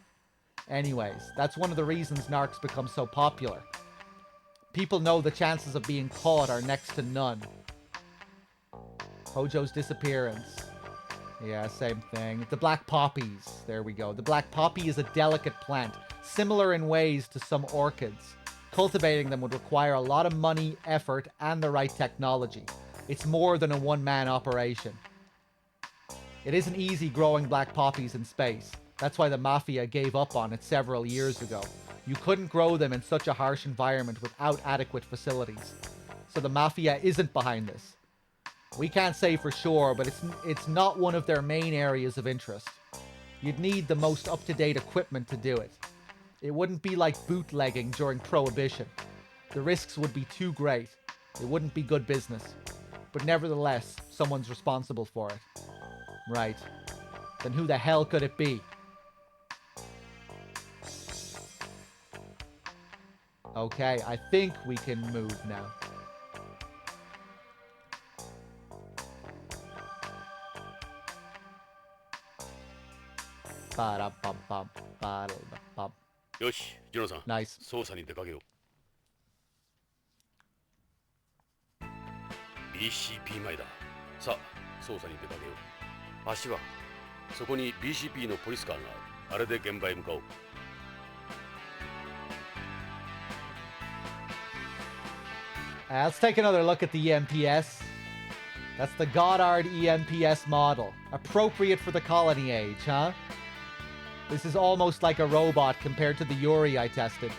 Anyways, that's one of the reasons NARC's become so popular. People know the chances of being caught are next to none. Hojo's disappearance. Yeah, same thing. The black poppies. There we go. The black poppy is a delicate plant, similar in ways to some orchids. Cultivating them would require a lot of money, effort, and the right technology. It's more than a one-man operation. It isn't easy growing black poppies in space. That's why the Mafia gave up on it several years ago. You couldn't grow them in such a harsh environment without adequate facilities. So the Mafia isn't behind this. We can't say for sure, but it's not one of their main areas of interest. You'd need the most up-to-date equipment to do it. It wouldn't be like bootlegging during Prohibition. The risks would be too great. It wouldn't be good business. But nevertheless, someone's responsible for it. Right. Then who the hell could it be? Okay, I think we can move now.よし、ジュノさん。ナイス。捜査に出かけよう。BCP 前だ。さあ、捜査に出かけよう。足はそこに BCP のポリスカーがある。あれで現場へ向かおう。Let's take another look at the EMPS. That's the Goddard EMPS model. Appropriate for the colony age, huh? This is almost like a robot compared to the Yuri I tested.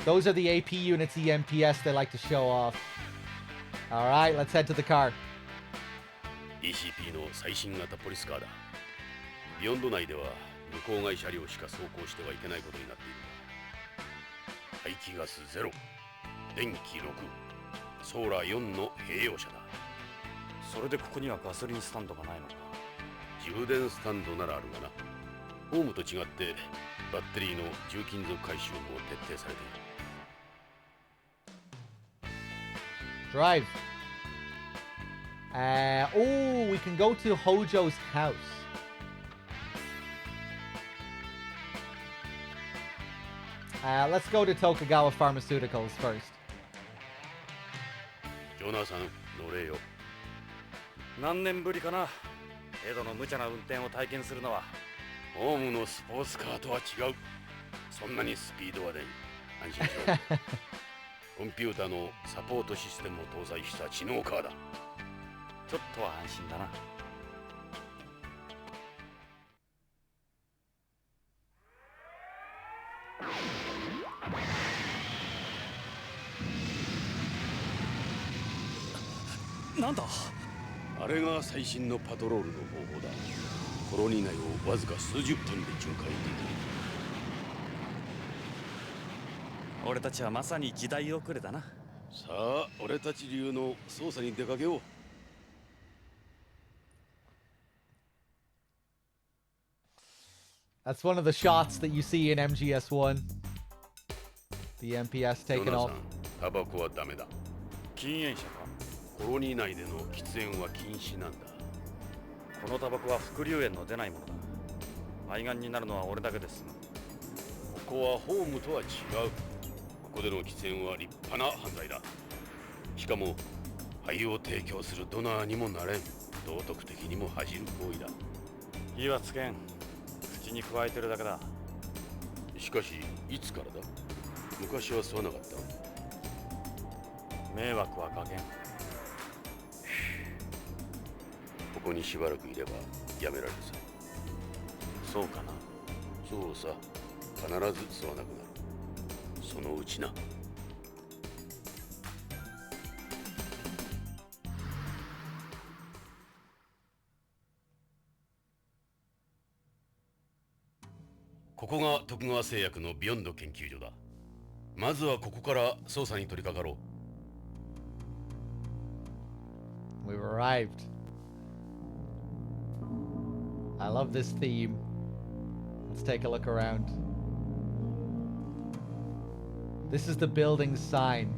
Those are the AP units EMPS they like to show off. Alright, let's head to the car. BCP の最新型ポリスカーだ。ビヨンド内では向こう外車両しか走行してはいけないことになっている。排気ガス0、電気6、ソーラー4の併用車だ。それでここにはガソリンスタンドがないのか。充電スタンドならあるがな。ホームと違ってバッテリーの重金属回収も徹底されている。Drive. Oh, we can go to Hojo's house. Let's go to Tokugawa Pharmaceuticals first. ジョナサン、乗れよ。何年ぶりかな。エドの無茶な運転を体験するのは。ホームのスポーツカーとは違う。そんなにスピードは出ん。安心しろ。コンピューターのサポートシステムを搭載した知能カーだ。ちょっとは安心だな。なんだ？あれが最新のパトロールの方法だ。コロニー内をわずか数十分で巡回できる。俺たちはまさに時代遅れだな。さあ、俺たち流の捜査に出かけよう。That's one of the shots that you see in MGS1. The MPS taken off. タバコはダメだ。禁煙者か。コロニー内での喫煙は禁止なんだ。このタバコは副流煙の出ないものだ。肺がんになるのは俺だけです。ここはホームとは違う。ここでの喫煙は立派な犯罪だ。しかも肺を提供するドナーにもなれん。道徳的にも恥じる行為だ。火はつけん。口に加えてるだけだ。しかしいつからだ？昔は吸わなかった。迷惑はかけん。ここにしばらくいればやめられるさ。そうかな。そうさ。必ず吸わなくなる。そのうちな。ここが徳川製薬のビヨンド研究所だ。まずはここから捜査に取り掛かろう。We've arrived. I love this theme. Let's take a look around. This is the building's sign.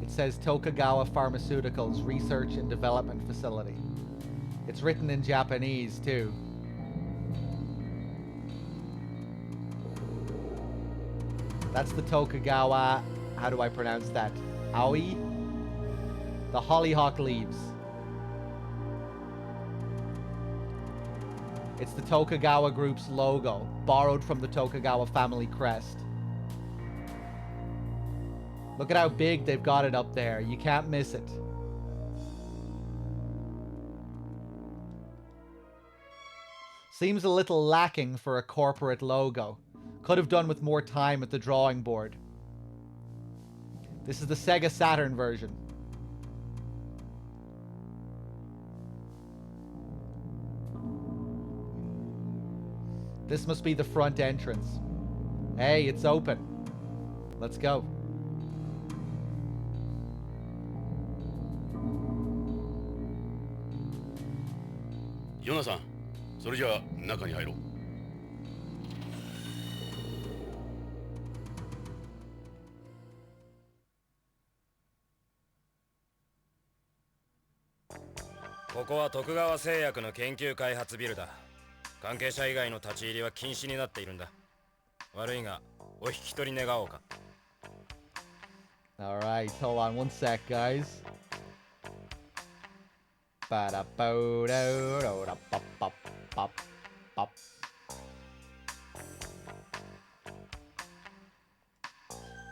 It says Tokugawa Pharmaceuticals Research and Development Facility. It's written in Japanese too. That's the Tokugawa, how do I pronounce that? Aoi? The hollyhock leaves. It's the Tokugawa Group's logo, borrowed from the Tokugawa family crest. Look at how big they've got it up there. You can't miss it. Seems a little lacking for a corporate logo. Could have done with more time at the drawing board. This is the Sega Saturn version. This must be the front entrance. Hey, it's open. Let's go. Yona-san, それじゃあ中に入ろう。ここは徳川製薬の研究開発ビルだ。関係者以外の立ち入りは禁止になっているんだ。悪いがお引き取り願おうか。Alright, hold on one sec, guys.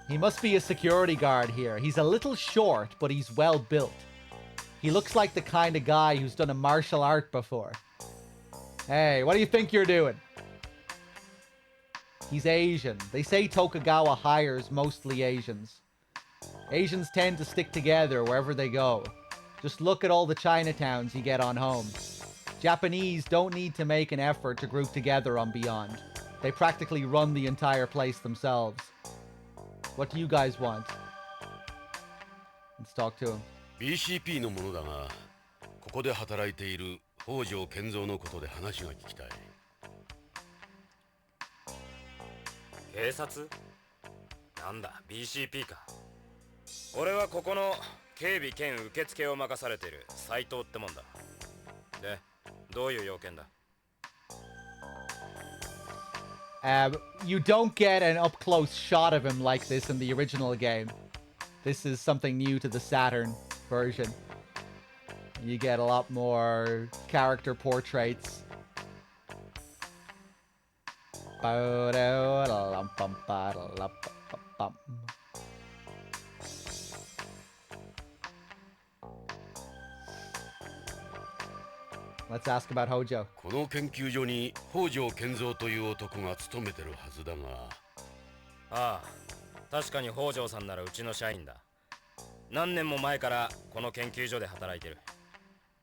He must be a security guard here. He's a little short, but he's well built. He looks like the kind of guy who's done a martial art before. Hey, what do you think you're doing? He's Asian. They say Tokugawa hires mostly Asians. Asians tend to stick together wherever they go. Just look at all the Chinatowns you get on home. Japanese don't need to make an effort to group together on Beyond. They practically run the entire place themselves. What do you guys want? Let's talk to him. BCP のものだが、ここで働いている北条健三のことで話が聞きたい。警察？なんだ BCP か。俺はここの警備兼受付を任されている斉藤ってもんだ。で、どういう要件だ You don't get an up-close shot of him like this in the original game. This is something new to the Saturn version. You get a lot more character portraits. Let's ask about Hojo. この研究所に北条健三という男が勤めてるはずだが。ああ、確かに北条さんならうちの社員だ。何年も前からこの研究所で働いてる。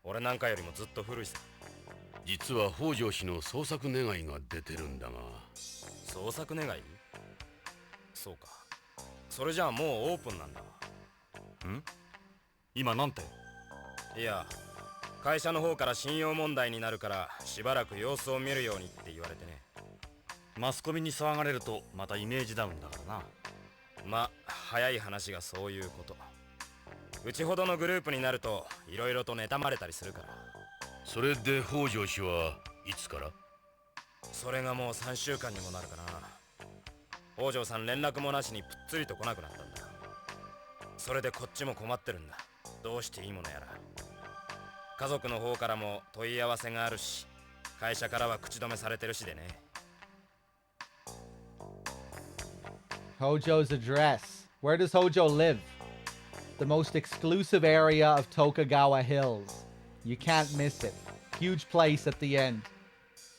俺なんかよりもずっと古いさ。実は北条氏の捜索願いが出てるんだが。捜索願い？そうか。それじゃあもうオープンなんだ。ん？今なんて？いや、会社の方から信用問題になるからしばらく様子を見るようにって言われてね。マスコミに騒がれるとまたイメージダウンだからな。ま、早い話がそういうこと。うちほどのグループになるといろいろと妬まれたりするから。それで北条氏はいつから？それがもう3週間にもなるかな。北条さん連絡もなしにぷっつりと来なくなったんだ。それでこっちも困ってるんだ。どうしていいものやら。家族の方からも問い合わせがあるし、会社からは口止めされてるしでね。Hojo's address. Where does Hojo live? The most exclusive area of Tokugawa Hills. You can't miss it. Huge place at the end.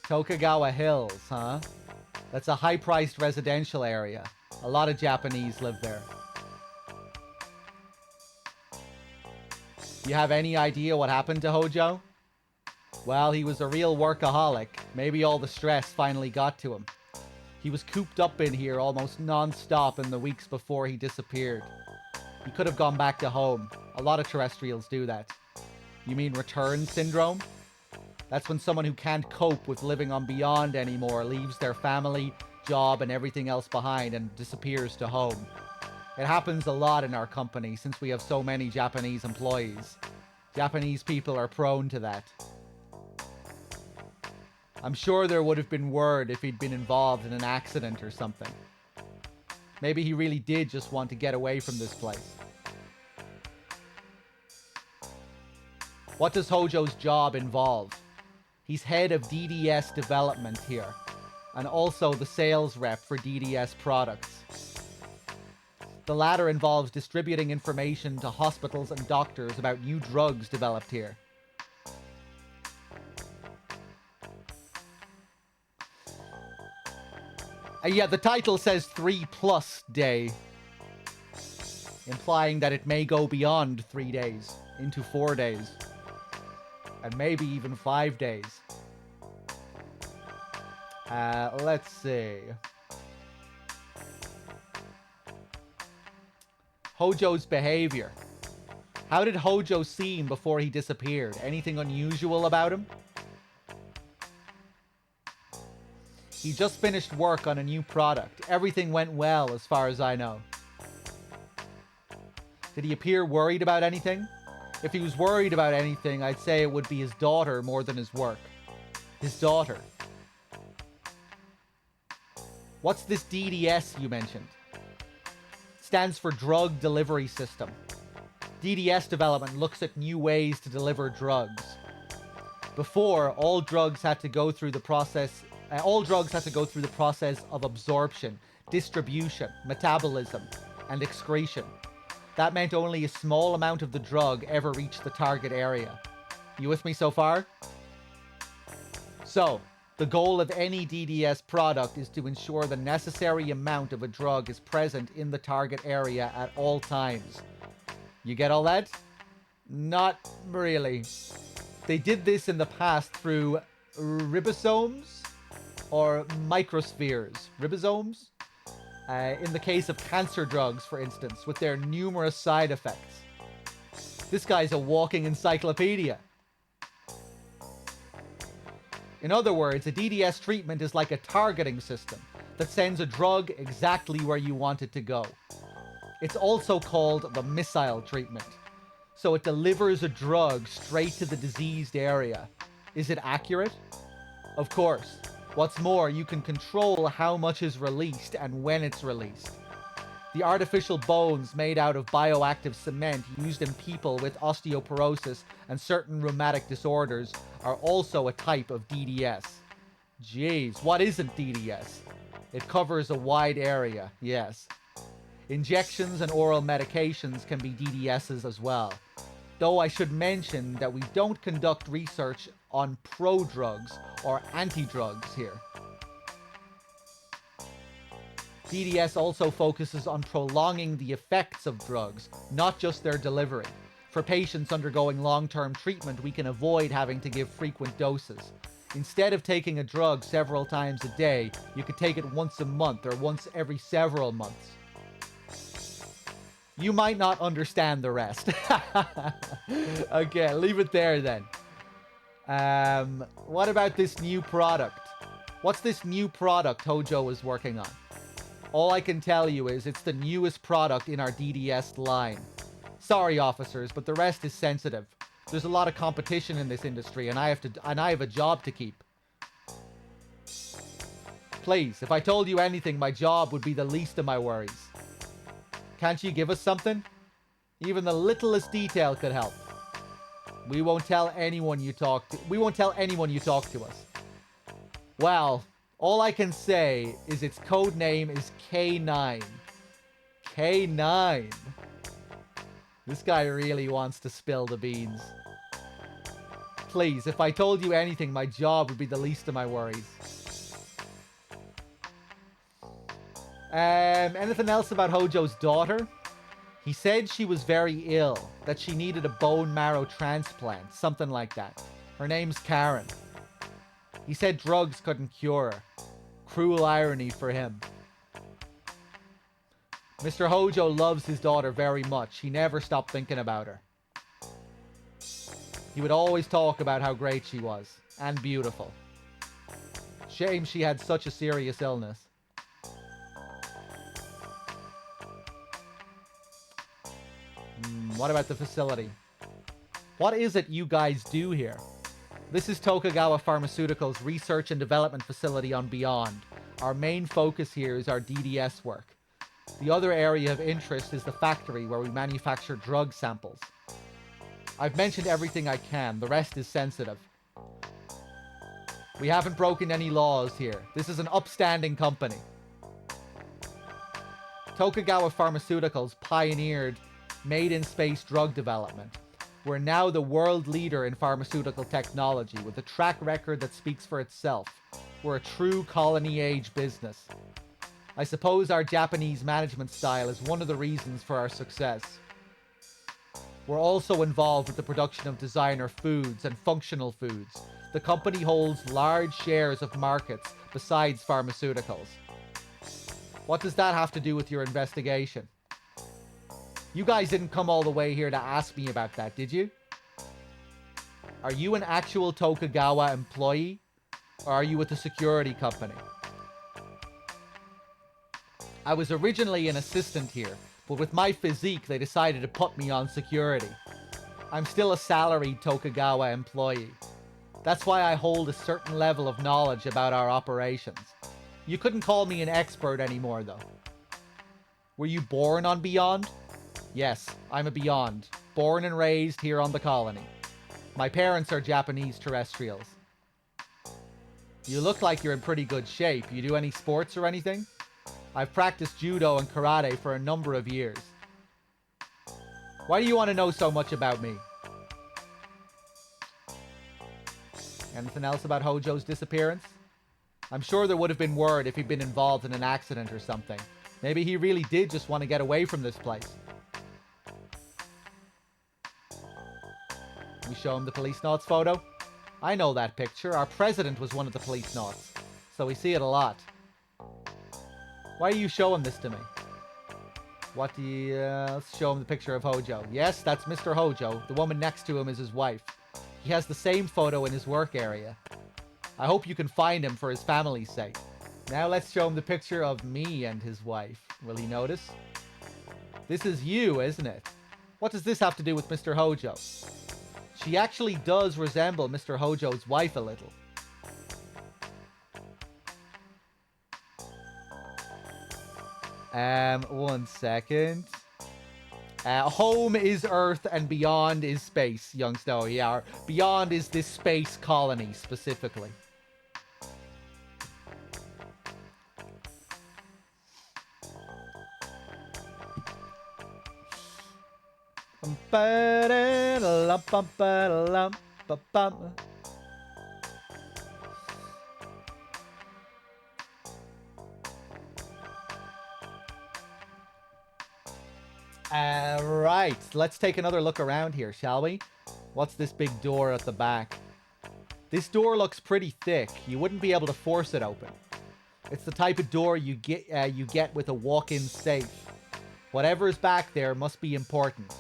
Tokugawa Hills, huh? That's a high-priced residential area. A lot of Japanese live there. You have any idea what happened to Hojo? Well, he was a real workaholic. Maybe all the stress finally got to him. He was cooped up in here almost non-stop in the weeks before he disappeared. He could have gone back to home. A lot of terrestrials do that. You mean return syndrome? That's when someone who can't cope with living on Beyond anymore leaves their family, job, and everything else behind and disappears to home. It happens a lot in our company since we have so many Japanese employees. Japanese people are prone to that. I'm sure there would have been word if he'd been involved in an accident or something. Maybe he really did just want to get away from this place. What does Hojo's job involve? He's head of DDS development here, and also the sales rep for DDS products. The latter involves distributing information to hospitals and doctors about new drugs developed here. Yeah, the title says 3+ day, implying that it may go beyond 3 days, into 4 days, and maybe even 5 days. Let's see. Hojo's behavior. How did Hojo seem before he disappeared? Anything unusual about him? He just finished work on a new product. Everything went well as far as I know. Did he appear worried about anything? If he was worried about anything, I'd say it would be his daughter more than his work. His daughter. What's this DDS you mentioned? Stands for Drug Delivery System. DDS development looks at new ways to deliver drugs. Before, all drugs had to go through the process of absorption, distribution, metabolism, and excretion. That meant only a small amount of the drug ever reached the target area. You with me so far? So, the goal of any DDS product is to ensure the necessary amount of a drug is present in the target area at all times. You get all that? Not really. They did this in the past through ribosomes or microspheres. Ribosomes? In the case of cancer drugs, for instance, with their numerous side effects. This guy's a walking encyclopedia. In other words, a DDS treatment is like a targeting system that sends a drug exactly where you want it to go. It's also called the missile treatment. So it delivers a drug straight to the diseased area. Is it accurate? Of course. What's more, you can control how much is released and when it's released. The artificial bones made out of bioactive cement used in people with osteoporosis and certain rheumatic disorders are also a type of DDS. Jeez, what isn't DDS? It covers a wide area, yes. Injections and oral medications can be DDSs as well. Though I should mention that we don't conduct research on pro-drugs or anti-drugs here. DDS also focuses on prolonging the effects of drugs, not just their delivery. For patients undergoing long-term treatment, we can avoid having to give frequent doses. Instead of taking a drug several times a day, you could take it once a month or once every several months. You might not understand the rest. Okay, leave it there then. What about this new product? What's this new product Hojo is working on? All I can tell you is it's the newest product in our DDS line. Sorry, officers, but the rest is sensitive. There's a lot of competition in this industry, and I have a job to keep. Please, if I told you anything, my job would be the least of my worries. Can't you give us something? Even the littlest detail could help. We won't tell anyone you talk to us. Well, all I can say is its code name is K9. K9. This guy really wants to spill the beans. Please, if I told you anything, my job would be the least of my worries. Anything else about Hojo's daughter? He said she was very ill, that she needed a bone marrow transplant, something like that. Her name's Karen. He said drugs couldn't cure her. Cruel irony for him. Mr. Hojo loves his daughter very much. He never stopped thinking about her. He would always talk about how great she was, and beautiful. Shame she had such a serious illness. What about the facility? What is it you guys do here? This is Tokugawa Pharmaceuticals' research and development facility on Beyond. Our main focus here is our DDS work. The other area of interest is the factory where we manufacture drug samples. I've mentioned everything I can. The rest is sensitive. We haven't broken any laws here. This is an upstanding company. Tokugawa Pharmaceuticals pioneered made-in-space drug development. We're now the world leader in pharmaceutical technology with a track record that speaks for itself. We're a true colony-age business. I suppose our Japanese management style is one of the reasons for our success. We're also involved with the production of designer foods and functional foods. The company holds large shares of markets besides pharmaceuticals. What does that have to do with your investigation? You guys didn't come all the way here to ask me about that, did you? Are you an actual Tokugawa employee? Or are you with a security company? I was originally an assistant here, but with my physique, they decided to put me on security. I'm still a salaried Tokugawa employee. That's why I hold a certain level of knowledge about our operations. You couldn't call me an expert anymore, though. Were you born on Beyond? Yes, I'm a Beyond, born and raised here on the colony. My parents are Japanese terrestrials. You look like you're in pretty good shape. You do any sports or anything? I've practiced judo and karate for a number of years. Why do you want to know so much about me? Anything else about Hojo's disappearance? I'm sure there would have been word if he'd been involved in an accident or something. Maybe he really did just want to get away from this place. We show him the Policenauts photo. I know that picture. Our president was one of the Policenauts, so we see it a lot. Why are you showing this to me? What do you... let's show him the picture of Hojo. Yes, that's Mr. Hojo. The woman next to him is his wife. He has the same photo in his work area. I hope you can find him for his family's sake. Now let's show him the picture of me and his wife. Will he notice? This is you, isn't it? What does this have to do with Mr. Hojo? She actually does resemble Mr. Hojo's wife a little. One second. Home is Earth and beyond is space, young Snow. Yeah, beyond is this space colony specifically. Right, let's take another look around here, shall we? What's this big door at the back? This door looks pretty thick. You wouldn't be able to force it open. It's the type of door you get with a walk-in safe. Whatever is back there must be important.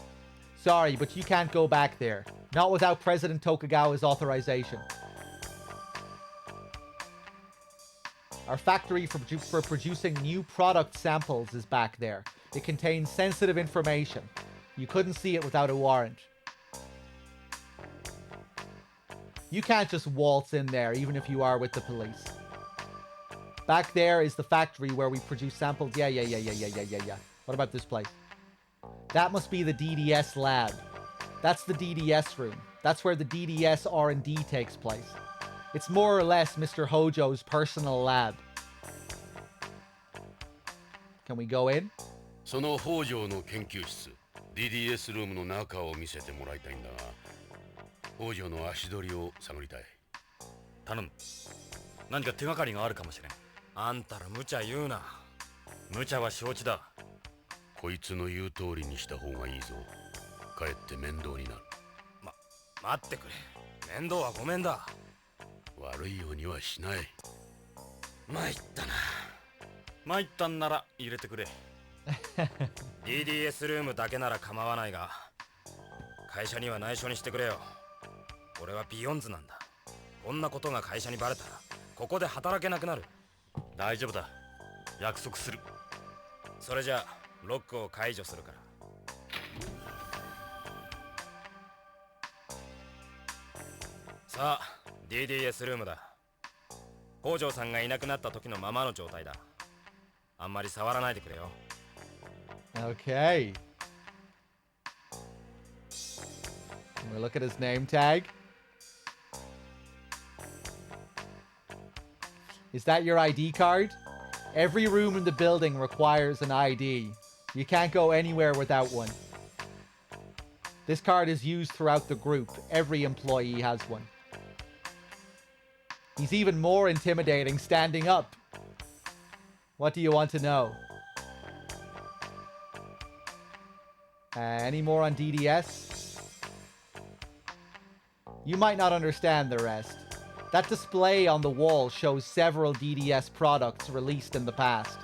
Sorry, but you can't go back there. Not without President Tokugawa's authorization. Our factory for producing new product samples is back there. It contains sensitive information. You couldn't see it without a warrant. You can't just waltz in there, even if you are with the police. Back there is the factory where we produce samples. Yeah. What about this place? That must be the DDS lab. That's the DDS room. That's where the DDS R&D takes place. It's more or less Mr. Hojo's personal lab. Can we go in? その北条の研究室 DDS ルームの中を見せてもらいたいんだが北条の足取りを探りたい頼む何か手がかりがあるかもしれんあんたら無茶言うな無茶は承知だこいつの言う通りにした方がいいぞかえって面倒になる待ってくれ面倒はごめんだ悪いようにはしない参ったな参ったんなら入れてくれDDS ルームだけなら構わないが会社には内緒にしてくれよ俺はビヨンズなんだこんなことが会社にバレたらここで働けなくなる大丈夫だ約束するそれじゃあロックを解除するからさあ DDS ルームだ北条さんがいなくなった時のままの状態だあんまり触らないでくれよOkay. Can we look at his name tag? Is that your ID card? Every room in the building requires an ID. You can't go anywhere without one. This card is used throughout the group. Every employee has one. He's even more intimidating standing up. What do you want to know? Any more on DDS? You might not understand the rest. That display on the wall shows several DDS products released in the past.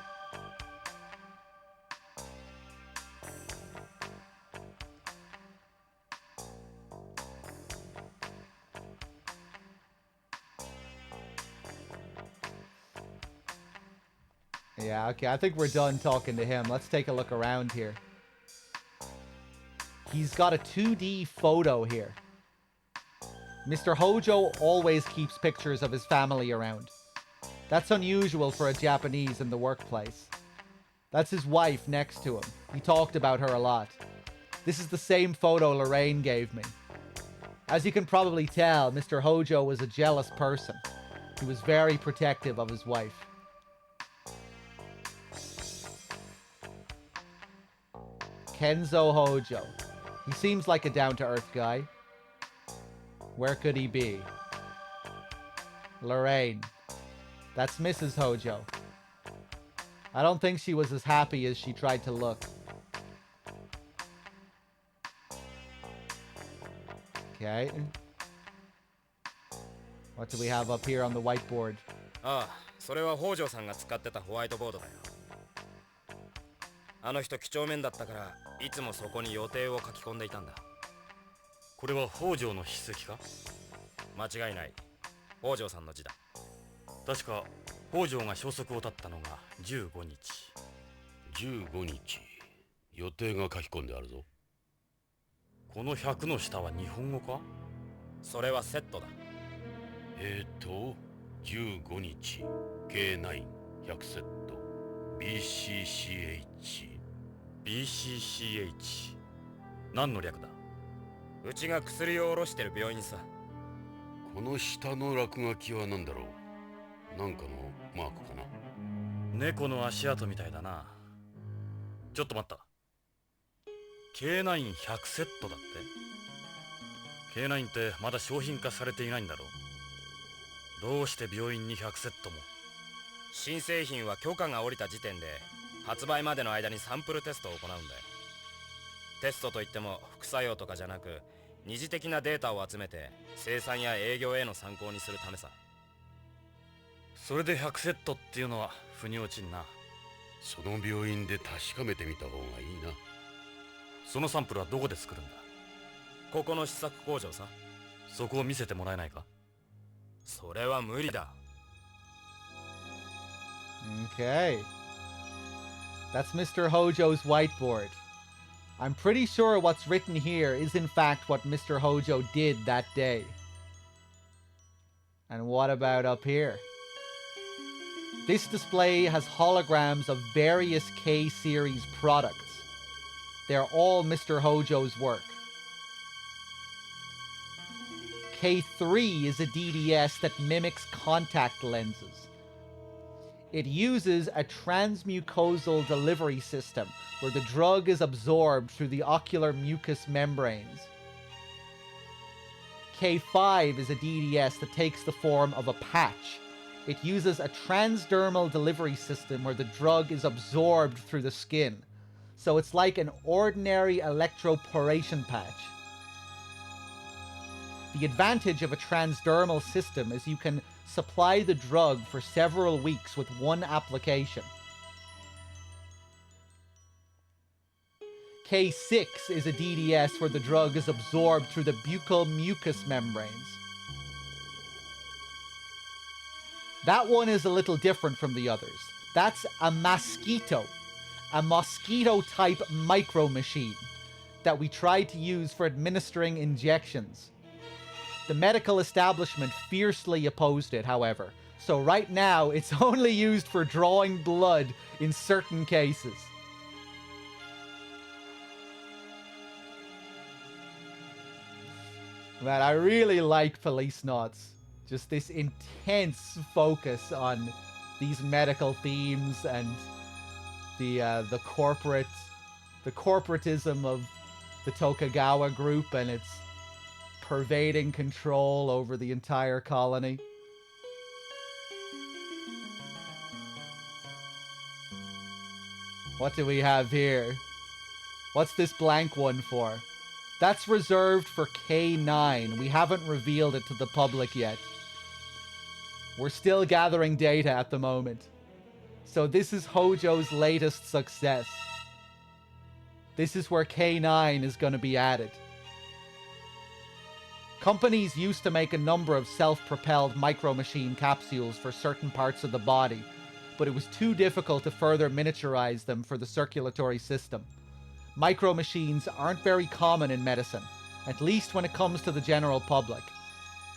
Yeah, okay, I think we're done talking to him. Let's take a look around here. He's got a 2D photo here. Mr. Hojo always keeps pictures of his family around. That's unusual for a Japanese in the workplace. That's his wife next to him. He talked about her a lot. This is the same photo Lorraine gave me. As you can probably tell, Mr. Hojo was a jealous person. He was very protective of his wife. Kenzo Hojo. He seems like a down-to-earth guy. Where could he be? Lorraine. That's Mrs. Hojo. I don't think she was as happy as she tried to look. Okay. What do we have up here on the whiteboard? ああ、それは北条さんが使ってたホワイトボードだよ。あの人几帳面だったからいつもそこに予定を書き込んでいたんだ。これは北条の筆跡か？間違いない。北条さんの字だ。確か北条が消息を絶ったのが15日。15日。予定が書き込んであるぞ。この100の下は日本語か？それはセットだ。15日、計9、100セット。BCCH 何の略だ？うちが薬を卸してる病院さ。この下の落書きは何だろう？なんかのマークかな？猫の足跡みたいだな。ちょっと待った。K9100 セットだって。K9 ってまだ商品化されていないんだろう。どうして病院に100セットも？新製品は許可が下りた時点で発売までの間にサンプルテストを行うんだよ。テストといっても副作用とかじゃなく、二次的なデータを集めて生産や営業への参考にするためさ。それで100セットっていうのは腑に落ちんな。その病院で確かめてみた方がいいな。そのサンプルはどこで作るんだ？ここの試作工場さ。そこを見せてもらえないか？それは無理だ。Okay. That's Mr. Hojo's whiteboard. I'm pretty sure what's written here is in fact what Mr. Hojo did that day. And what about up here? This display has holograms of various K-series products. They're all Mr. Hojo's work. K3 is a DDS that mimics contact lenses. It uses a transmucosal delivery system where the drug is absorbed through the ocular mucous membranes. K5 is a DDS that takes the form of a patch. It uses a transdermal delivery system where the drug is absorbed through the skin. So it's like an ordinary electroporation patch. The advantage of a transdermal system is you can supply the drug for several weeks with one application. K6 is a DDS where the drug is absorbed through the buccal mucous membranes. That one is a little different from the others. That's a mosquito type micro machine that we tried to use for administering injections. The medical establishment fiercely opposed it, however, so right now it's only used for drawing blood in certain cases. Man, I really like Policenauts. Just this intense focus on these medical themes and the corporatism of the Tokugawa group and its pervading control over the entire colony. What do we have here? What's this blank one for? That's reserved for K9. We haven't revealed it to the public yet. We're still gathering data at the moment. So this is Hojo's latest success. This is where K9 is going to be added. Companies used to make a number of self-propelled micro-machine capsules for certain parts of the body, but it was too difficult to further miniaturize them for the circulatory system. Micro-machines aren't very common in medicine, at least when it comes to the general public.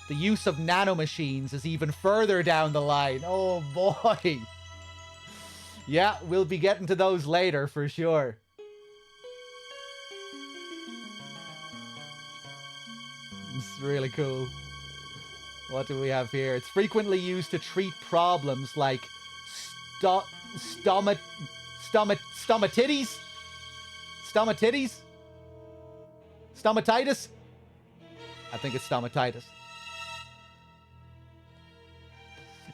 The use of nanomachines is even further down the line. Oh boy! Yeah, we'll be getting to those later for sure. It's really cool. What do we have here? It's frequently used to treat problems like stomatitis? Stomatitis? I think it's stomatitis.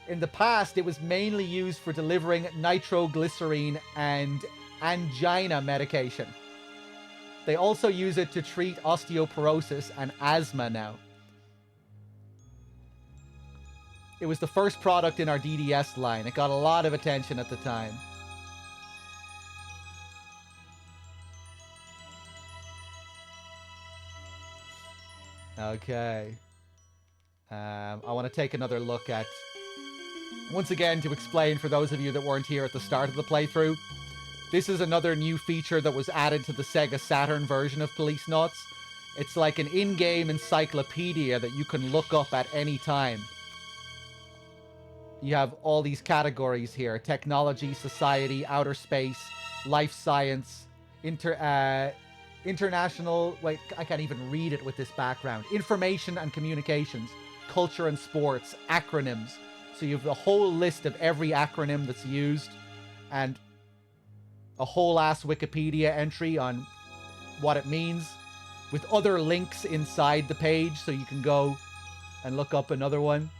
In the past, it was mainly used for delivering nitroglycerine and angina medication. They also use it to treat osteoporosis and asthma now. It was the first product in our DDS line. It got a lot of attention at the time. Okay. I want to take another look at... Once again, to explain for those of you that weren't here at the start of the playthrough, this is another new feature that was added to the Sega Saturn version of Policenauts. It's like an in-game encyclopedia that you can look up at any time. you have all these categories here: technology, society, outer space, life science, international, wait, I can't even read it with this background. Information and communications, culture and sports, acronyms. So you have the whole list of every acronym that's used, and a whole ass Wikipedia entry on what it means, with other links inside the page, so you can go and look up another one.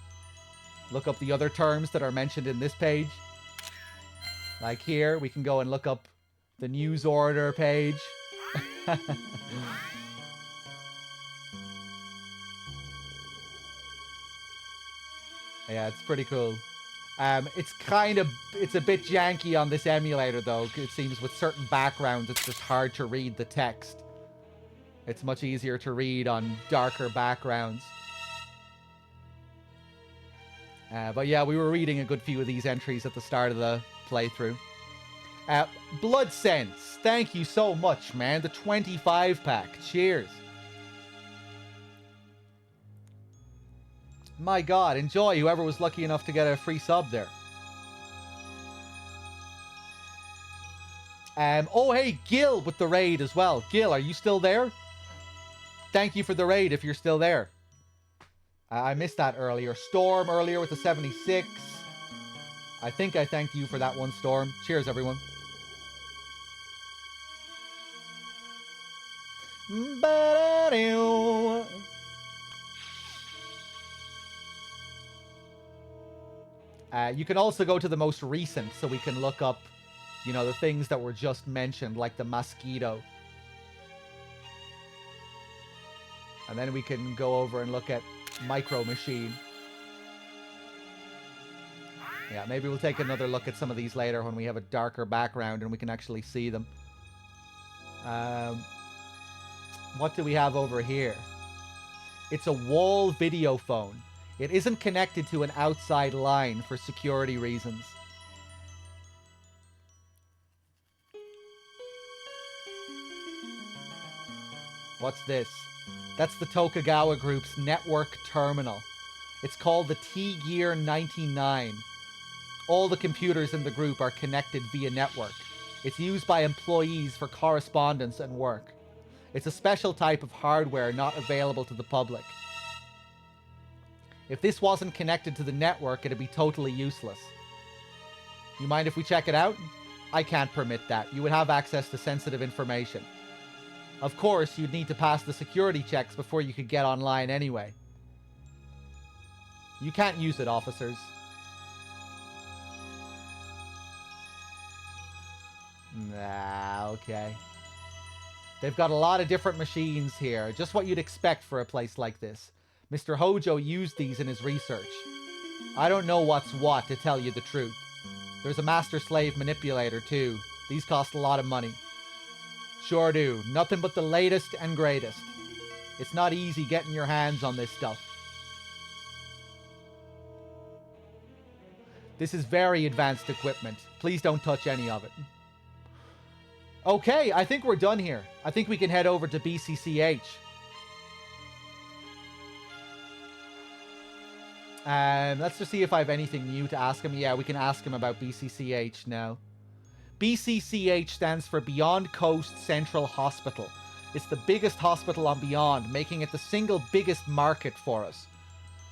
Look up the other terms that are mentioned in this page. Like here, we can go and look up the news order page. Yeah, it's pretty cool. It's a bit janky on this emulator though. It seems with certain backgrounds, it's just hard to read the text. It's much easier to read on darker backgrounds. But yeah, we were reading a good few of these entries at the start of the playthrough. Blood Sense, thank you so much, man. The 25 pack. Cheers. My God, enjoy whoever was lucky enough to get a free sub there. Oh, hey, Gil with the raid as well. Gil, are you still there? Thank you for the raid if you're still there. I missed that earlier. Storm earlier with the 76. I think I thanked you for that one, Storm. Cheers, everyone. You can also go to the most recent, so we can look up, you know, the things that were just mentioned, like the mosquito. And then we can go over and look at Micro Machine. Yeah, maybe we'll take another look at some of these later when we have a darker background and we can actually see them. What do we have over here? It's a wall video phone. It isn't connected to an outside line for security reasons. What's this? That's the Tokugawa Group's network terminal. It's called the T-Gear 99. All the computers in the group are connected via network. It's used by employees for correspondence and work. It's a special type of hardware not available to the public. If this wasn't connected to the network, it'd be totally useless. You mind if we check it out? I can't permit that. You would have access to sensitive information. Of course, you'd need to pass the security checks before you could get online anyway. You can't use it, officers. Nah, okay. They've got a lot of different machines here. Just what you'd expect for a place like this. Mr. Hojo used these in his research. I don't know what's what, to tell you the truth. There's a master-slave manipulator, too. These cost a lot of money. Sure do. Nothing but the latest and greatest. It's not easy getting your hands on this stuff. This is very advanced equipment. Please don't touch any of it. Okay, I think we're done here. I think we can head over to BCCH. Let's just see if I have anything new to ask him. Yeah, we can ask him about BCCH now. BCCH stands for Beyond Coast Central Hospital. It's the biggest hospital on Beyond, making it the single biggest market for us.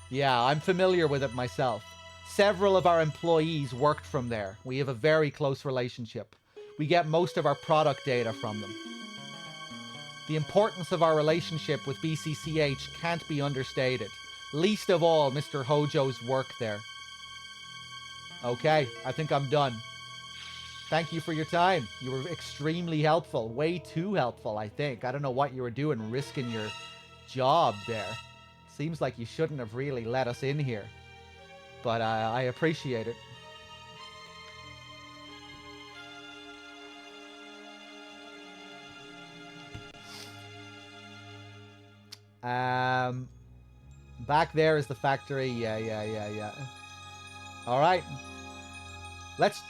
Yeah, I'm familiar with it myself. Several of our employees worked from there. We have a very close relationship. We get most of our product data from them. The importance of our relationship with BCCH can't be understated. Least of all, Mr. Hojo's work there. Okay, I think I'm done. Thank you for your time. You were extremely helpful. Way too helpful, I think. I don't know what you were doing, risking your job there. Seems like you shouldn't have really let us in here. But I appreciate it. Back there is the factory. Yeah. All right. Let's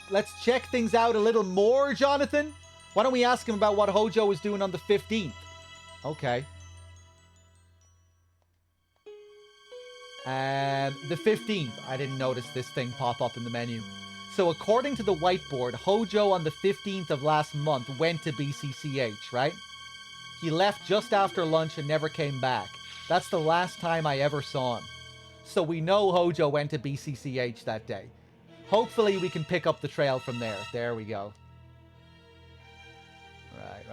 check things out a little more, Jonathan. Why don't we ask him about what Hojo was doing on the 15th? Okay. The 15th. I didn't notice this thing pop up in the menu. So according to the whiteboard, Hojo on the 15th of last month went to BCCH, right? He left just after lunch and never came back. That's the last time I ever saw him. So we know Hojo went to BCCH that day. Hopefully we can pick up the trail from there. There we go. Right.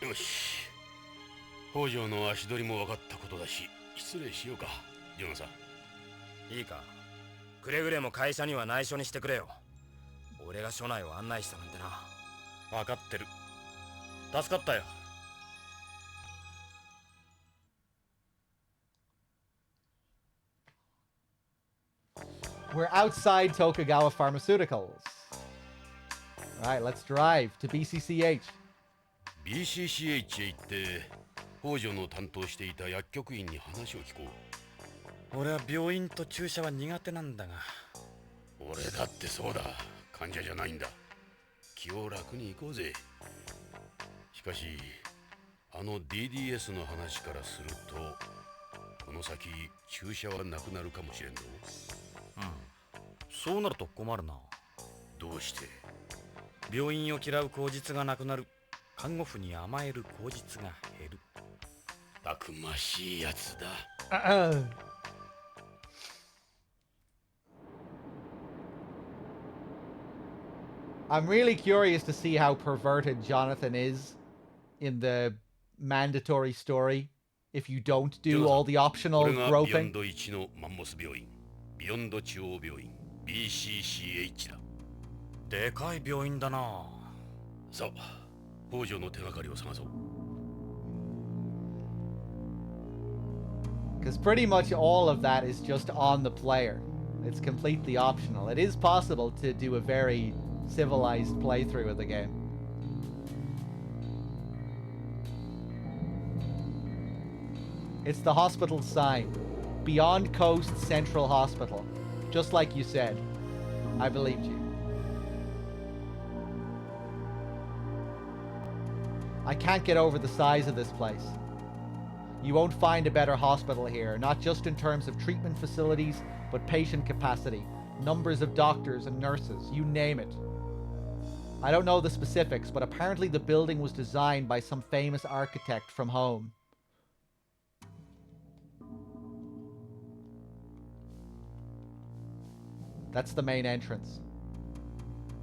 よし。北条の足取りも分かったことだし、失礼しようか、ジョナサン。いいか。くれぐれも会社には内緒にしてくれよ。俺が署内を案内したなんてな。分かってる。助かったよ。We're outside Tokugawa Pharmaceuticals. Alright, let's drive to BCCH. BCCH へ行って、北条の担当していた薬局員に話を聞こう。俺は病院と注射は苦手なんだが。俺だってそうだ。患者じゃないんだ。気を楽に行こうぜ。しかし、あの DDS の話からすると、この先注射はなくなるかもしれんぞ。うん。そうなると困るな。どうして？病院を嫌う口実がなくなる。看護婦に甘える口実が減る。たくましいやつだ。I'm really curious to see how perverted Jonathan is in the mandatory story if you don't do all the optional groping. ビヨンド1のマンモス病院、ビヨンド中央病院、BCCH だ。でかい病院だな。さあ、北条の手がかりを探そう。Because pretty much all of that is just on the player. It's completely optional. It is possible to do a very civilized playthrough of the game. It's the hospital sign. Beyond Coast Central Hospital. Just like you said. I believed you. I can't get over the size of this place. You won't find a better hospital here, not just in terms of treatment facilities, but patient capacity, numbers of doctors and nurses, you name it. I don't know the specifics, but apparently the building was designed by some famous architect from home. That's the main entrance.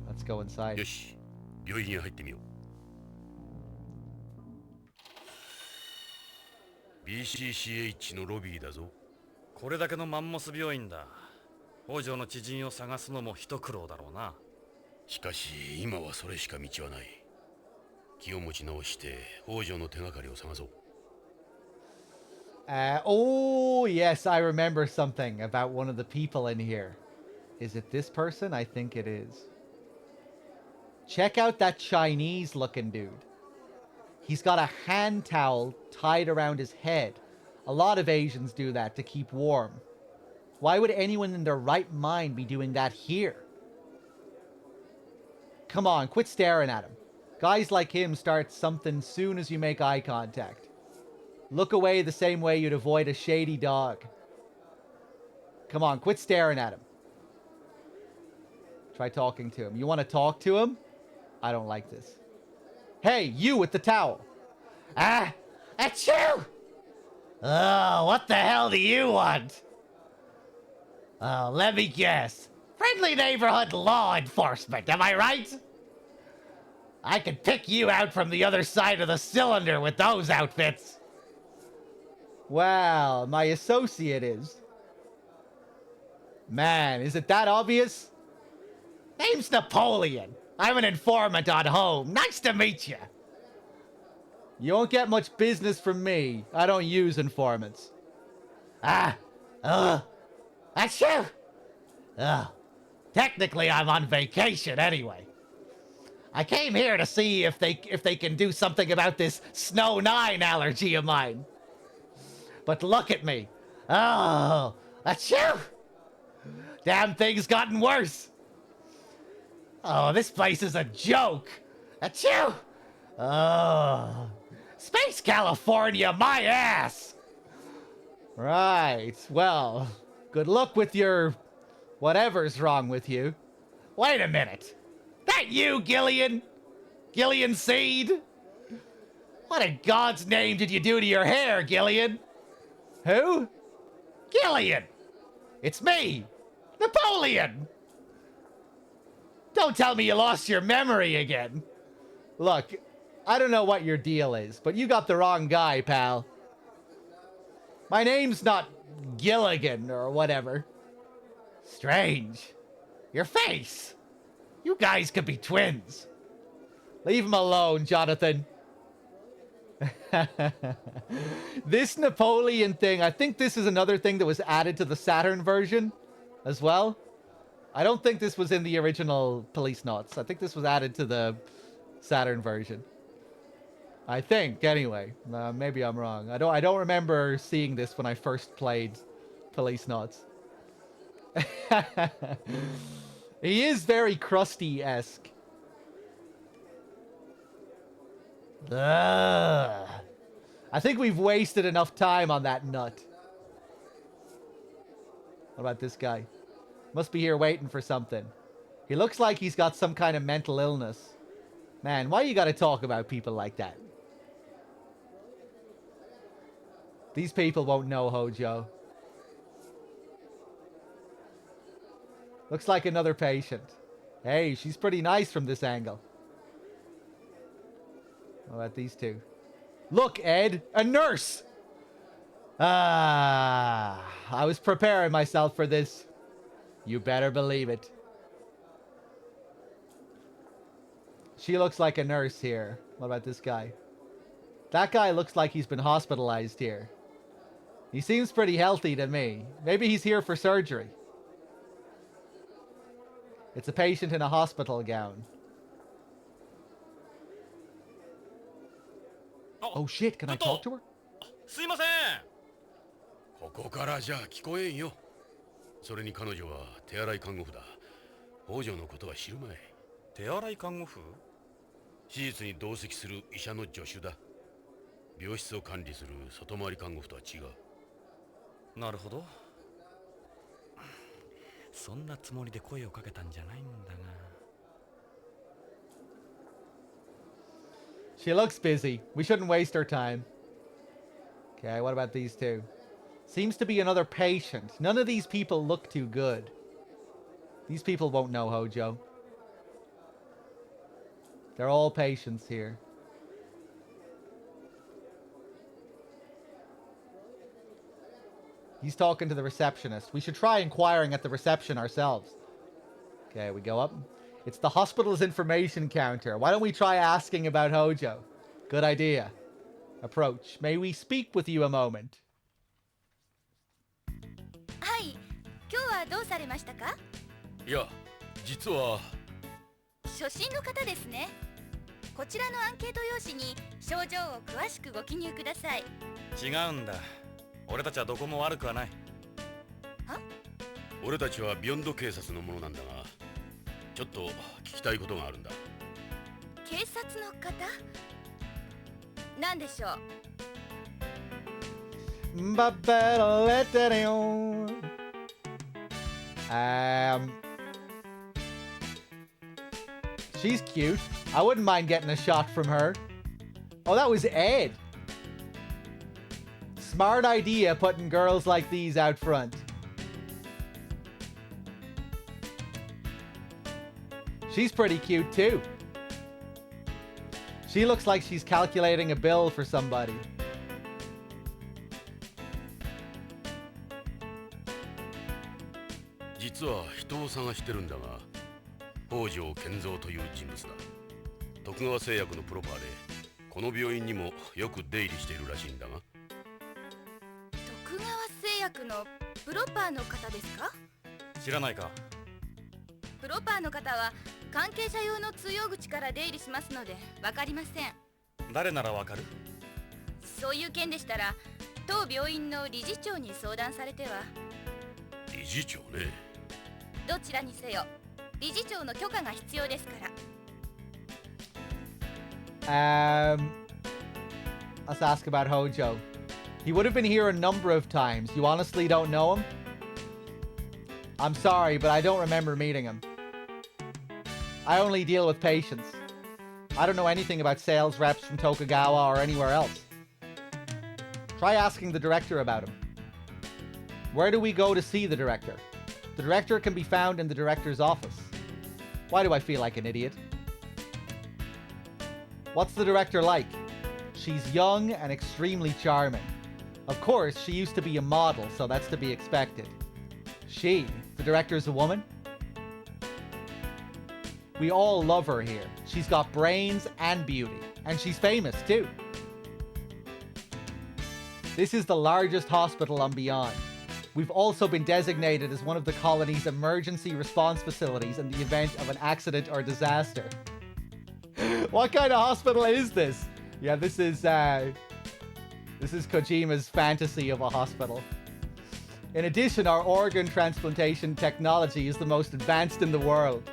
Let's go inside. よし、病院へ入ってみよう。BCCH のロビーだぞ。これだけのマンモス病院だ。北条の知人を探すのも一苦労だろうな。しかし今はそれしか道はない。気を持ち直して北条の手がかりを探そう。Oh, yes, I remember something about one of the people in here. Is it this person? I think it is. Check out that Chinese-looking dude. He's got a hand towel tied around his head. A lot of Asians do that to keep warm. Why would anyone in their right mind be doing that here? Come on, quit staring at him. Guys like him start something soon as you make eye contact. Look away the same way you'd avoid a shady dog. Come on, quit staring at him. Try talking to him. You want to talk to him? I don't like this. Hey, you with the towel. Ah, achoo! Oh, what the hell do you want? Oh, let me guess. Friendly neighborhood law enforcement, am I right? I could pick you out from the other side of the cylinder with those outfits. Wow, my associate is. Man, is it that obvious? Name's Napoleon. I'm an informant on home. Nice to meet you. You won't get much business from me. I don't use informants. Achoo! Technically, I'm on vacation anyway. I came here to see if they can do something about this Snow 9 allergy of mine. But look at me. Oh, achoo! Damn thing's gotten worse. Oh, this place is a joke. Achoo! Oh, Space California, my ass! Right. Well, good luck with your whatever's wrong with you. Wait a minute. That you, Gillian? Gillian Seed? What in God's name did you do to your hair, Gillian? Who? Gillian! It's me! Napoleon! Don't tell me you lost your memory again. Look, I don't know what your deal is, but you got the wrong guy, pal. My name's not Gilligan or whatever. Strange. Your face. You guys could be twins. Leave him alone, Jonathan. This Napoleon thing, I think this is another thing that was added to the Saturn version as well. I don't think this was in the original Policenauts. I think this was added to the Saturn version. I think, anyway. Maybe I'm wrong. I don't remember seeing this when I first played Policenauts. He is very Krusty-esque. I think we've wasted enough time on that nut. What about this guy? Must be here waiting for something. He looks like he's got some kind of mental illness. Man, why you gotta talk about people like that? These people won't know Hojo. Looks like another patient. Hey, she's pretty nice from this angle. What about these two? Look, Ed, a nurse! I was preparing myself for this. You better believe it. She looks like a nurse here. What about this guy? That guy looks like he's been hospitalized here. He seems pretty healthy to me. Maybe he's here for surgery. It's a patient in a hospital gown. Oh shit, can I talk to her? すいません。ここからじゃ聞こえんよ。それに彼女は手洗い看護婦だ。北条のことは知るまい。手洗い看護婦？手術に同席する医者の助手だ。病室を管理する外回り看護婦とは違う。なるほど。そんなつもりで声をかけたんじゃないんだが。She looks busy. We shouldn't waste our time. Okay, what about these two? Seems to be another patient. None of these people look too good. These people won't know Hojo. They're all patients here. He's talking to the receptionist. We should try inquiring at the reception ourselves. Okay, we go up. It's the hospital's information counter. Why don't we try asking about Hojo? Good idea. Approach. May we speak with you a moment? はい。今日はどうされましたか？いや、実は初診の方ですね。こちらのアンケート用紙に症状を詳しくご記入ください。違うんだ。俺たちはどこも悪くはない。は？俺たちはビヨンド警察のものなんだが、ちょっと聞きたいことがあるんだ。警察の方？なんでしょう？ She's cute. I wouldn't mind getting a shot from her. Oh, that was Ed. Smart idea putting girls like these out front. She's pretty cute too. She looks like she's calculating a bill for somebody.実は人を探してるんだが、北条健三という人物だ。徳川製薬のプロパーで、この病院にもよく出入りしているらしいんだが。徳川製薬のプロパーの方ですか？知らないか？プロパーの方は関係者用の通用口から出入りしますので分かりません。誰ならわかる？そういう件でしたら当病院の理事長に相談されては。理事長ね。どちらにせよ理事長の許可が必要ですから。Let's ask about Hojo. He would have been here a number of times. You honestly don't know him? I'm sorry, but I don't remember meeting him. I only deal with patients. I don't know anything about sales reps from Tokugawa or anywhere else. Try asking the director about him. Where do we go to see the director? The director can be found in the director's office. Why do I feel like an idiot? What's the director like? She's young and extremely charming. Of course, she used to be a model, so that's to be expected. She, the director's a woman? We all love her here. She's got brains and beauty, and she's famous too. This is the largest hospital on Beyond. We've also been designated as one of the colony's emergency response facilities in the event of an accident or disaster. What kind of hospital is this? Yeah, this is Kojima's fantasy of a hospital. In addition, our organ transplantation technology is the most advanced in the world.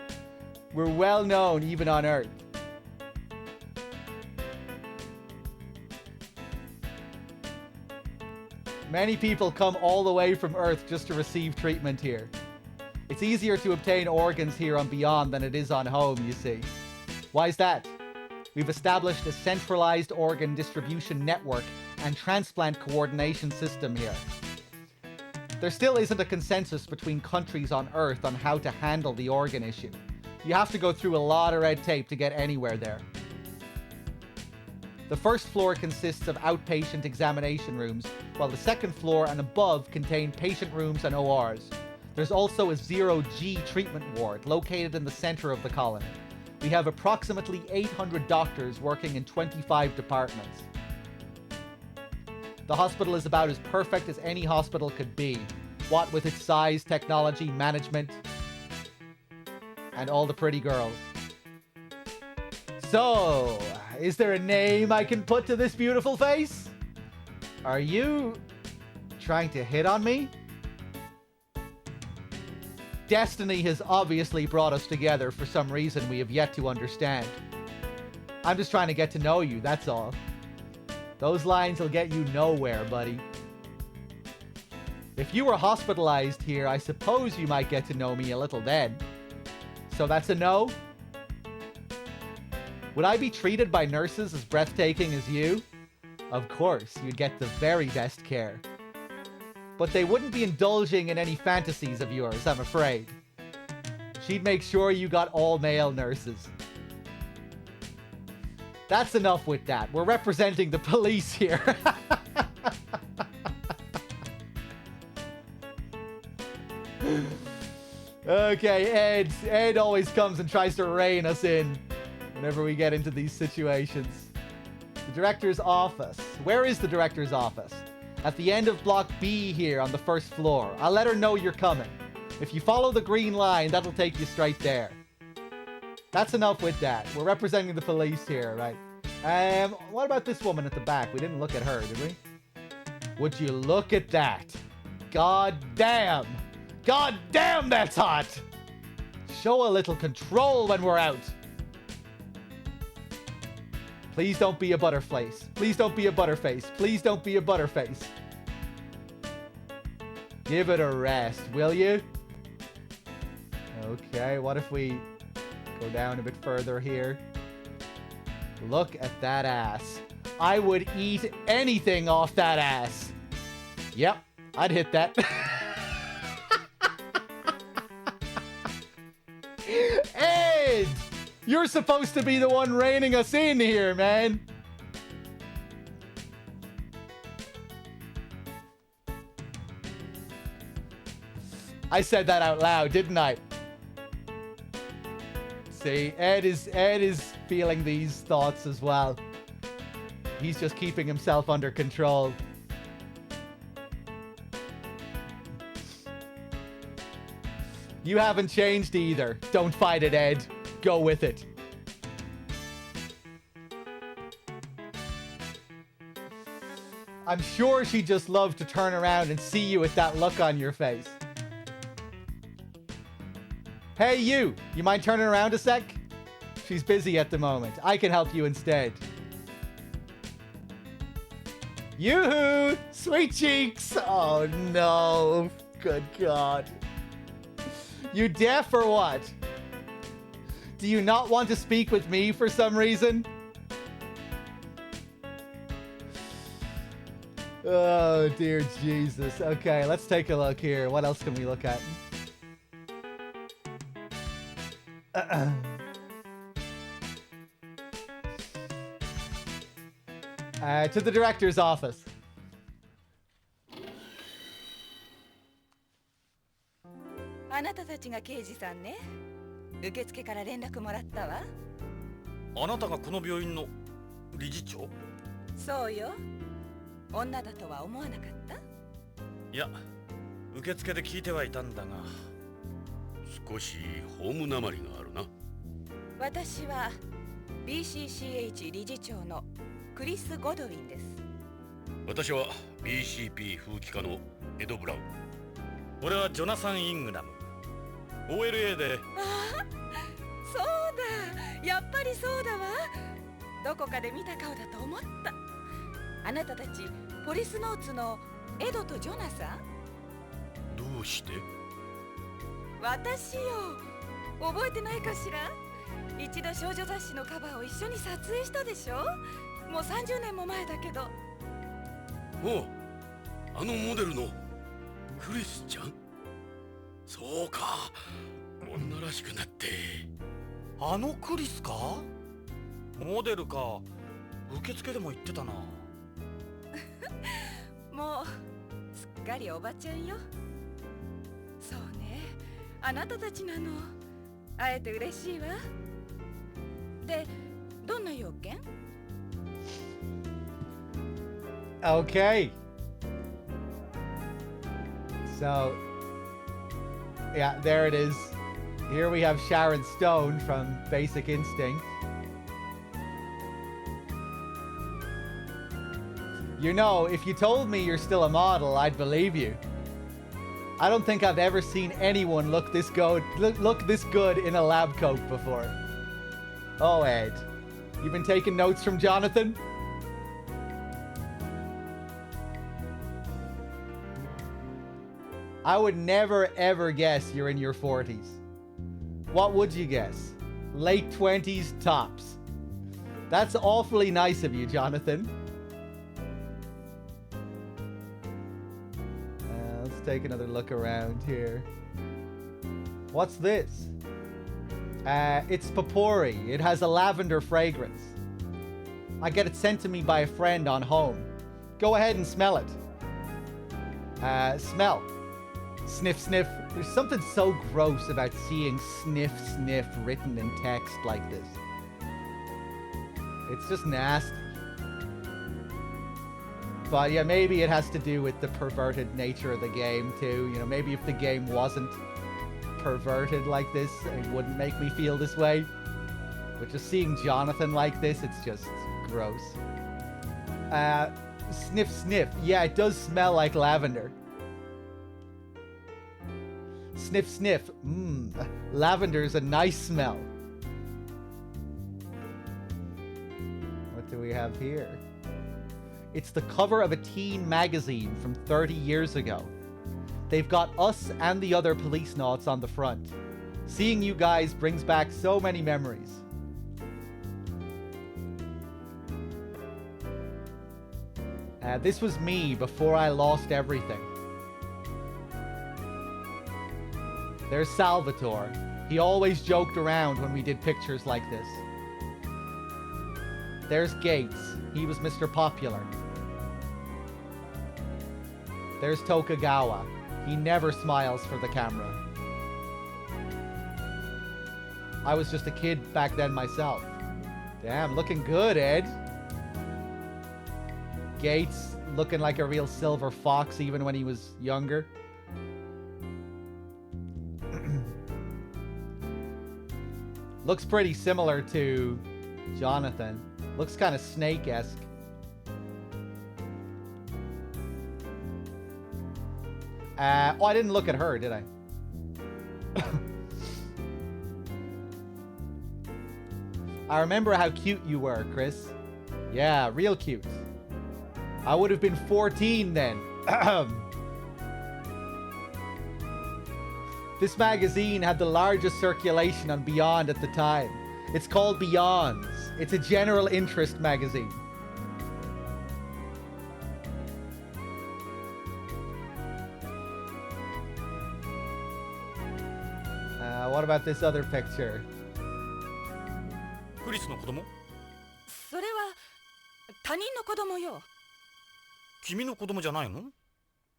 We're well known even on Earth. Many people come all the way from Earth just to receive treatment here. It's easier to obtain organs here on Beyond than it is on home, you see. Why is that? We've established a centralized organ distribution network and transplant coordination system here. There still isn't a consensus between countries on Earth on how to handle the organ issue. You have to go through a lot of red tape to get anywhere there. The first floor consists of outpatient examination rooms, while the second floor and above contain patient rooms and ORs. There's also a 0G treatment ward located in the center of the colony. We have approximately 800 doctors working in 25 departments. The hospital is about as perfect as any hospital could be, what with its size, technology, management, and all the pretty girls. So, is there a name I can put to this beautiful face? Are you trying to hit on me? Destiny has obviously brought us together for some reason we have yet to understand. I'm just trying to get to know you, that's all. Those lines will get you nowhere, buddy. If you were hospitalized here, I suppose you might get to know me a little then. So that's a no? Would I be treated by nurses as breathtaking as you? Of course, you'd get the very best care. But they wouldn't be indulging in any fantasies of yours, I'm afraid. She'd make sure you got all male nurses. That's enough with that. We're representing the police here. Okay, Ed always comes and tries to rein us in whenever we get into these situations. The director's office. Where is the director's office? At the end of block B here on the first floor. I'll let her know you're coming. If you follow the green line, that'll take you straight there. That's enough with that. We're representing the police here, right? What about this woman at the back? We didn't look at her, did we? Would you look at that? God damn! God damn, that's hot! Show a little control when we're out. Please don't be a butterface. Please don't be a butterface. Please don't be a butterface. Give it a rest, will you? Okay, what if we go down a bit further here? Look at that ass. I would eat anything off that ass. Yep, I'd hit that. Ed! You're supposed to be the one reining us in here, man. I said that out loud, didn't I? See, Ed is feeling these thoughts as well. He's just keeping himself under control. You haven't changed either. Don't fight it, Ed. Go with it. I'm sure she'd just love to turn around and see you with that look on your face. Hey, you! You mind turning around a sec? She's busy at the moment. I can help you instead. Yoo-hoo! Sweet cheeks! Oh no. Good God. You deaf or what? Do you not want to speak with me for some reason? Oh, dear Jesus. Okay, let's take a look here. What else can we look at? To the director's office.あなたたちが刑事さんね。受付から連絡もらったわ。あなたがこの病院の理事長？そうよ。女だとは思わなかった？いや、受付で聞いてはいたんだが。少しホームなまりがあるな。私は BCCH 理事長のクリス・ゴドウィンです。私は BCP 風紀課のエド・ブラウン。俺はジョナサン・イングラム。OLA で。ああ、そうだ。やっぱりそうだわ。どこかで見た顔だと思った。あなたたちポリスノーツのエドとジョナサン？どうして？私よ。覚えてないかしら？一度少女雑誌のカバーを一緒に撮影したでしょ？もう30年も前だけど。おう、あのモデルのクリスちゃん？そうか、女らしくなって。あのクリスか？モデルか。受付でも言ってたな。もうすっかりおばちゃんよ。そうね、あなたたちなの。会えて嬉しいわ。で、どんな用件？ Okay. So, yeah, there it is. Here we have Sharon Stone from Basic Instinct. You know, if you told me you're still a model, I'd believe you. I don't think I've ever seen anyone look this good in a lab coat before. Oh, Ed, you've been taking notes from Jonathan? I would never ever guess you're in your 40s. What would you guess? Late 20s tops. That's awfully nice of you, Jonathan. Let's take another look around here. What's this? It's potpourri. It has a lavender fragrance. I get it sent to me by a friend on home. Go ahead and smell it. Smell. Sniff, sniff. There's something so gross about seeing sniff, sniff written in text like this. It's just nasty. But yeah, maybe it has to do with the perverted nature of the game too. You know, maybe if the game wasn't perverted like this, it wouldn't make me feel this way. But just seeing Jonathan like this, it's just gross. Sniff, sniff. Yeah, it does smell like lavender. Sniff, sniff. Lavender's a nice smell. What do we have here? It's the cover of a teen magazine from 30 years ago. They've got us and the other Policenauts on the front. Seeing you guys brings back so many memories. This was me before I lost everything. There's Salvatore. He always joked around when we did pictures like this. There's Gates. He was Mr. Popular. There's Tokugawa. He never smiles for the camera. I was just a kid back then myself. Damn, looking good, Ed. Gates looking like a real silver fox even when he was younger. Looks pretty similar to Jonathan. Looks kind of Snake-esque. Oh, I didn't look at her, did I? I remember how cute you were, Chris. Yeah, real cute. I would have been 14 then. This magazine had the largest circulation on Beyond at the time. It's called Beyonds. It's a general interest magazine. What about this other picture? クリスの子供？それは他人の子供よ。君の子供じゃないの？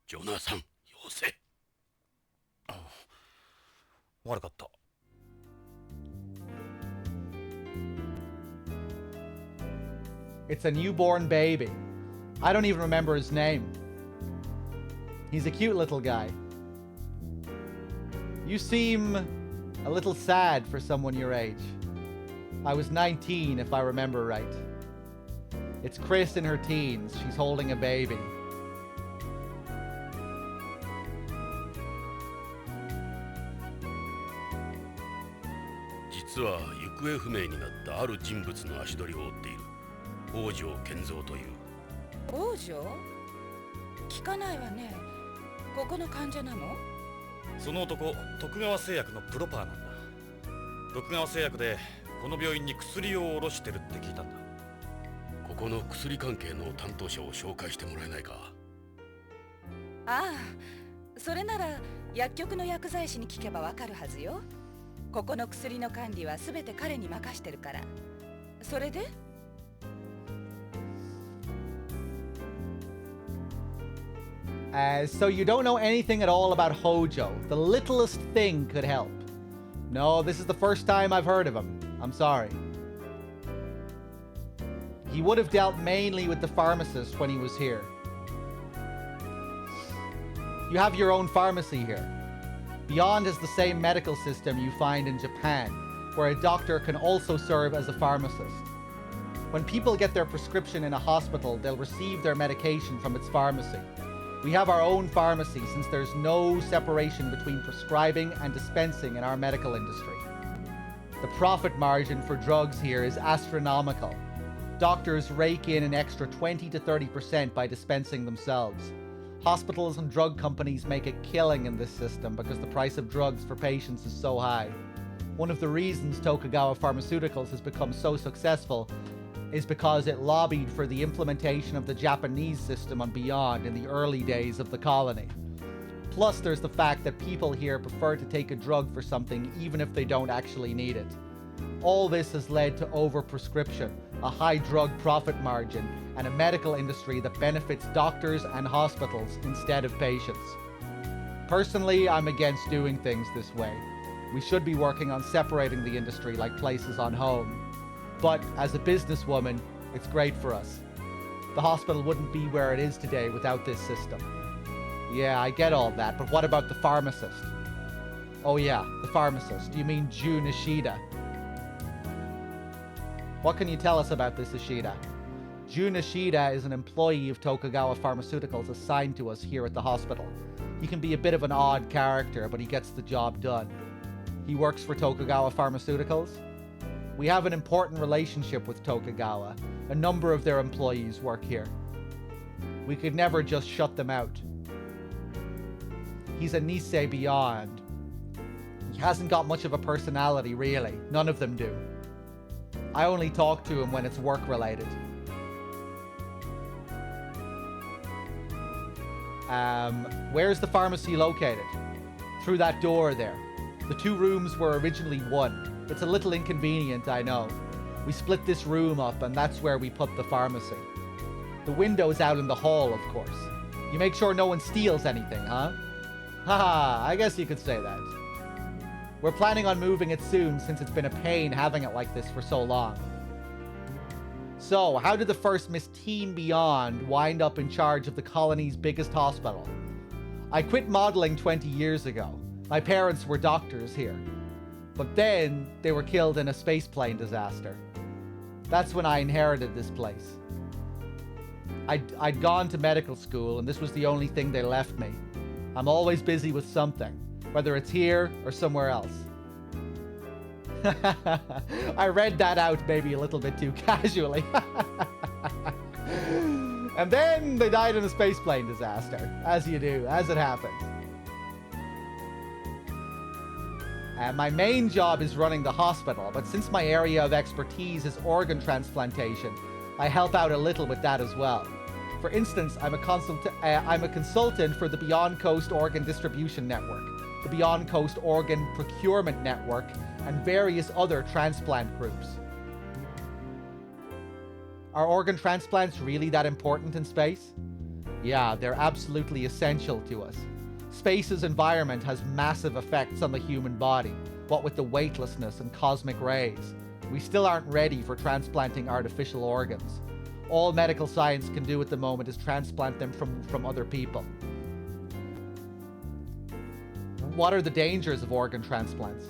ジョナサン、よせ。悪かった。It's a newborn baby. I don't even remember his name. He's a cute little guy. You seem a little sad for someone your age. I was 19 if I remember right. It's Chris in her teens. She's holding a baby.実は行方不明になったある人物の足取りを追っている。王城健三という。王城？聞かないわね。ここの患者なの？その男、徳川製薬のプロパーなんだ。徳川製薬でこの病院に薬を卸してるって聞いたんだ。ここの薬関係の担当者を紹介してもらえないか。ああ、それなら薬局の薬剤師に聞けばわかるはずよ。ここの薬の管理はすべて彼に任してるから。それでSo you don't know anything at all about Hojo. The littlest thing could help. No, this is the first time I've heard of him. I'm sorry. He would have dealt mainly with the pharmacist when he was here. You have your own pharmacy here. Beyond has the same medical system you find in Japan, where a doctor can also serve as a pharmacist. When people get their prescription in a hospital, they'll receive their medication from its pharmacy. We have our own pharmacy since there's no separation between prescribing and dispensing in our medical industry. The profit margin for drugs here is astronomical. Doctors rake in an extra 20 to 30% by dispensing themselves. Hospitals and drug companies make a killing in this system because the price of drugs for patients is so high. One of the reasons Tokugawa Pharmaceuticals has become so successful is because it lobbied for the implementation of the Japanese system on Beyond in the early days of the colony. Plus, there's the fact that people here prefer to take a drug for something even if they don't actually need it. All this has led to overprescription, a high drug profit margin, and a medical industry that benefits doctors and hospitals instead of patients. Personally, I'm against doing things this way. We should be working on separating the industry like places on home. But as a businesswoman, it's great for us. The hospital wouldn't be where it is today without this system. Yeah, I get all that, but what about the pharmacist? Oh yeah, the pharmacist. You mean Jun Ishida? What can you tell us about this Ishida? Jun Ishida is an employee of Tokugawa Pharmaceuticals assigned to us here at the hospital. He can be a bit of an odd character, but he gets the job done. He works for Tokugawa Pharmaceuticals. We have an important relationship with Tokugawa. A number of their employees work here. We could never just shut them out. He's a Nisei Beyond. He hasn't got much of a personality, really. None of them do. I only talk to him when it's work-related. Where's the pharmacy located? Through that door there. The two rooms were originally one. It's a little inconvenient, I know. We split this room up, and that's where we put the pharmacy. The window's out in the hall, of course. You make sure no one steals anything, huh? Haha, I guess you could say that. We're planning on moving it soon, since it's been a pain having it like this for so long. So, how did the first Miss Teen Beyond wind up in charge of the colony's biggest hospital? I quit modeling 20 years ago. My parents were doctors here. But then, they were killed in a spaceplane disaster. That's when I inherited this place. I'd gone to medical school, and this was the only thing they left me. I'm always busy with something, whether it's here or somewhere else. I read that out maybe a little bit too casually. And then they died in a spaceplane disaster, as you do, as it happens. My main job is running the hospital, but since my area of expertise is organ transplantation, I help out a little with that as well. For instance, I'm a consultant for the Beyond Coast Organ Distribution Network, the Beyond Coast Organ Procurement Network, and various other transplant groups. Are organ transplants really that important in space? Yeah, they're absolutely essential to us. Space's environment has massive effects on the human body, what with the weightlessness and cosmic rays. We still aren't ready for transplanting artificial organs. All medical science can do at the moment is transplant them from other people. What are the dangers of organ transplants?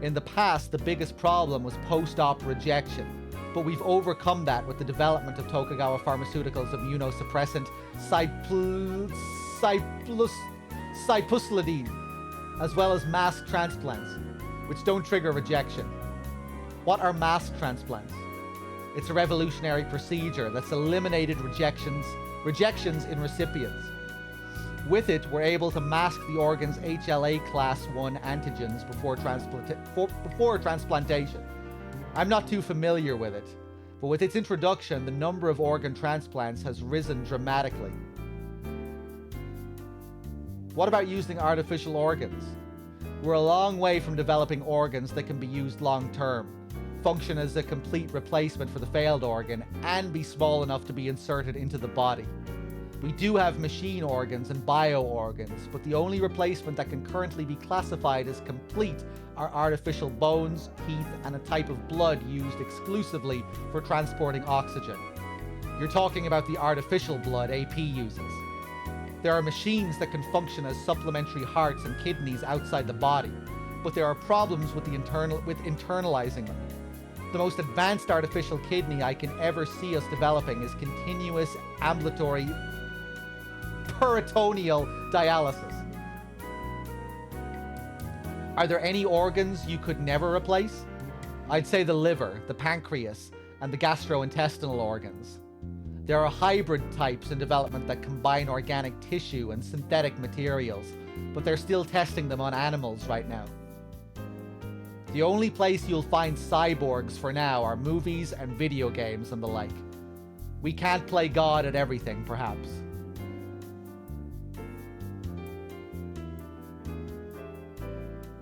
In the past, the biggest problem was post-op rejection, but we've overcome that with the development of Tokugawa Pharmaceuticals' immunosuppressant cypuslidine, as well as mass transplants, which don't trigger rejection. What are mass transplants? It's a revolutionary procedure that's eliminated rejections in recipients. With it, we're able to mask the organ's HLA class 1 antigens before transplantation. I'm not too familiar with it, but with its introduction, the number of organ transplants has risen dramatically. What about using artificial organs? We're a long way from developing organs that can be used long-term, function as a complete replacement for the failed organ, and be small enough to be inserted into the body. We do have machine organs and bio-organs, but the only replacement that can currently be classified as complete are artificial bones, teeth, and a type of blood used exclusively for transporting oxygen. You're talking about the artificial blood AP uses. There are machines that can function as supplementary hearts and kidneys outside the body, but there are problems with internalizing them. The most advanced artificial kidney I can ever see us developing is continuous ambulatory peritoneal dialysis. Are there any organs you could never replace? I'd say the liver, the pancreas, and the gastrointestinal organs. There are hybrid types in development that combine organic tissue and synthetic materials, but they're still testing them on animals right now. The only place you'll find cyborgs for now are movies and video games and the like. We can't play God at everything, perhaps.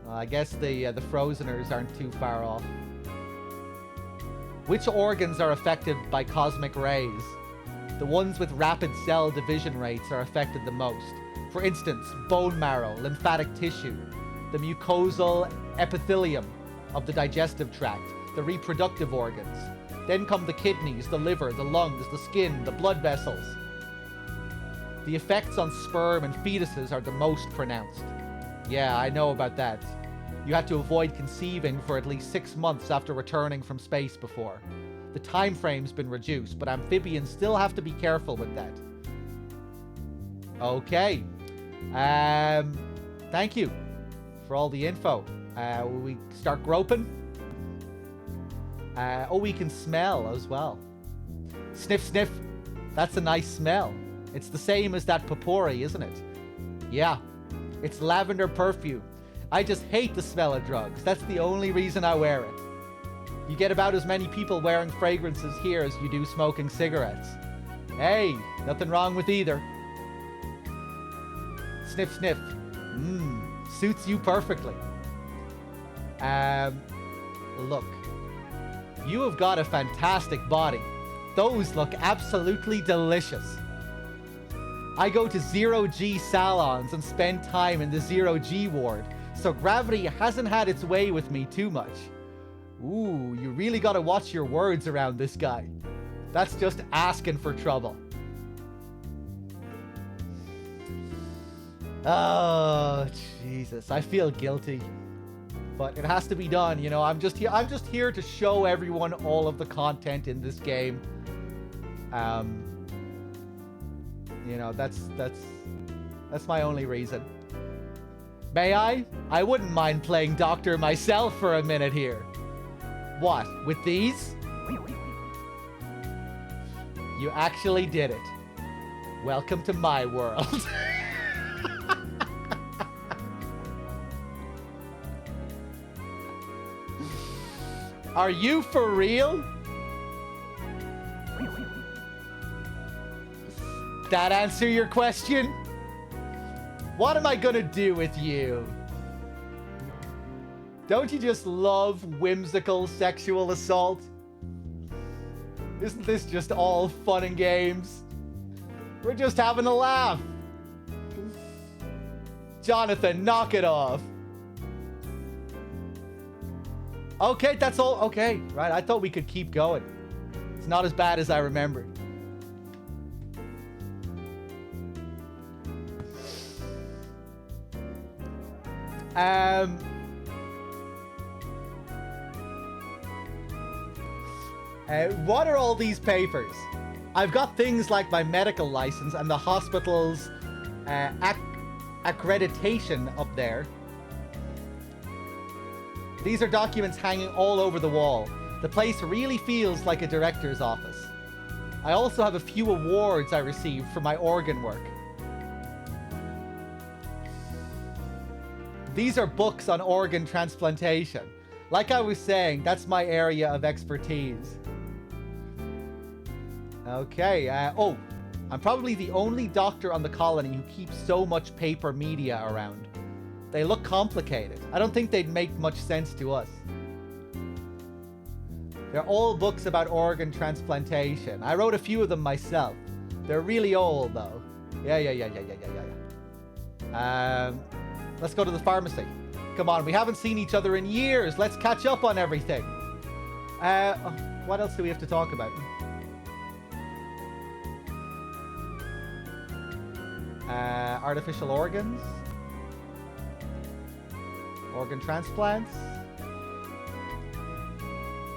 I guess the Frozeners aren't too far off. Which organs are affected by cosmic rays? The ones with rapid cell division rates are affected the most. For instance, bone marrow, lymphatic tissue, the mucosal epithelium of the digestive tract, the reproductive organs. Then come the kidneys, the liver, the lungs, the skin, the blood vessels. The effects on sperm and fetuses are the most pronounced. Yeah, I know about that. You had to avoid conceiving for at least 6 months after returning from space before. The time frame's been reduced, but amphibians still have to be careful with that. Okay. Thank you for all the info. Will we start groping? Oh, we can smell as well. Sniff, sniff. That's a nice smell. It's the same as that potpourri, isn't it? Yeah. It's lavender perfume. I just hate the smell of drugs. That's the only reason I wear it. You get about as many people wearing fragrances here as you do smoking cigarettes. Hey, nothing wrong with either. Sniff, sniff. Suits you perfectly. Look. You have got a fantastic body. Those look absolutely delicious. I go to zero-G salons and spend time in the zero-G ward, so gravity hasn't had its way with me too much. Ooh, you really gotta watch your words around this guy. That's just asking for trouble. Oh, Jesus, I feel guilty. But it has to be done, you know. I'm just here to show everyone all of the content in this game. You know, that's my only reason. May I? I wouldn't mind playing doctor myself for a minute here. What, with these? You actually did it. Welcome to my world. Are you for real? That answer your question? What am I gonna do with you? Don't you just love whimsical sexual assault? Isn't this just all fun and games? We're just having a laugh. Jonathan, knock it off. Okay, that's all. Okay, right. I thought we could keep going. It's not as bad as I remembered. What are all these papers? I've got things like my medical license and the hospital's accreditation up there. These are documents hanging all over the wall. The place really feels like a director's office. I also have a few awards I received for my organ work. These are books on organ transplantation. Like I was saying, that's my area of expertise. Okay, oh, I'm probably the only doctor on the colony who keeps so much paper media around. They look complicated. I don't think they'd make much sense to us. They're all books about organ transplantation. I wrote a few of them myself. They're really old, though. Yeah. Let's go to the pharmacy. Come on, we haven't seen each other in years. Let's catch up on everything. What else do we have to talk about? Artificial organs. Organ transplants.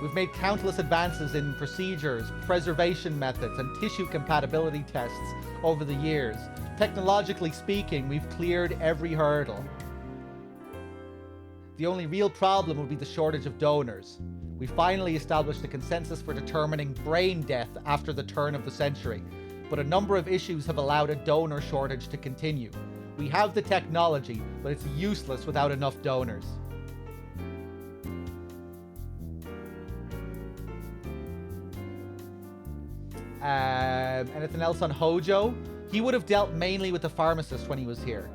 We've made countless advances in procedures, preservation methods, and tissue compatibility tests over the years. Technologically speaking, we've cleared every hurdle. The only real problem will be the shortage of donors. We finally established a consensus for determining brain death after the turn of the century, but a number of issues have allowed a donor shortage to continue. We have the technology, but it's useless without enough donors. Anything else on Hojo? He would have dealt mainly with the pharmacist when he was here.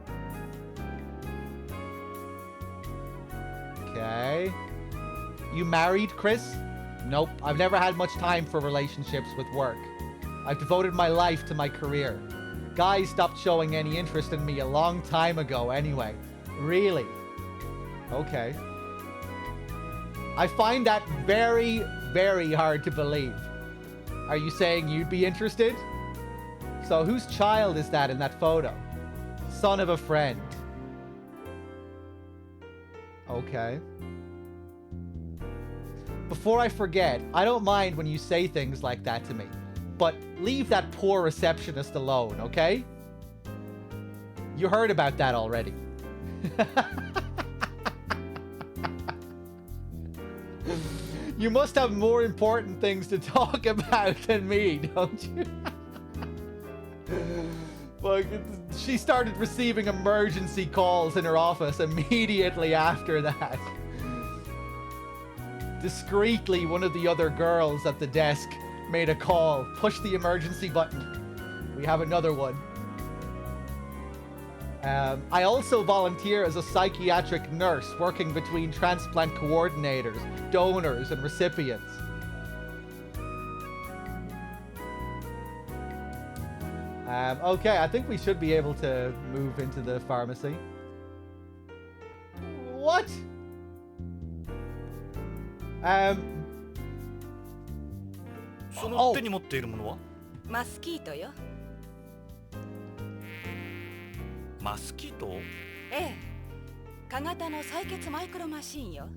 Okay. You married, Chris? Nope. I've never had much time for relationships with work. I've devoted my life to my career. Guys stopped showing any interest in me a long time ago anyway. Really? Okay. I find that very, very hard to believe. Are you saying you'd be interested? So whose child is that in that photo? Son of a friend. Okay. Before I forget, I don't mind when you say things like that to me, but leave that poor receptionist alone, okay? You heard about that already. You must have more important things to talk about than me, don't you? But she started receiving emergency calls in her office immediately after that. Discreetly, one of the other girls at the desk made a call. Push the emergency button. We have another one. I also volunteer as a psychiatric nurse working between transplant coordinators, donors, and recipients. Okay, I think we should be able to move into the pharmacy. What? Oh. 手に持っているものは？マスキートよ。マスキート？ええ。蚊型の採血マイクロマシーンよ。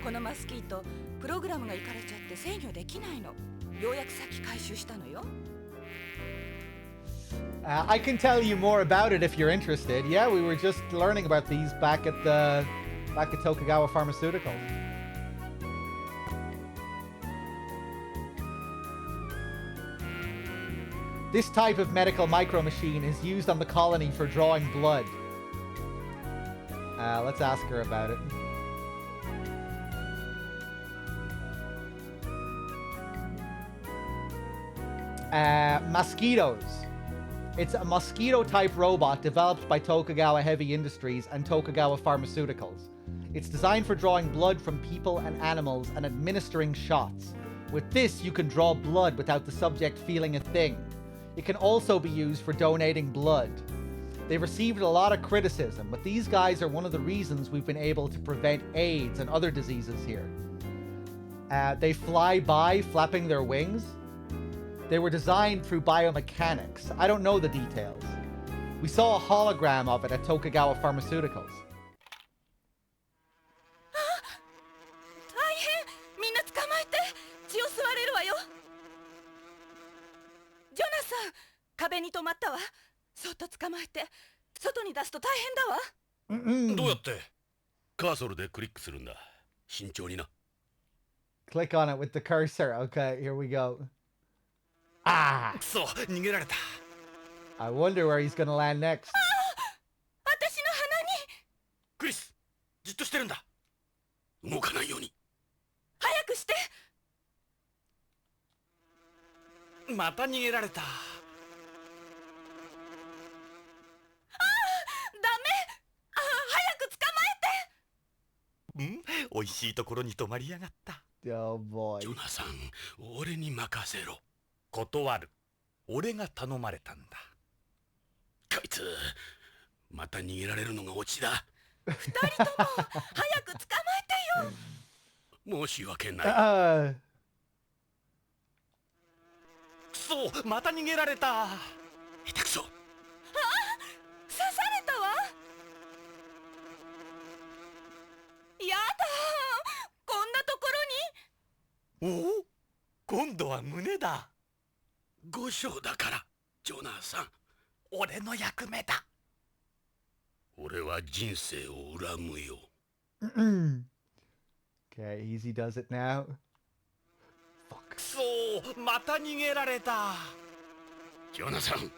このマスキート、プログラムがいかれちゃって制御できないの。ようやくさっき回収したのよ。I can tell you more about it if you're interested. Yeah, we were just learning about these back at Tokugawa Pharmaceuticals. This type of medical micro machine is used on the colony for drawing blood. Let's ask her about it. Mosquitoes. It's a mosquito-type robot developed by Tokugawa Heavy Industries and Tokugawa Pharmaceuticals. It's designed for drawing blood from people and animals and administering shots. With this, you can draw blood without the subject feeling a thing. It can also be used for donating blood. They've received a lot of criticism, but these guys are one of the reasons we've been able to prevent AIDS and other diseases here. They fly by, flapping their wings. They were designed through biomechanics. I don't know the details. We saw a hologram of it at Tokugawa Pharmaceuticals. 大変、みんな捕まえて、血を吸われるわよ。ジョナサン、壁に止まったわ。そっと捕まえて、外に出すと大変だわ。どうやって？カーソルでクリックするんだ。慎重にな。Click on it with the cursor. Okay, here we go. Ah! くそ、逃げられた。I wonder where he's gonna land next. 私の鼻に。クリス、じっとしてるんだ。動かないように。早くして。また逃げられた。ダメ。早く捕まえて。美味しいところに泊まりやがった。Oh boy. ジョナサン、俺に任せろ。断る。俺が頼まれたんだ。こいつ、また逃げられるのがオチだ。二人とも早く捕まえてよ。申し訳ない。くそ、また逃げられた。下手くそ。刺されたわ。やだ、こんなところに。おお、今度は胸だ。5章だから、ジョナサン。俺の役目だ。俺は人生を恨むよ。Okay, easy does it now. くそ、また逃げられた。ジョナサン、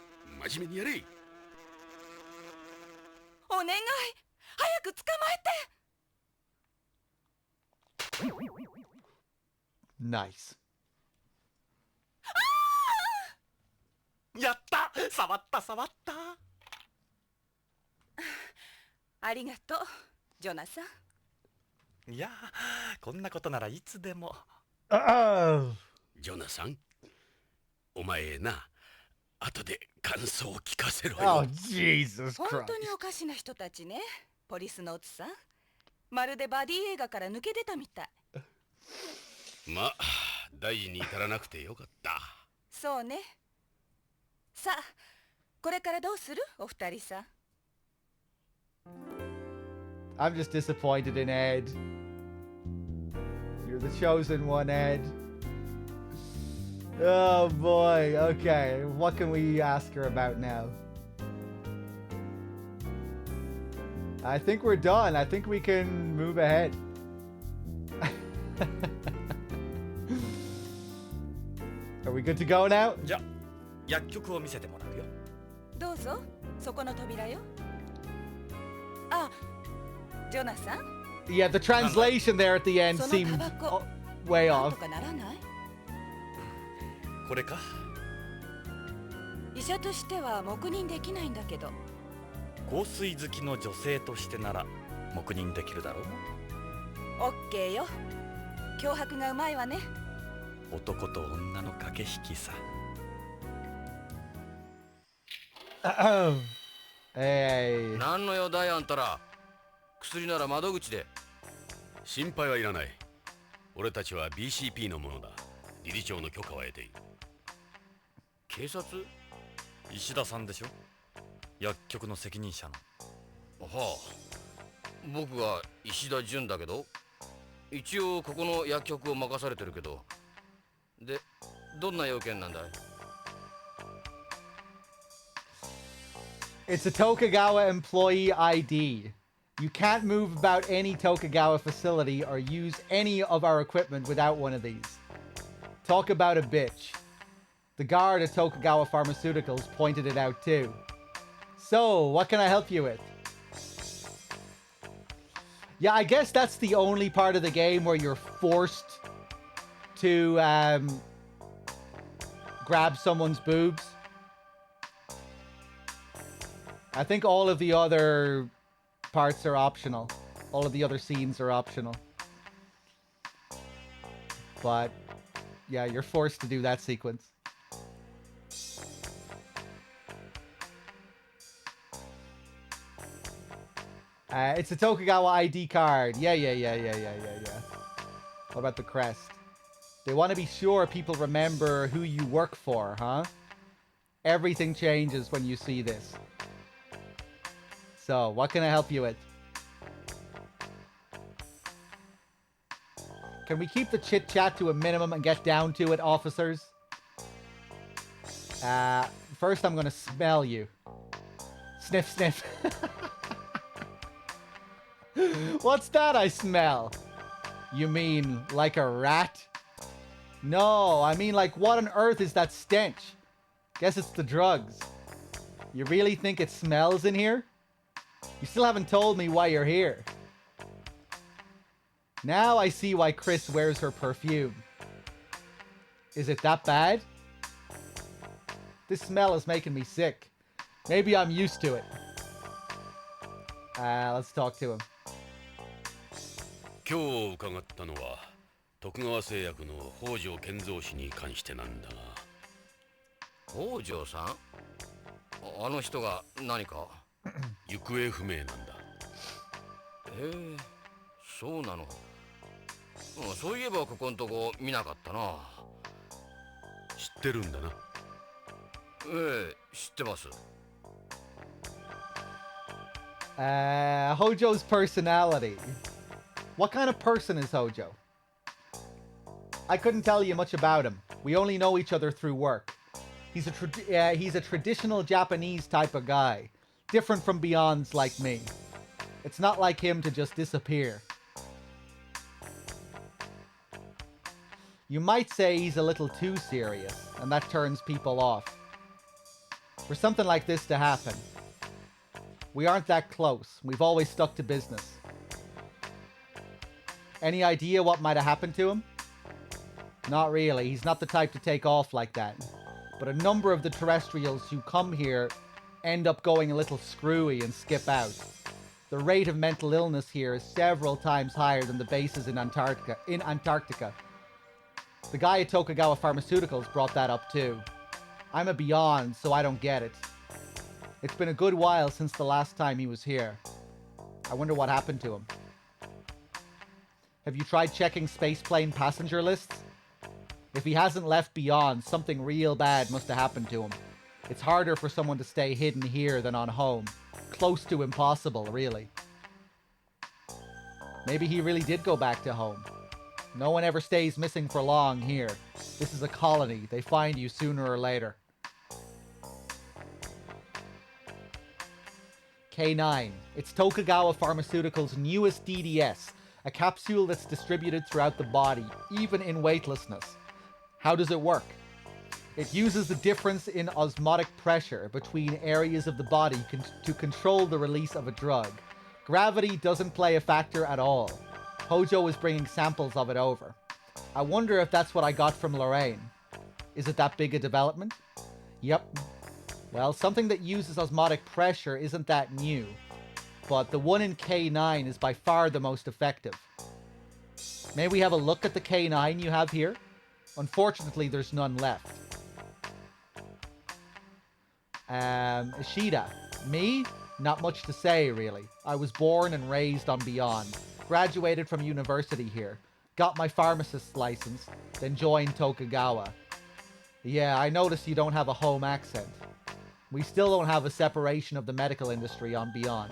真面目にやれ。お願い、早く捕まえて。Nice. やった、触った触った。ありがとう、ジョナサン。いや、こんなことならいつでも。ジョナサン、お前な、後で感想を聞かせろよ。Oh, Jesus Christ. 本当におかしな人たちね、ポリスノーツさん。まるでバディ映画から抜け出たみたい。まあ、大事に至らなくてよかった。そうね。さあ、これからどうする、お二人さん。I'm just disappointed in Ed. You're the chosen one, Ed. Oh boy. Okay, what can we ask her about now? I think we're done. I think we can move ahead. Are we good to go now? じゃあ、薬局を見せてもらうよ。どうぞ、そこの扉よ。あ、ジョナサン。Yeah, the translation there at the end seemed way off. これか。医者としては黙認できないんだけど。香水好きの女性としてなら黙認できるだろう。オッケーよ。脅迫がうまいわね。男と女の駆け引きさ。何の用だいあんたら。薬なら窓口で。心配はいらない。俺たちは BCP のものだ。理事長の許可は得ている。警察？石田さんでしょ、薬局の責任者の。はあ、僕が石田純だけど、一応ここの薬局を任されてるけど。で、どんな要件なんだい？ It's a Tokugawa employee ID. You can't move about any Tokugawa facility or use any of our equipment without one of these. Talk about a bitch. The guard at Tokugawa Pharmaceuticals pointed it out too. So, what can I help you with? Yeah, I guess that's the only part of the game where you're forced to grab someone's boobs. I think all of the other parts are optional. All of the other scenes are optional. But, yeah, you're forced to do that sequence. It's a Tokugawa ID card. Yeah. What about the crest? They want to be sure people remember who you work for, huh? Everything changes when you see this. So, what can I help you with? Can we keep the chit-chat to a minimum and get down to it, officers? First I'm gonna smell you. Sniff, sniff. What's that I smell? You mean like a rat? No, I mean like what on earth is that stench? Guess it's the drugs. You really think it smells in here? You still haven't told me why you're here. Now I see why Chris wears her perfume. Is it that bad? This smell is making me sick. Maybe I'm used to it. Let's talk to him. 今日伺ったのは徳川製薬の北条健三氏に関してなんだが。北条さん？あの人が何か？行方不明なんだ。そうなの。そういえばここんとこ見なかったな。知ってるんだな。知ってます。Hojo's personality. What kind of person is Hojo? I couldn't tell you much about him. We only know each other through work. He's a traditional Japanese type of guy. Different from Beyonds like me. It's not like him to just disappear. You might say he's a little too serious, and that turns people off. For something like this to happen, we aren't that close. We've always stuck to business. Any idea what might have happened to him? Not really. He's not the type to take off like that. But a number of the terrestrials who come here end up going a little screwy and skip out. The rate of mental illness here is several times higher than the bases in Antarctica. The guy at Tokugawa Pharmaceuticals brought that up too. I'm a Beyond, so I don't get it. It's been a good while since the last time he was here. I wonder what happened to him. Have you tried checking spaceplane passenger lists? If he hasn't left Beyond, something real bad must have happened to him. It's harder for someone to stay hidden here than on home. Close to impossible, really. Maybe he really did go back to home. No one ever stays missing for long here. This is a colony. They find you sooner or later. K9. It's Tokugawa Pharmaceuticals' newest DDS. A capsule that's distributed throughout the body, even in weightlessness. How does it work? It uses the difference in osmotic pressure between areas of the body to control the release of a drug. Gravity doesn't play a factor at all. Hojo is bringing samples of it over. I wonder if that's what I got from Lorraine. Is it that big a development? Yep. Well, something that uses osmotic pressure isn't that new, but the one in K9 is by far the most effective. May we have a look at the K9 you have here? Unfortunately, there's none left. Ishida. Me? Not much to say, really. I was born and raised on Beyond. Graduated from university here. Got my pharmacist's license, then joined Tokugawa. Yeah, I noticed you don't have a home accent. We still don't have a separation of the medical industry on Beyond.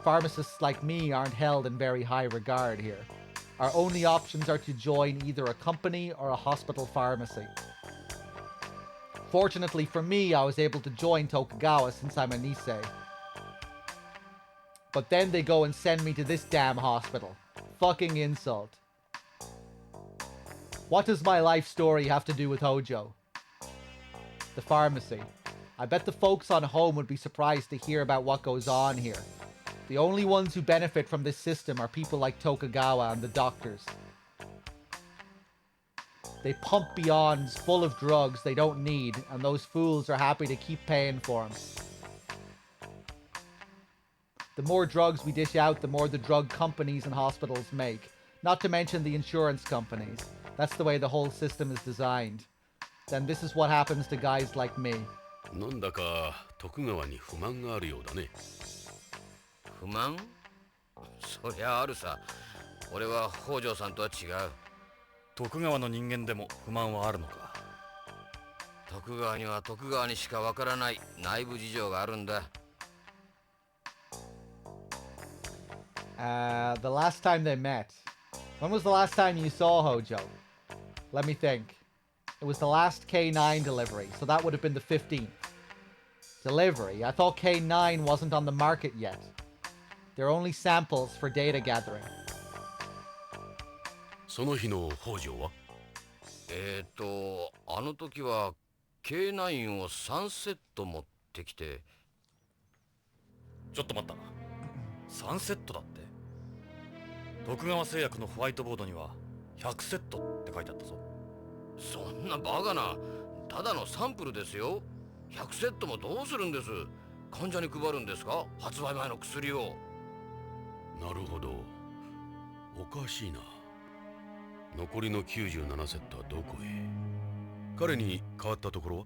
Pharmacists like me aren't held in very high regard here. Our only options are to join either a company or a hospital pharmacy. Fortunately for me, I was able to join Tokugawa since I'm a Nisei. But then they go and send me to this damn hospital. Fucking insult. What does my life story have to do with Hojo? the pharmacy. I bet the folks on home would be surprised to hear about what goes on here. The only ones who benefit from this system are people like Tokugawa and the doctors. They pump beyonds full of drugs they don't need, and those fools are happy to keep paying for them. The more drugs we dish out, the more the drug companies and hospitals make. Not to mention the insurance companies. That's the way the whole system is designed. Then this is what happens to guys like me. なんだか徳川に不満があるようだね。不満？そりゃあるさ。俺は北条さんとは違う。徳川の人間でも不満はあるのか。徳川には徳川にしかわからない内部事情があるんだ。The last time they met. When was the last time you saw Hojo? Let me think. It was the last K9 delivery, so that would have been the 15th. Delivery? I thought K9 wasn't on the market yet. They're only samples for data gathering. その日の北条は？あの時は K9 を3セット持ってきて。ちょっと待った。3セットだって。徳川製薬のホワイトボードには100セットって書いてあったぞ。そんなバカな。ただのサンプルですよ。100セットもどうするんです？患者に配るんですか？発売前の薬を。なるほど。おかしいな。残りの97セットはどこへ？彼に変わったところは？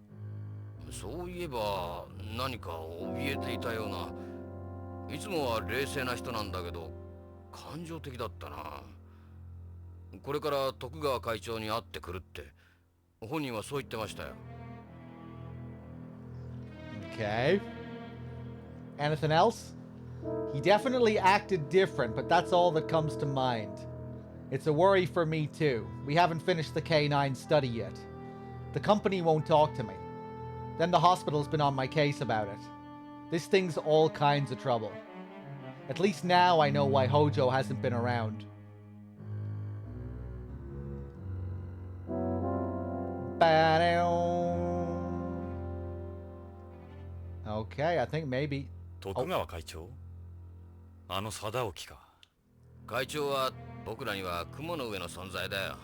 そういえば何か怯えていたような。いつもは冷静な人なんだけど感情的だったな。これから徳川会長に会ってくるって本人はそう言ってましたよ。Okay. Anything else? He definitely acted different, but that's all that comes to mind. It's a worry for me too. We haven't finished the K9 study yet. The company won't talk to me. Then the hospital's been on my case about it. This thing's all kinds of trouble. At least now I know why Hojo hasn't been around. Okay, I think maybe... 徳川会長？あの貞興か。会長は僕らには雲の上の存在だよ。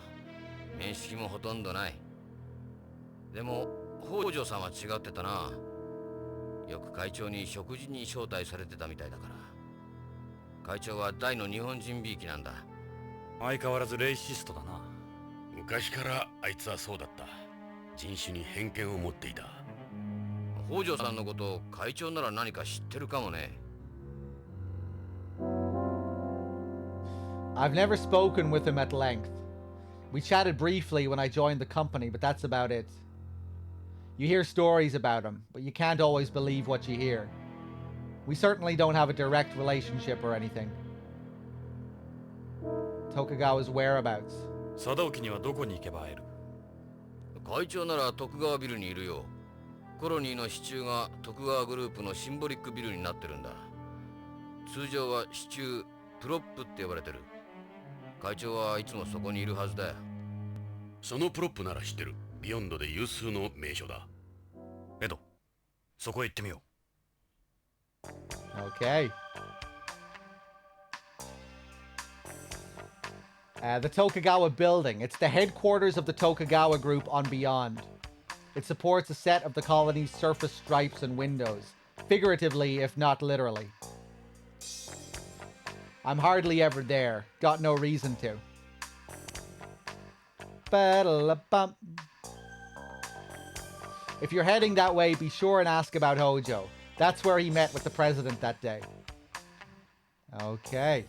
面識もほとんどない。でも北条さんは違ってたな。よく会長に食事に招待されてたみたいだから。会長は大の日本人びいきなんだ。相変わらずレイシストだな。昔からあいつはそうだった。人種に偏見を持っていた。北条さんのこと会長なら何か知ってるかもね。I've never spoken with him at length. We chatted briefly when I joined the company, but that's about it. You hear stories about him, but you can't always believe what you hear. We certainly don't have a direct relationship or anything. Tokugawa's whereabouts. 貞興にはどこに行けば会える？会長なら徳川ビルにいるよ。コロニーの支柱が徳川グループのシンボリックビルになってるんだ。通常は支柱プロップって呼ばれてる。会長はいつもそこにいるはずだよ。そのプロップなら知ってる。ビヨンドで有数の名所だ。エド、そこへ行ってみよう。Okay. The Tokugawa building. It's the headquarters of the Tokugawa group on Beyond. It supports a set of the colony's surface stripes and windows, figuratively if not literally. I'm hardly ever there. Got no reason to. If you're heading that way, be sure and ask about Hojo. That's where he met with the president that day. Okay.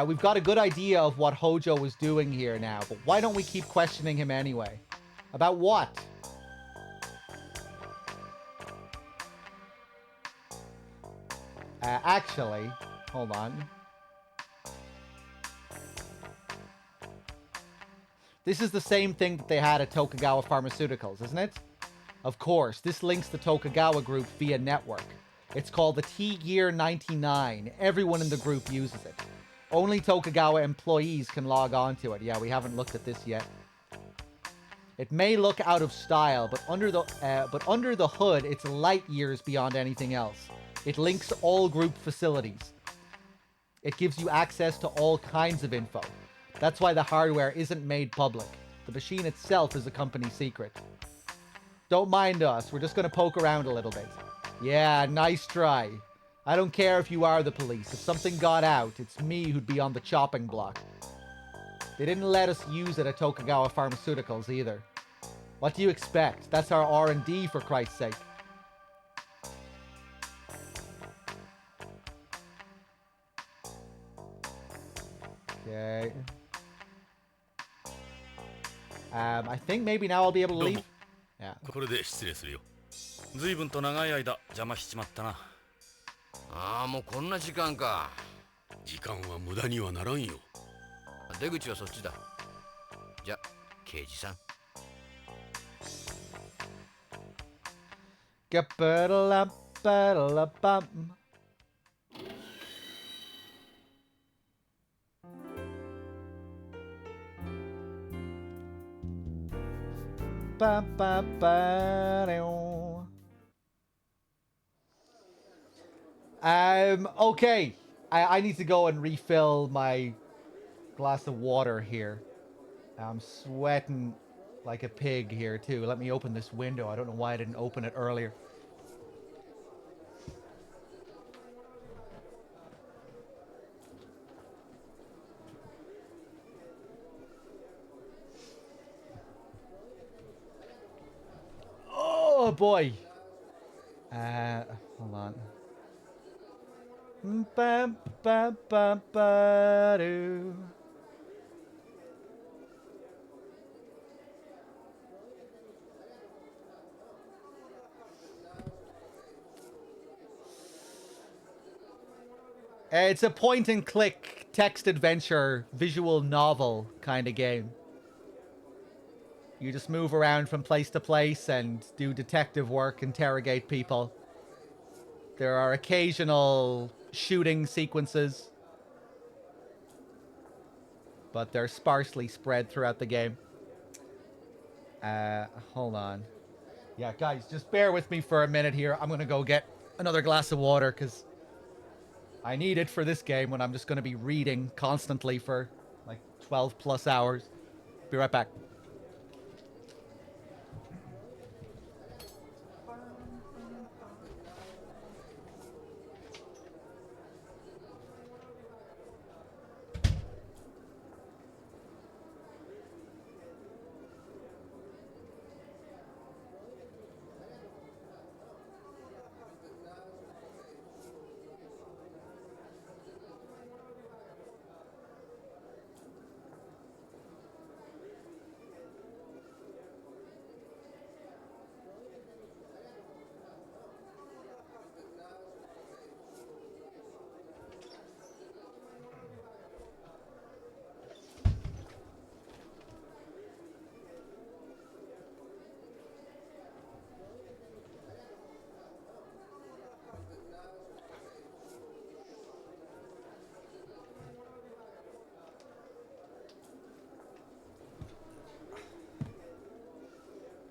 We've got a good idea of what Hojo was doing here now, but why don't we keep questioning him anyway? About what? Actually, hold on. This is the same thing that they had at Tokugawa Pharmaceuticals, isn't it? Of course, this links the Tokugawa group via network. It's called the T-Gear 99. Everyone in the group uses it. Only Tokugawa employees can log on to it. Yeah, we haven't looked at this yet. It may look out of style, but under the hood, it's light years beyond anything else. It links all group facilities. It gives you access to all kinds of info. That's why the hardware isn't made public. The machine itself is a company secret. Don't mind us. We're just going to poke around a little bit. Yeah, nice try. I don't care if you are the police. If something got out, it's me who'd be on the chopping block. They didn't let us use it at Tokugawa Pharmaceuticals either. What do you expect? That's our R&D, for Christ's sake. Okay. I think maybe now I'll be able to leave. Yeah. これで失礼するよ。随分と長い間邪魔しちまったな。ああ、もうこんな時間か。時間は無駄にはならんよ。出口はそっちだ。じゃ、刑事さん。Okay. I need to go and refill my glass of water here. I'm sweating like a pig here too. Let me open this window. I don't know why I didn't open it earlier. Oh boy. Hold on. It's a point-and-click text adventure visual novel kind of game. You just move around from place to place and do detective work, interrogate people. There are occasional shooting sequences, but they're sparsely spread throughout the game. Hold on. Yeah, guys, just bear with me for a minute here. I'm going to go get another glass of water because I need it for this game when I'm just going to be reading constantly for like 12 plus hours. Be right back.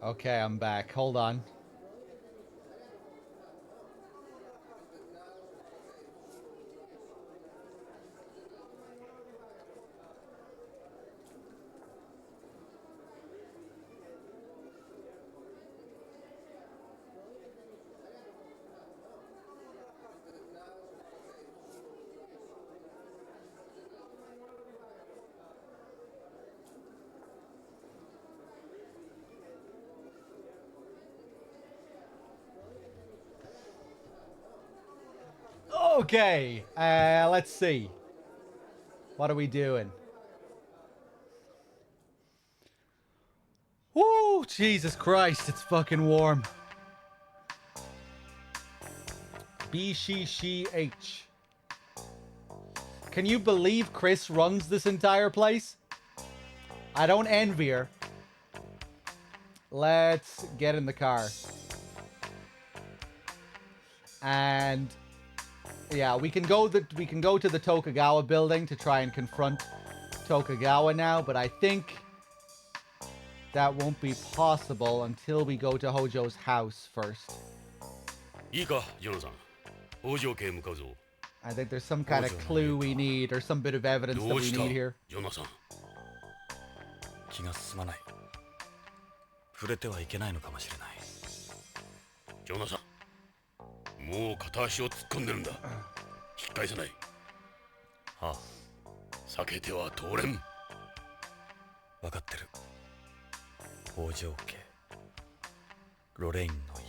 Okay, I'm back. Hold on. Okay, let's see. What are we doing? Woo, Jesus Christ, it's fucking warm. BCCH. Can you believe Chris runs this entire place? I don't envy her. Let's get in the car. And yeah, we can go to the Tokugawa building to try and confront Tokugawa now, but I think that won't be possible until we go to Hojo's house first. I think there's some kind of clue we need, or some bit of evidence that we need here. 気が進まない。触れてはいけないのかもしれない。ジョナサン、もう片足を突っ込んでるんだ。引き返さない。はあ。避けては通れん。分かってる。北条家、ロレインの家。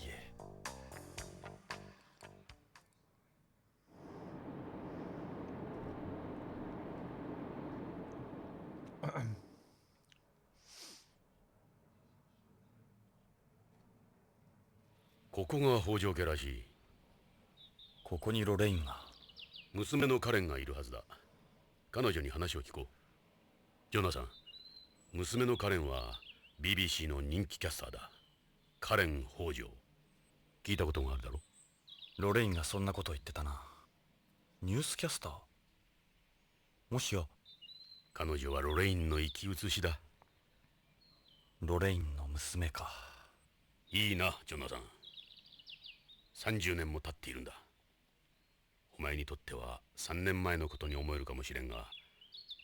ここが北条家らしい。ここにロレインが。娘のカレンがいるはずだ。彼女に話を聞こう。ジョナサン、娘のカレンは BBC の人気キャスターだ。カレン北条。聞いたことがあるだろ。ロレインがそんなこと言ってたな。ニュースキャスター？もしや。彼女はロレインの生き写しだ。ロレインの娘か。いいな、ジョナサン。30年も経っているんだ。お前にとっては3年前のことに思えるかもしれんが、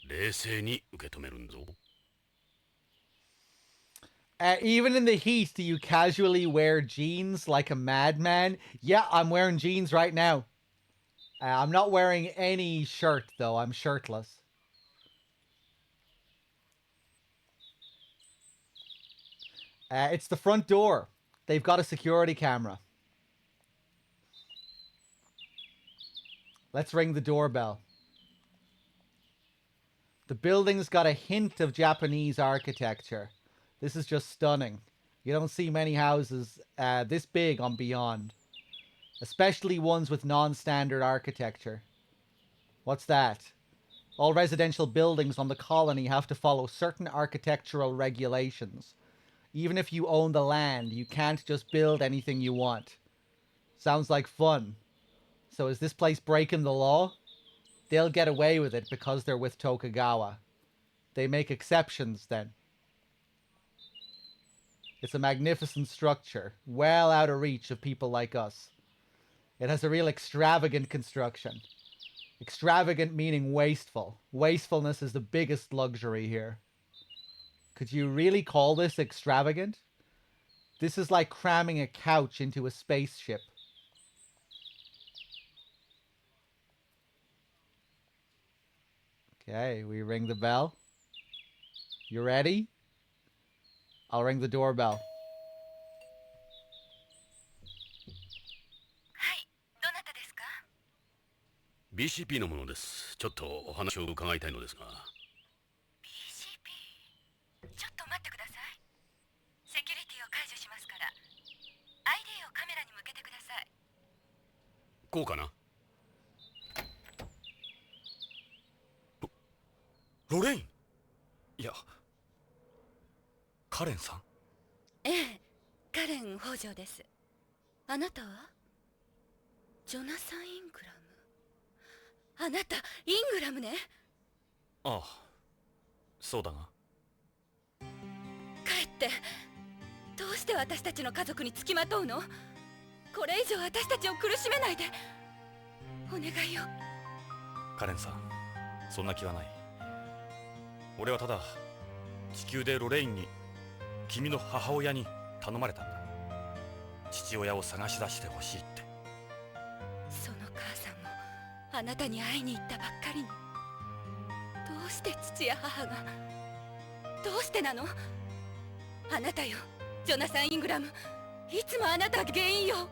冷静に受け止めるんぞ。Even in the heat, do you casually wear jeans like a madman? Yeah, I'm wearing jeans right now. I'm not wearing any shirt, though. I'm shirtless. It's the front door. They've got a security camera. Let's ring the doorbell. The building's got a hint of Japanese architecture. This is just stunning. You don't see many houses this big on Beyond. Especially ones with non-standard architecture. What's that? All residential buildings on the colony have to follow certain architectural regulations. Even if you own the land, you can't just build anything you want. Sounds like fun. So is this place breaking the law? They'll get away with it because they're with Tokugawa. They make exceptions then. It's a magnificent structure, well out of reach of people like us. It has a real extravagant construction. Extravagant meaning wasteful. Wastefulness is the biggest luxury here. Could you really call this extravagant? This is like cramming a couch into a spaceship. Okay, we ring the bell. You ready? I'll ring the doorbell. BCP のものです。ちょっとお話を伺いたいのですが。BCP？ ちょっと待ってください。セキュリティを解除しますから。ID をカメラに向けてください。こうかな。ロレイン？いや、カレンさん？ええ、カレン北条です。あなたは？ジョナサン・イングラム。あなた、イングラムね。ああ、そうだが。帰って。どうして私たちの家族につきまとうの？これ以上私たちを苦しめないで。お願いよ。カレンさん、そんな気はない。俺はただ地球でロレインに君の母親に頼まれたんだ。父親を探し出してほしいって。その母さんもあなたに会いに行ったばっかりに。どうして父や母が。どうしてなの？あなたよ、ジョナサン・イングラム。いつもあなたが原因よ。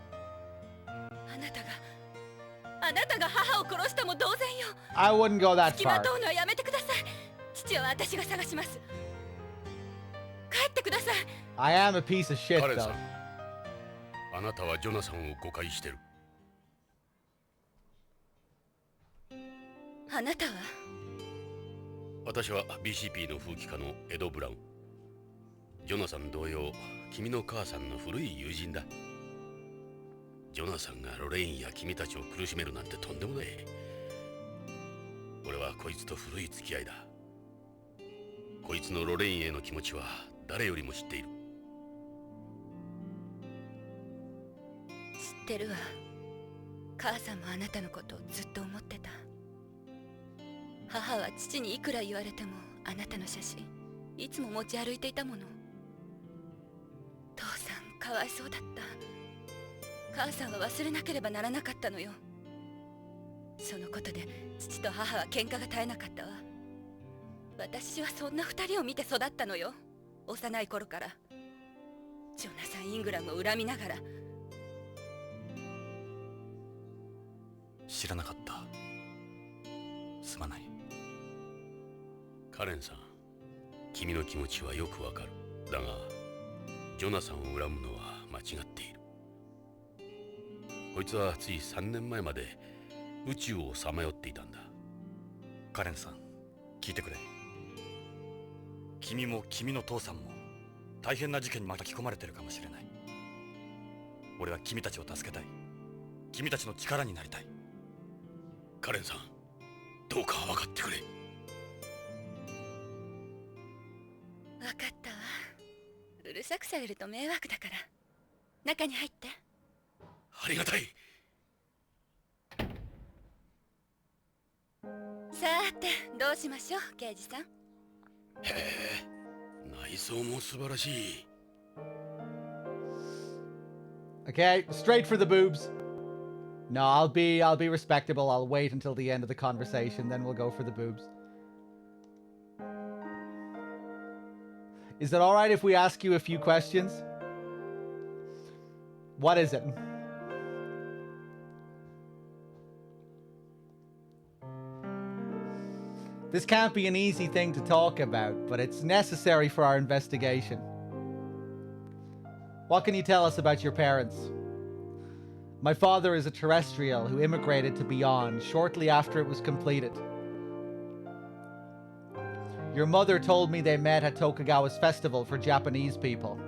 あなたが母を殺したも同然よ。I wouldn't go that far. つきまとうのはやめてください。父は私が探します。帰ってください。I am a piece of shit, カレンさ though. ん、あなたはジョナサンを誤解してる。あなたは？私は BCP の風紀家のエド・ブラウン。ジョナサン同様、君の母さんの古い友人だ。ジョナサンがロレインや君たちを苦しめるなんてとんでもない。俺はこいつと古い付き合いだ。こいつのロレインへの気持ちは誰よりも知っている。知ってるわ。母さんもあなたのことをずっと思ってた。母は父にいくら言われてもあなたの写真いつも持ち歩いていたもの。父さんかわいそうだった。母さんは忘れなければならなかったのよ。そのことで父と母は喧嘩が絶えなかったわ。私はそんな二人を見て育ったのよ。幼い頃からジョナサン・イングラムを恨みながら。知らなかった。すまない。カレンさん、君の気持ちはよくわかる。だがジョナサンを恨むのは間違っている。こいつはつい3年前まで宇宙をさまよっていたんだ。カレンさん、聞いてくれ。君も君の父さんも大変な事件に巻き込まれてるかもしれない。俺は君たちを助けたい。君たちの力になりたい。カレンさん、どうか分かってくれ。分かったわ。うるさくされると迷惑だから中に入って。ありがたい。さてどうしましょう、刑事さん。へえ、内装も素晴らしい。Okay, straight for the boobs. No, I'll be respectable. I'll wait until the end of the conversation, then we'll go for the boobs. Is it all right if we ask you a few questions? What is it? This can't be an easy thing to talk about, but it's necessary for our investigation. What can you tell us about your parents? My father is a terrestrial who immigrated to Beyond shortly after it was completed. Your mother told me they met at Tokugawa's festival for Japanese people.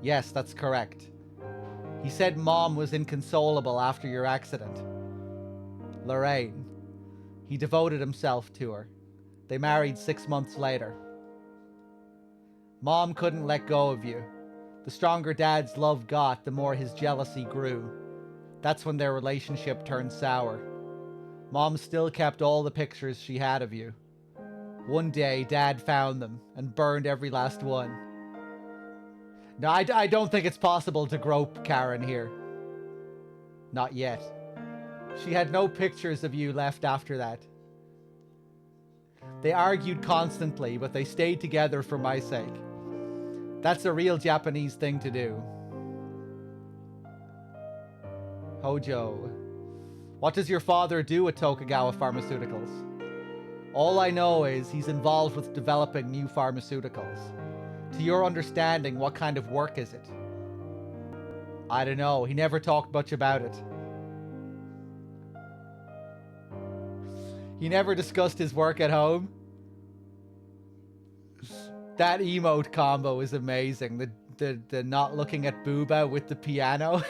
Yes, that's correct. He said Mom was inconsolable after your accident. Lorraine. He devoted himself to her. They married 6 months later. Mom couldn't let go of you. The stronger Dad's love got, the more his jealousy grew. That's when their relationship turned sour. Mom still kept all the pictures she had of you. One day, Dad found them and burned every last one. No, I don't think it's possible to grope Karen here. Not yet. She had no pictures of you left after that. They argued constantly, but they stayed together for my sake. That's a real Japanese thing to do. Hojo. What does your father do at Tokugawa Pharmaceuticals? All I know is he's involved with developing new pharmaceuticals. To your understanding, what kind of work is it? I don't know. He never talked much about it. He never discussed his work at home. That emote combo is amazing. The not looking at Booba with the piano.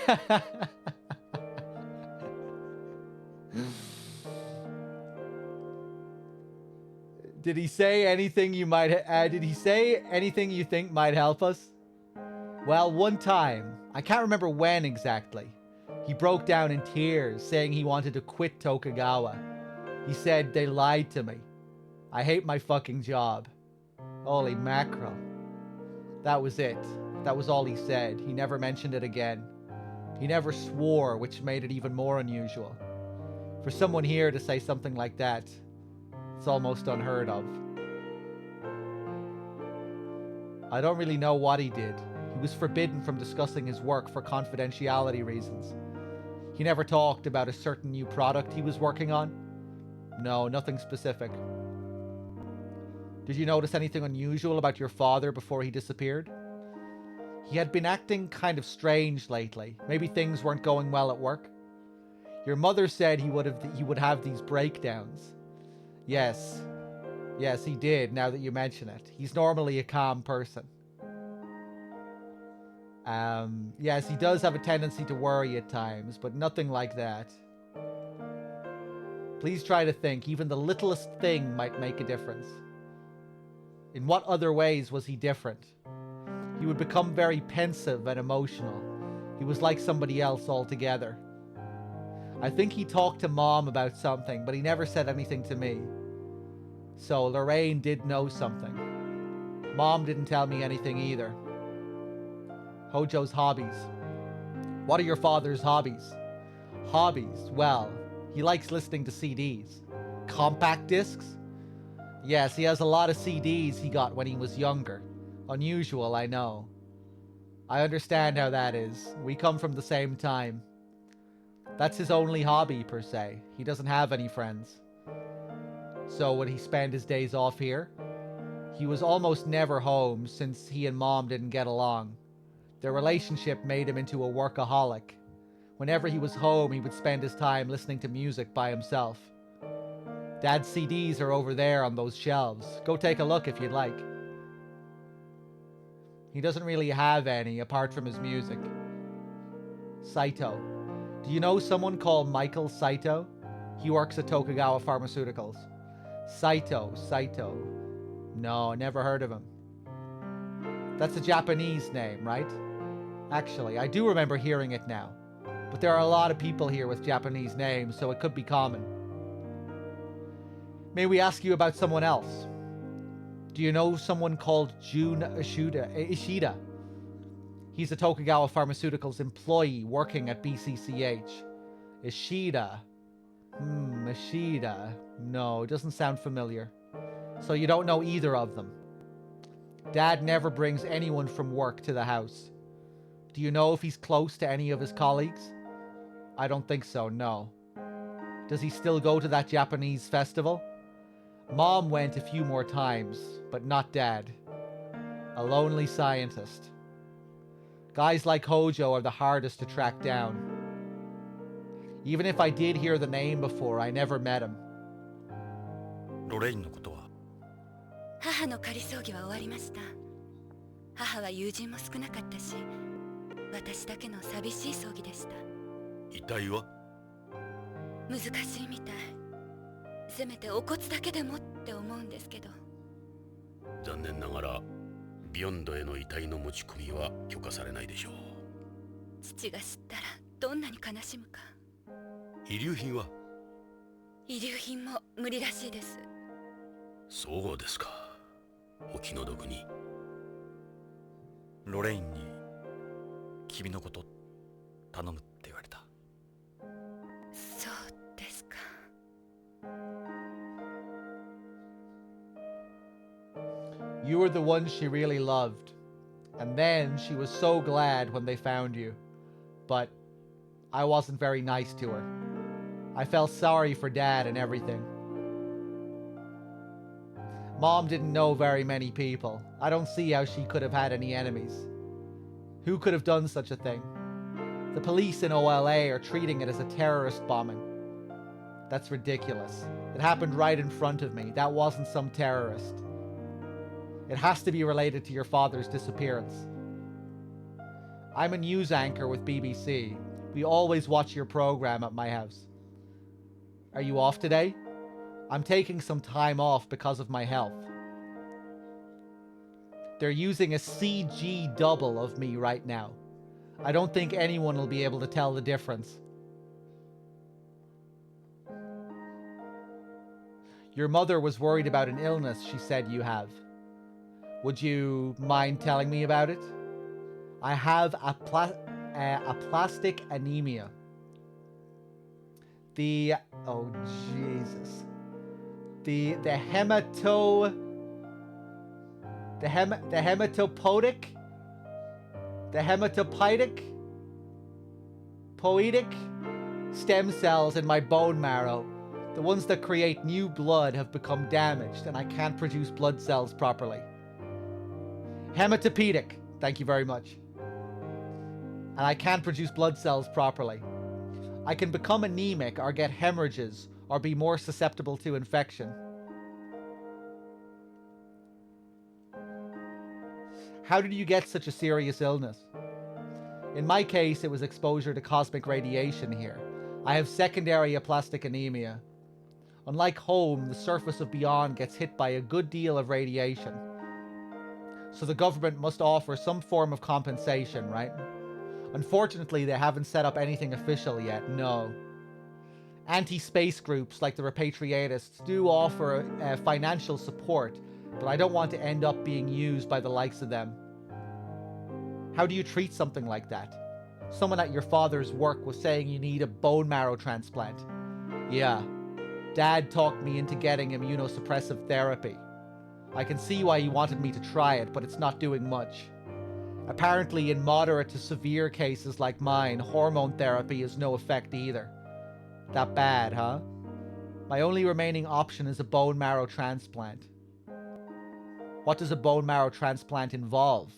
Did he say anything you might did he say anything you think might help us? Well, one time, I can't remember when exactly, he broke down in tears saying he wanted to quit Tokugawa. He said they lied to me. I hate my fucking job. Holy mackerel. That was it. That was all he said. He never mentioned it again. He never swore, which made it even more unusual. For someone here to say something like that, it's almost unheard of. I don't really know what he did. He was forbidden from discussing his work for confidentiality reasons. He never talked about a certain new product he was working on. No, nothing specific. Did you notice anything unusual about your father before he disappeared? He had been acting kind of strange lately. Maybe things weren't going well at work. Your mother said he would have these breakdowns. Yes, he did, now that you mention it. He's normally a calm person. Yes, he does have a tendency to worry at times, but nothing like that. Please try to think. Even the littlest thing might make a difference. In what other ways was he different? He would become very pensive and emotional. He was like somebody else altogether. I think he talked to Mom about something, but he never said anything to me. So Lorraine did know something. Mom didn't tell me anything either. Hojo's hobbies. What are your father's hobbies? Hobbies? Well, he likes listening to CDs. Compact discs? Yes, he has a lot of CDs he got when he was younger. Unusual, I know. I understand how that is. We come from the same time. That's his only hobby, per se. He doesn't have any friends. So would he spend his days off here? He was almost never home since he and Mom didn't get along. Their relationship made him into a workaholic. Whenever he was home, he would spend his time listening to music by himself. Dad's CDs are over there on those shelves. Go take a look if you'd like. He doesn't really have any apart from his music. Saito. Do you know someone called Michael Saito? He works at Tokugawa Pharmaceuticals. Saito. No, never heard of him. That's a Japanese name, right? Actually, I do remember hearing it now. But there are a lot of people here with Japanese names, so it could be common. May we ask you about someone else? Do you know someone called Jun Ishida? He's a Tokugawa Pharmaceuticals employee working at BCCH. Ishida. Ishida. No, it doesn't sound familiar. So you don't know either of them. Dad never brings anyone from work to the house. Do you know if he's close to any of his colleagues? I don't think so, no. Does he still go to that Japanese festival? Mom went a few more times, but not Dad. A lonely scientist. Guys like Hojo are the hardest to track down. Even if I did hear the name before, I never met him. ロレインのことは母の仮葬儀は終わりました。母は友人も少なかったし、私だけの寂しい葬儀でした。遺体は難しいみたい。せめてお骨だけでもって思うんですけど。残念ながらビヨンドへの遺体の持ち込みは許可されないでしょう。父が知ったらどんなに悲しむか。遺留品は遺留品も無理らしいです。そうですか。お気の毒に。ロレインに君のこと頼むって言われた。そうですか。You were the one she really loved. And then she was so glad when they found you. But I wasn't very nice to her. I felt sorry for Dad and everything. Mom didn't know very many people. I don't see how she could have had any enemies. Who could have done such a thing? The police in OLA are treating it as a terrorist bombing. That's ridiculous. It happened right in front of me. That wasn't some terrorist. It has to be related to your father's disappearance. I'm a news anchor with BBC. We always watch your program at my house. Are you off today? I'm taking some time off because of my health. They're using a CG double of me right now. I don't think anyone will be able to tell the difference. Your mother was worried about an illness she said you have. Would you mind telling me about it? I have aplastic anemia. The hematopoietic stem cells in my bone marrow, the ones that create new blood, have become damaged and I can't produce blood cells properly. Hematopoietic, thank you very much. And I can't produce blood cells properly. I can become anemic or get hemorrhages or be more susceptible to infection. How did you get such a serious illness? In my case, it was exposure to cosmic radiation here. I have secondary aplastic anemia. Unlike home, the surface of beyond gets hit by a good deal of radiation. So the government must offer some form of compensation, right? Unfortunately, they haven't set up anything official yet, no. Anti-space groups like the Repatriatists do offer financial support, but I don't want to end up being used by the likes of them. How do you treat something like that? Someone at your father's work was saying you need a bone marrow transplant. Yeah. Dad talked me into getting immunosuppressive therapy. I can see why he wanted me to try it, but it's not doing much. Apparently, in moderate to severe cases like mine, hormone therapy has no effect either. That bad, huh? My only remaining option is a bone marrow transplant. What does a bone marrow transplant involve?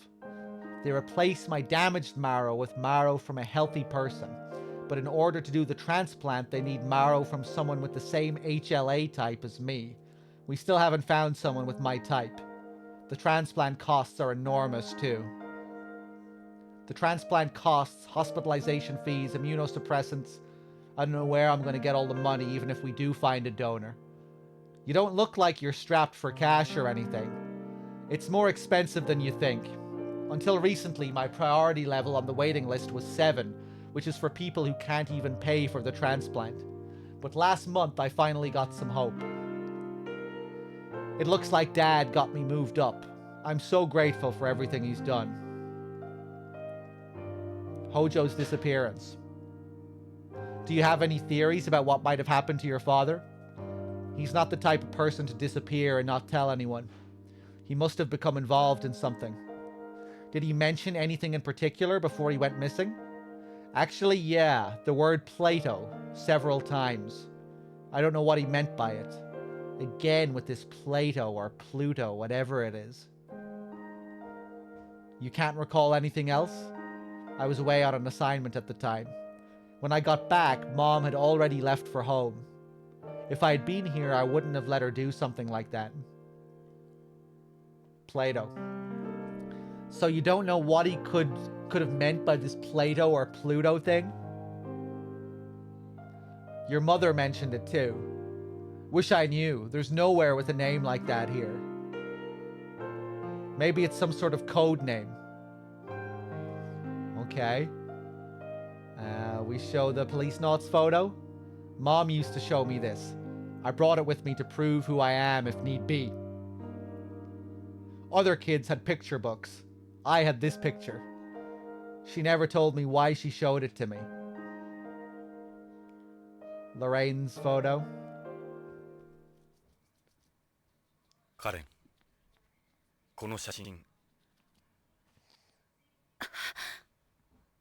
They replace my damaged marrow with marrow from a healthy person. But in order to do the transplant, they need marrow from someone with the same HLA type as me. We still haven't found someone with my type. The transplant costs are enormous too. The transplant costs, hospitalization fees, immunosuppressants. I don't know where I'm going to get all the money even if we do find a donor. You don't look like you're strapped for cash or anything. It's more expensive than you think. Until recently, my priority level on the waiting list was 7, which is for people who can't even pay for the transplant. But last month, I finally got some hope. It looks like Dad got me moved up. I'm so grateful for everything he's done. Hojo's disappearance. Do you have any theories about what might have happened to your father? He's not the type of person to disappear and not tell anyone. He must have become involved in something. Did he mention anything in particular before he went missing? Actually, yeah, the word Plato several times. I don't know what he meant by it. Again with this Plato or Pluto, whatever it is. You can't recall anything else? I was away on an assignment at the time. When I got back, Mom had already left for home. If I had been here, I wouldn't have let her do something like that. Plato. So you don't know what he could have meant by this Plato or Pluto thing? Your mother mentioned it too. Wish I knew. There's nowhere with a name like that here. Maybe it's some sort of code name. Okay. We show the Policenauts photo. Mom used to show me this. I brought it with me to prove who I am if need be. Other kids had picture books. I had this picture. She never told me why she showed it to me. Lorraine's photo. Karen, この写真。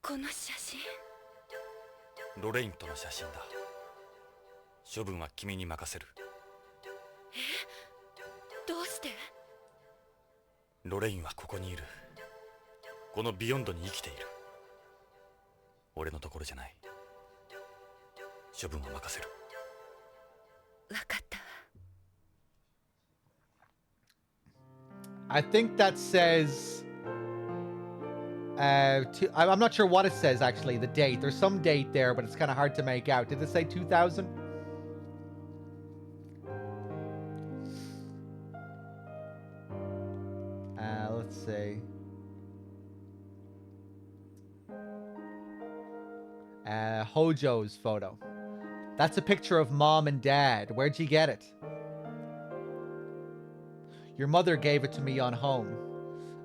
この写真。ロレインとの写真だ。処分は君に任せる。どうして？ロレインはここにいる。このビヨンドに生きている。俺のところじゃない。処分は任せる。わかった。I think that says... I'm not sure what it says, actually, the date. There's some date there, but it's kind of hard to make out. Did it say 2000? Let's see. Hojo's photo. That's a picture of Mom and Dad. Where'd you get it? Your mother gave it to me on home.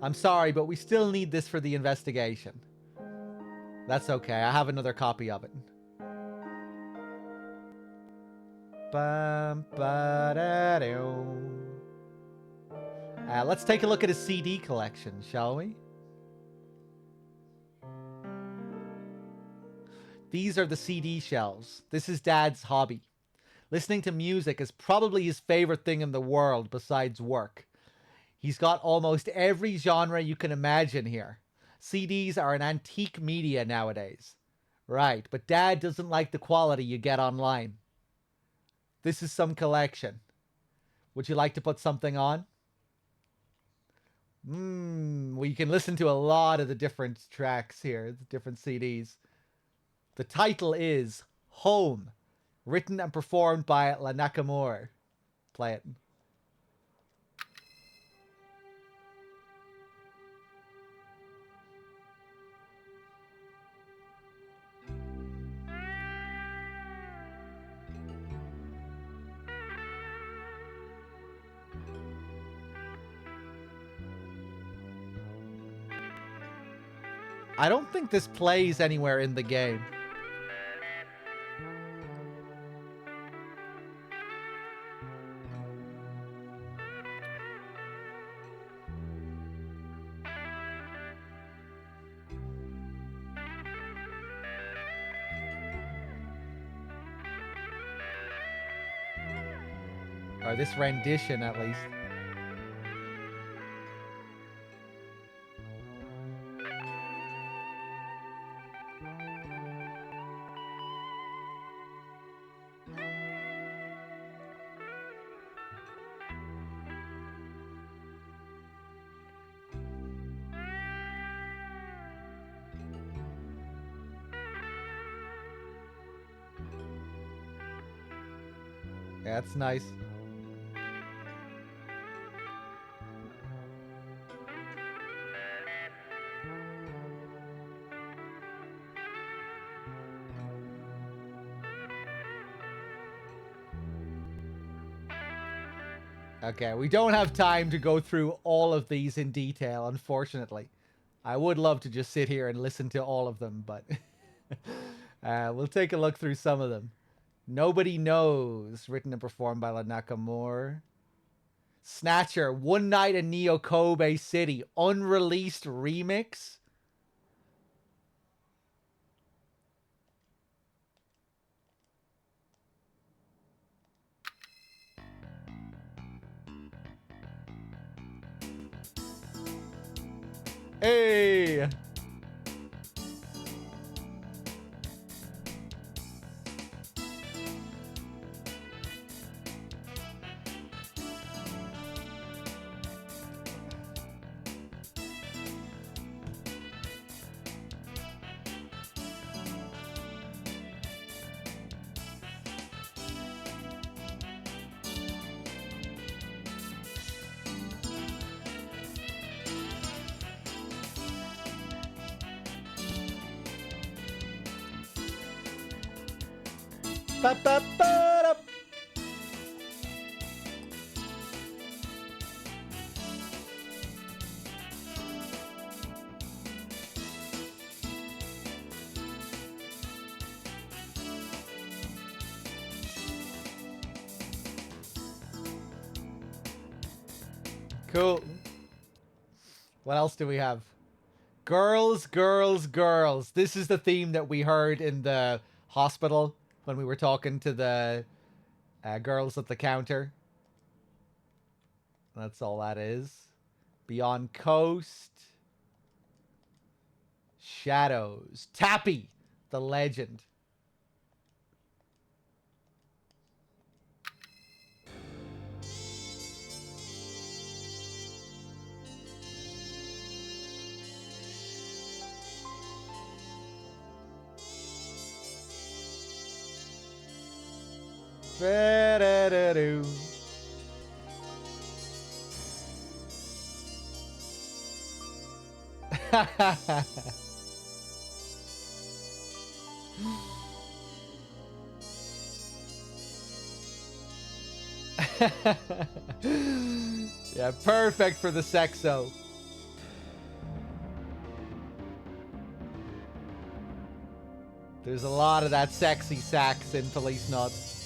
I'm sorry, but we still need this for the investigation. That's okay. I have another copy of it. Let's take a look at his CD collection, shall we? These are the CD shelves. This is Dad's hobby. Listening to music is probably his favorite thing in the world besides work. He's got almost every genre you can imagine here. CDs are an antique media nowadays. Right, but Dad doesn't like the quality you get online. This is some collection. Would you like to put something on? We can listen to a lot of the different tracks here, the different CDs. The title is Home, written and performed by La Nakamura. Play it. I don't think this plays anywhere in the game. Or this rendition, at least. Yeah, that's nice. Okay, we don't have time to go through all of these in detail, unfortunately. I would love to just sit here and listen to all of them, but we'll take a look through some of them. Nobody Knows, written and performed by La Nakamura. Snatcher, One Night in Neo Kobe City, unreleased remix. Hey! Ba-ba-ba-da. Cool. What else do we have? Girls, girls, girls. This is the theme that we heard in the hospital when we were talking to the girls at the counter. That's all that is. Beyond Coast. Shadows. Tappy, the legend. Ba-da-da-doo. Yeah, perfect for the sexo. There's a lot of that sexy sax in Policenauts.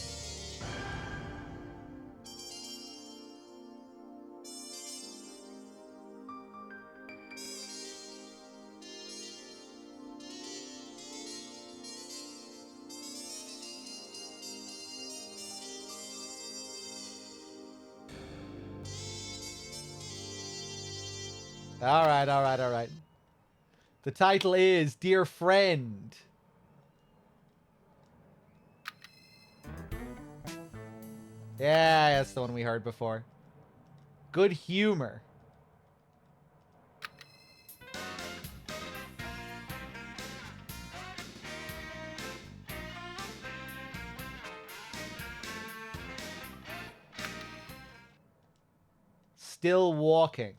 All right, all right, all right. The title is Dear Friend. Yeah, that's the one we heard before. Good Humor. Still walking.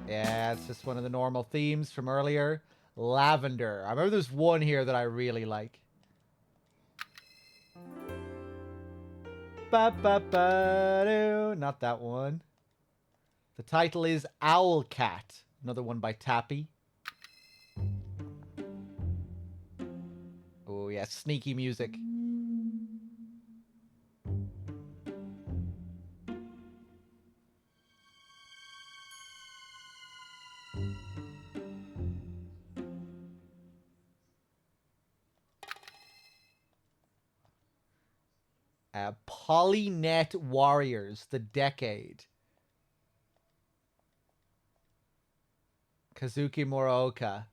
Yeah, it's just one of the normal themes from earlier. Lavender. I remember there's one here that I really like. Ba ba ba doo. Not that one. The title is Owl Cat. Another one by Tappy. Oh yeah, sneaky music. Polynet Warriors, The Decade. Kazuki Muraoka.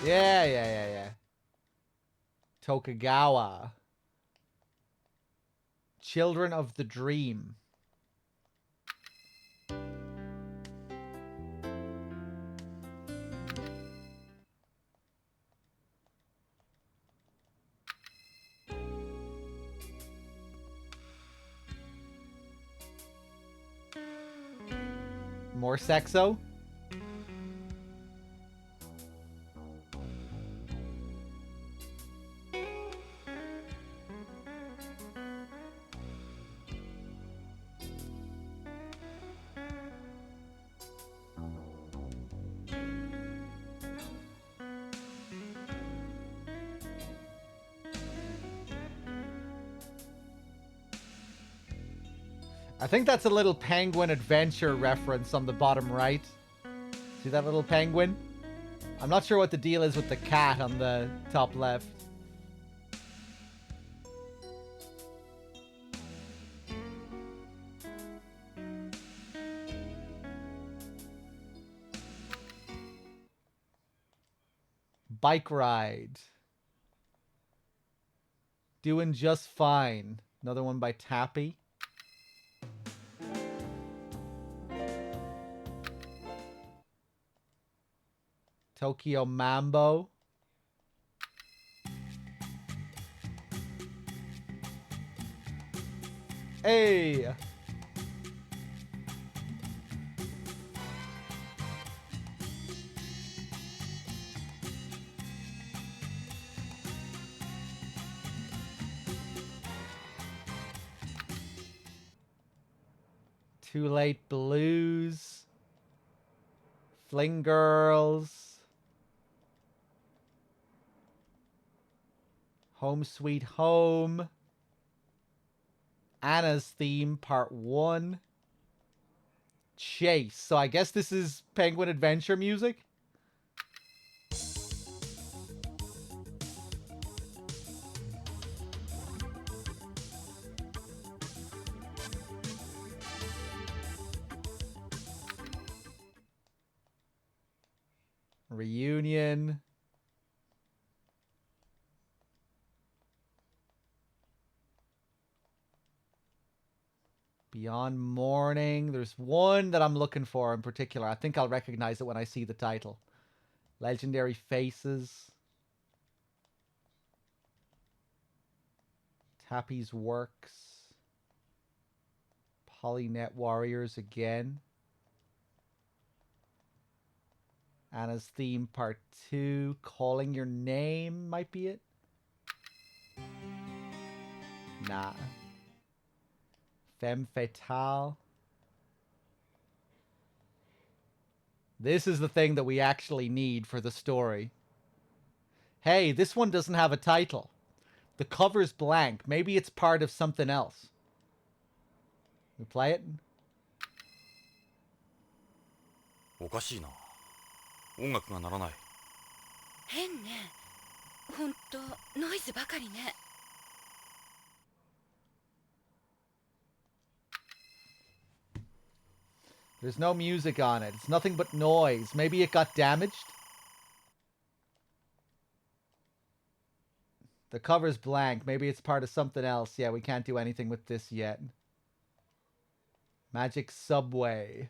Yeah. Tokugawa. Children of the Dream. More sexo? I think that's a little Penguin Adventure reference on the bottom right. See that little penguin? I'm not sure what the deal is with the cat on the top left. Bike Ride. Doing Just Fine. Another one by Tappy. Tokyo Mambo. Hey! Too Late Blues. Fling Girls. Home Sweet Home. Anna's Theme, Part 1. Chase. So I guess this is Penguin Adventure music? Reunion. Beyond Morning. There's one that I'm looking for in particular. I think I'll recognize it when I see the title. Legendary Faces. Tappy's Works. Polynet Warriors again. Anna's Theme Part 2. Calling Your Name might be it. Nah. Femme Fatale. This is the thing that we actually need for the story. Hey, this one doesn't have a title. The cover's blank. Maybe it's part of something else. We play it? おかしいな。音楽が鳴らない。変ね。ほんとノイズばかりね。There's no music on it. It's nothing but noise. Maybe it got damaged? The cover's blank. Maybe it's part of something else. Yeah, we can't do anything with this yet. Magic Subway.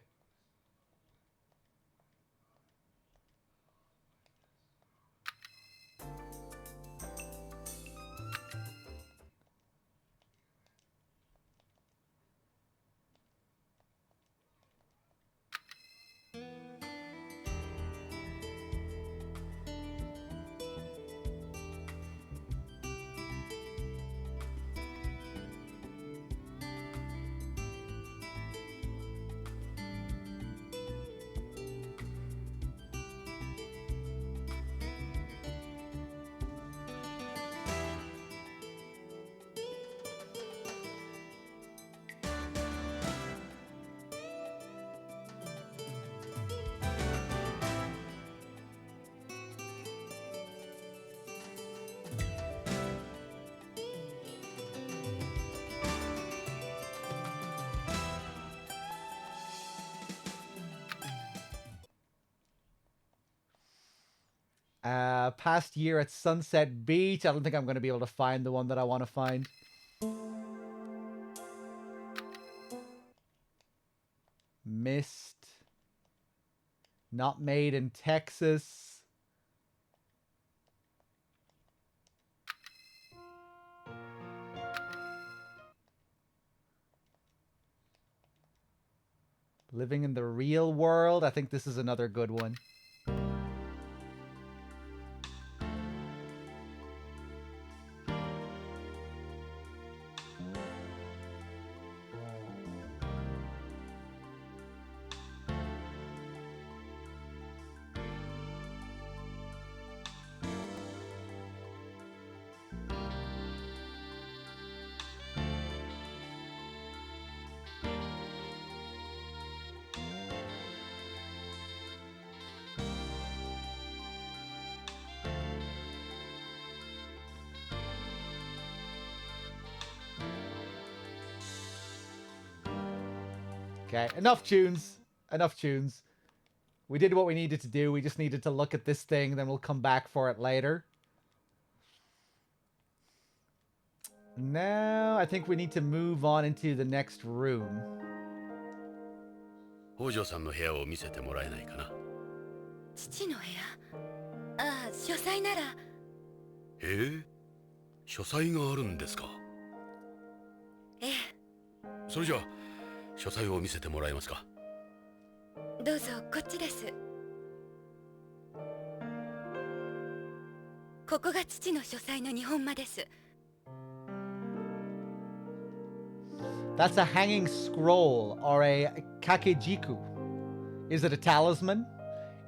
Past year at Sunset Beach. I don't think I'm going to be able to find the one that I want to find. Missed. Not made in Texas. Living in the real world. I think this is another good one. Okay, enough tunes. Enough tunes. We did what we needed to do. We just needed to look at this thing, then we'll come back for it later. Now, I think we need to move on into the next room. 北条さんの部屋を見せてもらえないかな。父の部屋？ああ、書斎なら。書斎があるんですか。ええ。それじゃあ書斎を見せてもらえますか。どうぞ、こっちです。ここが父の書斎の日本間です。That's a hanging scroll, or a kakejiku. Is it a talisman?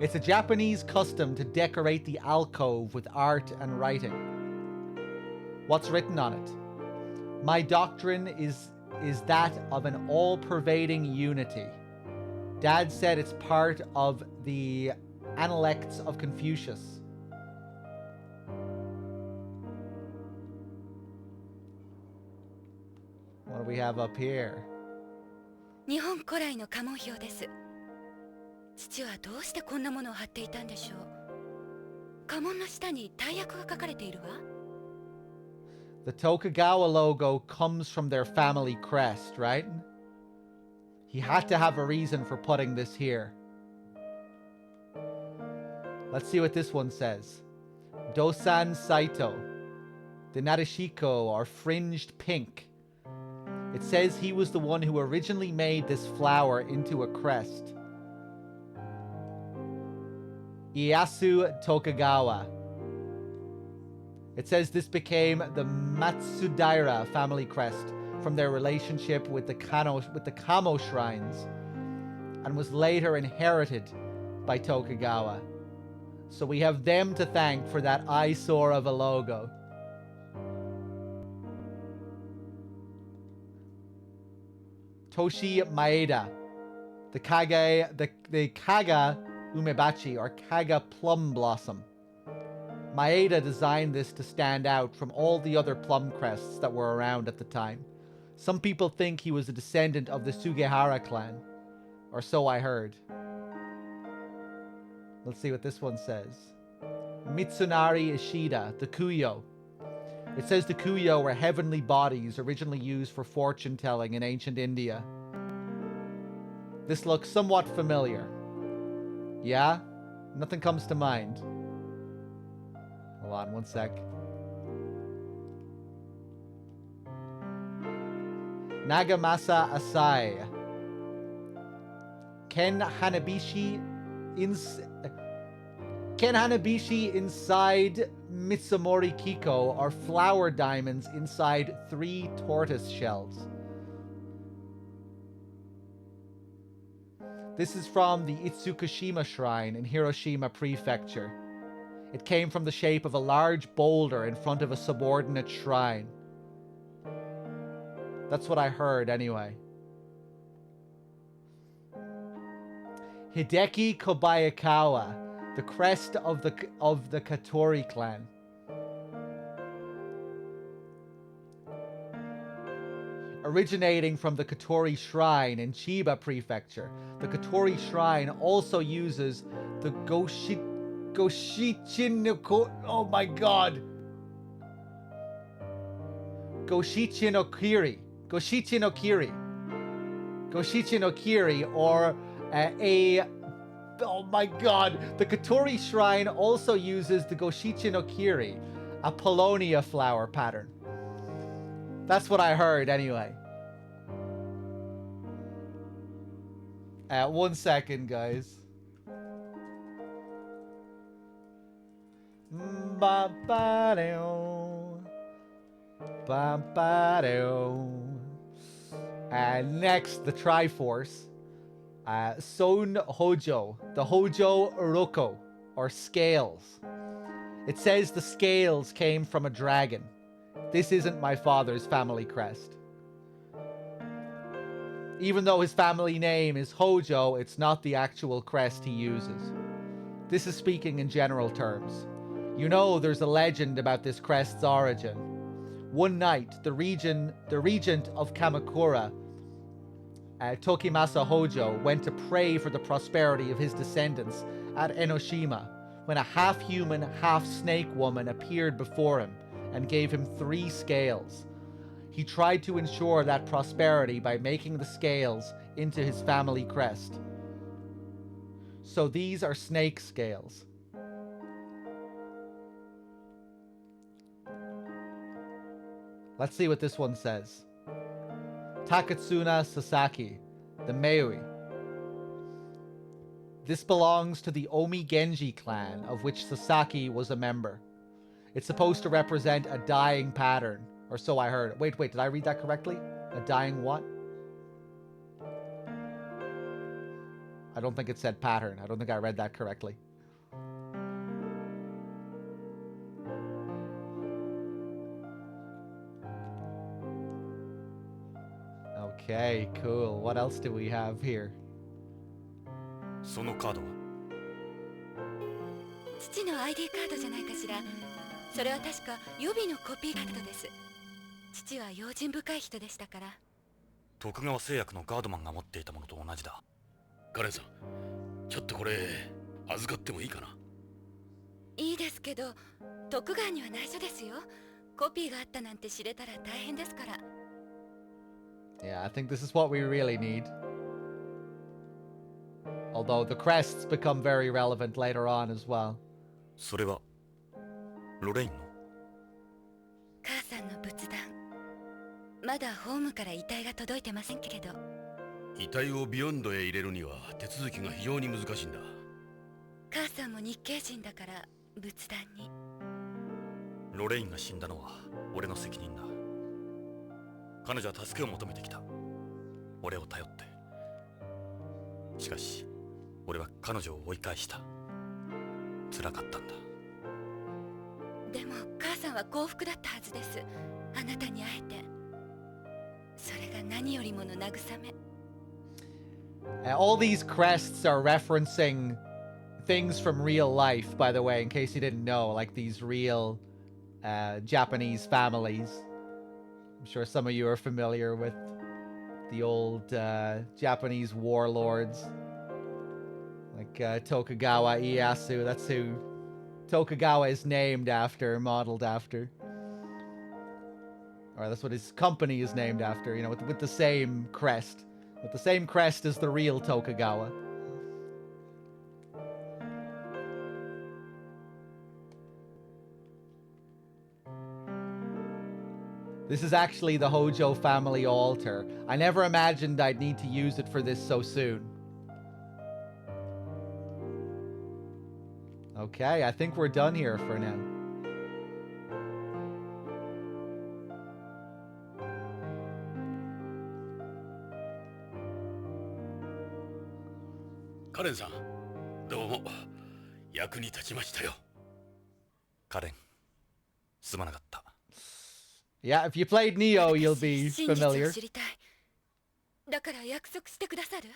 It's a Japanese custom to decorate the alcove with art and writing. What's written on it? My doctrine is that of an all-pervading unity. Dad said it's part of the Analects of Confucius. What do we have up here? 日本古来の家紋標です。父はどうしてこんなものを貼っていたんでしょう。家紋の下に大役が書かれているわ。The Tokugawa logo comes from their family crest, right? He had to have a reason for putting this here. Let's see what this one says. Dosan Saito. The Narishiko, or fringed pink. It says he was the one who originally made this flower into a crest. Ieyasu Tokugawa. It says this became the Matsudaira family crest from their relationship with the Kamo shrines, and was later inherited by Tokugawa. So we have them to thank for that eyesore of a logo. Toshi Maeda, the Kaga Umebachi, or Kaga Plum Blossom. Maeda designed this to stand out from all the other plum crests that were around at the time. Some people think he was a descendant of the Sugihara clan, or so I heard. Let's see what this one says. Mitsunari Ishida, the Kuyo. It says the Kuyo were heavenly bodies originally used for fortune telling in ancient India. This looks somewhat familiar. Yeah? Nothing comes to mind. Hold on one sec. Nagamasa Asai. Ken Hanabishi inside Mitsumori Kiko are flower diamonds inside 3 tortoise shells. This is from the Itsukushima Shrine in Hiroshima Prefecture. It came from the shape of a large boulder in front of a subordinate shrine. That's what I heard anyway. Hideki Kobayakawa, the crest of the Katori clan. Originating from the Katori Shrine in Chiba Prefecture, the Katori Shrine also uses the oh my god! Goshichinokiri, or oh my god, the Katori Shrine also uses the Goshichinokiri, a Paulownia flower pattern. That's what I heard anyway. 1 second, guys. Next, the Triforce. Son Hojo, the Hojo Uroko, or scales. It says the scales came from a dragon. This isn't my father's family crest. Even though his family name is Hojo, it's not the actual crest he uses. This is speaking in general terms. You know, there's a legend about this crest's origin. One night, the regent of Kamakura, Tokimasa Hojo, went to pray for the prosperity of his descendants at Enoshima when a half-human, half-snake woman appeared before him and gave him 3 scales. He tried to ensure that prosperity by making the scales into his family crest. So these are snake scales. Let's see what this one says. Takatsuna Sasaki, the Meui. This belongs to the Omi Genji clan, of which Sasaki was a member. It's supposed to represent a dying pattern, or so I heard. Wait, did I read that correctly? A dying what? I don't think it said pattern. I don't think I read that correctly. Okay, cool. What else do we have here? そのカードは父の ID カードじゃないかしら。それは確か予備のコピーカードです。父は用心深い人でしたから。徳川製薬のガードマンが持っていたものと同じだ。カレンさん、ちょっとこれ預かってもいいかな。いいですけど、徳川には内緒ですよ。コピーがあったなんて知れたら大変ですから。Yeah, I think this is what we really need. Although the crests become very relevant later on as well. それはロレインの母さんの仏壇。まだホームから遺体が届いてませんけれど。遺体をビヨンドへ入れるには手続きが非常に難しいんだ。母さんも日系人だから仏壇に。ロレインが死んだのは俺の責任だ。彼女は助けを求めてきた。俺を頼って。しかし俺は彼女を追い返した。辛かったんだ。でも母さんは幸福だったはずです。あなたに会えて。それが何よりもの慰め。All these crests are referencing things from real life, by the way, in case you didn't know, like these real Japanese families. I'm sure some of you are familiar with the old Japanese warlords, like Tokugawa Ieyasu. That's who Tokugawa is named after, modeled after. Or that's what his company is named after, you know, with the same crest. With the same crest as the real Tokugawa. This is actually the Hojo family altar. I never imagined I'd need to use it for this so soon. Okay, I think we're done here for now. Karen-san, どうも役に立ちましたよ。カレン、すまなかった。Yeah, if you played Neo, you'll be familiar. だから約束してくださる？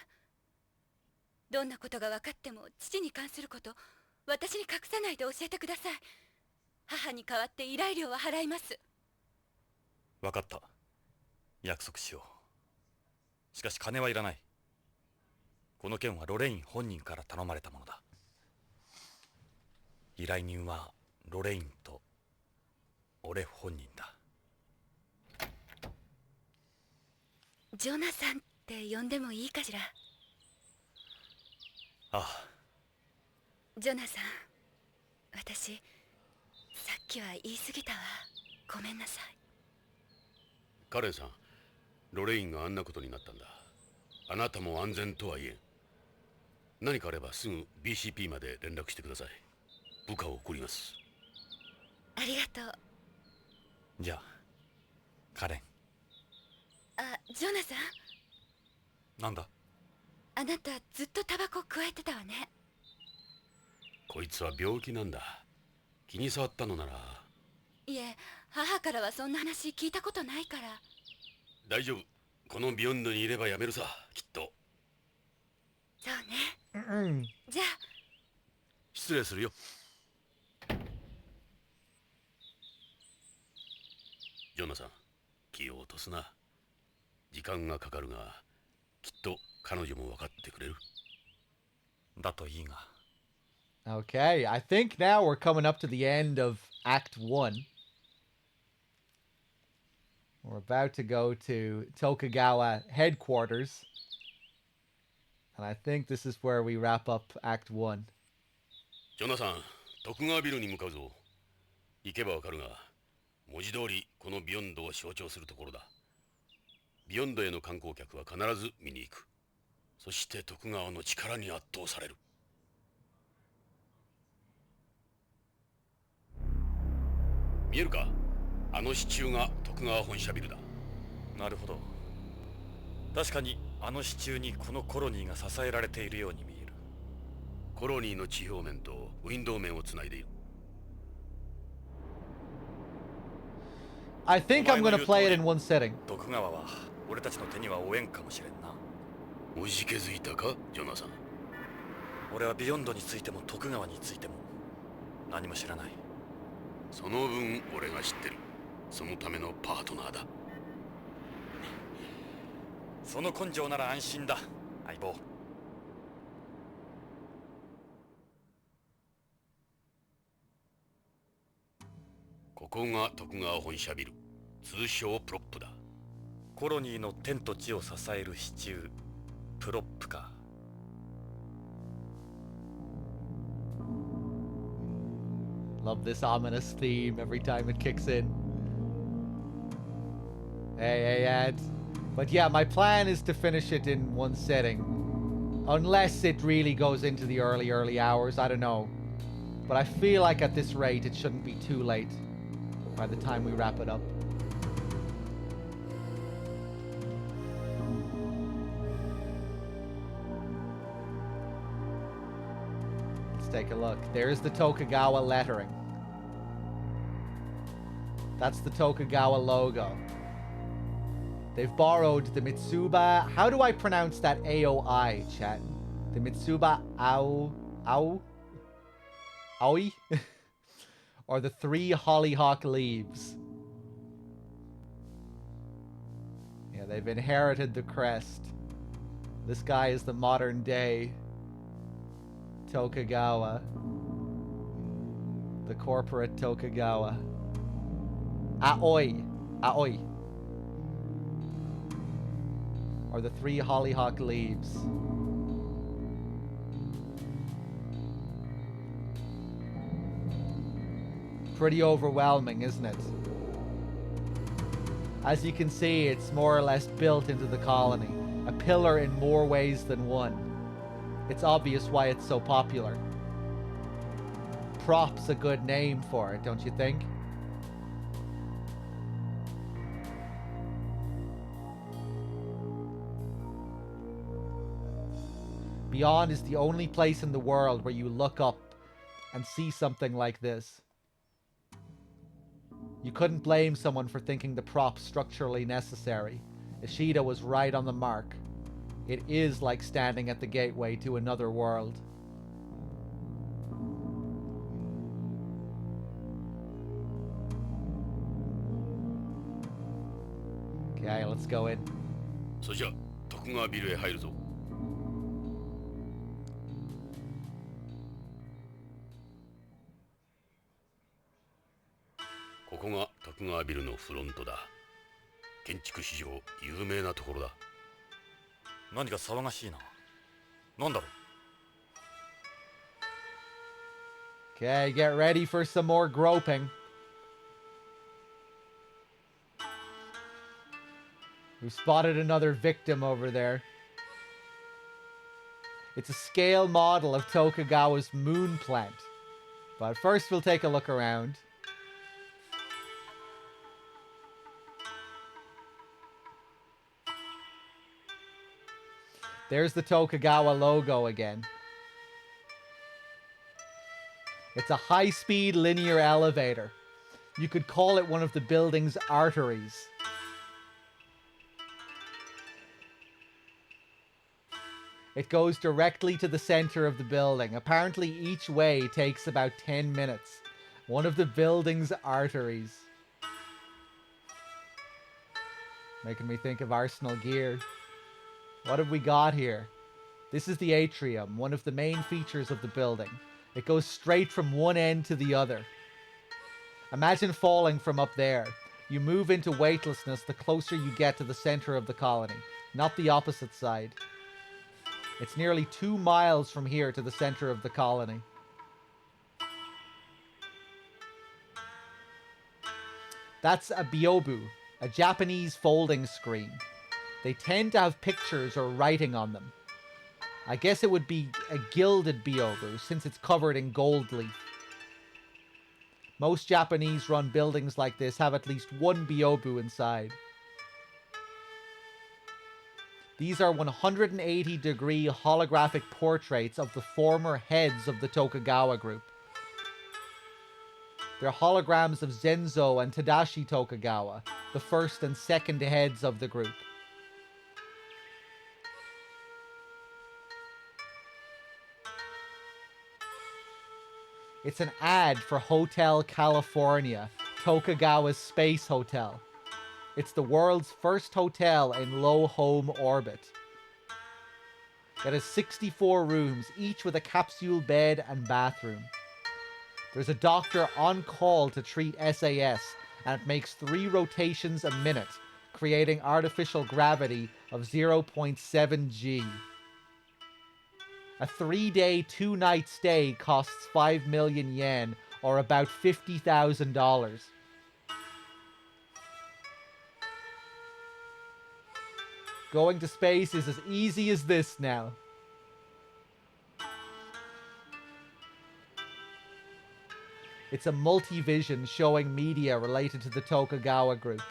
どんなことが分かっても父に関すること、私に隠さないで教えてください。母に代わって依頼料は払います。分かった。約束しよう。しかし金はいらない。この件はロレイン本人から頼まれたものだ。依頼人はロレインと俺本人だ。ジョナサンって呼んでもいいかしら？ああ。ジョナサン、私さっきは言い過ぎたわ。ごめんなさい。カレンさん、ロレインがあんなことになったんだ。あなたも安全とは言えん。何かあればすぐ BCP まで連絡してください。部下を送ります。ありがとう。じゃあ、カレン。あ、ジョナサン。なんだ？あなたずっとタバコ加えてたわね。こいつは病気なんだ。気に障ったのなら。いえ、母からはそんな話聞いたことないから。大丈夫。このビヨンドにいればやめるさ、きっと。そうね。じゃあ。失礼するよ。ジョナサン、気を落とすな。時間がかかるが、きっと彼女も分かってくれる。だといいが。Okay, I think now we're coming up to the end of Act 1. We're about to go to Tokugawa headquarters. And I think this is where we wrap up Act 1. ジョナサン、徳川ビルに向かうぞ。行けばわかるが、文字通りこのビヨンドを象徴するところだ。ビヨンドへの観光客は必ず見に行く。そして徳川の力に圧倒される。見えるか？あの支柱が徳川本社ビルだ。なるほど。確かにあの支柱にこのコロニーが支えられているように見える。コロニーの地表面とウィンドウ面をつないでいる。I think I'm gonna play it in one setting. 徳川は俺たちの手には負えんかもしれんな。おじけづいたか、ジョナサン。俺はビヨンドについても徳川についても何も知らない。その分俺が知ってる。そのためのパートナーだ。その根性なら安心だ、相棒。ここが徳川本社ビル、通称プロップだ。コロニーの天と地を支える支柱、プロップか。Love this ominous theme every time it kicks in. Hey, ads. But yeah, my plan is to finish it in one setting. Unless it really goes into the early hours, I don't know. But I feel like at this rate it shouldn't be too late by the time we wrap it up. Let's take a look. There's the Tokugawa lettering. That's the Tokugawa logo. They've borrowed the Mitsuba. How do I pronounce that AOI, chat? The Mitsuba Aoi? Or the 3 hollyhock leaves. Yeah, they've inherited the crest. This guy is the modern day Tokugawa. The corporate Tokugawa. Aoi. Aoi. or the 3 hollyhock leaves. Pretty overwhelming, isn't it? As you can see, it's more or less built into the colony, a pillar in more ways than one. It's obvious why it's so popular. Prop's a good name for it, don't you think? Beyond is the only place in the world where you look up and see something like this. You couldn't blame someone for thinking the prop structurally necessary. Ishida was right on the mark. It is like standing at the gateway to another world. Okay, let's go in. それじゃあ徳川ビルへ入るぞ。ここが徳川ビルのフロントだ。建築史上有名なところだ。何か騒がしいな。なんだろう。 Okay, get ready for some more groping. We've spotted another victim over there. It's a scale model of Tokugawa's moon plant. But first we'll take a look around. There's the Tokugawa logo again. It's a high-speed linear elevator. You could call it one of the building's arteries. It goes directly to the center of the building. Apparently each way takes about 10 minutes. One of the building's arteries. Making me think of Arsenal gear. What have we got here? This is the atrium, one of the main features of the building. It goes straight from one end to the other. Imagine falling from up there. You move into weightlessness the closer you get to the center of the colony, not the opposite side. It's nearly 2 miles from here to the center of the colony. That's a byobu, a Japanese folding screen. They tend to have pictures or writing on them. I guess it would be a gilded byobu since it's covered in gold leaf. Most Japanese-run buildings like this have at least one byobu inside. These are 180-degree holographic portraits of the former heads of the Tokugawa group. They're holograms of Zenzo and Tadashi Tokugawa, the first and second heads of the group. It's an ad for Hotel California, Tokugawa's space hotel. It's the world's first hotel in low home orbit. It has 64 rooms, each with a capsule bed and bathroom. There's a doctor on call to treat SAS, and it makes 3 rotations a minute, creating artificial gravity of 0.7 G. A 3-day, 2-night stay costs 5 million yen, or about $50,000. Going to space is as easy as this now. It's a multivision showing media related to the Tokugawa group.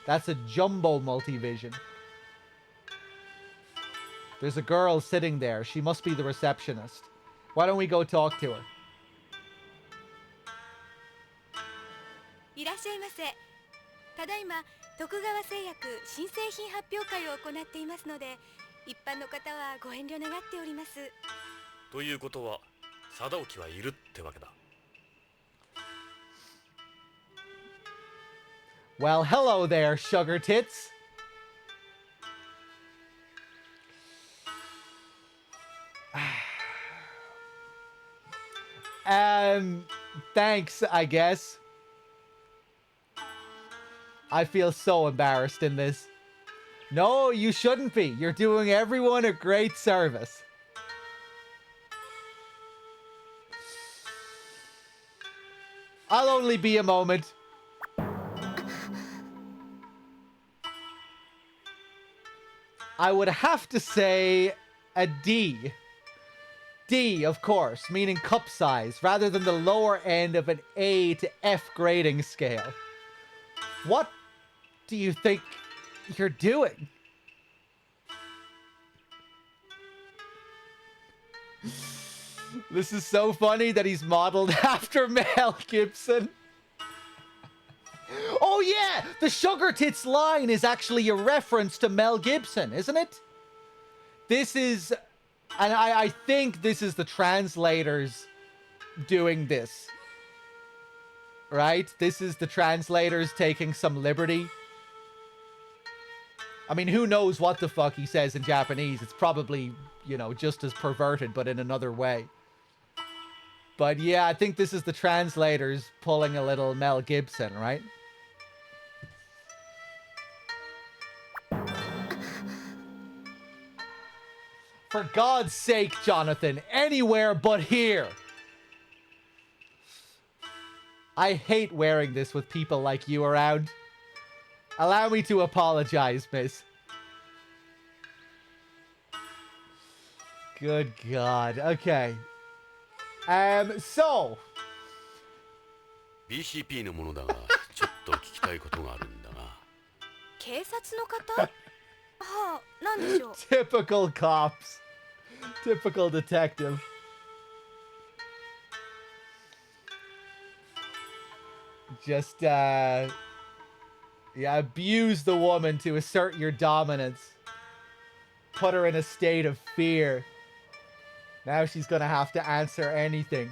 That's a jumbo multivision. There's a girl sitting there. She must be the receptionist. Why don't we go talk to her? いらっしゃいませ。ただいま徳川製薬新製品発表会を行っていますので、一般の方はご遠慮願っております。ということは、貞興はいるってわけだ。Well, hello there, sugar tits. Thanks, I guess. I feel so embarrassed in this. No, you shouldn't be. You're doing everyone a great service. I'll only be a moment. I would have to say a D. D, of course, meaning cup size, rather than the lower end of an A to F grading scale. What do you think you're doing? This is so funny that he's modeled after Mel Gibson. Oh yeah, the sugar tits line is actually a reference to Mel Gibson, isn't it? This is, and I think this is the translators doing this. Right? This is the translators taking some liberty. I mean, who knows what the fuck he says in Japanese? It's probably, you know, just as perverted, but in another way. But yeah, I think this is the translators pulling a little Mel Gibson, right? For God's sake, Jonathan, anywhere but here. I hate wearing this with people like you around. Allow me to apologize, miss. Good God. Okay. So. BCP のものだが、ちょっと聞きたいことがあるんだが。警察の方？はあ、なんでしょう。Typical cops. Typical detective. Just, yeah, abuse the woman to assert your dominance. Put her in a state of fear. Now she's gonna have to answer anything.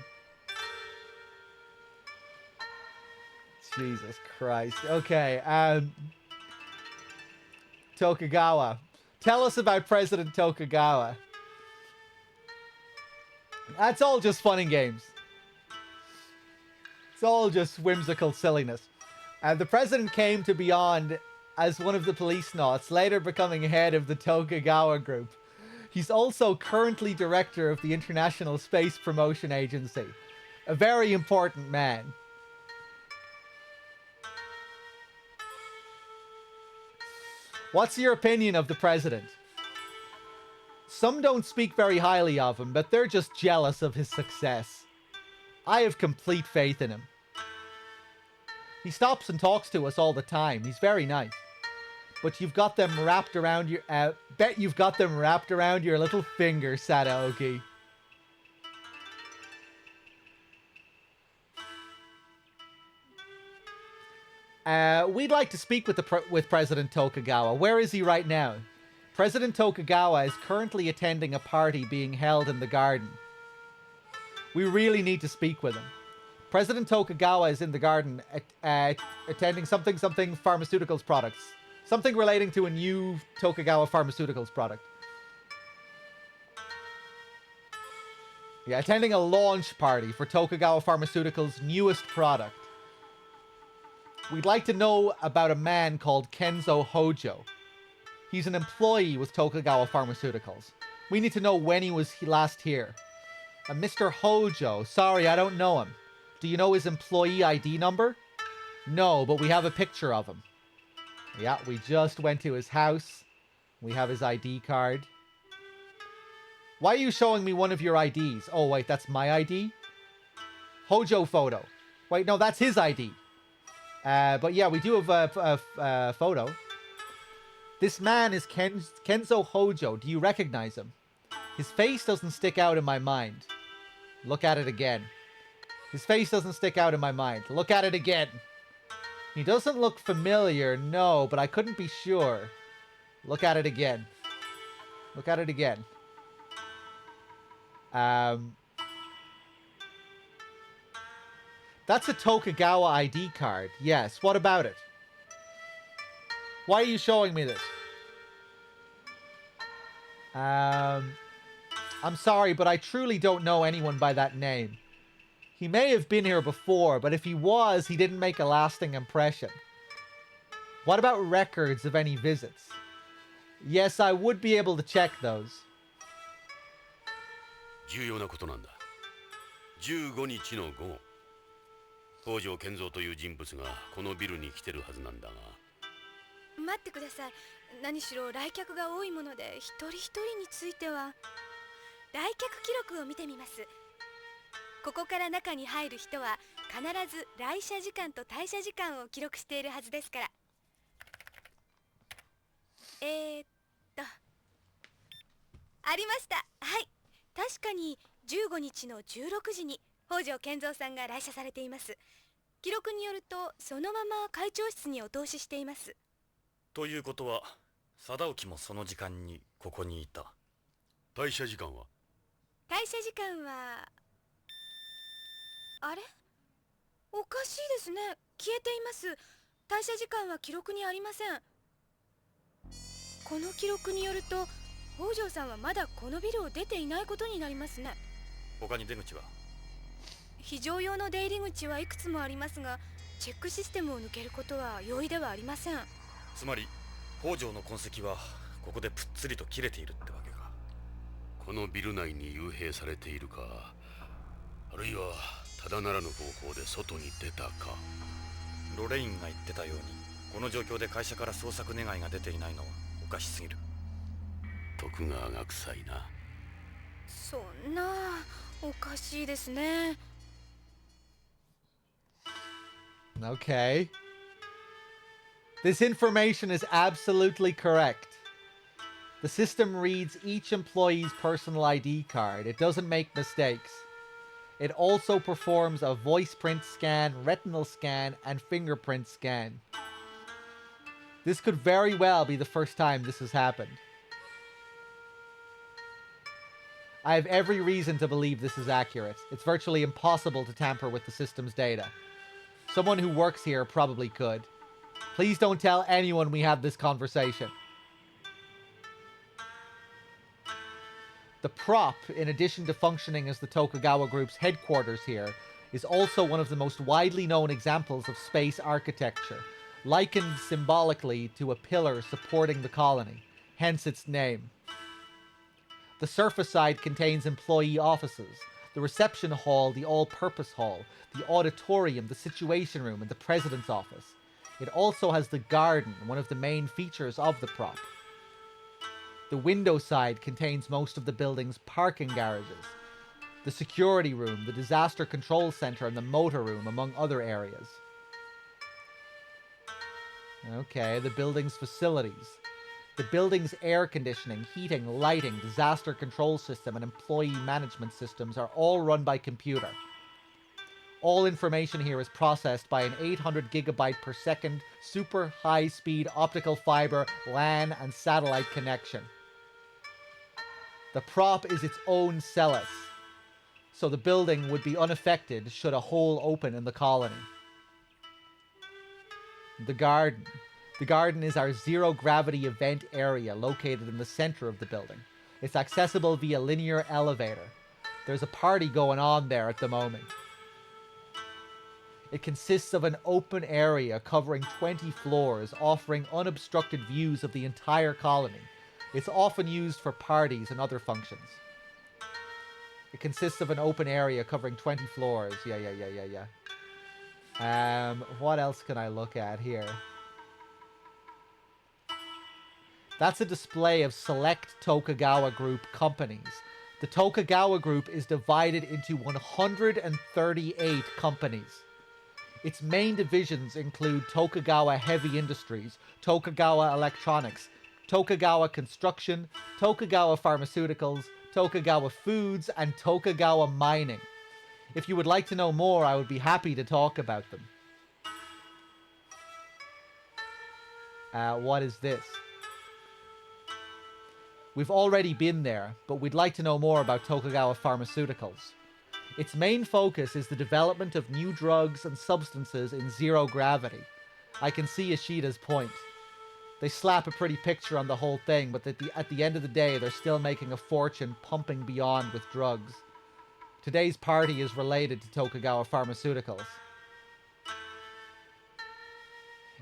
Jesus Christ. Okay, Tokugawa. Tell us about President Tokugawa. That's all just fun and games. It's all just whimsical silliness. The president came to Beyond as one of the Policenauts, later becoming head of the Tokugawa group. He's also currently director of the International Space Promotion Agency. A very important man. What's your opinion of the president? Some don't speak very highly of him, but they're just jealous of his success. I have complete faith in him. He stops and talks to us all the time. He's very nice. But you've got them wrapped around your... bet you've got them wrapped around your little finger, Sadaoki. We'd like to speak with President Tokugawa. Where is he right now? President Tokugawa is currently attending a party being held in the garden. We really need to speak with him. President Tokugawa is in the garden attending something pharmaceuticals products. Something relating to a new Tokugawa pharmaceuticals product. Yeah, attending a launch party for Tokugawa Pharmaceuticals' newest product. We'd like to know about a man called Kenzo Hojo. He's an employee with Tokugawa Pharmaceuticals. We need to know when he was last here. Mr. Hojo, sorry, I don't know him. Do you know his employee ID number? No, but we have a picture of him. Yeah, we just went to his house. We have his ID card. Why are you showing me one of your IDs? Oh, wait, that's my ID? Hojo photo. Wait, no, that's his ID. But yeah, we do have a photo. This man is Kenzo Hojo. Do you recognize him? His face doesn't stick out in my mind. Look at it again. His face doesn't stick out in my mind. Look at it again. He doesn't look familiar, no, but I couldn't be sure. Look at it again. Look at it again. That's a Tokugawa ID card. Yes, what about it? Why are you showing me this? I'm sorry, but I truly don't know anyone by that name. He may have been here before, but if he was, he didn't make a lasting impression. What about records of any visits? Yes, I would be able to check those. 重要なことなんだ。15日の午後、北条健三という人物がこのビルに来てるはずなんだが。待ってください。何しろ来客が多いもので一人一人については。来客記録を見てみます。ここから中に入る人は必ず来社時間と退社時間を記録しているはずですから。ありました。はい、確かに15日の16時に北条健三さんが来社されています。記録によるとそのまま会長室にお通ししています。ということは貞興もその時間にここにいた。退社時間は？退社時間はあれ、おかしいですね。消えています。退社時間は記録にありません。この記録によると北条さんはまだこのビルを出ていないことになりますね。他に出口は？非常用の出入り口はいくつもありますが、チェックシステムを抜けることは容易ではありません。つまり北条の痕跡はここでぷっつりと切れているってわけか。このビル内に幽閉されているか、あるいはただならぬ方法で外に出たか。ロレインが言ってたように、この状況で会社から捜索願いが出ていないのはおかしすぎる。徳川が臭いな。そんな、おかしいですね。Okay. This information is absolutely correct. The system reads each employee's personal ID card. It doesn't make mistakes. It also performs a voice print scan, retinal scan, and fingerprint scan. This could very well be the first time this has happened. I have every reason to believe this is accurate. It's virtually impossible to tamper with the system's data. Someone who works here probably could. Please don't tell anyone we had this conversation. The prop, in addition to functioning as the Tokugawa Group's headquarters here, is also one of the most widely known examples of space architecture, likened symbolically to a pillar supporting the colony, hence its name. The surface side contains employee offices, the reception hall, the all-purpose hall, the auditorium, the situation room, and the president's office. It also has the garden, one of the main features of the prop. The window side contains most of the building's parking garages, the security room, the disaster control center, and the motor room, among other areas. Okay, the building's facilities. The building's air conditioning, heating, lighting, disaster control system, and employee management systems are all run by computer. All information here is processed by an 800 gigabyte per second super high-speed optical fiber LAN and satellite connection. The prop is its own cellus, so the building would be unaffected should a hole open in the colony. The garden. The garden is our zero-gravity event area located in the center of the building. It's accessible via linear elevator. There's a party going on there at the moment. It consists of an open area covering 20 floors, offering unobstructed views of the entire colony. It's often used for parties and other functions. It consists of an open area covering 20 floors. Yeah. What else can I look at here? That's a display of select Tokugawa Group companies. The Tokugawa Group is divided into 138 companies. Its main divisions include Tokugawa Heavy Industries, Tokugawa Electronics, Tokugawa Construction, Tokugawa Pharmaceuticals, Tokugawa Foods, and Tokugawa Mining. If you would like to know more, I would be happy to talk about them. What is this? We've already been there, but we'd like to know more about Tokugawa Pharmaceuticals. Its main focus is the development of new drugs and substances in zero gravity. I can see Ishida's point. They slap a pretty picture on the whole thing, but at the end of the day, they're still making a fortune pumping beyond with drugs. Today's party is related to Tokugawa Pharmaceuticals.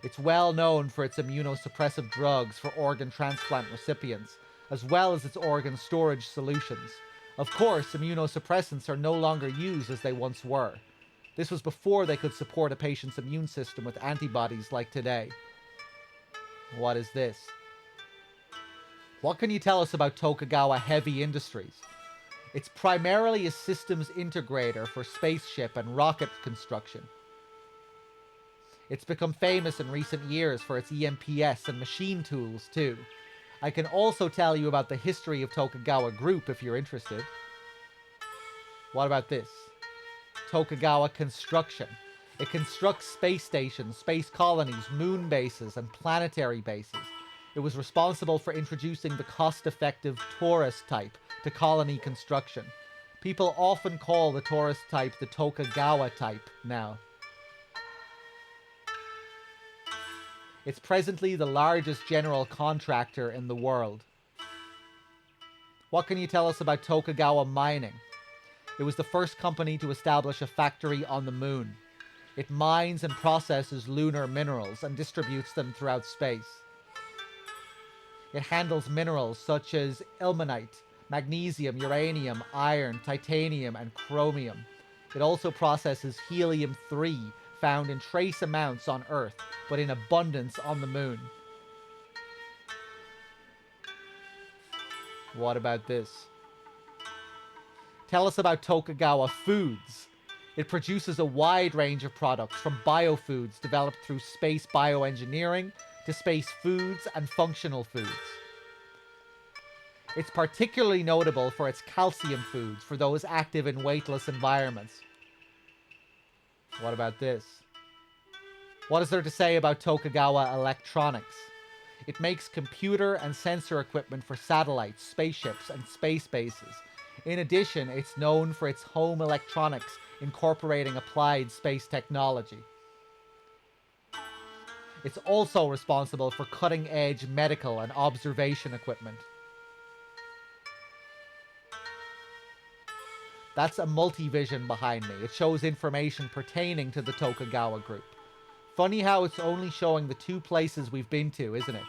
It's well known for its immunosuppressive drugs for organ transplant recipients, as well as its organ storage solutions. Of course, immunosuppressants are no longer used as they once were. This was before they could support a patient's immune system with antibodies like today. What is this? What can you tell us about Tokugawa Heavy Industries? It's primarily a systems integrator for spaceship and rocket construction. It's become famous in recent years for its EMPS and machine tools too. I can also tell you about the history of Tokugawa Group if you're interested. What about this? Tokugawa Construction. It constructs space stations, space colonies, moon bases, and planetary bases. It was responsible for introducing the cost-effective tourist type to colony construction. People often call the tourist type the Tokugawa type now. It's presently the largest general contractor in the world. What can you tell us about Tokugawa Mining? It was the first company to establish a factory on the moon. It mines and processes lunar minerals and distributes them throughout space. It handles minerals such as ilmenite, magnesium, uranium, iron, titanium, and chromium. It also processes helium-3, found in trace amounts on Earth, but in abundance on the moon. What about this? Tell us about Tokugawa Foods. It produces a wide range of products, from biofoods developed through space bioengineering to space foods and functional foods. It's particularly notable for its calcium foods for those active in weightless environments. What about this? What is there to say about Tokugawa Electronics? It makes computer and sensor equipment for satellites, spaceships, and space bases. In addition, it's known for its home electronics incorporating applied space technology. It's also responsible for cutting-edge medical and observation equipment. That's a multivision behind me. It shows information pertaining to the Tokugawa Group. Funny how it's only showing the 2 places we've been to, isn't it?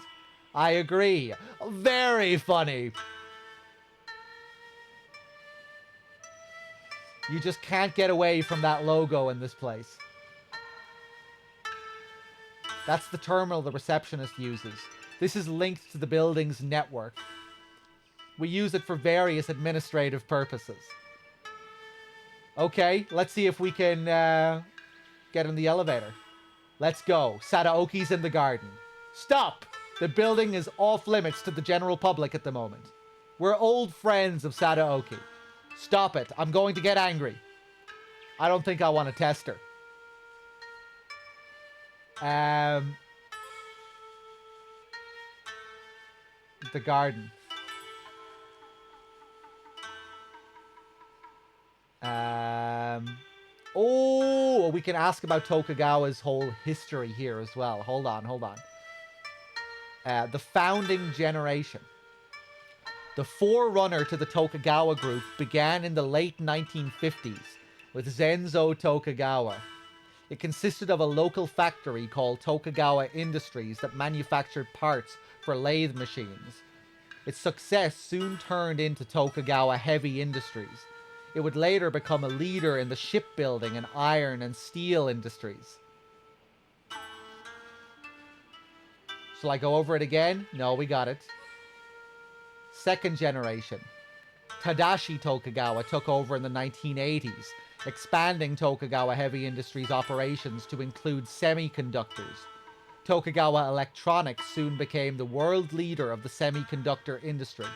I agree. Very funny. You just can't get away from that logo in this place. That's the terminal the receptionist uses. This is linked to the building's network. We use it for various administrative purposes. Okay, let's see if we can get in the elevator. Let's go. Sadaoki's in the garden. Stop! The building is off limits to the general public at the moment. We're old friends of Sadaoki. Stop it. I'm going to get angry. I don't think I want to test her. The garden. Oh, we can ask about Tokugawa's whole history here as well. Hold on. The founding generation. The forerunner to the Tokugawa Group began in the late 1950s with Zenzo Tokugawa. It consisted of a local factory called Tokugawa Industries that manufactured parts for lathe machines. Its success soon turned into Tokugawa Heavy Industries. It would later become a leader in the shipbuilding and iron and steel industries. Shall I go over it again? No, we got it. Second generation. Tadashi Tokugawa took over in the 1980s, expanding Tokugawa Heavy Industries operations to include semiconductors. Tokugawa Electronics soon became the world leader of the semiconductor industry.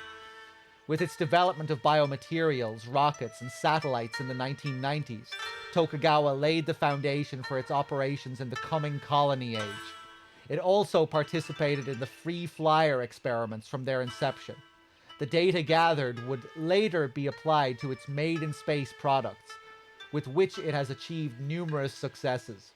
With its development of biomaterials, rockets, and satellites in the 1990s, Tokugawa laid the foundation for its operations in the coming colony age. It also participated in the free flyer experiments from their inception. The data gathered would later be applied to its made-in-space products, with which it has achieved numerous successes.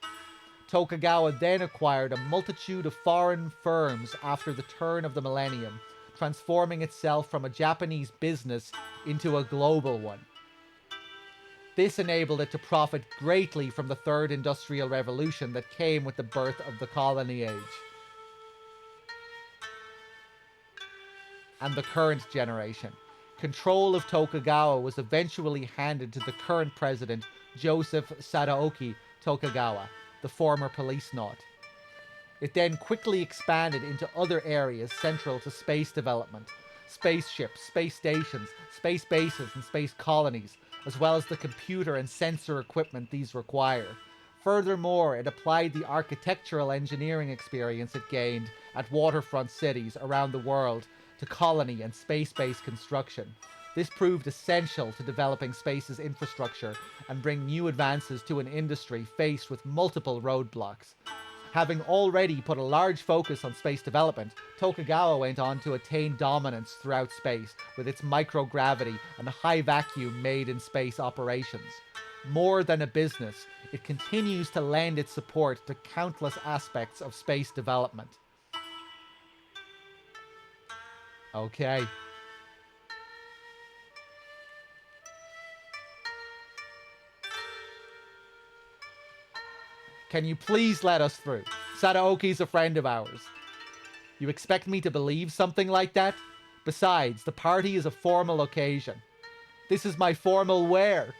Tokugawa then acquired a multitude of foreign firms after the turn of the millennium, transforming itself from a Japanese business into a global one. This enabled it to profit greatly from the Third Industrial Revolution that came with the birth of the colony age. And the current generation. Control of Tokugawa was eventually handed to the current president, Joseph Sadaoki Tokugawa, the former Policenaut. It then quickly expanded into other areas central to space development, spaceships, space stations, space bases, and space colonies, as well as the computer and sensor equipment these require. Furthermore, it applied the architectural engineering experience it gained at waterfront cities around the world to colony and space-based construction. This proved essential to developing space's infrastructure and bring new advances to an industry faced with multiple roadblocks. Having already put a large focus on space development, Tokugawa went on to attain dominance throughout space with its microgravity and high vacuum made-in-space operations. More than a business, it continues to lend its support to countless aspects of space development. Okay. Can you please let us through? Sadaoki's a friend of ours. You expect me to believe something like that? Besides, the party is a formal occasion. This is my formal wear.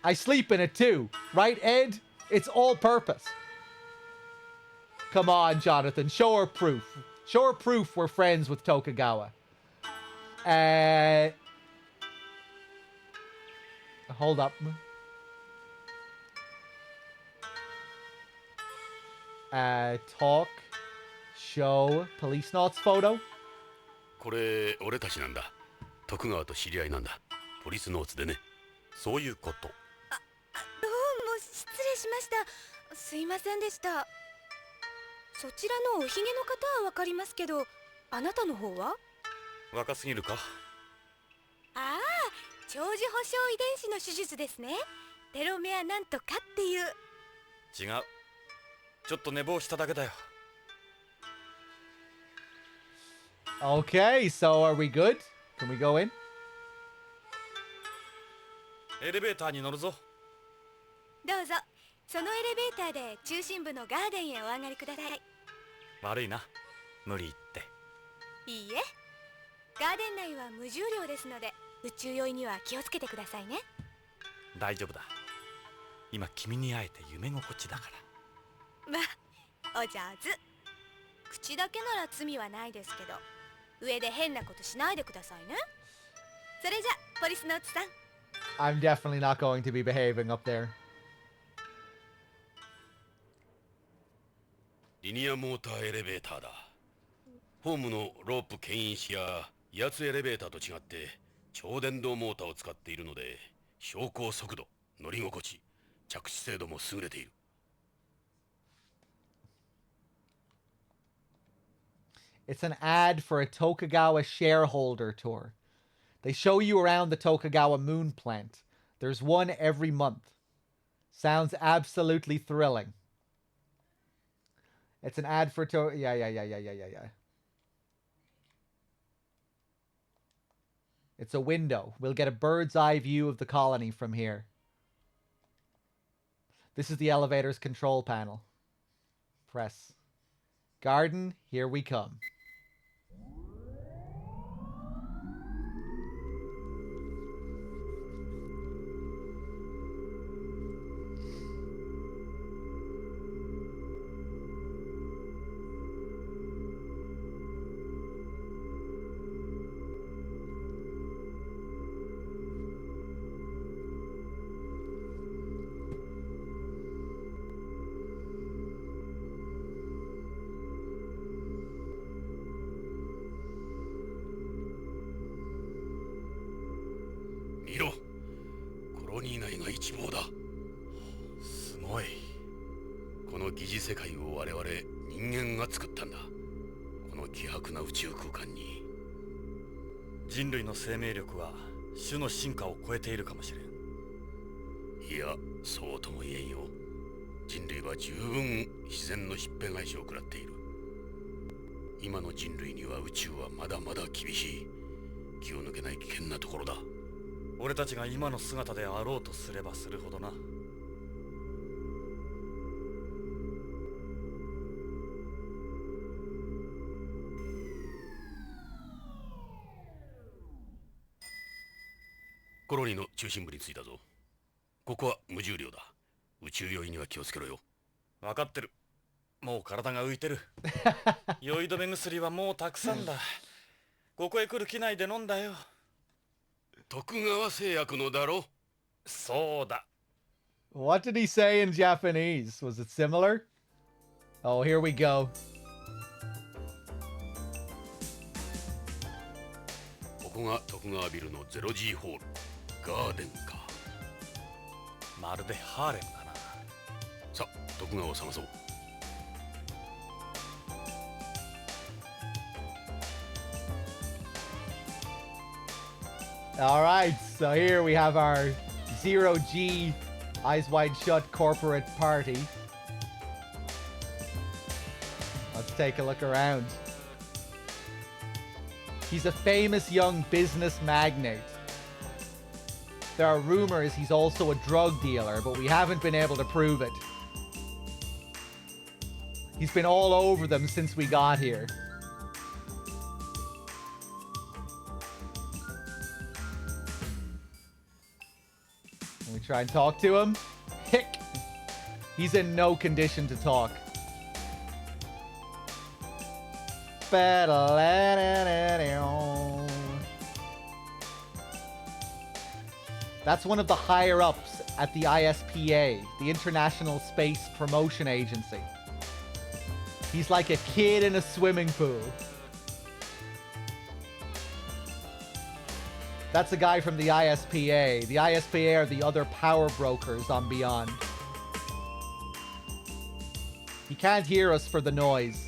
I sleep in it too. Right, Ed? It's all purpose. Come on, Jonathan. Show her proof. Show her proof we're friends with Tokugawa. Hold up. Talk. Show. Policenauts photo. これ、俺たちなんだ。徳川と知り合いなんだ。ポリスノーツでね。そういうこと。どうも失礼しました。すいませんでした。そちらのおひげの方はわかりますけど、あなたの方は？若すぎるか？ああ、長寿保障遺伝子の手術ですね。テロメアなんとかっていう。違う。ちょっと寝坊しただけだよ。Okay, so are we good? Can we go in? エレベーターに乗るぞ。どうぞ。そのエレベーターで中心部のガーデンへお上がりください。悪いな。無理言って。いいえ。ガーデン内は無重量ですので、宇宙酔いには気をつけてくださいね。大丈夫だ。今君に会えて夢心地だから。まあ、お上手。口だけなら罪はないですけど、上で変なことしないでくださいね。それじゃ、ポリスノーツさん。I'm definitely not going to be behaving up there. リニアモーターエレベーターだ。ホームのロープ牽引士や威圧エレベーターと違って超電導モーターを使っているので、昇降速度、乗り心地、着地精度も優れている。It's an ad for a Tokugawa shareholder tour. They show you around the Tokugawa moon plant. There's one every month. Sounds absolutely thrilling. It's an ad for yeah. It's a window. We'll get a bird's eye view of the colony from here. This is the elevator's control panel. Press. Garden, here we come.人類の生命力は種の進化を超えているかもしれん。いや、そうとも言えんよ。人類は十分自然の疾病返しを食らっている。今の人類には宇宙はまだまだ厳しい。気を抜けない危険なところだ。俺たちが今の姿であろうとすればするほどな。コロニーの中心部に着いたぞ。ここは無重量だ。宇宙酔いには気をつけろよ。分かってる。もう体が浮いてる。酔い止め薬はもうたくさんだ。ここへ来る機内で飲んだよ。徳川製薬のだろ。そうだ。What did he say in Japanese? Was it similar? Oh, here we go. ここが徳川ビルの 0G ホール。ガーデンか。まるでハーレムだな。さあ、徳川を探そう。All right, so here we have our 0G Eyes Wide Shut corporate party. Let's take a look around. He's a famous young business magnate. There are rumors he's also a drug dealer, but we haven't been able to prove it. He's been all over them since we got here. Can we try and talk to him? Hick! He's in no condition to talk. That's one of the higher-ups at the ISPA, the International Space Promotion Agency. He's like a kid in a swimming pool. That's a guy from the ISPA. The ISPA are the other power brokers on Beyond. He can't hear us for the noise.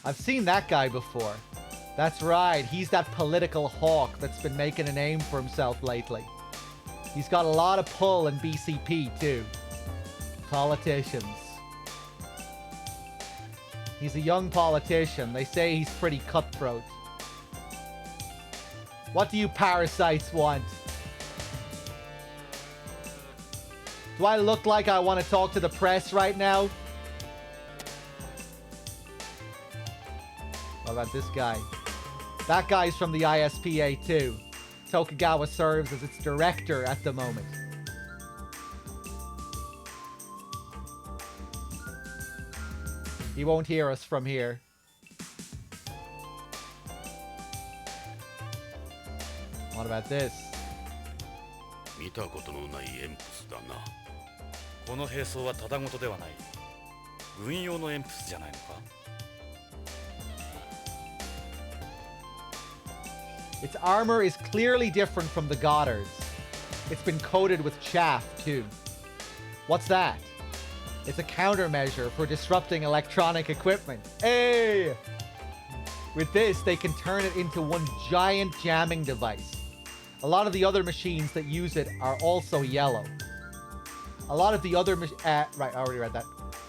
I've seen that guy before. That's right, he's that political hawk that's been making a name for himself lately. He's got a lot of pull in BCP too. Politicians. He's a young politician. They say he's pretty cutthroat. What do you parasites want? Do I look like I want to talk to the press right now? What about this guy? That guy's from the ISPA too. Tokugawa serves as its director at the moment. He won't hear us from here. What about this? 見たことのない鉛筆だな。この兵装はただごとではない。軍用の鉛筆じゃないのか? Its armor is clearly different from the Goddard's. It's been coated with chaff too. What's that? It's a countermeasure for disrupting electronic equipment. Hey! With this, they can turn it into one giant jamming device. A lot of the other machines that use it are also yellow. A lot of the other right, I already read that.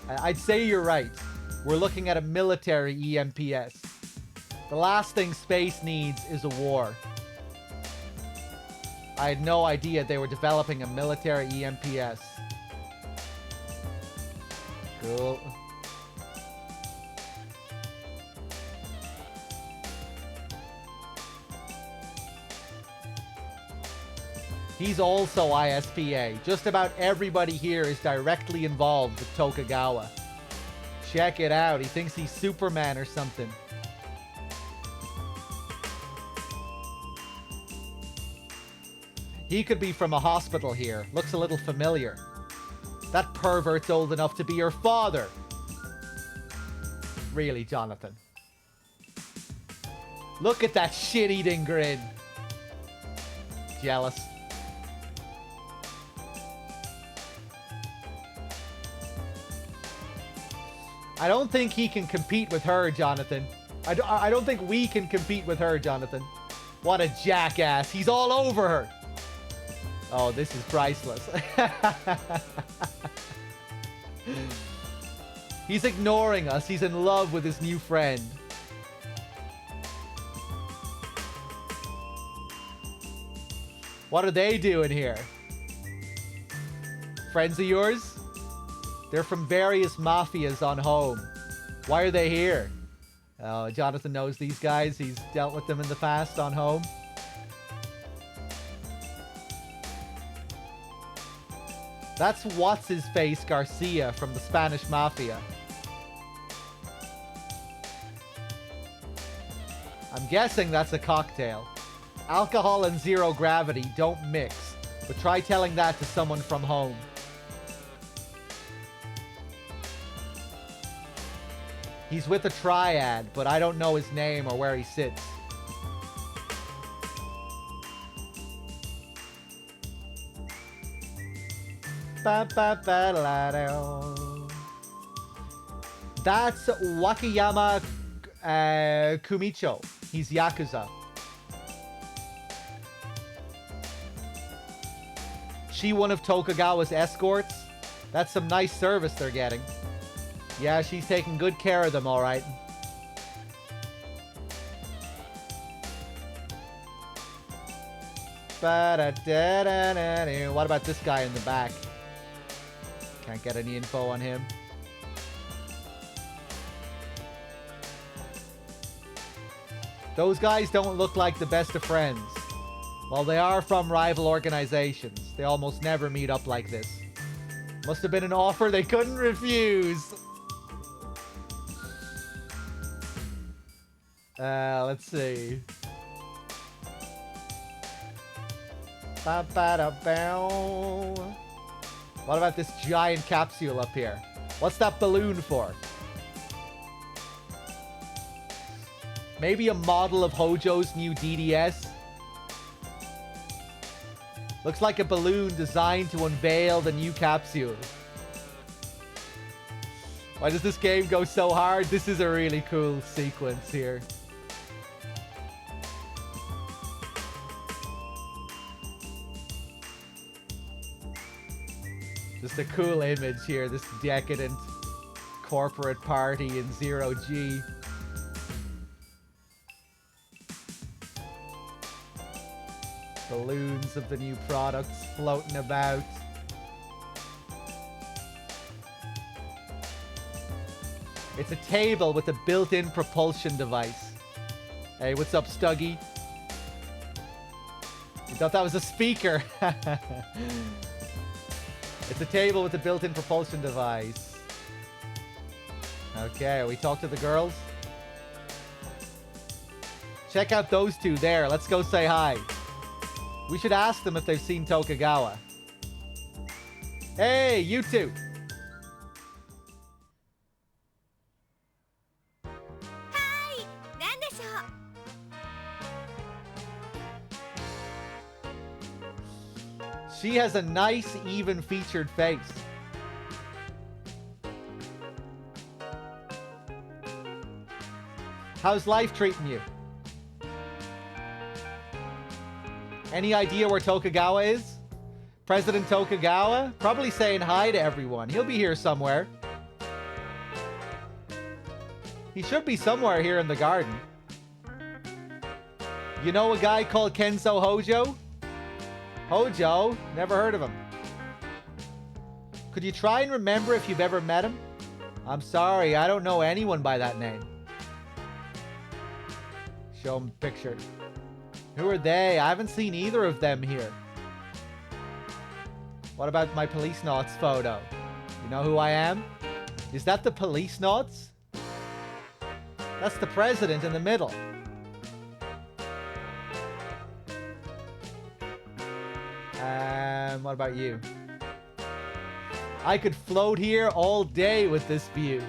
I'd say you're right. We're looking at a military EMPS. The last thing space needs is a war. I had no idea they were developing a military EMPS. Cool. He's also ISPA. Just about everybody here is directly involved with Tokugawa. Check it out. He thinks he's Superman or something. He could be from a hospital here. Looks a little familiar. That pervert's old enough to be your father. Really, Jonathan? Look at that shit-eating grin. Jealous. I don't think he can compete with her, Jonathan. I don't think we can compete with her, Jonathan. What a jackass. He's all over her. Oh, this is priceless. He's ignoring us. He's in love with his new friend. What are they doing here? Friends of yours? They're from various mafias on home. Why are they here? Oh, Jonathan knows these guys. He's dealt with them in the past on home. That's What's-His-Face Garcia from the Spanish Mafia. I'm guessing that's a cocktail. Alcohol and zero gravity don't mix, but try telling that to someone from home. He's with a triad, but I don't know his name or where he sits. That's Wakayama Kumicho. He's Yakuza. She one of Tokugawa's escorts. That's some nice service they're getting. Yeah, she's taking good care of them, all right. What about this guy in the back? Can't get any info on him. Those guys don't look like the best of friends. While they are from rival organizations, they almost never meet up like this. Must have been an offer they couldn't refuse. Let's see. What about this giant capsule up here? What's that balloon for? Maybe a model of Hojo's new DDS? Looks like a balloon designed to unveil the new capsule. Why does this game go so hard? This is a really cool sequence here. Just a cool image here, this decadent corporate party in 0G. Balloons of the new products floating about. It's a table with a built-in propulsion device. Hey, what's up, Stuggy? You thought that was a speaker. It's a table with a built-in propulsion device. Okay, we talk to the girls. Check out those two there. Let's go say hi. We should ask them if they've seen Tokugawa. Hey, you two. Hi, 何でしょう? She has a nice, even-featured face. How's life treating you? Any idea where Tokugawa is? President Tokugawa? Probably saying hi to everyone. He'll be here somewhere. He should be somewhere here in the garden. You know a guy called Kenzo Hojo? Hojo? Never heard of him. Could you try and remember if you've ever met him? I'm sorry, I don't know anyone by that name. Show him a picture. Who are they? I haven't seen either of them here. What about my Policenauts photo? You know who I am? Is that the Policenauts? That's the president in the middle. What about you? I could float here all day with this view.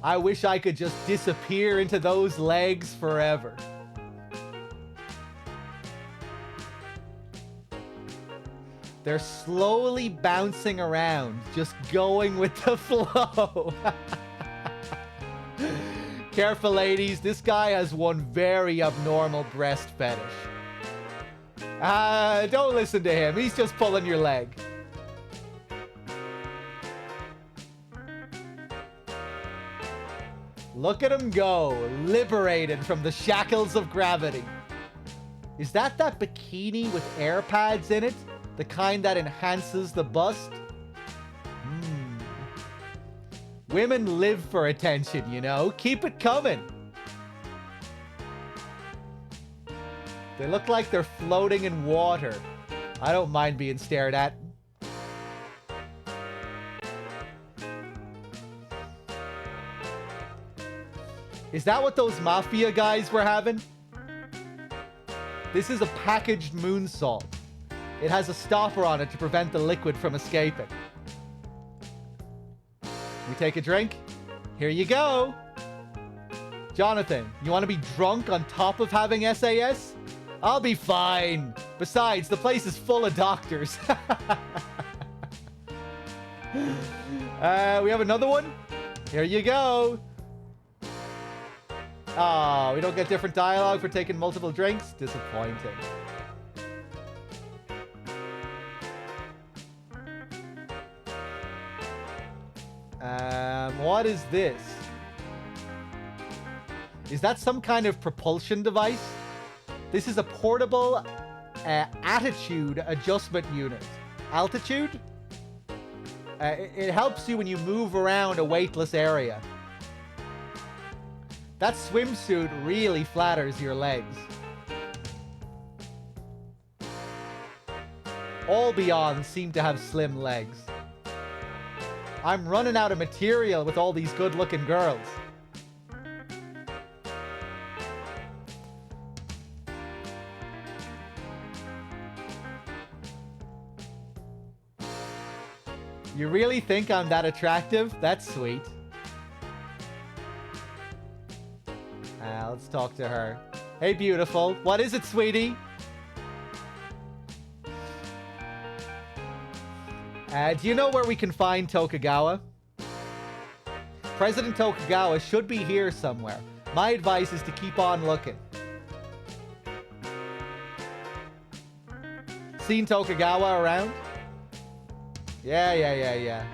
I wish I could just disappear into those legs forever. They're slowly bouncing around, just going with the flow. Careful, ladies. This guy has one very abnormal breast fetish. Don't listen to him. He's just pulling your leg. Look at him go, liberated from the shackles of gravity. Is that bikini with air pads in it? The kind that enhances the bust? Women live for attention, you know? Keep it coming. They look like they're floating in water. I don't mind being stared at. Is that what those mafia guys were having? This is a packaged moonsault. It has a stopper on it to prevent the liquid from escaping. We take a drink? Here you go. Jonathan, you want to be drunk on top of having SAS? I'll be fine. Besides, the place is full of doctors. We have another one? Here you go. Oh, we don't get different dialogue for taking multiple drinks? Disappointing. What is this? Is that some kind of propulsion device? This is a portable attitude adjustment unit. Altitude? It helps you when you move around a weightless area. That swimsuit really flatters your legs. All Beyond seem to have slim legs. I'm running out of material with all these good-looking girls. You really think I'm that attractive? That's sweet. Let's talk to her. Hey, beautiful. What is it, sweetie? Do you know where we can find Tokugawa? President Tokugawa should be here somewhere. My advice is to keep on looking. Seen Tokugawa around? Yeah.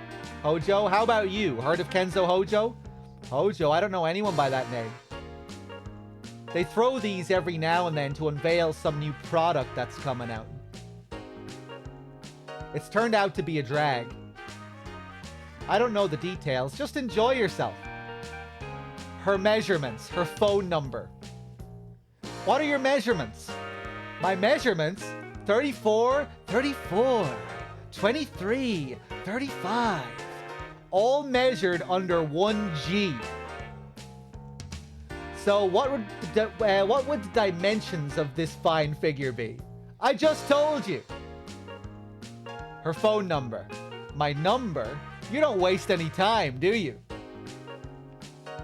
Hojo, how about you? Heard of Kenzo Hojo? Hojo, I don't know anyone by that name. They throw these every now and then to unveil some new product that's coming out. It's turned out to be a drag. I don't know the details. Just enjoy yourself. Her measurements, her phone number. What are your measurements? My measurements? 34, 23, 35. All measured under 1G. So what would the dimensions of this fine figure be? I just told you. Her phone number. My number? You don't waste any time, do you?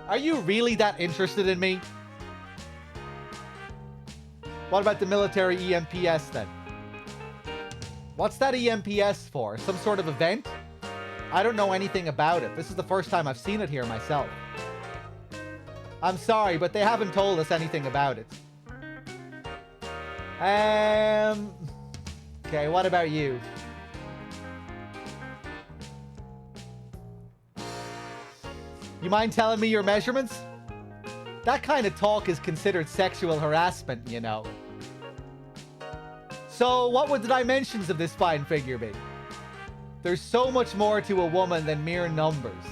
Are you really that interested in me? What about the military EMPS then? What's that EMPS for? Some sort of event? I don't know anything about it. This is the first time I've seen it here myself. I'm sorry, but they haven't told us anything about it. Okay, what about you? You mind telling me your measurements? That kind of talk is considered sexual harassment, you know. So, what would the dimensions of this fine figure be? There's so much more to a woman than mere numbers.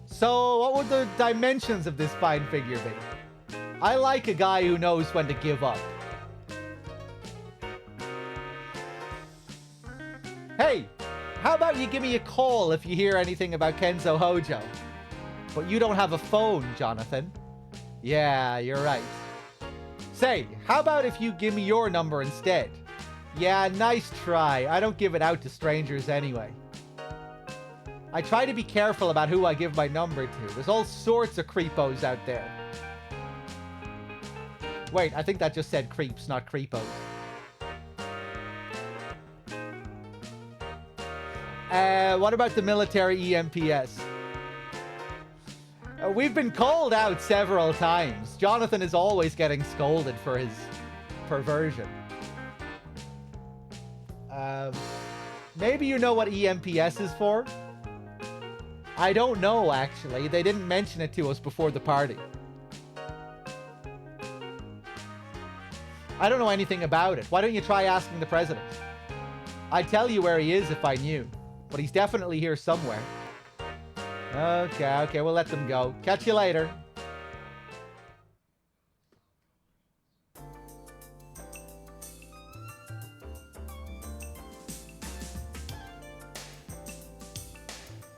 So, what would the dimensions of this fine figure be? I like a guy who knows when to give up. Hey, how about you give me a call if you hear anything about Kenzo Hojo? But you don't have a phone, Jonathan. Yeah, you're right. Say, how about if you give me your number instead? Yeah, nice try. I don't give it out to strangers anyway. I try to be careful about who I give my number to. There's all sorts of creepos out there. Wait, I think that just said creeps, not creepos. What about the military EMPS? We've been called out several times. Jonathan is always getting scolded for his perversion. Maybe you know what EMPS is for? I don't know, actually. They didn't mention it to us before the party. I don't know anything about it. Why don't you try asking the president? I'd tell you where he is if I knew, but he's definitely here somewhere. Okay, we'll let them go. Catch you later.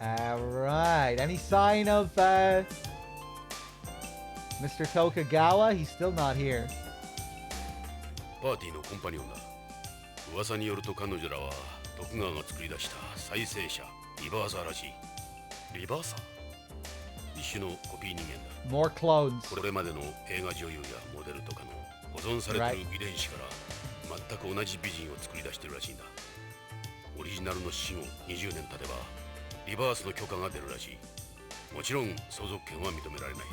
Alright, any sign of Mr. Tokugawa? He's still not here. パーティーのコンパニオンだ。噂によると彼女らは徳川が作り出した再生者リバーサーらしい。リバーサー？一種のコピー人間だ。More clones. これまでの映画女優やモデルとかの保存されている遺伝子から全く同じ美人を作り出してるらしいんだ。オリジナルの死後20年経てばリバースの許可が出るらしい。もちろん相続権は認められない。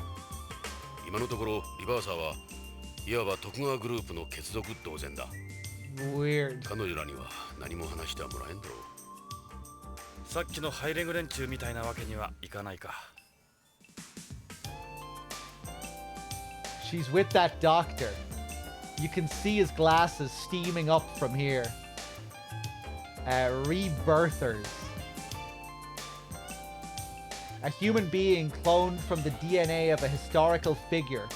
今のところリバーサーはいわば徳川グループの血族同然だ。Weird. 彼女らには何も話してはもらえんだろう。さっきのハイレグ連中みたいなわけにはいかないか。She's with that doctor. You can see his glasses steaming up from here. Rebirthers. A human being cloned from the DNA of a historical figure,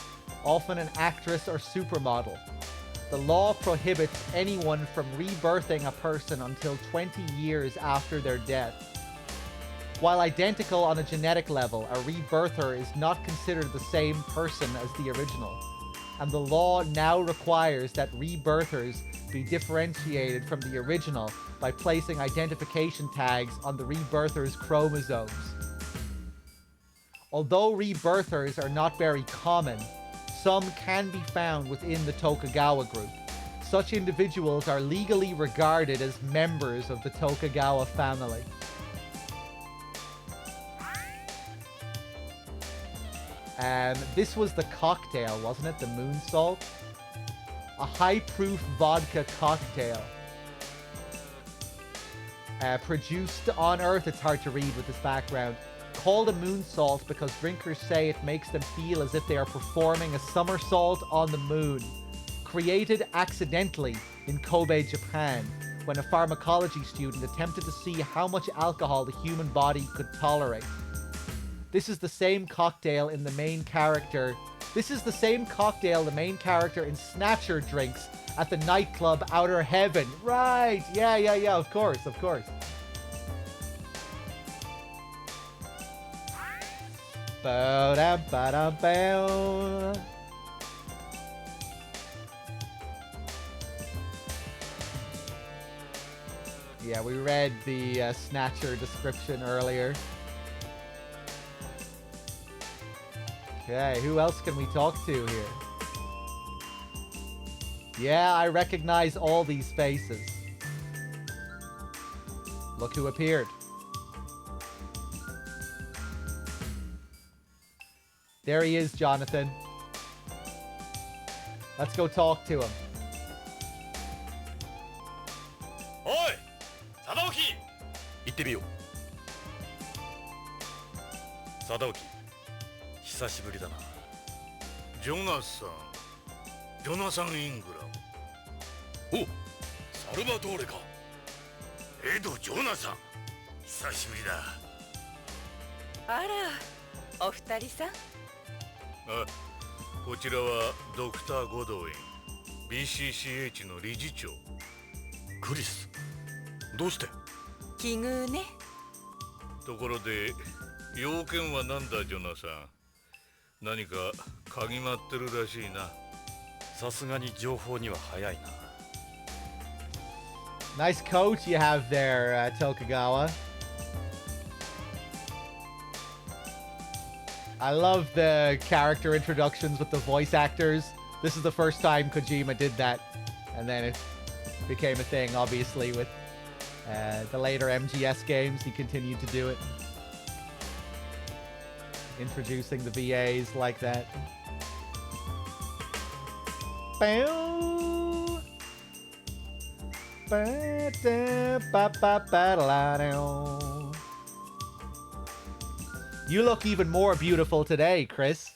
often an actress or supermodel. The law prohibits anyone from rebirthing a person until 20 years after their death. While identical on a genetic level, a rebirther is not considered the same person as the original, and the law now requires that rebirthers be differentiated from the original by placing identification tags on the rebirther's chromosomes. Although rebirthers are not very common, some can be found within the Tokugawa group. Such individuals are legally regarded as members of the Tokugawa family. This was the cocktail, wasn't it? The moon salt? A high-proof vodka cocktail. Produced on Earth, it's hard to read with this background. Called a moon salt because drinkers say it makes them feel as if they are performing a somersault on the moon. Created accidentally in Kobe, Japan, when a pharmacology student attempted to see how much alcohol the human body could tolerate. This is the same cocktail in the main character. This is the same cocktail the main character in Snatcher drinks at the nightclub Outer Heaven. Right, yeah, of course. Ba-da-ba-da-bow. Yeah, we read the Snatcher description earlier. Okay, who else can we talk to here? Yeah, I recognize all these faces. Look who appeared. There he is, Jonathan. Let's go talk to him. Oi! Sadaoki! 行ってみよう。Sadaoki、久しぶりだな。ジョナサン。ジョナサン・イングラム。お、サルバトーレか。エド・ジョナサン。久しぶりだ。あら、お二人さん。あ、こちらはドクター・ゴドウィン、BCCH の理事長。クリス、どうして？奇遇ね。ところで、用件は何だ、ジョナサン。何か嗅ぎ回ってるらしいな。さすがに情報には早いな。Nice coat you have there, Tokugawa. I love the character introductions with the voice actors. This is the first time Kojima did that. And then it became a thing, obviously, with the later MGS games. He continued to do it. Introducing the VAs like that. Bow. You look even more beautiful today, Chris.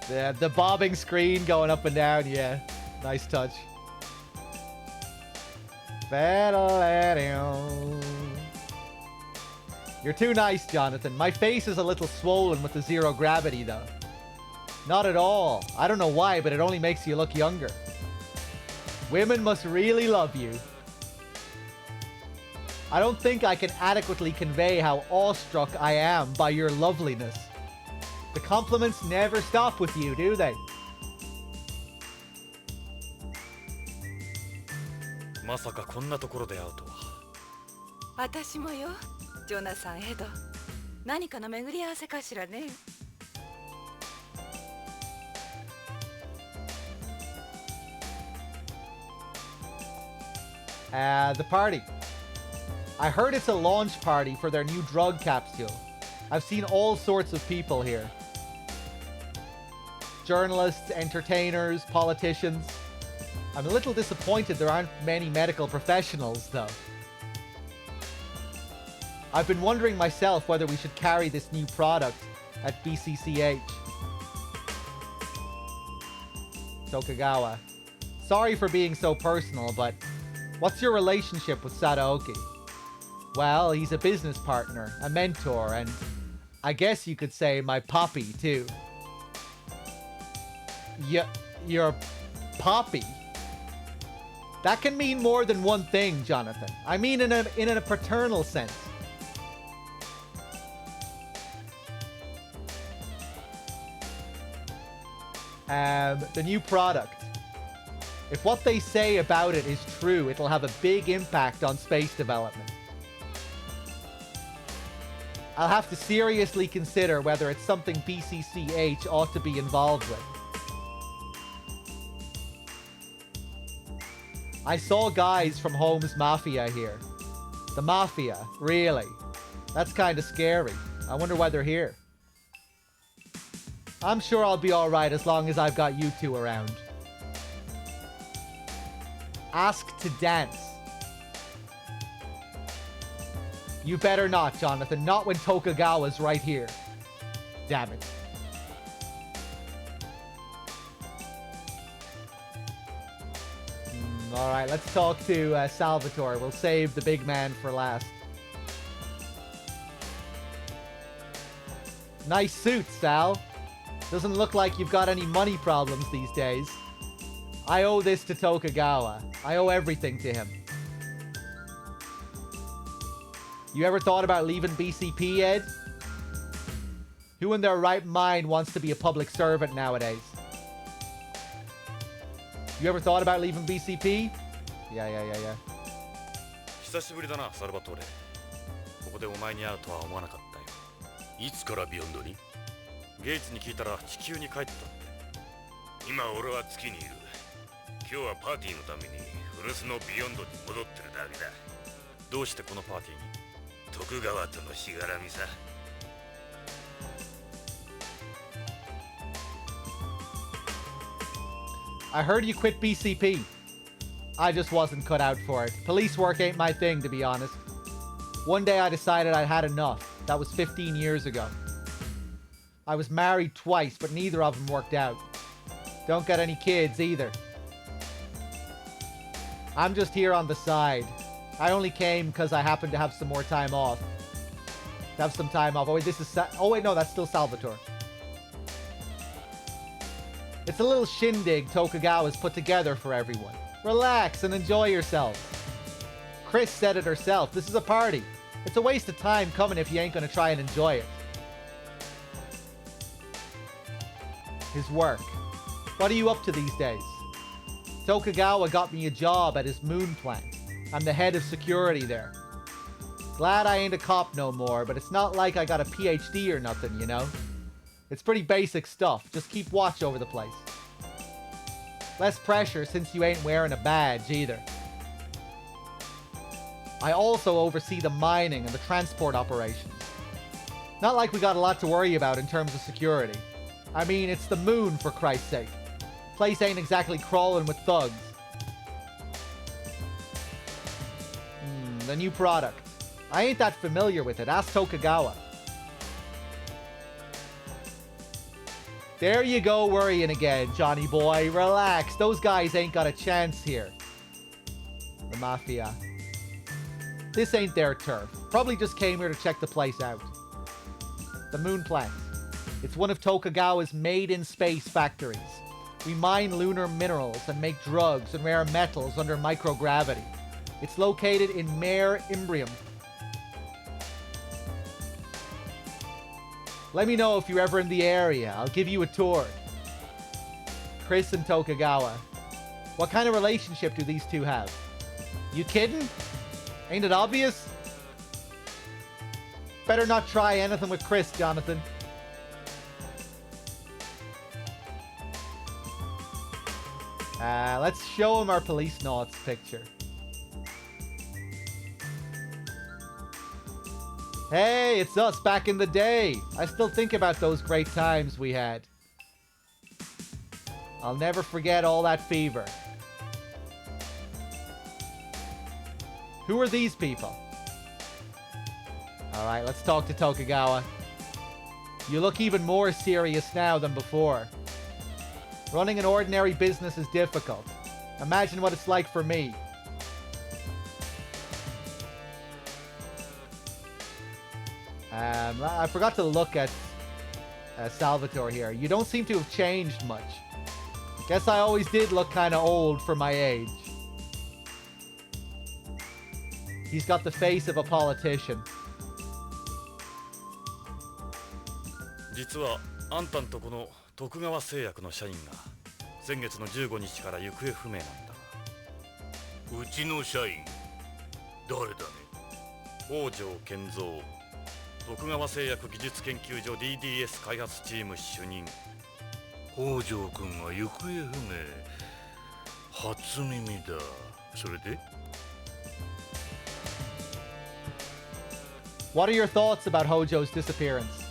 The bobbing screen going up and down, yeah. Nice touch. You're too nice, Jonathan. My face is a little swollen with the zero gravity, though. Not at all. I don't know why, but it only makes you look younger. Women must really love you. I don't think I can adequately convey how awestruck I am by your loveliness. The compliments never stop with you, do they? まさかこんなところで会うとは。私もよ、ジョナサン・エド。何かの巡り合わせかしらね。The party. I heard it's a launch party for their new drug capsule. I've seen all sorts of people here. Journalists, entertainers, politicians. I'm a little disappointed there aren't many medical professionals, though. I've been wondering myself whether we should carry this new product at BCCH. Tokugawa. Sorry for being so personal, but what's your relationship with Sadaoki? Well, he's a business partner, a mentor, and I guess you could say my poppy, too. Your poppy? That can mean more than one thing, Jonathan. I mean in a paternal sense. The new product. If what they say about it is true, it'll have a big impact on space development. I'll have to seriously consider whether it's something BCCH ought to be involved with. I saw guys from Holmes Mafia here. The Mafia, really? That's kind of scary. I wonder why they're here. I'm sure I'll be alright as long as I've got you two around. Ask to dance. You better not, Jonathan. Not when Tokugawa's right here. Damn it. Alright, let's talk to Salvatore. We'll save the big man for last. Nice suit, Sal. Doesn't look like you've got any money problems these days. I owe this to Tokugawa. I owe everything to him. You ever thought about leaving BCP, Ed? Who in their right mind wants to be a public servant nowadays? You ever thought about leaving BCP? Yeah. 久しぶりだな、サルバトーレ。ここでお前に会うとは思わなかったよ。いつからビヨンドに？ゲイツに聞いたら地球に帰ったって。今俺は月にいる。今日はパーティーのために古巣のビヨンドに戻ってるだけだ。どうしてこのパーティーに？徳川とのしがらみさ。I heard you quit BCP. I just wasn't cut out for it. Police work ain't my thing, to be honest. One day I decided I'd had enough. That was 15 years ago. I was married twice, but neither of them worked out. Don't get any kids either. I'm just here on the side. I only came because I happened to have some more time off. To have some time off. Oh wait, oh wait, no, that's still Salvatore. It's a little shindig Tokugawa's put together for everyone. Relax and enjoy yourself. Chris said it herself. This is a party. It's a waste of time coming if you ain't gonna try and enjoy it. His work. What are you up to these days? Tokugawa got me a job at his moon plant. I'm the head of security there. Glad I ain't a cop no more, but it's not like I got a PhD or nothing, you know? It's pretty basic stuff. Just keep watch over the place. Less pressure since you ain't wearing a badge either. I also oversee the mining and the transport operations. Not like we got a lot to worry about in terms of security. I mean, it's the moon, for Christ's sake. Place ain't exactly crawling with thugs. The new product. I ain't that familiar with it. Ask Tokugawa. There you go worrying again, Johnny boy. Relax. Those guys ain't got a chance here. The Mafia. This ain't their turf. Probably just came here to check the place out. The Moon Plant. It's one of Tokugawa's made-in-space factories. We mine lunar minerals and make drugs and rare metals under microgravity. It's located in Mare Imbrium. Let me know if you're ever in the area. I'll give you a tour. Chris and Tokugawa. What kind of relationship do these two have? You kidding? Ain't it obvious? Better not try anything with Chris, Jonathan. Let's show him our Policenauts picture. Hey, it's us back in the day. I still think about those great times we had. I'll never forget all that fever. Who are these people? Alright, let's talk to Tokugawa. You look even more serious now than before. Running an ordinary business is difficult. Imagine what it's like for me. I forgot to look at Salvatore here. You don't seem to have changed much. Guess I always did look kind of old for my age. He's got the face of a politician. 実はあんたんとこの徳川製薬の社員が先月の15日から行方不明なんだ。うちの社員誰だね。北条健三、徳川製薬技術研究所 DDS 開発チーム主任。北条君が行方不明。初耳だ。それで What are your thoughts about Hojo's disappearance?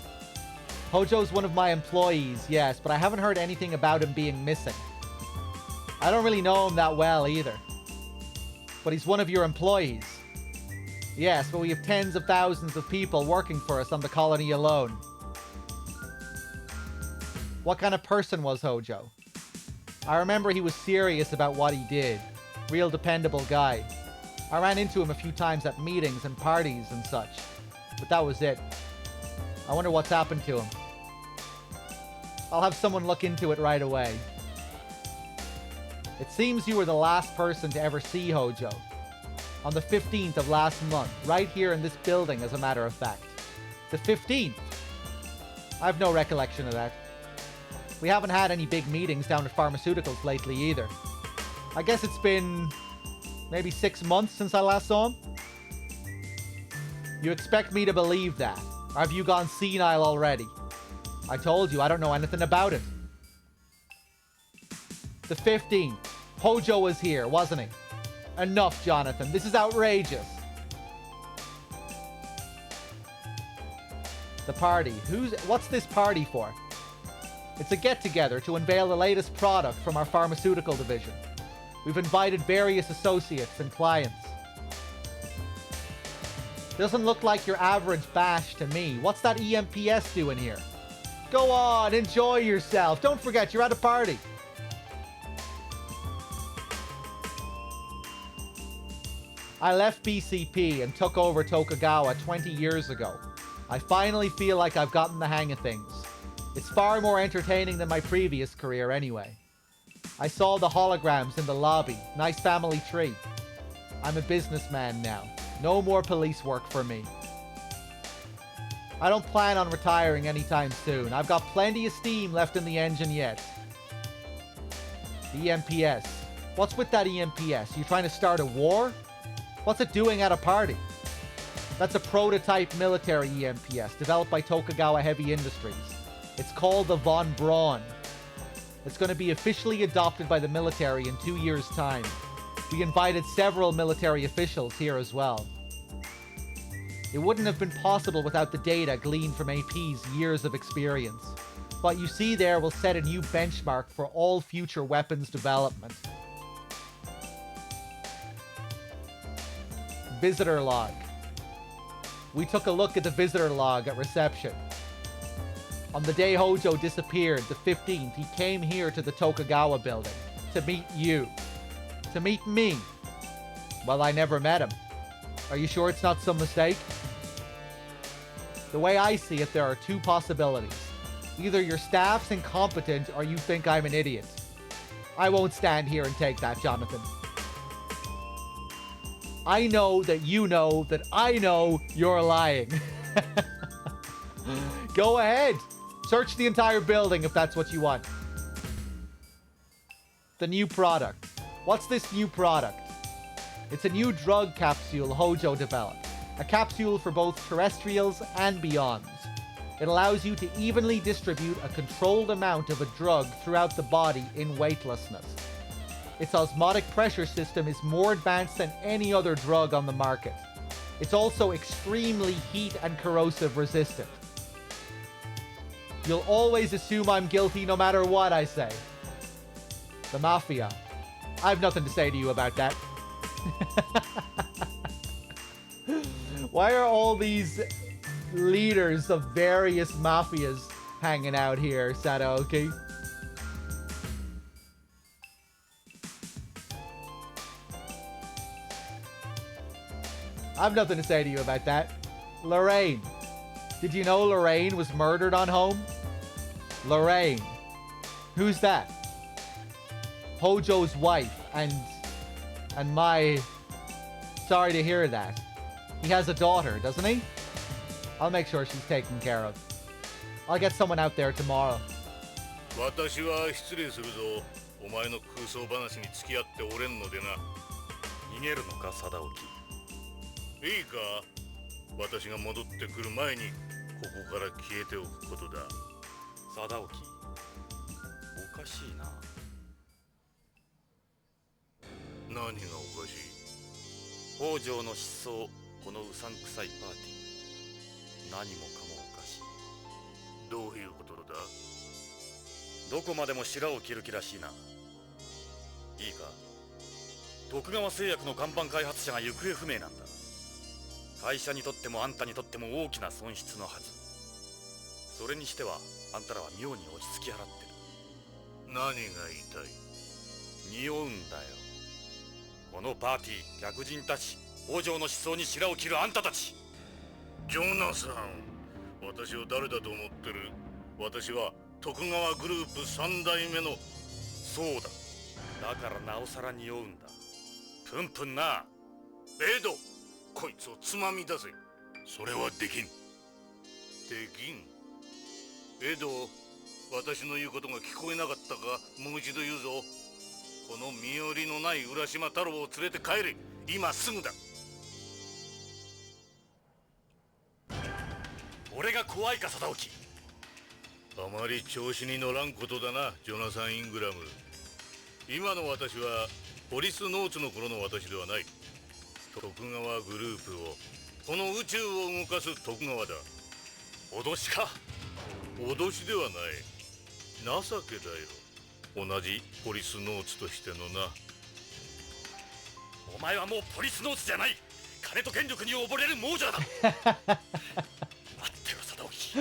Hojo's one of my employees, yes, but I haven't heard anything about him being missing. I don't really know him that well either. But he's one of your employees. Yes, but we have tens of thousands of people working for us on the colony alone. What kind of person was Hojo? I remember he was serious about what he did. Real dependable guy. I ran into him a few times at meetings and parties and such. But that was it. I wonder what's happened to him. I'll have someone look into it right away. It seems you were the last person to ever see Hojo. On the 15th of last month, right here in this building, as a matter of fact. The 15th? I have no recollection of that. We haven't had any big meetings down at pharmaceuticals lately either. I guess it's been maybe 6 months since I last saw him? You expect me to believe that? Or have you gone senile already? I told you, I don't know anything about it. The 15th. Hojo was here, wasn't he? Enough, Jonathan. This is outrageous. The party. What's this party for? It's a get-together to unveil the latest product from our pharmaceutical division. We've invited various associates and clients. Doesn't look like your average bash to me. What's that EMPS doing here? Go on, enjoy yourself. Don't forget, you're at a party. I left BCP and took over Tokugawa 20 years ago. I finally feel like I've gotten the hang of things. It's far more entertaining than my previous career anyway. I saw the holograms in the lobby. Nice family tree. I'm a businessman now. No more police work for me. I don't plan on retiring anytime soon. I've got plenty of steam left in the engine yet. The EMPS. What's with that EMPS? You trying to start a war? What's it doing at a party? That's a prototype military EMPS developed by Tokugawa Heavy Industries. It's called the Von Braun. It's going to be officially adopted by the military in 2 years' time. We invited several military officials here as well. It wouldn't have been possible without the data gleaned from AP's years of experience. What you see there will set a new benchmark for all future weapons development. Visitor log. we took a look at the visitor log at reception. On the day Hojo disappeared, the 15th, he came here to the Tokugawa building to meet you. To meet me. Well, I never met him. Are you sure it's not some mistake? The way I see it, there are two possibilities. Either your staff's incompetent or you think I'm an idiot. I won't stand here and take that, Jonathan. I know that you know that I know you're lying. Go ahead. Search the entire building if that's what you want. The new product. What's this new product? It's a new drug capsule Hojo developed. A capsule for both terrestrials and beyonds. It allows you to evenly distribute a controlled amount of a drug throughout the body in weightlessness. Its osmotic pressure system is more advanced than any other drug on the market. It's also extremely heat and corrosive resistant. You'll always assume I'm guilty no matter what I say. The Mafia. I've nothing to say to you about that. Why are all these leaders of various mafias hanging out here, Sadaoki? I've nothing to say to you about that. Lorraine. Did you know Lorraine was murdered on home? Lorraine. Who's that? Hojo's wife and my... Sorry to hear that. He has a daughter, doesn't he? I'll make sure she's taken care of. I'll get someone out there tomorrow. 私は失礼するぞ。お前の空想話に付き合っておれんのでな。逃げるのか、貞興。いいか、私が戻ってくる前にここから消えておくことだ。貞興、おかしいな。何がおかしい？北条の失踪、このうさんくさいパーティー。何もかもおかしい。どういうことだ？どこまでも白を切る気らしいな。いいか、徳川製薬の看板開発者が行方不明なんだ。会社にとってもあんたにとっても大きな損失のはず。それにしてはあんたらは妙に落ち着き払ってる。何が言いたい？匂うんだよ。このパーティー、客人たち、北条の失踪に白を切るあんたたち。ジョナサン、私を誰だと思ってる？私は徳川グループ3代目の。そうだ。だからなおさら匂うんだ。プンプンな。エド、こいつをつまみ出せ。それはできん。できん。エド、私の言うことが聞こえなかったか？もう一度言うぞ。この身寄りのない浦島太郎を連れて帰れ。今すぐだ。俺が怖いか、貞興。あまり調子に乗らんことだな、ジョナサン・イングラム。今の私はポリスノーツの頃の私ではない。徳川グループを、この宇宙を動かす徳川だ。脅しか？脅しではない。情けだよ。同じポリスノーツとしてのな。お前はもうポリスノーツじゃない。金と権力に溺れる亡者だ。待ってろ、貞興。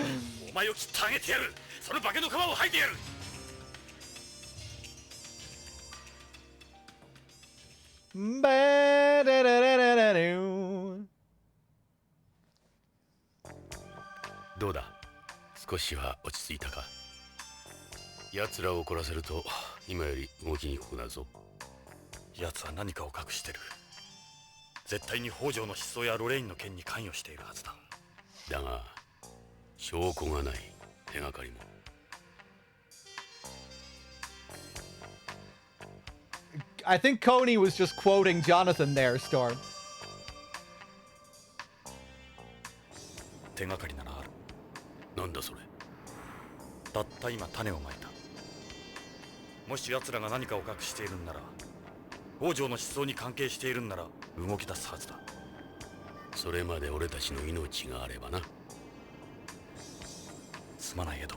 お前を切ってあげてやる。その化けの皮を剥いてやる。どうだ、少しは落ち着いたか？奴らを怒らせると今より動きにくくなるぞ。奴は何かを隠してる。絶対に北条の失踪やロレインの件に関与しているはずだ。だが証拠がない。手がかりも。I think Coney was just quoting Jonathan there, Storm. 手がかりならある。なんだそれ？たった今種をまいた。もし奴らが何かを隠しているんなら、北条の失踪に関係しているんなら動き出すはずだ。それまで俺たちの命があればな。すまないエド、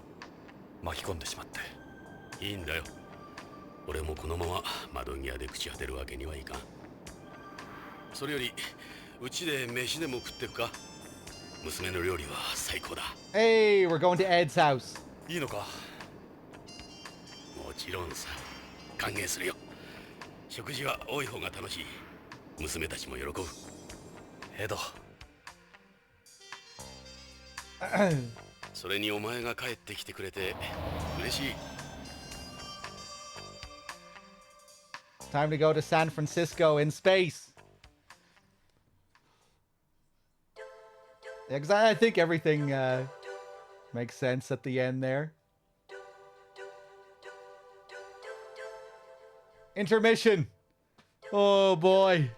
巻き込んでしまって。いいんだよ。俺もこのまま窓際で朽ち果てるわけにはいかん。それよりうちで飯でも食ってくか？娘の料理は最高だ。 Hey, we're going to Ed's house. いいのか。もちろんさ、歓迎するよ。食事は多い方が楽しい。娘たちも喜ぶ。エド。それにお前が帰ってきてくれて嬉しい。 Time to go to San Francisco in space. Yeah, because I think everything makes sense at the end there. Intermission. Oh boy.